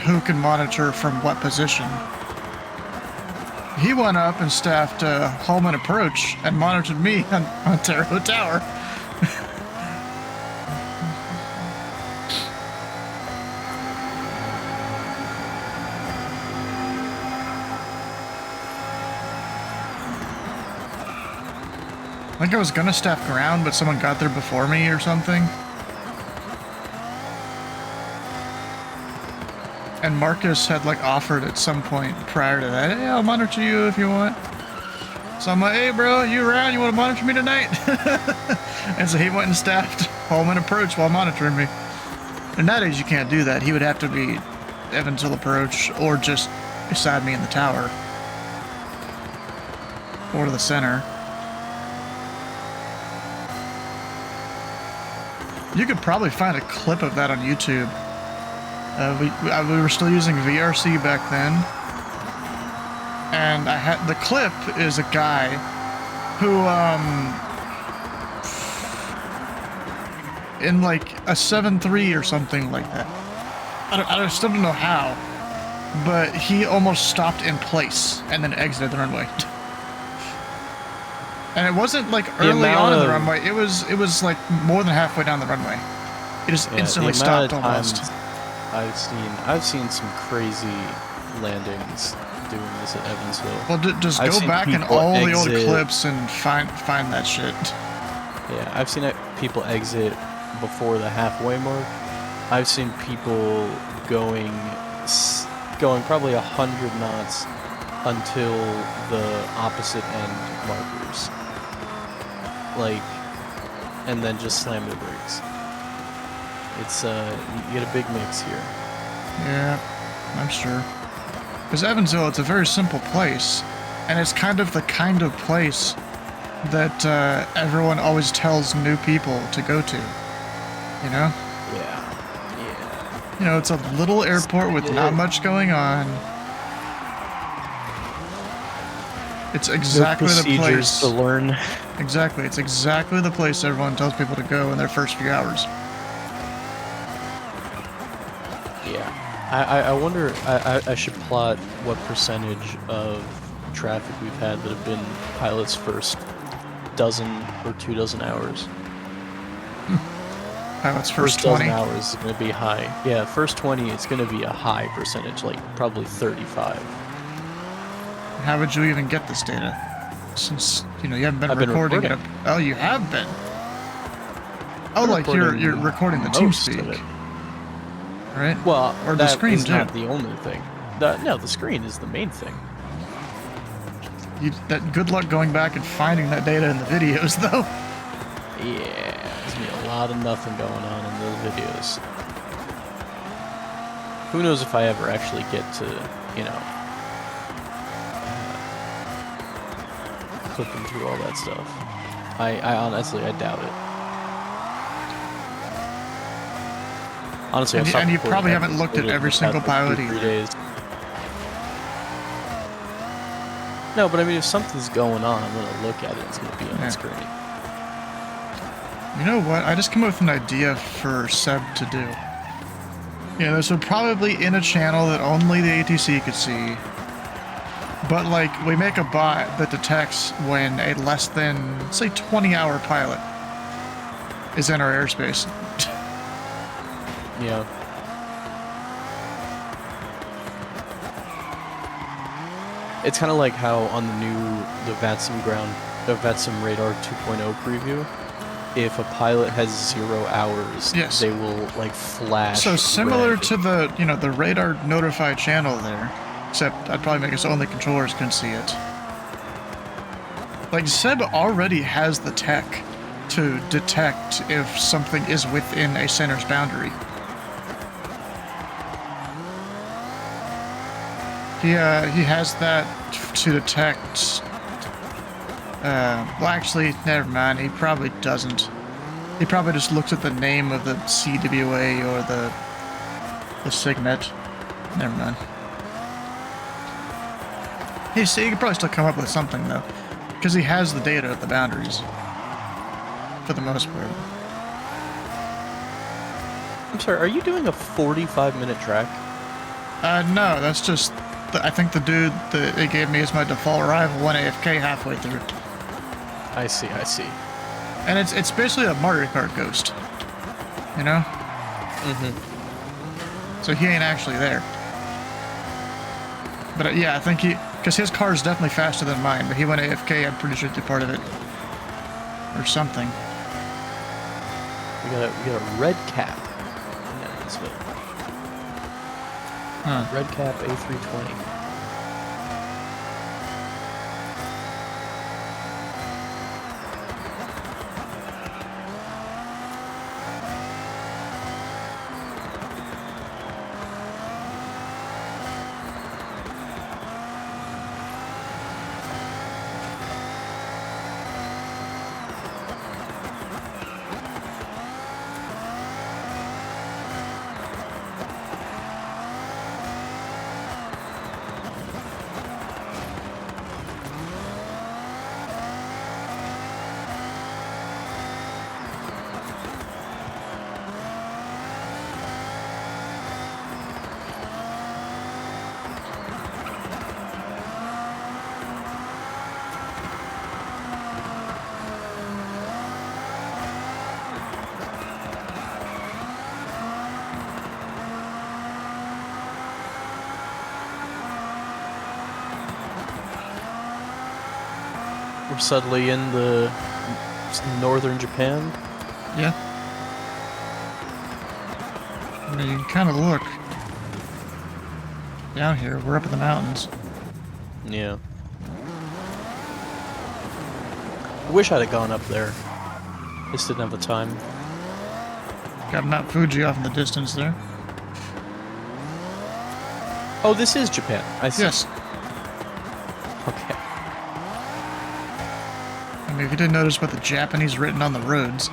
who can monitor from what position. He went up and staffed Holman Approach and monitored me on Terre Haute Tower. I think I was gonna staff ground, but someone got there before me or something. And Marcus had like offered at some point prior to that, hey, I'll monitor you if you want. So I'm like, hey bro, you around? You want to monitor me tonight? And so he went and staffed home and approach while monitoring me. And nowadays you can't do that. He would have to be Evansville approach or just beside me in the tower. Or to the center. You could probably find a clip of that on YouTube. We were still using VRC back then. And the clip is a guy who, in like a 7.3 or something like that. I still don't know how, but he almost stopped in place and then exited the runway. And it wasn't like early on in the runway. It was like more than halfway down the runway. It just instantly stopped almost. I've seen some crazy landings doing this at Evansville. Well, just go back in all the old clips and find that shit. Yeah, I've seen people exit before the halfway mark. I've seen people going probably 100 knots until the opposite end markers. Like, and then just slam the brakes. It's you get a big mix here. Yeah, I'm sure. Because Evansville, it's a very simple place, and it's kind of the place that everyone always tells new people to go to. You know? Yeah. You know, it's a little airport with not much going on. It's exactly the place to learn. Exactly, it's exactly the place everyone tells people to go in their first few hours. Yeah. I wonder, I should plot what percentage of traffic we've had that have been pilots' first dozen or 2 dozen hours. Pilots' first 20? dozen hours is going to be high. Yeah, first 20, it's going to be a high percentage, like probably 35. How would you even get this data? Since, you haven't been I've recording it. Oh, you have been? Oh, like you're recording the TeamSpeak. Right? Well, or the screen is too. Not the only thing. No, the screen is the main thing. Good luck going back and finding that data in the videos, though. Yeah, there's gonna be a lot of nothing going on in those videos. Who knows if I ever actually get to, clipping through all that stuff. I honestly, I doubt it. Honestly, and you probably haven't looked at every single pilot either. 3 days. No, but I mean, if something's going on, I'm gonna look at it. It's gonna be on the screen. You know what? I just came up with an idea for Seb to do. This would probably in a channel that only the ATC could see. But like, we make a bot that detects when a less than, say, 20-hour pilot is in our airspace. Yeah. It's kind of like how on the VATSIM radar 2.0 preview, if a pilot has 0 hours, they will like flash. So similar red. to the the radar notified channel there, except I'd probably make it so only controllers can see it. Like Seb already has the tech to detect if something is within a center's boundary. He has that to detect. Well, actually, never mind. He probably doesn't. He probably just looks at the name of the CWA or the Signet. Never mind. He could probably still come up with something though, because he has the data of the boundaries. For the most part. I'm sorry. Are you doing a 45-minute track? No. That's just. I think the dude that it gave me as my default arrival went AFK halfway through. I see. And it's basically a Mario Kart ghost. You know? Mm-hmm. So he ain't actually there. But yeah, I think because his car is definitely faster than mine, but he went AFK, I'm pretty sure through part of it. or something. We got a red cap in Evansville. Huh. Red cap A320. We're suddenly in the northern Japan. Yeah. I mean, you can kind of look down here. We're up in the mountains. Yeah. I wish I'd have gone up there. Just didn't have the time. Got Mount Fuji off in the distance there. Oh, this is Japan. I see. Yes. Okay. I mean, if you didn't notice about the Japanese written on the roads.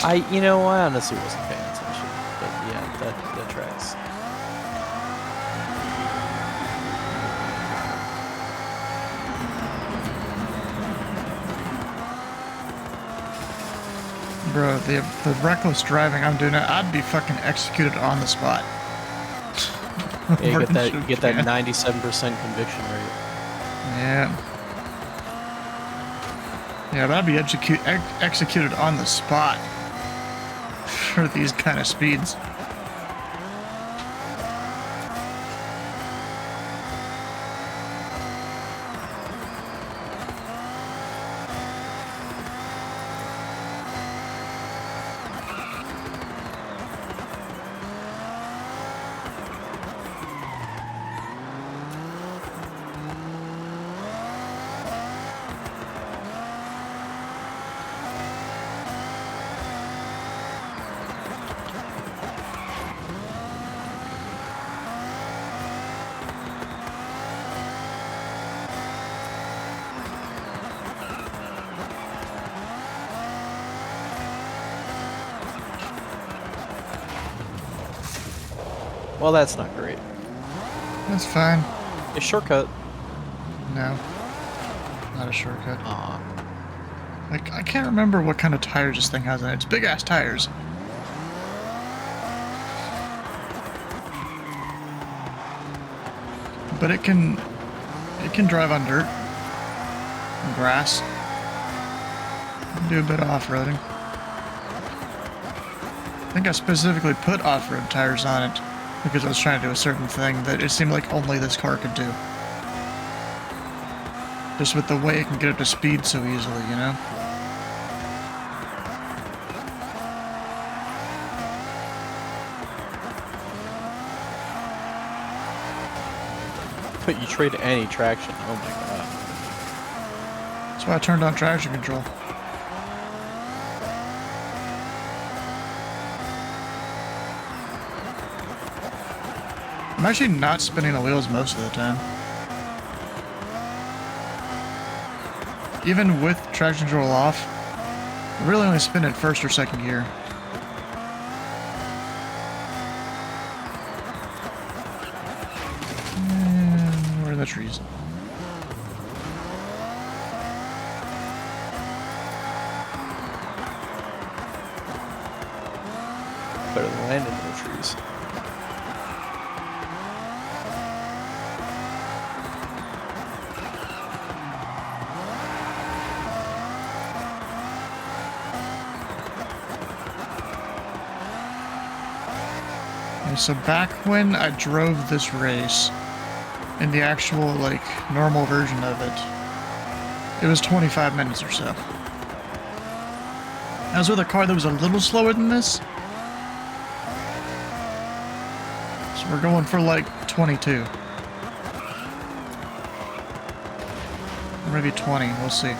I honestly wasn't paying attention. But yeah, that tracks. Bro, the reckless driving I'm doing, I'd be fucking executed on the spot. Yeah, you get that 97% conviction rate. Yeah. Yeah, but I'd be executed on the spot for these kind of speeds. Well, that's not great. That's fine. A shortcut. No. Not a shortcut. Aw. Like, I can't remember what kind of tires this thing has on it. It's big ass tires. But it can drive on dirt and grass. Do a bit of off-roading. I think I specifically put off-road tires on it because I was trying to do a certain thing that it seemed like only this car could do. Just with the way it can get up to speed so easily, you know? But you trade any traction. Oh my god. That's why I turned on traction control. I'm actually not spinning the wheels most of the time. Even with traction control off, I really only spin in first or second gear. And where are the trees? Better than landing in the trees. So back when I drove this race, in the actual, like, normal version of it, it was 25 minutes or so. I was with a car that was a little slower than this. So we're going for like 22. Or maybe 20, we'll see.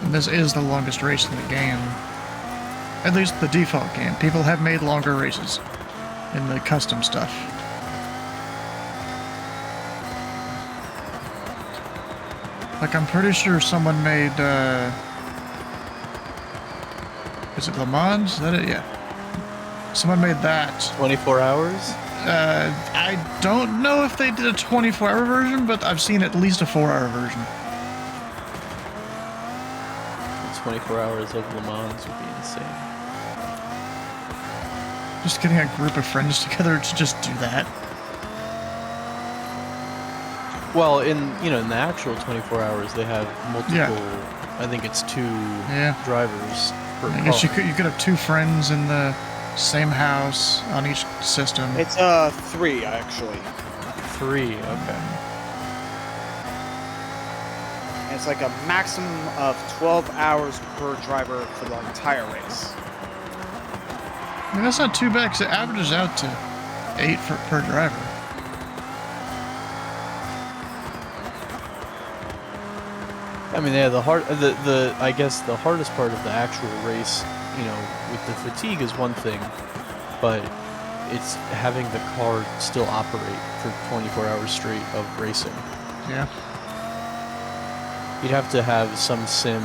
And this is the longest race in the game. At least the default game. People have made longer races in the custom stuff. Like, I'm pretty sure someone made, is it Le Mans? Is that it? Yeah. Someone made that. 24 hours? I don't know if they did a 24-hour version, but I've seen at least a 4-hour version. 24 hours of Le Mans would be insane. Just getting a group of friends together to just do that. Well, in the actual 24 hours, they have multiple. Yeah. I think it's 2 drivers per I guess car. you could have 2 friends in the same house on each system. It's 3 actually. 3, okay. And it's like a maximum of 12 hours per driver for the entire race. I mean, that's not too bad, because it averages out to 8 per driver. I mean, yeah, I guess the hardest part of the actual race, with the fatigue is one thing, but it's having the car still operate for 24 hours straight of racing. Yeah. You'd have to have some sim.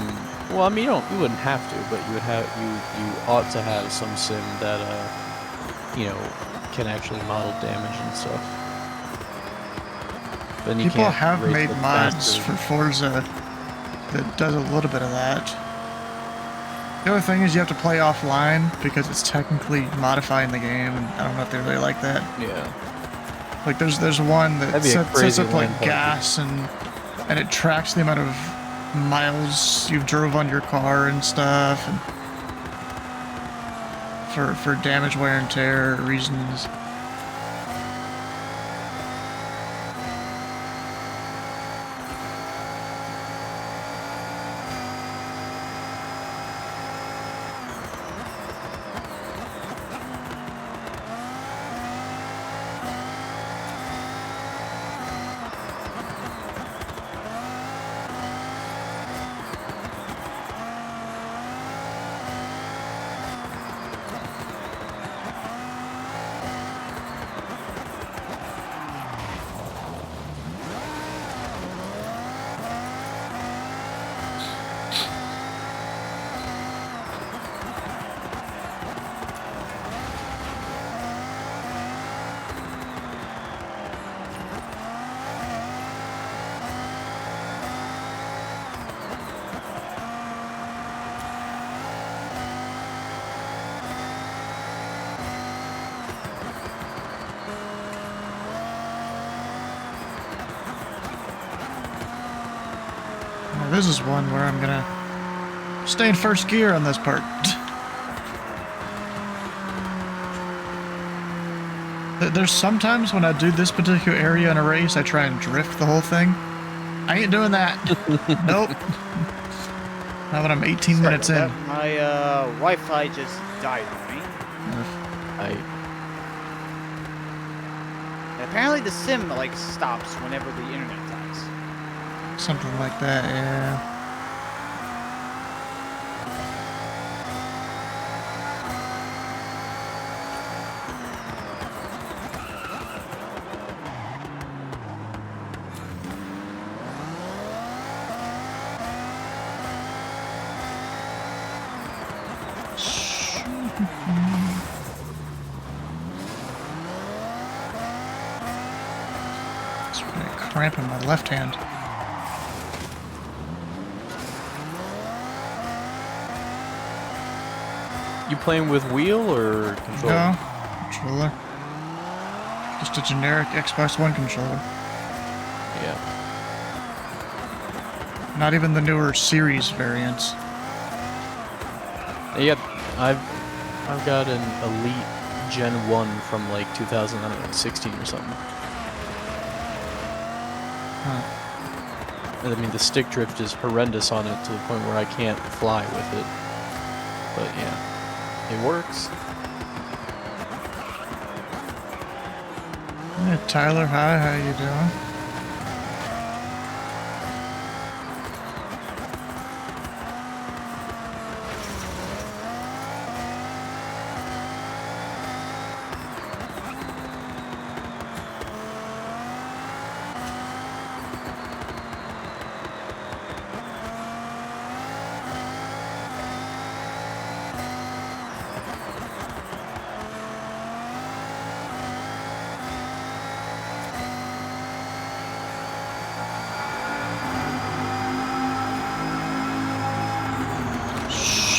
Well, I mean, you wouldn't have to, but you ought to have some sim that can actually model damage and stuff. Then you People can't have race made with mods faster. for Forza that does a little bit of that. The other thing is you have to play offline because it's technically modifying the game, and I don't know if they really like that. Yeah. Like there's one that That'd be a sets crazy up like land party. gas and it tracks the amount of miles you've drove on your car and stuff, and for damage, wear and tear reasons. Now, this is one where I'm gonna Stay in first gear on this part. There's sometimes when I do this particular area in a race, I try and drift the whole thing. I ain't doing that. Nope. Not when I'm 18 minutes in. My Wi-Fi just died on me. Apparently the sim like stops whenever the internet dies. Something like that, yeah. It's really cramp in my left hand. You playing with wheel or controller? No, controller. Just a generic Xbox One controller. Yeah. Not even the newer series variants. Yeah, I've got an Elite Gen 1 from like 2016 or something. Huh. I mean, the stick drift is horrendous on it to the point where I can't fly with it. But yeah, it works. Hey, Tyler, hi, how you doing?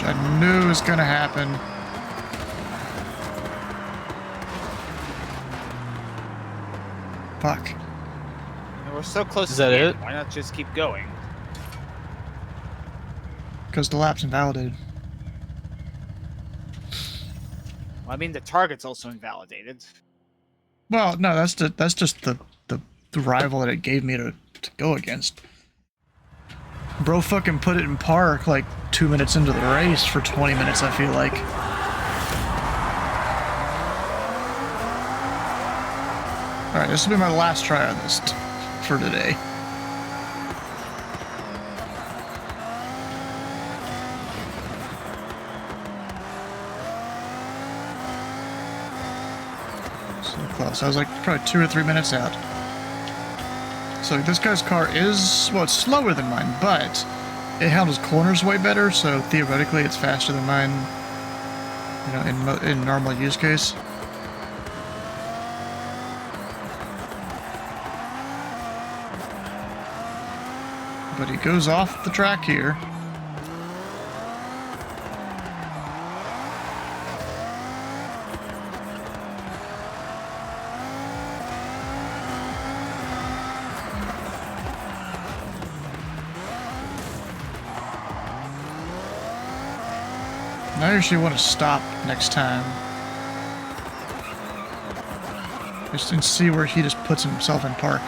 I knew it was gonna happen. Fuck. And we're so close Is to that the it? end. Why not just keep going? Because the lap's invalidated. Well, I mean, the target's also invalidated. Well, no, that's just the rival that it gave me to go against. Bro fucking put it in park like 2 minutes into the race for 20 minutes, I feel like. Alright, this will be my last try on this for today. So close. I was like probably 2 or 3 minutes out. So this guy's car is, well, it's slower than mine, but it handles corners way better, so theoretically it's faster than mine, you know, in normal use case. But he goes off the track here. I actually want to stop next time. Just and see where he just puts himself in park.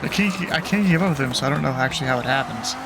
I can't keep up with him, so I don't know actually how it happens.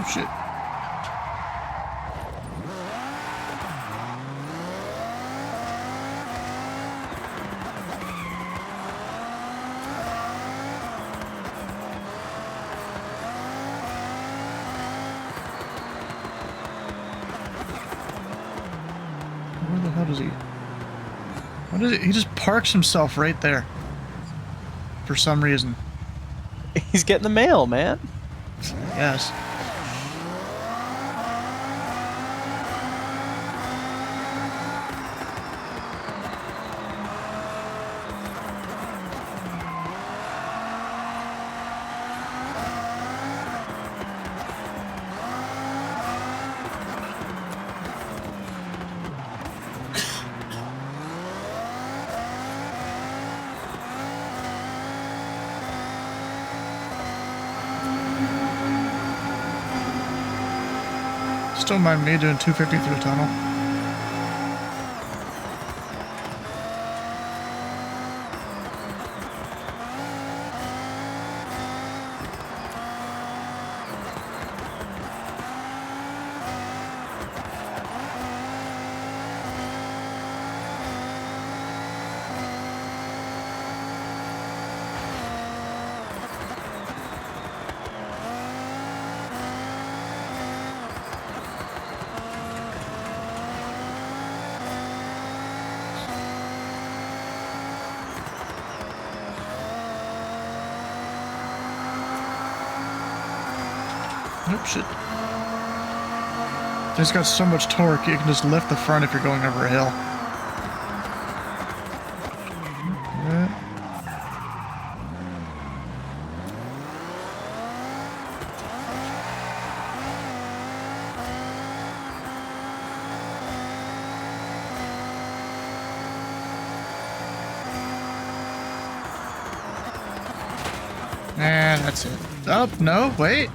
Oh, shit. Where the hell does he... What is it? He just parks himself right there. For some reason. He's getting the mail, man. Yes. Still mind me doing 250 through a tunnel. Oh shit. It's got so much torque, you can just lift the front if you're going over a hill. And that's it. Oh, no, wait.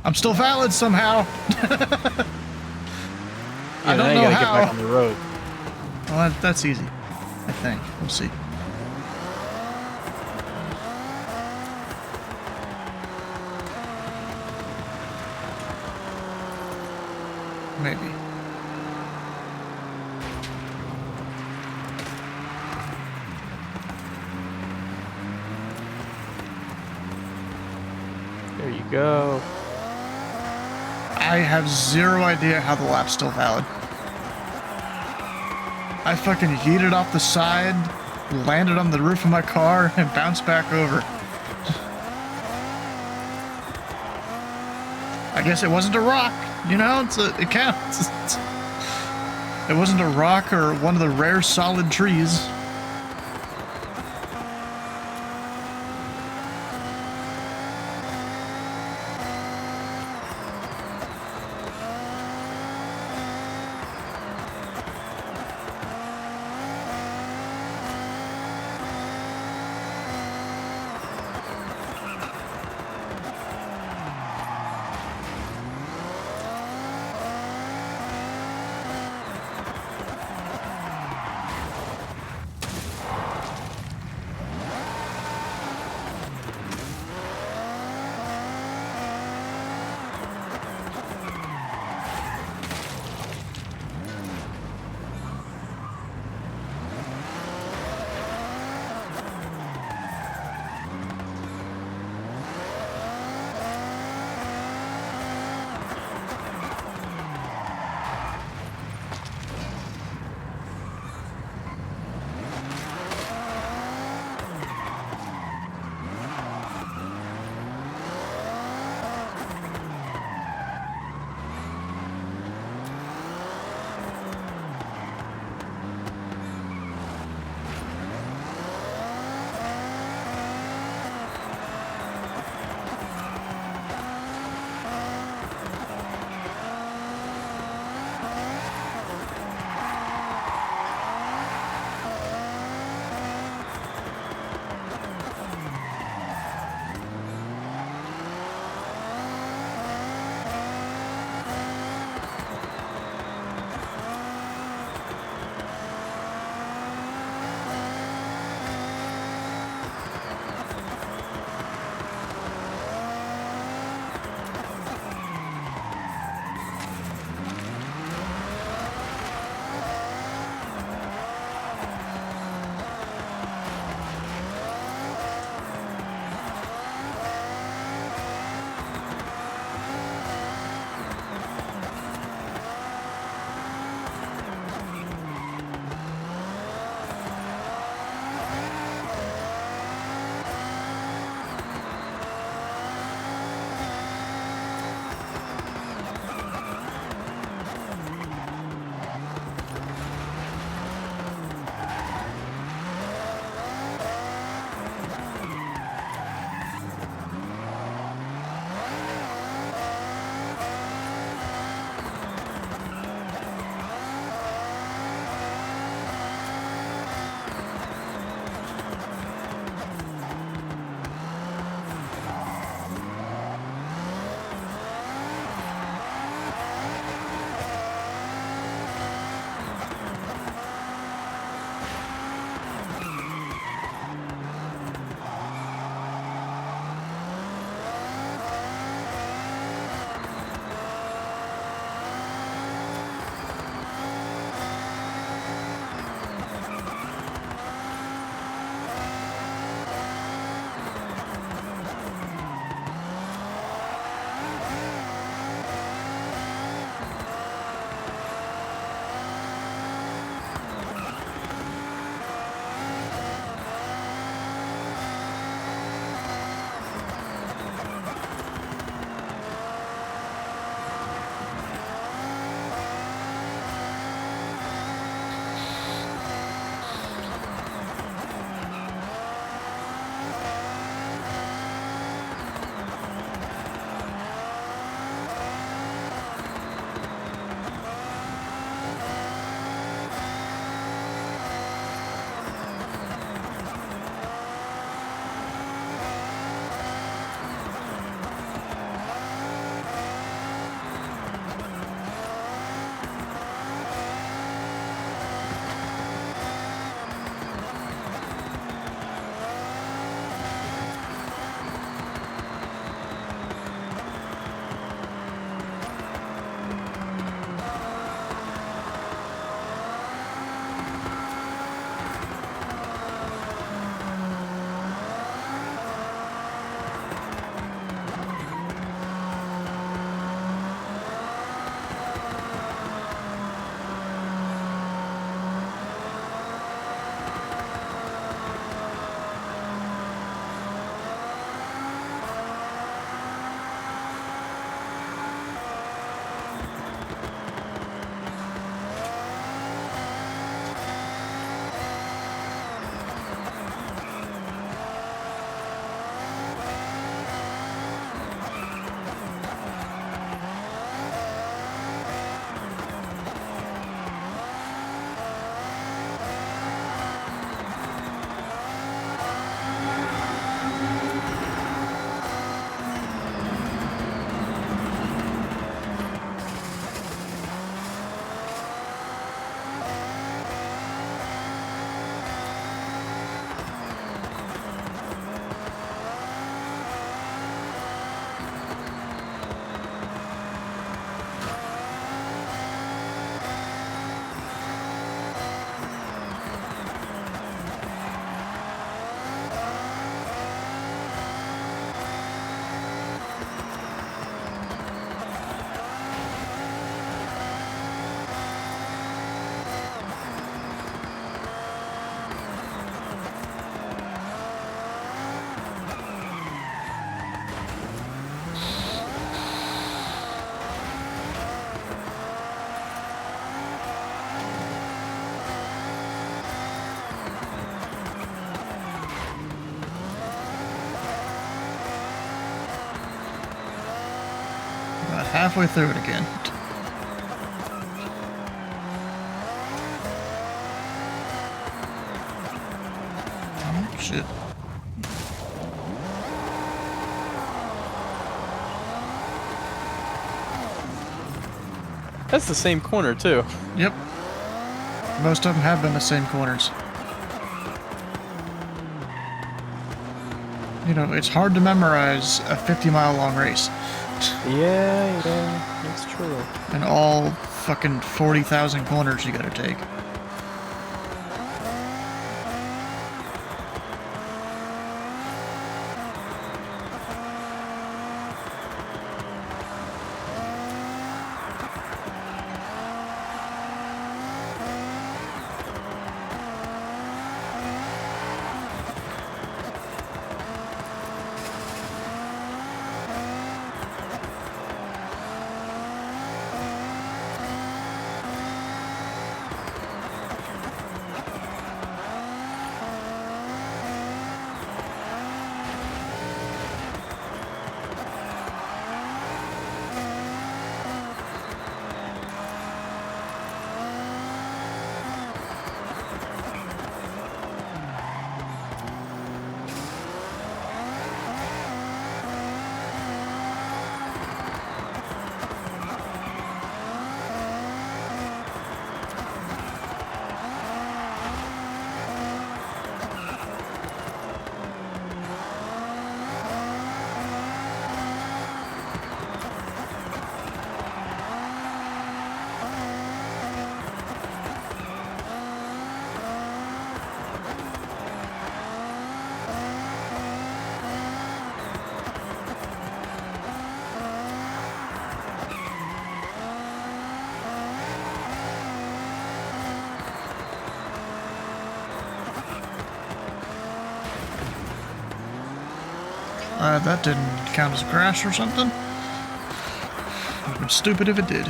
I'm still valid somehow. I don't know gotta how. get back on the road. Well, that's easy. I think. We'll see. Maybe. There you go. I have zero idea how the lap's still valid. I fucking yeeted off the side, landed on the roof of my car, and bounced back over. I guess it wasn't a rock, you know? It counts. It wasn't a rock or one of the rare solid trees. halfway through it again. Oh, shit. That's the same corner too. Yep. Most of them have been the same corners. You know, it's hard to memorize a 50-mile long race. Yeah, that's true. And all fucking 40,000 corners you gotta take. That didn't count as grass or something. Would've been stupid if it did.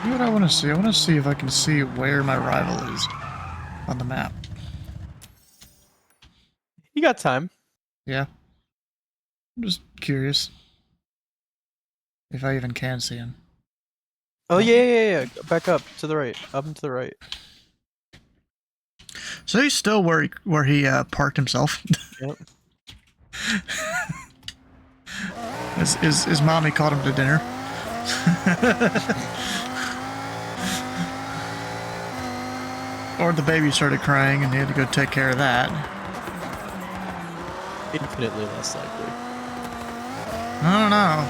You know what I want to see? I want to see if I can see where my rival is on the map. You got time. Yeah. I'm just curious if I even can see him. Oh yeah. Back up to the right. Up and to the right. So he's still where he parked himself. Yep. His mommy called him to dinner. Or the baby started crying and he had to go take care of that. Infinitely less likely. I don't know.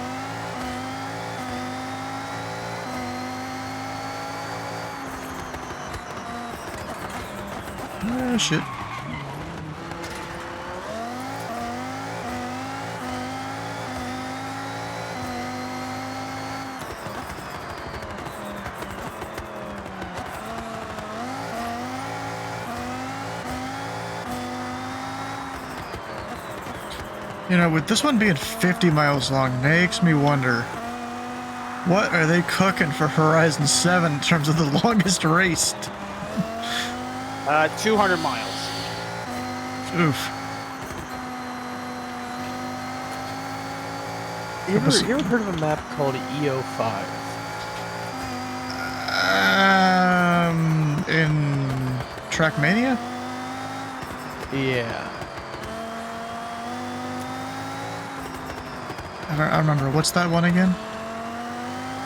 Ah, shit. You know, with this one being 50 miles long, makes me wonder, what are they cooking for Horizon 7 in terms of the longest race? 200 miles. Oof. You ever heard of a map called EO5? In Trackmania? Yeah. I don't remember. What's that one again?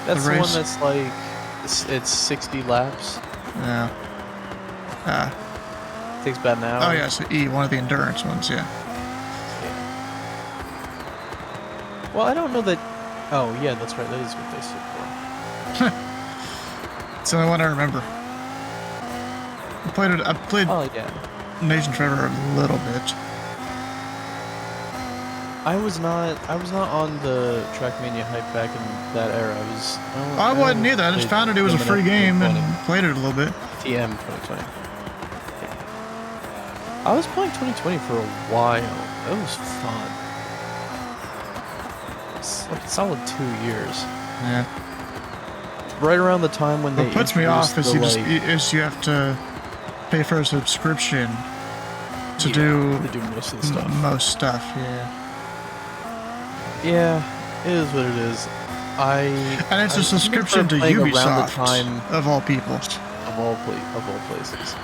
That's the race? one that's like, it's 60 laps. Yeah. Takes about an hour. Oh yeah, so E, one of the endurance ones, yeah. Well, I don't know that... Oh, yeah, that's right. That is what they stood for. It's the only one I remember. I played Oh, yeah. Nation Trevor a little bit. I was not on the Trackmania hype back in that era. I wasn't either. I just found it was a free game and played it a little bit. TM 2020. I was playing 2020 for a while. It was fun. It's like a solid 2 years. Yeah. Right around the time when What puts me off is you have to pay for a subscription to do most of the stuff. Most stuff, yeah. Yeah, it is what it is. And it's a subscription to Ubisoft, of all people. Of all places.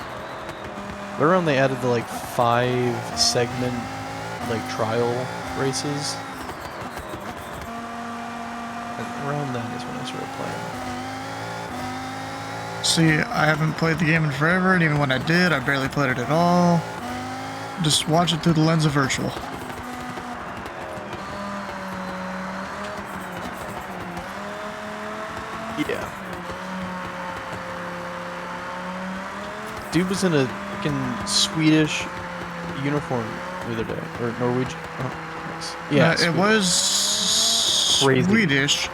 But around they added the like 5-segment like trial races. And around that is when I started playing. See, I haven't played the game in forever, and even when I did, I barely played it at all. Just watch it through the lens of virtual. Yeah. Dude was in a fucking Swedish uniform the other day, or Norwegian. Oh, nice. Yeah, it was Swedish,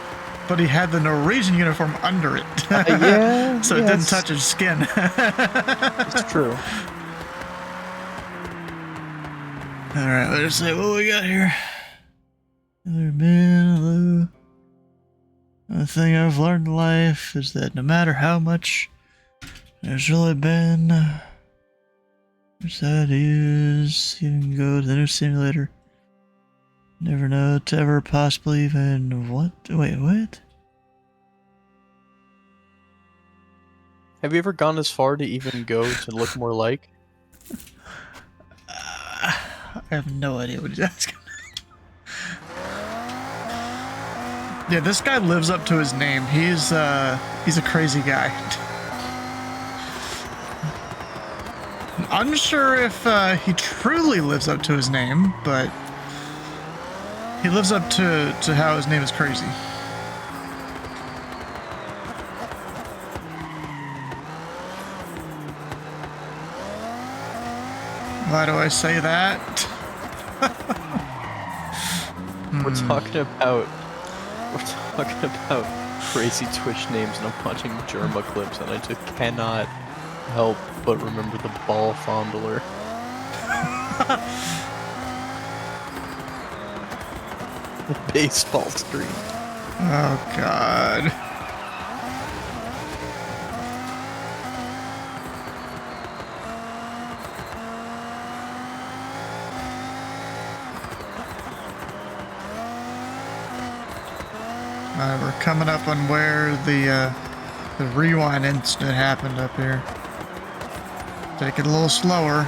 but he had the Norwegian uniform under it. Yeah, so it didn't touch his skin. It's true. All right, let's see what we got here. The thing I've learned in life is that no matter how much there's really been, that is, you can go to the new simulator. Never know to ever possibly even what? Wait, what? Have you ever gone as far to even go to look more like? I have no idea what he's asking. Yeah, this guy lives up to his name. He's a crazy guy. Unsure if he truly lives up to his name, but he lives up to how his name is crazy. Why do I say that? We're talking about crazy Twitch names, and I'm watching Germa clips, and I just cannot help but remember the ball fondler. The baseball stream. Oh God. We're coming up on where the rewind incident happened up here. Take it a little slower.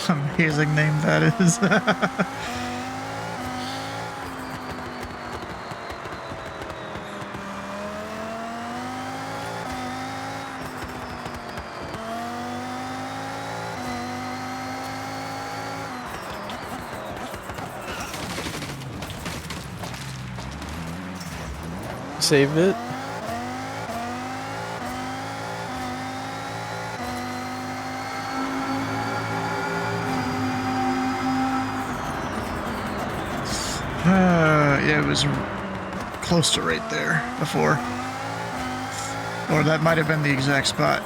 Amazing name that is. Save it. Yeah, it was close to right there before. Or that might have been the exact spot.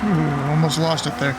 Ooh, almost lost it there.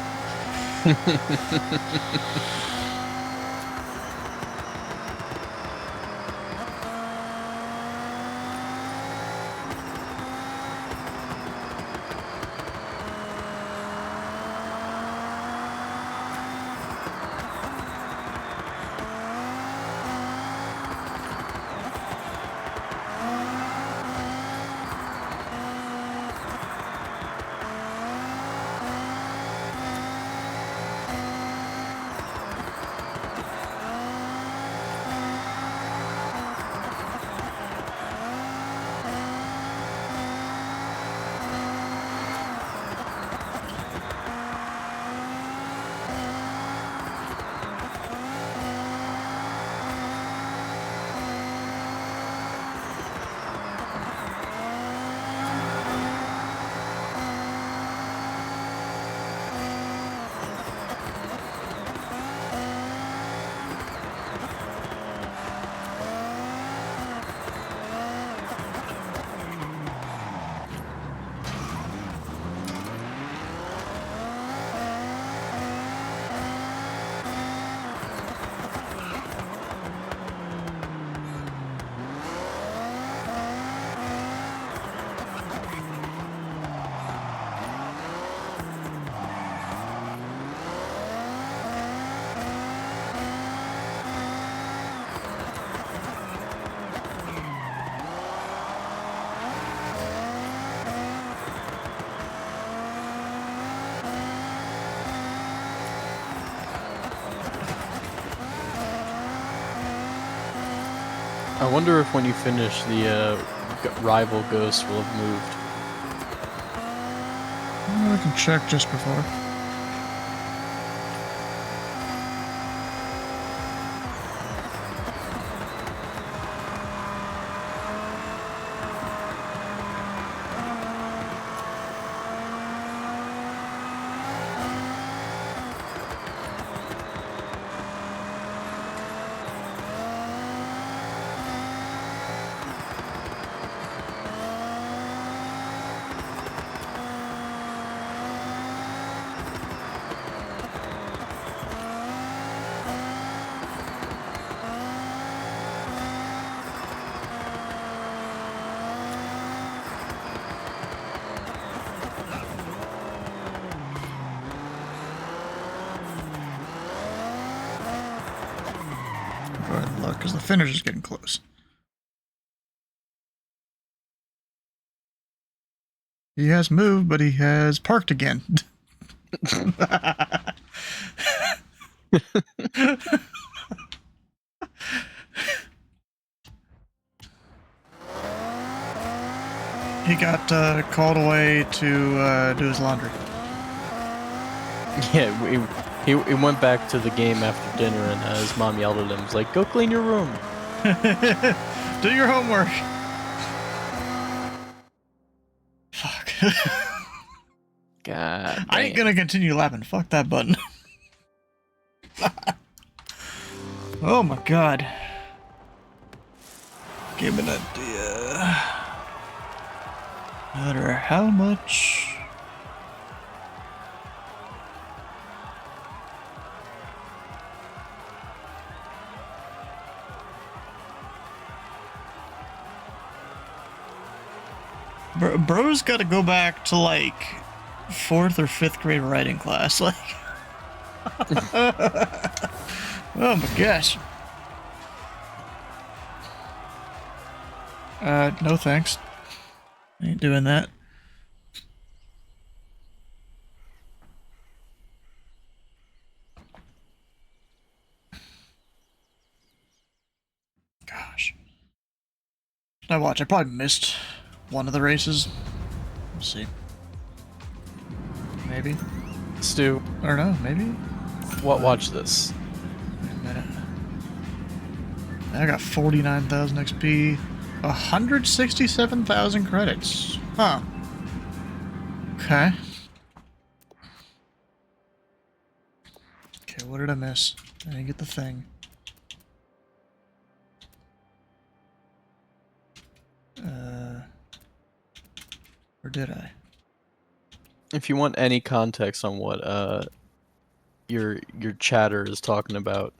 I wonder if when you finish the rival ghost will have moved. I can check just before. Go ahead and look, because the finish is getting close. He has moved, but he has parked again. He got called away to do his laundry. Yeah, he went back to the game after dinner, and his mom yelled at him, "Was like, go clean your room." Do your homework. Fuck. God. I ain't gonna continue lapping. Fuck that button. Oh my god. Give me an idea. No matter how much. Bro's got to go back to like 4th or 5th grade writing class. Like, oh my gosh. No thanks. Ain't doing that. Gosh. Now watch, I probably missed one of the races. We'll see. Maybe. Stu. I don't know, maybe? What? Watch this. Wait a minute. I got 49,000 XP. 167,000 credits. Huh. Okay. Okay, what did I miss? I didn't get the thing. Or did I? If you want any context on what your chatter is talking about,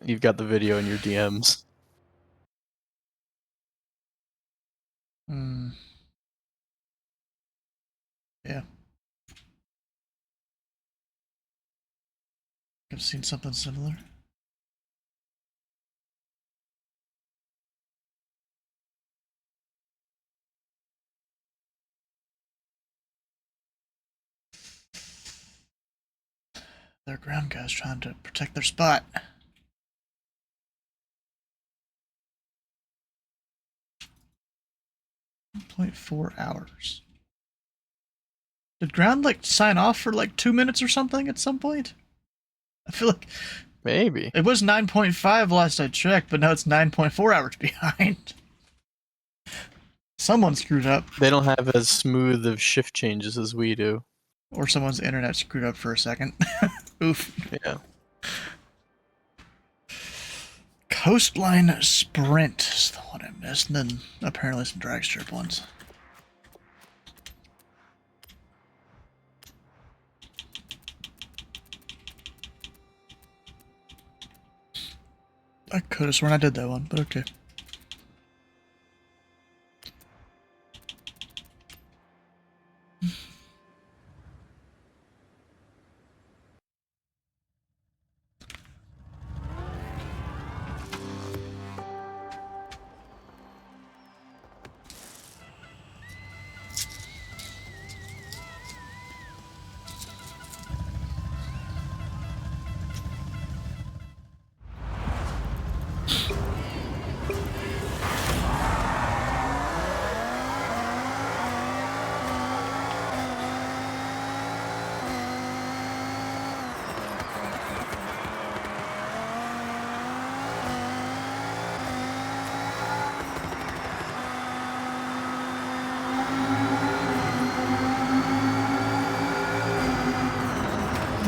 you've got the video in your DMs. Yeah. I've seen something similar. Their ground guys trying to protect their spot. .4 hours. Did ground like sign off for like 2 minutes or something at some point? I feel like maybe it was 9.5 last I checked, but now it's 9.4 hours behind. Someone screwed up. They don't have as smooth of shift changes as we do. Or someone's internet screwed up for a second. Oof. Yeah. Coastline Sprint is the one I missed, and then apparently some drag strip ones. I could have sworn I did that one, but okay.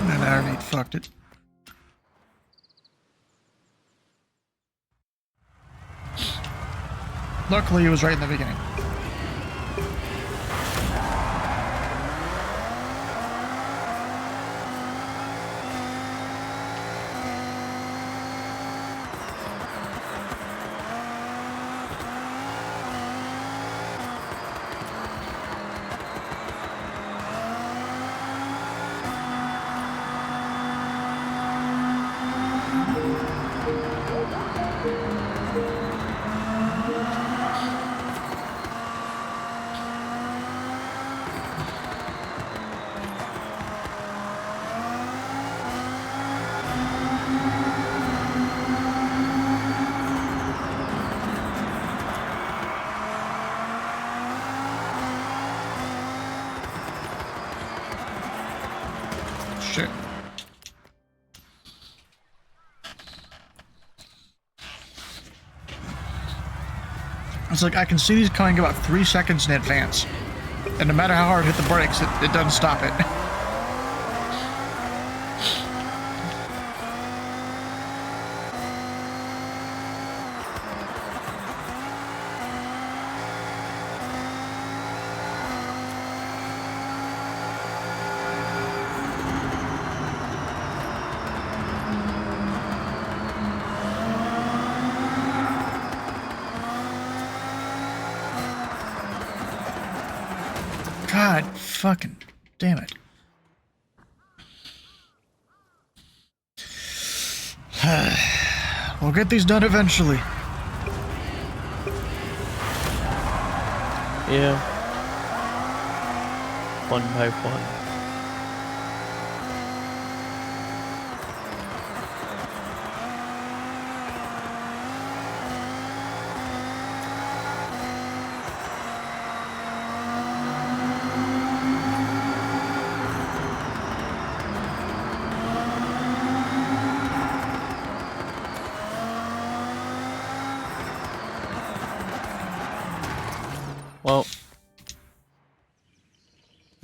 And Iron 8 fucked it. Luckily, it was right in the beginning. It's like I can see these coming about 3 seconds in advance. And no matter how hard I hit the brakes, it doesn't stop it. God fucking damn it. We'll get these done eventually. Yeah. One by one. Well,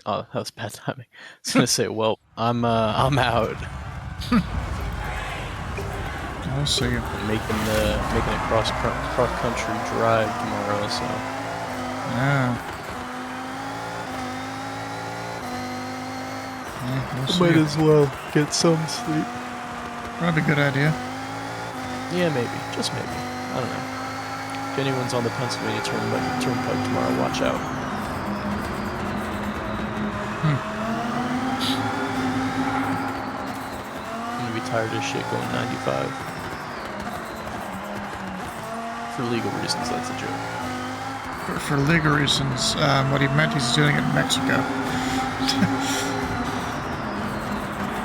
oh, that was bad timing. I was gonna say, well, I'm out. I'll see you. I'm making a cross country drive tomorrow, so Yeah. We'll see might you. as well get some sleep. Probably a good idea. Yeah, maybe, just maybe. I don't know. If anyone's on the Pennsylvania Turnpike tomorrow, watch out. I'm gonna be tired as shit going 95. For legal reasons, that's a joke. For legal reasons, what he meant, he's doing it in Mexico.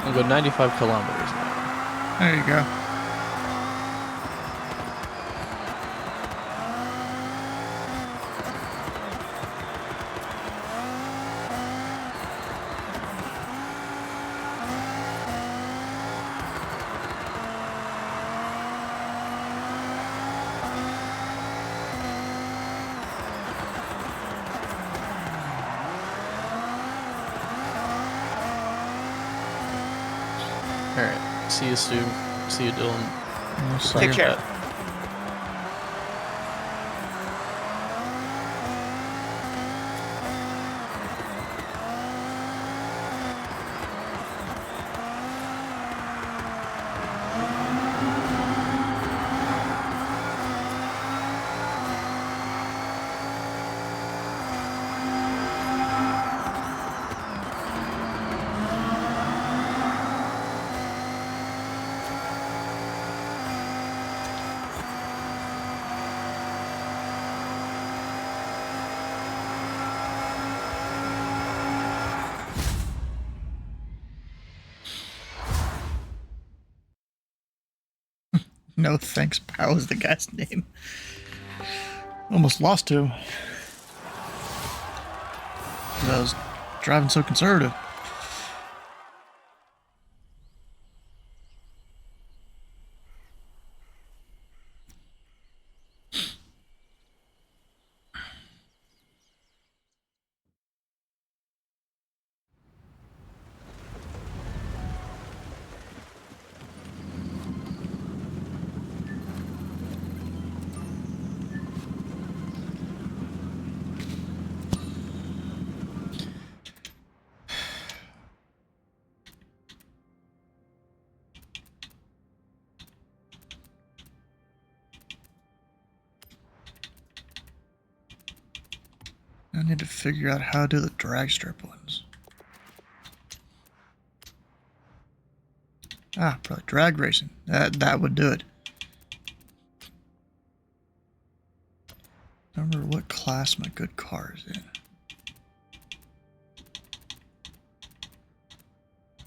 I'm going 95 kilometers an hour. There you go. Alright, see you, Stu. See you, Dylan. We'll see Take you. care. No thanks, pal is the guy's name. Almost lost to him. I was driving so conservative. I need to figure out how to do the drag strip ones. Ah, probably drag racing. That would do it. Remember what class my good car is in.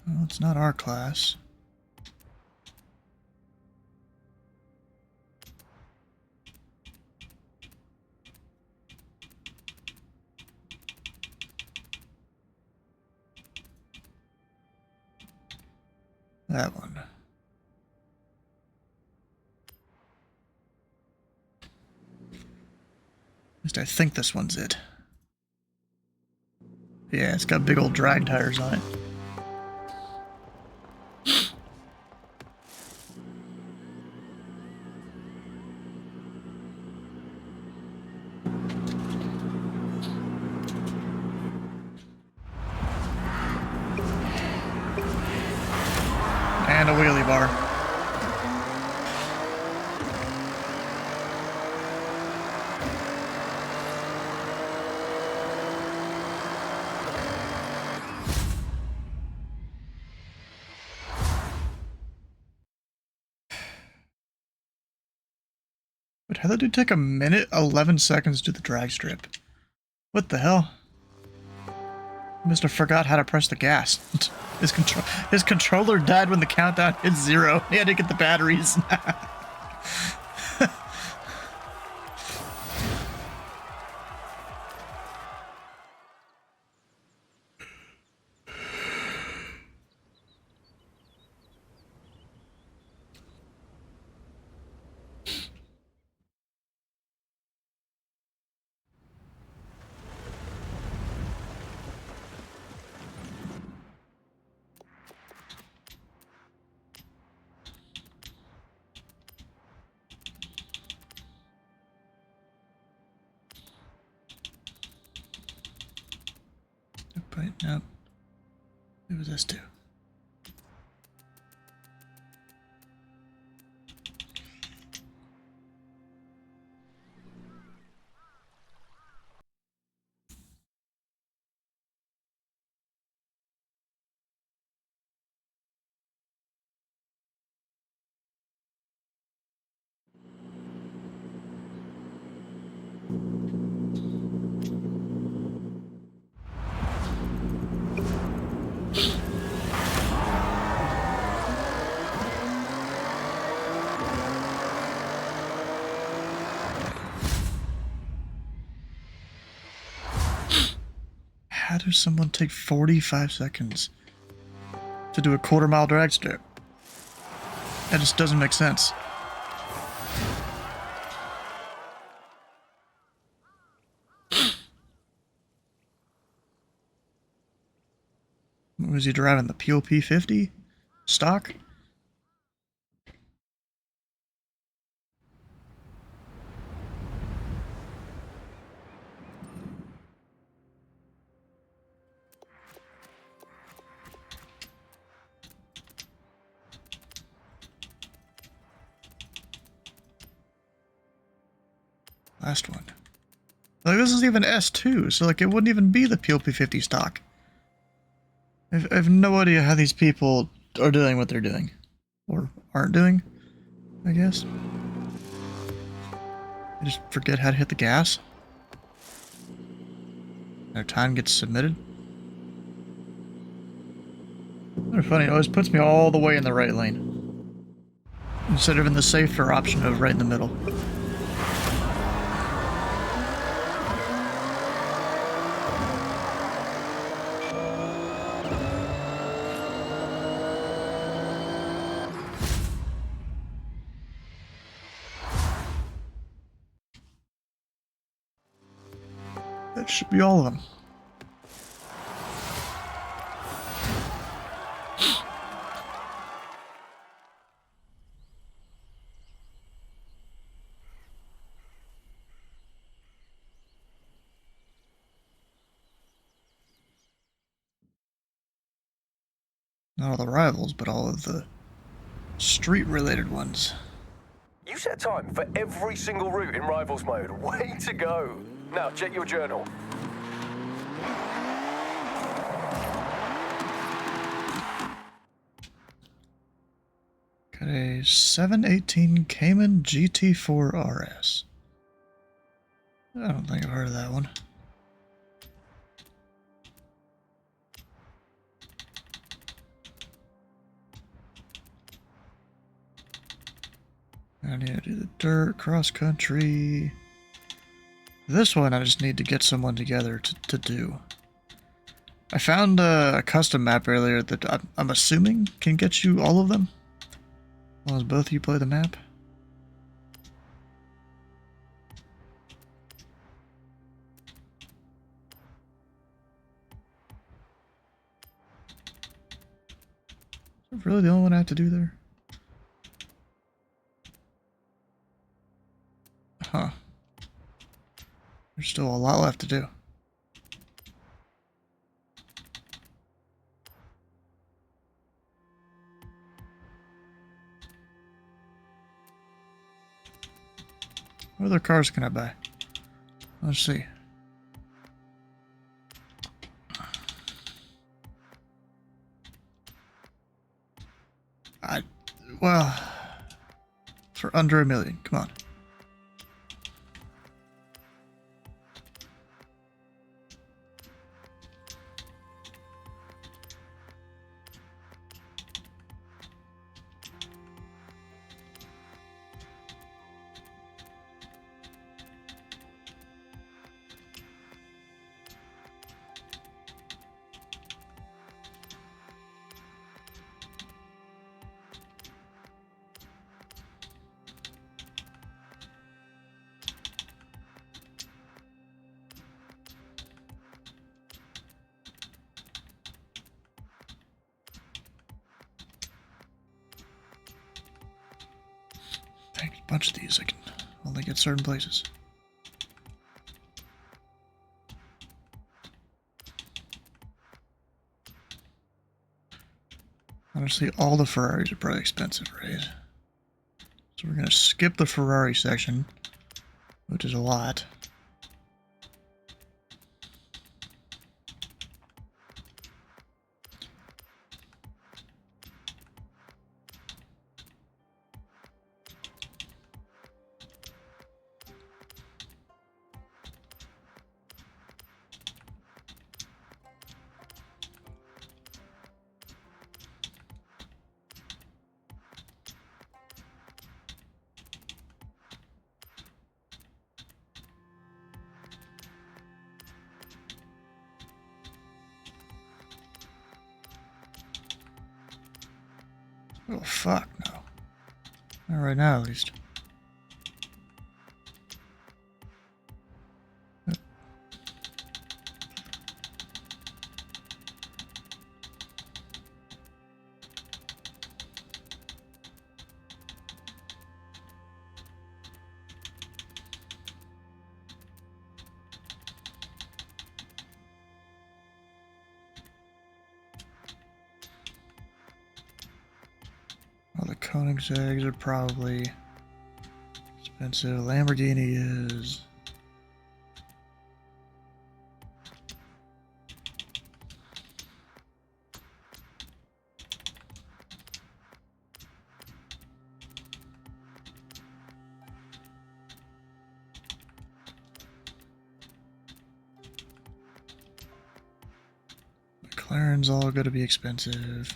Well, it's not our class. That one. least I think this one's it. Yeah, it's got big old drag tires on it. And a wheelie bar. But how did it take a minute 11 seconds to do the drag strip? What the hell? Mr. forgot how to press the gas. His controller died when the countdown hit 0. He had to get the batteries. Nope. It was this too. How does someone take 45 seconds to do a quarter-mile drag strip? That just doesn't make sense. Was he driving the POP 50 stock? Last one. Like, this is even S2, so like it wouldn't even be the POP 50 stock. I have no idea how these people are doing what they're doing. Or aren't doing, I guess. They just forget how to hit the gas. Their time gets submitted. They're funny, it always puts me all the way in the right lane. Instead of in the safer option of right in the middle. That should be all of them. Not all the rivals, but all of the street-related ones. You set time for every single route in Rivals mode. Way to go. Now, check your journal. Got a 718 Cayman GT4 RS. I don't think I've heard of that one. I need to do the dirt, cross country. This one I just need to get someone together to do. I found a custom map earlier that I'm assuming can get you all of them. As long as both of you play the map. Is that really the only one I have to do there? Huh. There's still a lot left to do. What other cars can I buy? Let's see. Well, for under $1 million. Come on. Dang, a bunch of these I can only get certain places. Honestly, all the Ferraris are probably expensive, right? So we're gonna skip the Ferrari section, which is a lot. Oh, fuck, no. Not right now, at least. All the Koenigsegg's are probably expensive. Lamborghini is... McLaren's all going to be expensive.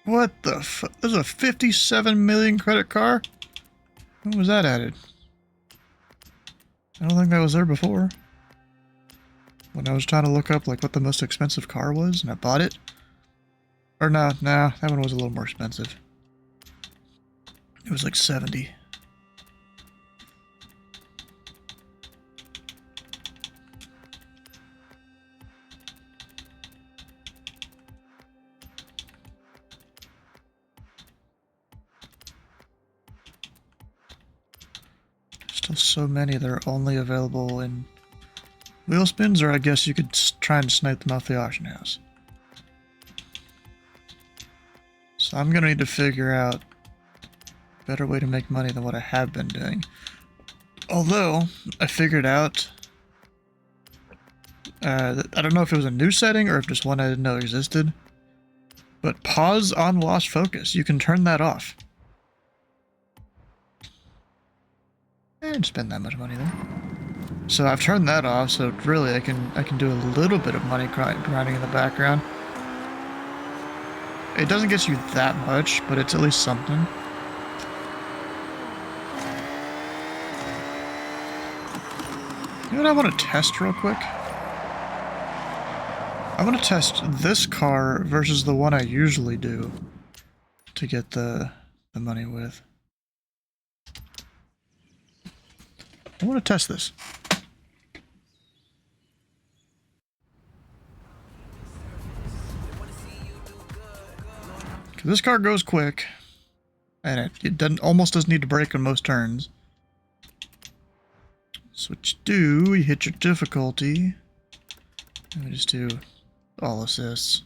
What the fuck? There's a 57 million credit car? When was that added? I don't think that was there before. When I was trying to look up like what the most expensive car was and I bought it. Or no, that one was a little more expensive. It was like 70. Still so many that are only available in wheel spins, or I guess you could try and snipe them off the auction house. So I'm gonna need to figure out a better way to make money than what I have been doing. Although, I figured out, I don't know if it was a new setting or if just one I didn't know existed, but pause on lost focus, you can turn that off. I didn't spend that much money there. So I've turned that off, so really I can do a little bit of money grinding in the background. It doesn't get you that much, but it's at least something. You know what I want to test real quick? I want to test this car versus the one I usually do to get the money with. I want to test this. This car goes quick, and it almost doesn't need to brake on most turns. So what you do, you hit your difficulty, and we just do all assists.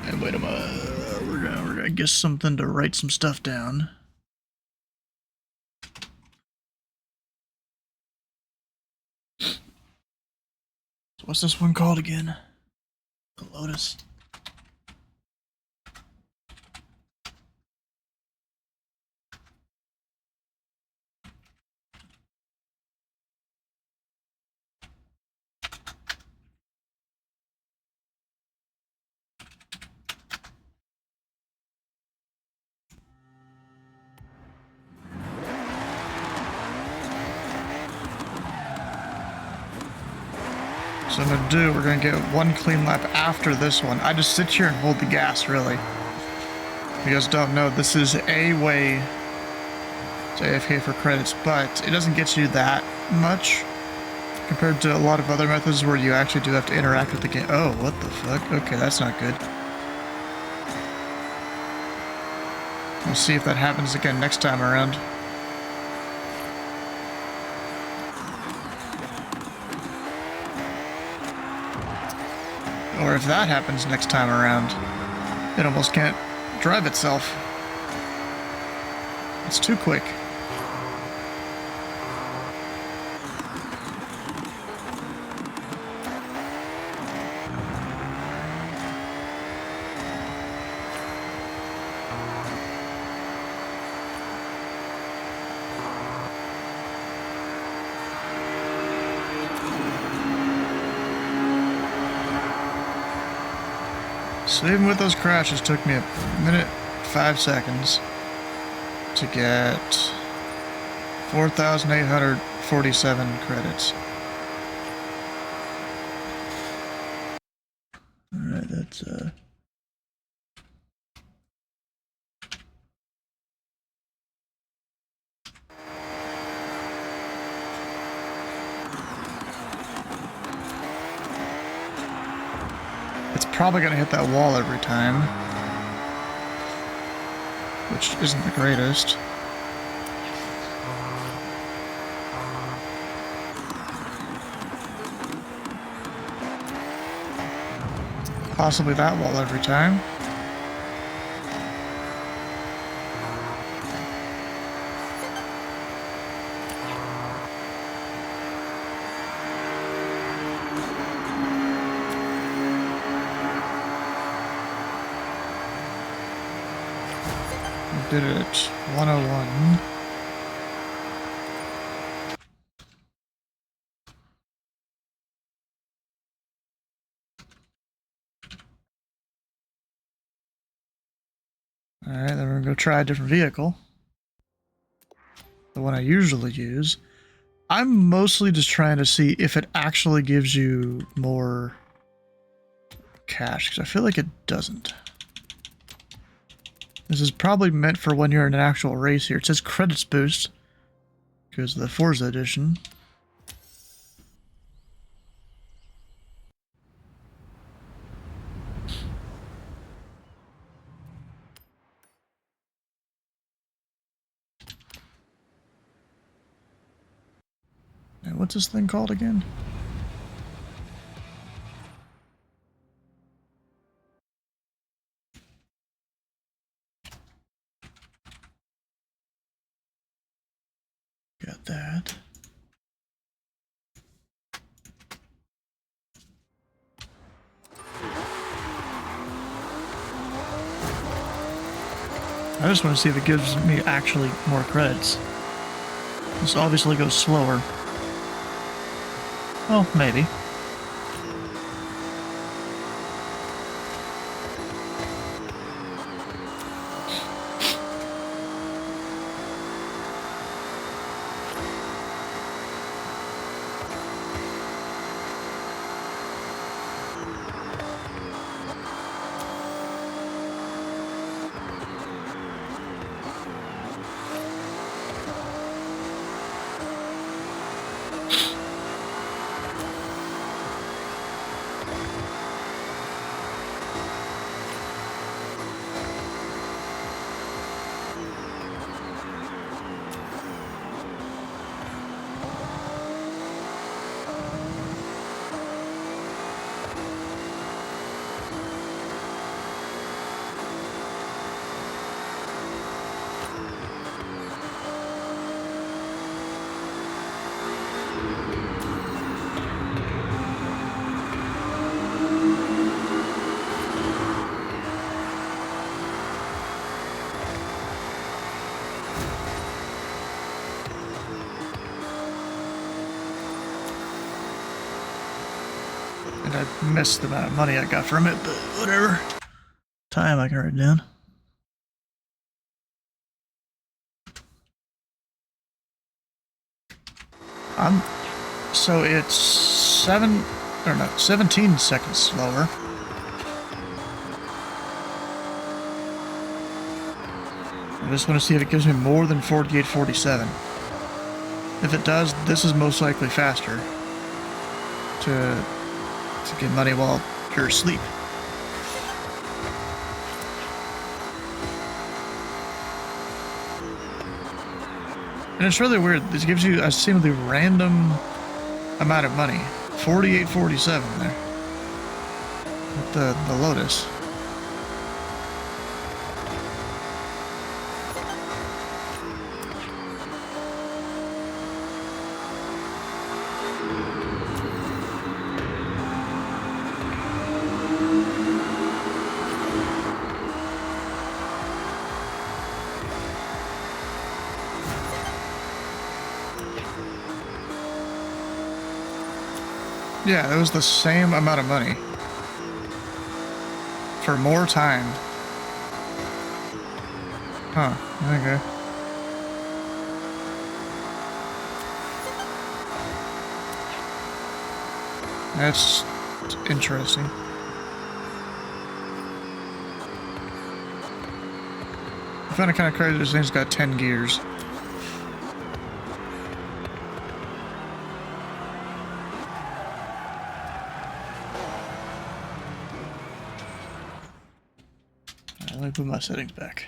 And wait a minute, we're gonna get something to write some stuff down. What's this one called again? The Lotus. So I'm gonna do, we're gonna get one clean lap after this one. I just sit here and hold the gas, really. If you guys don't know, this is a way to AFK for credits, but it doesn't get you that much compared to a lot of other methods where you actually do have to interact with the game. Oh, what the fuck? Okay, that's not good. We'll see if that happens again next time around. Or if that happens next time around, it almost can't drive itself. It's too quick. So even with those crashes, it took me a minute, 5 seconds to get 4,847 credits. Alright, that's it's probably gonna hit that wall every time, which isn't the greatest. Possibly that wall every time. We did it at 101. Alright, then we're gonna go try a different vehicle. The one I usually use. I'm mostly just trying to see if it actually gives you more cash, because I feel like it doesn't. This is probably meant for when you're in an actual race here. It says credits boost, because of the Forza edition. And what's this thing called again? Got that. I just want to see if it gives me actually more credits. This obviously goes slower. Well, maybe. I missed the amount of money I got from it, but whatever. Time I can write it down. So it's 17 seconds slower. I just want to see if it gives me more than 48.47. If it does, this is most likely faster to get money while you're asleep. And it's really weird. This gives you a seemingly random amount of money. 48.47 there. With the Lotus. Yeah, it was the same amount of money. For more time. Huh, okay. That's interesting. I found it kind of crazy this thing's got 10 gears. Let me put my settings back.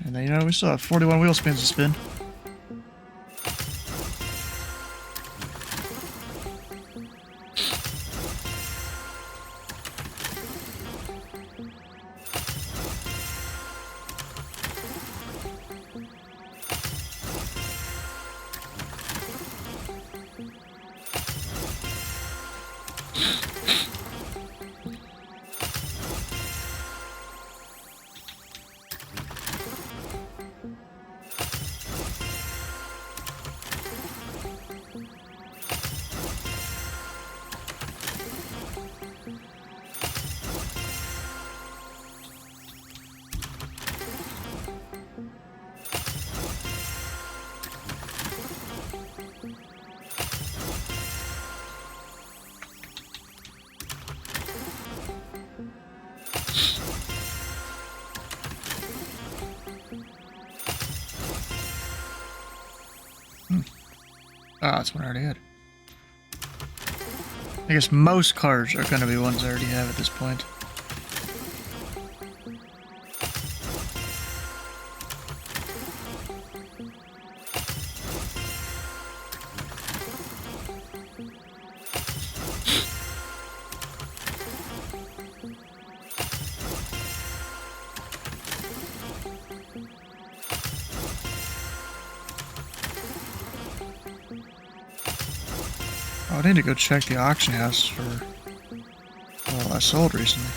And then, you know, we still have 41 wheel spins to spin. Ah, that's one I already had. I guess most cars are going to be ones I already have at this point. I need to go check the auction house for what I sold recently.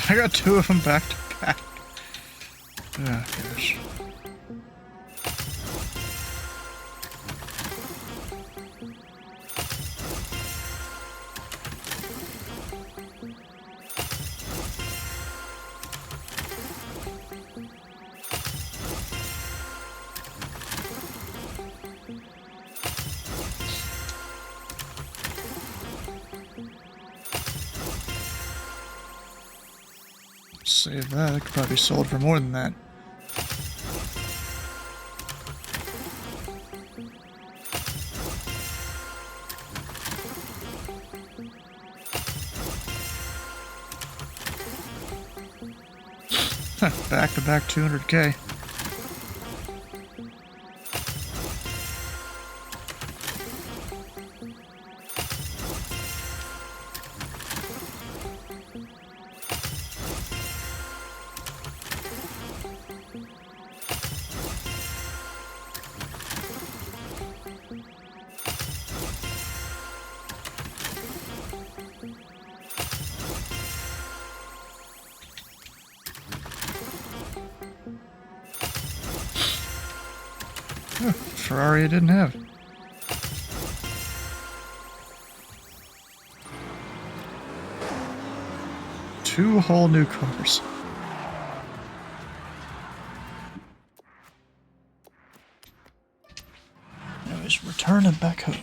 I got 2 of them back to back. Oh gosh. Save that. It could probably be sold for more than that. Back to back 200K. Ferrari I didn't have. Two whole new cars. Anyways, returning back home.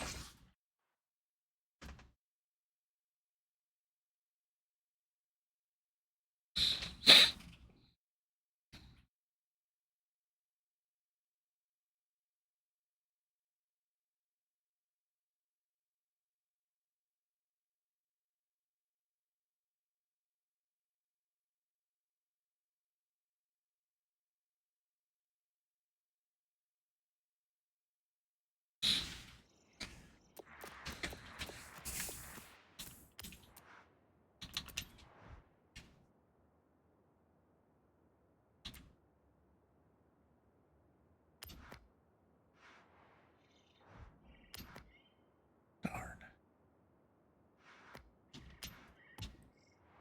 Darn.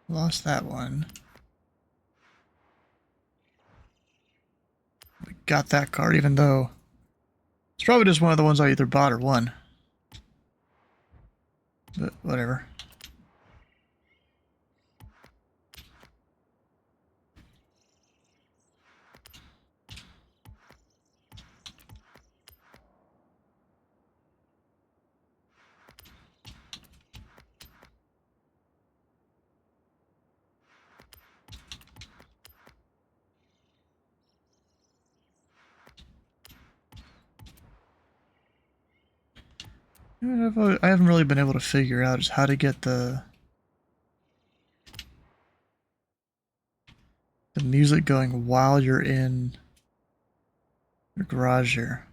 Lost that one. We got that car, even though it's probably just one of the ones I either bought or won. But whatever. I haven't really been able to figure out is how to get the music going while you're in your garage here.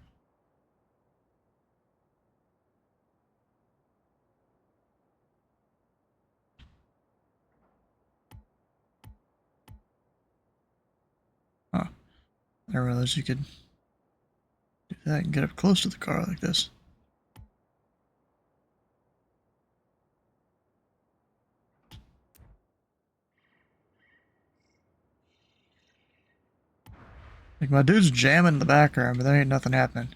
Huh. I didn't realize you could do that and get up close to the car like this. Like, my dude's jamming in the background, but there ain't nothing happening.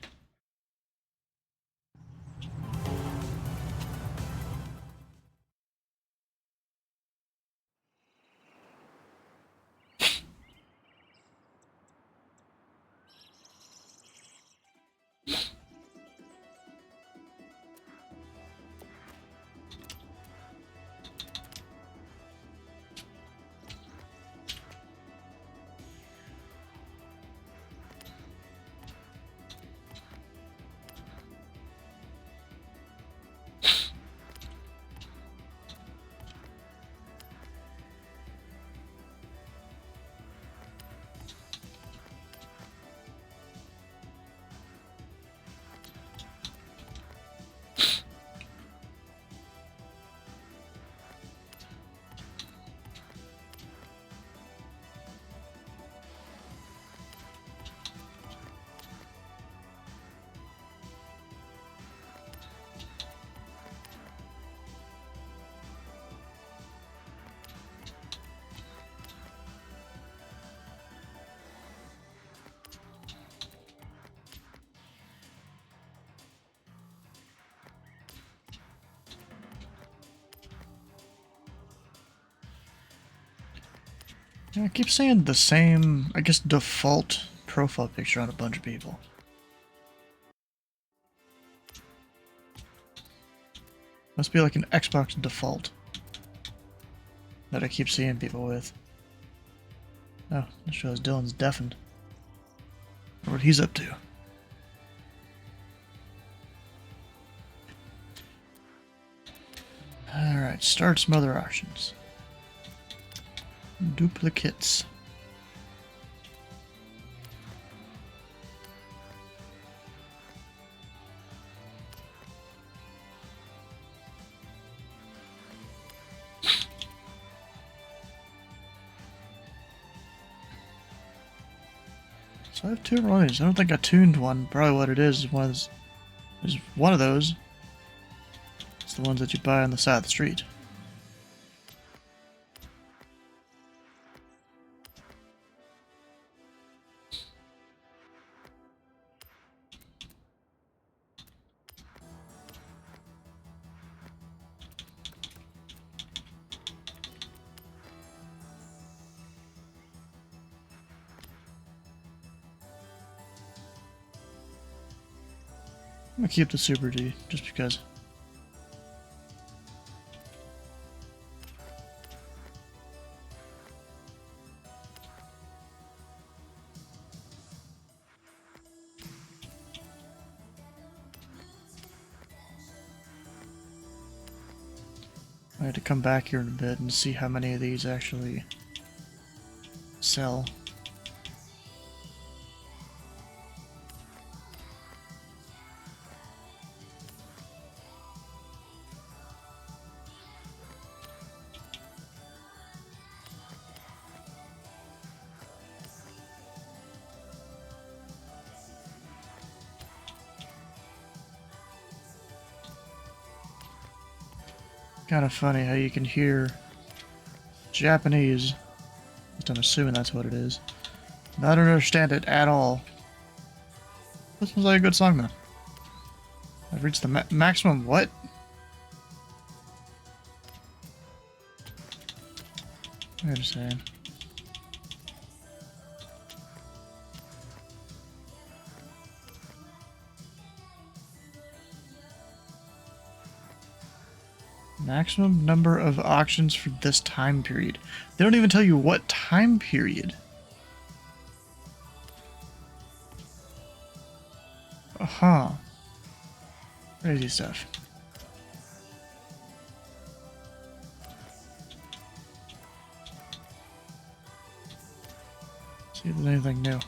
Yeah, I keep seeing the same, I guess, default profile picture on a bunch of people. Must be like an Xbox default that I keep seeing people with. Oh, that shows Dylan's deafened. Or what he's up to. Alright, start some other options. Duplicates. So I have two runnings. I don't think I tuned one. Probably what it is one of those. It's the ones that you buy on the side of the street. I'm gonna keep the Super D, just because. I had to come back here in a bit and see how many of these actually sell. Kind of funny how you can hear Japanese, at least I'm assuming that's what it is. I don't understand it at all. This was like a good song though. I've reached the maximum what? Wait a second. Maximum number of auctions for this time period. They don't even tell you what time period. Uh-huh. Crazy stuff. See if there's anything new.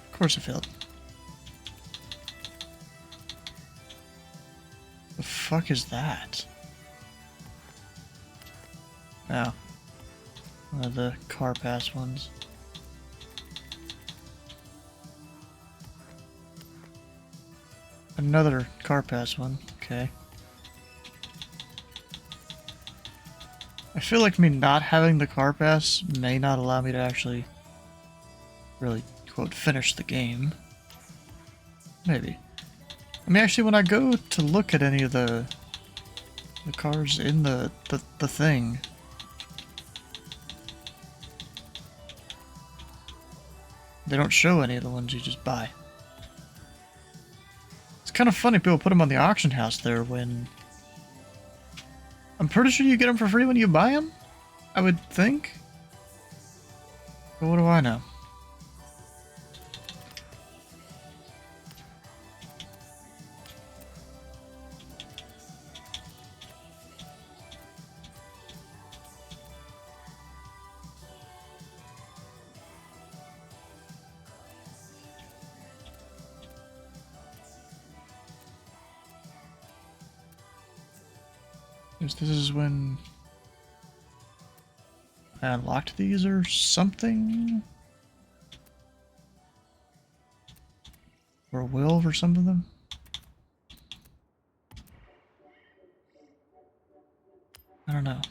Of course it failed. The fuck is that? Oh. One of the car pass ones. Another car pass one. Okay. I feel like me not having the car pass may not allow me to actually really, quote, finish the game. Maybe. I mean, actually, when I go to look at any of the cars in the thing, they don't show any of the ones you just buy. It's kind of funny people put them on the auction house there when... I'm pretty sure you get them for free when you buy them, I would think. But what do I know? This is when I unlocked these or something? Or will for some of them? I don't know.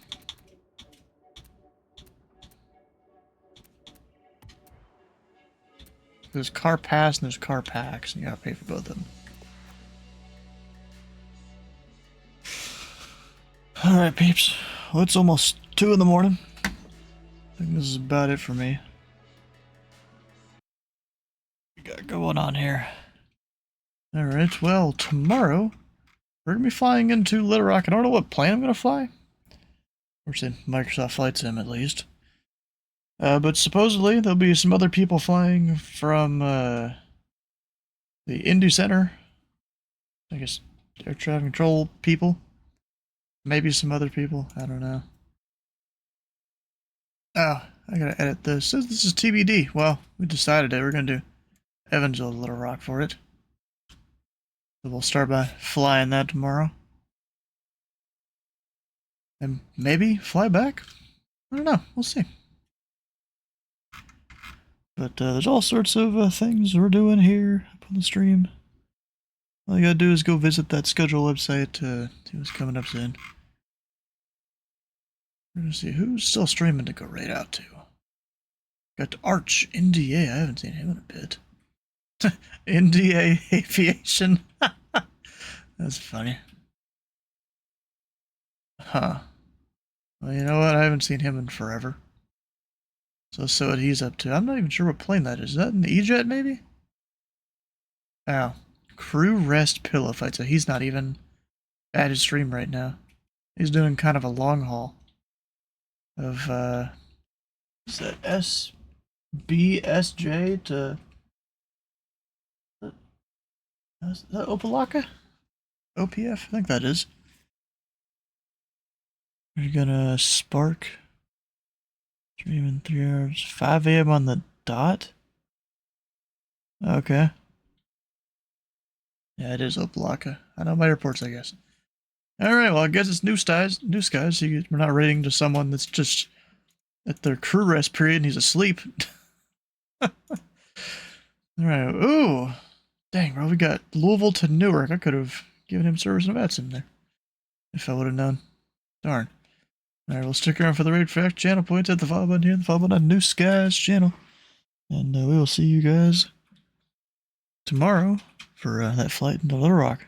There's car pass and there's car packs, and you gotta pay for both of them. Alright, peeps. Well, it's almost 2 in the morning. I think this is about it for me. We got going on here. Alright, well, tomorrow we're gonna be flying into Little Rock. I don't know what plane I'm gonna fly. Or say Microsoft Flight Sim, at least. But supposedly there'll be some other people flying from the Indu Center. I guess air traffic control people. Maybe some other people. I don't know. Oh, I gotta edit this. It says this is TBD. Well, we decided it. We're gonna do Evansville to Little Rock for it. So we'll start by flying that tomorrow. And maybe fly back? I don't know. We'll see. But there's all sorts of things we're doing here up on the stream. All you gotta do is go visit that schedule website to see what's coming up soon. We're gonna see who's still streaming to go right out to. Got Arch NDA. I haven't seen him in a bit. NDA Aviation. That's funny. Huh. Well, you know what? I haven't seen him in forever. So let's see what he's up to. I'm not even sure what plane that is. Is that an E-Jet, maybe? Oh. Crew rest pillow fight. So he's not even at his stream right now. He's doing kind of a long haul of, is that SBSJ to... Is that Opalaka? OPF? I think that is. We're gonna spark. Stream in 3 hours. 5 a.m. on the dot? Okay. Yeah, it is Opalaka. I know my airports, I guess. Alright, well, I guess it's New Skies. New Skies. We're not rating to someone that's just at their crew rest period and he's asleep. Alright, ooh. Dang, bro, we got Louisville to Newark. I could have given him service and vets in there. If I would have known. Darn. Alright, we'll stick around for the raid fact channel points at the follow button here, the follow button on New Skies channel. And we will see you guys tomorrow for that flight into Little Rock.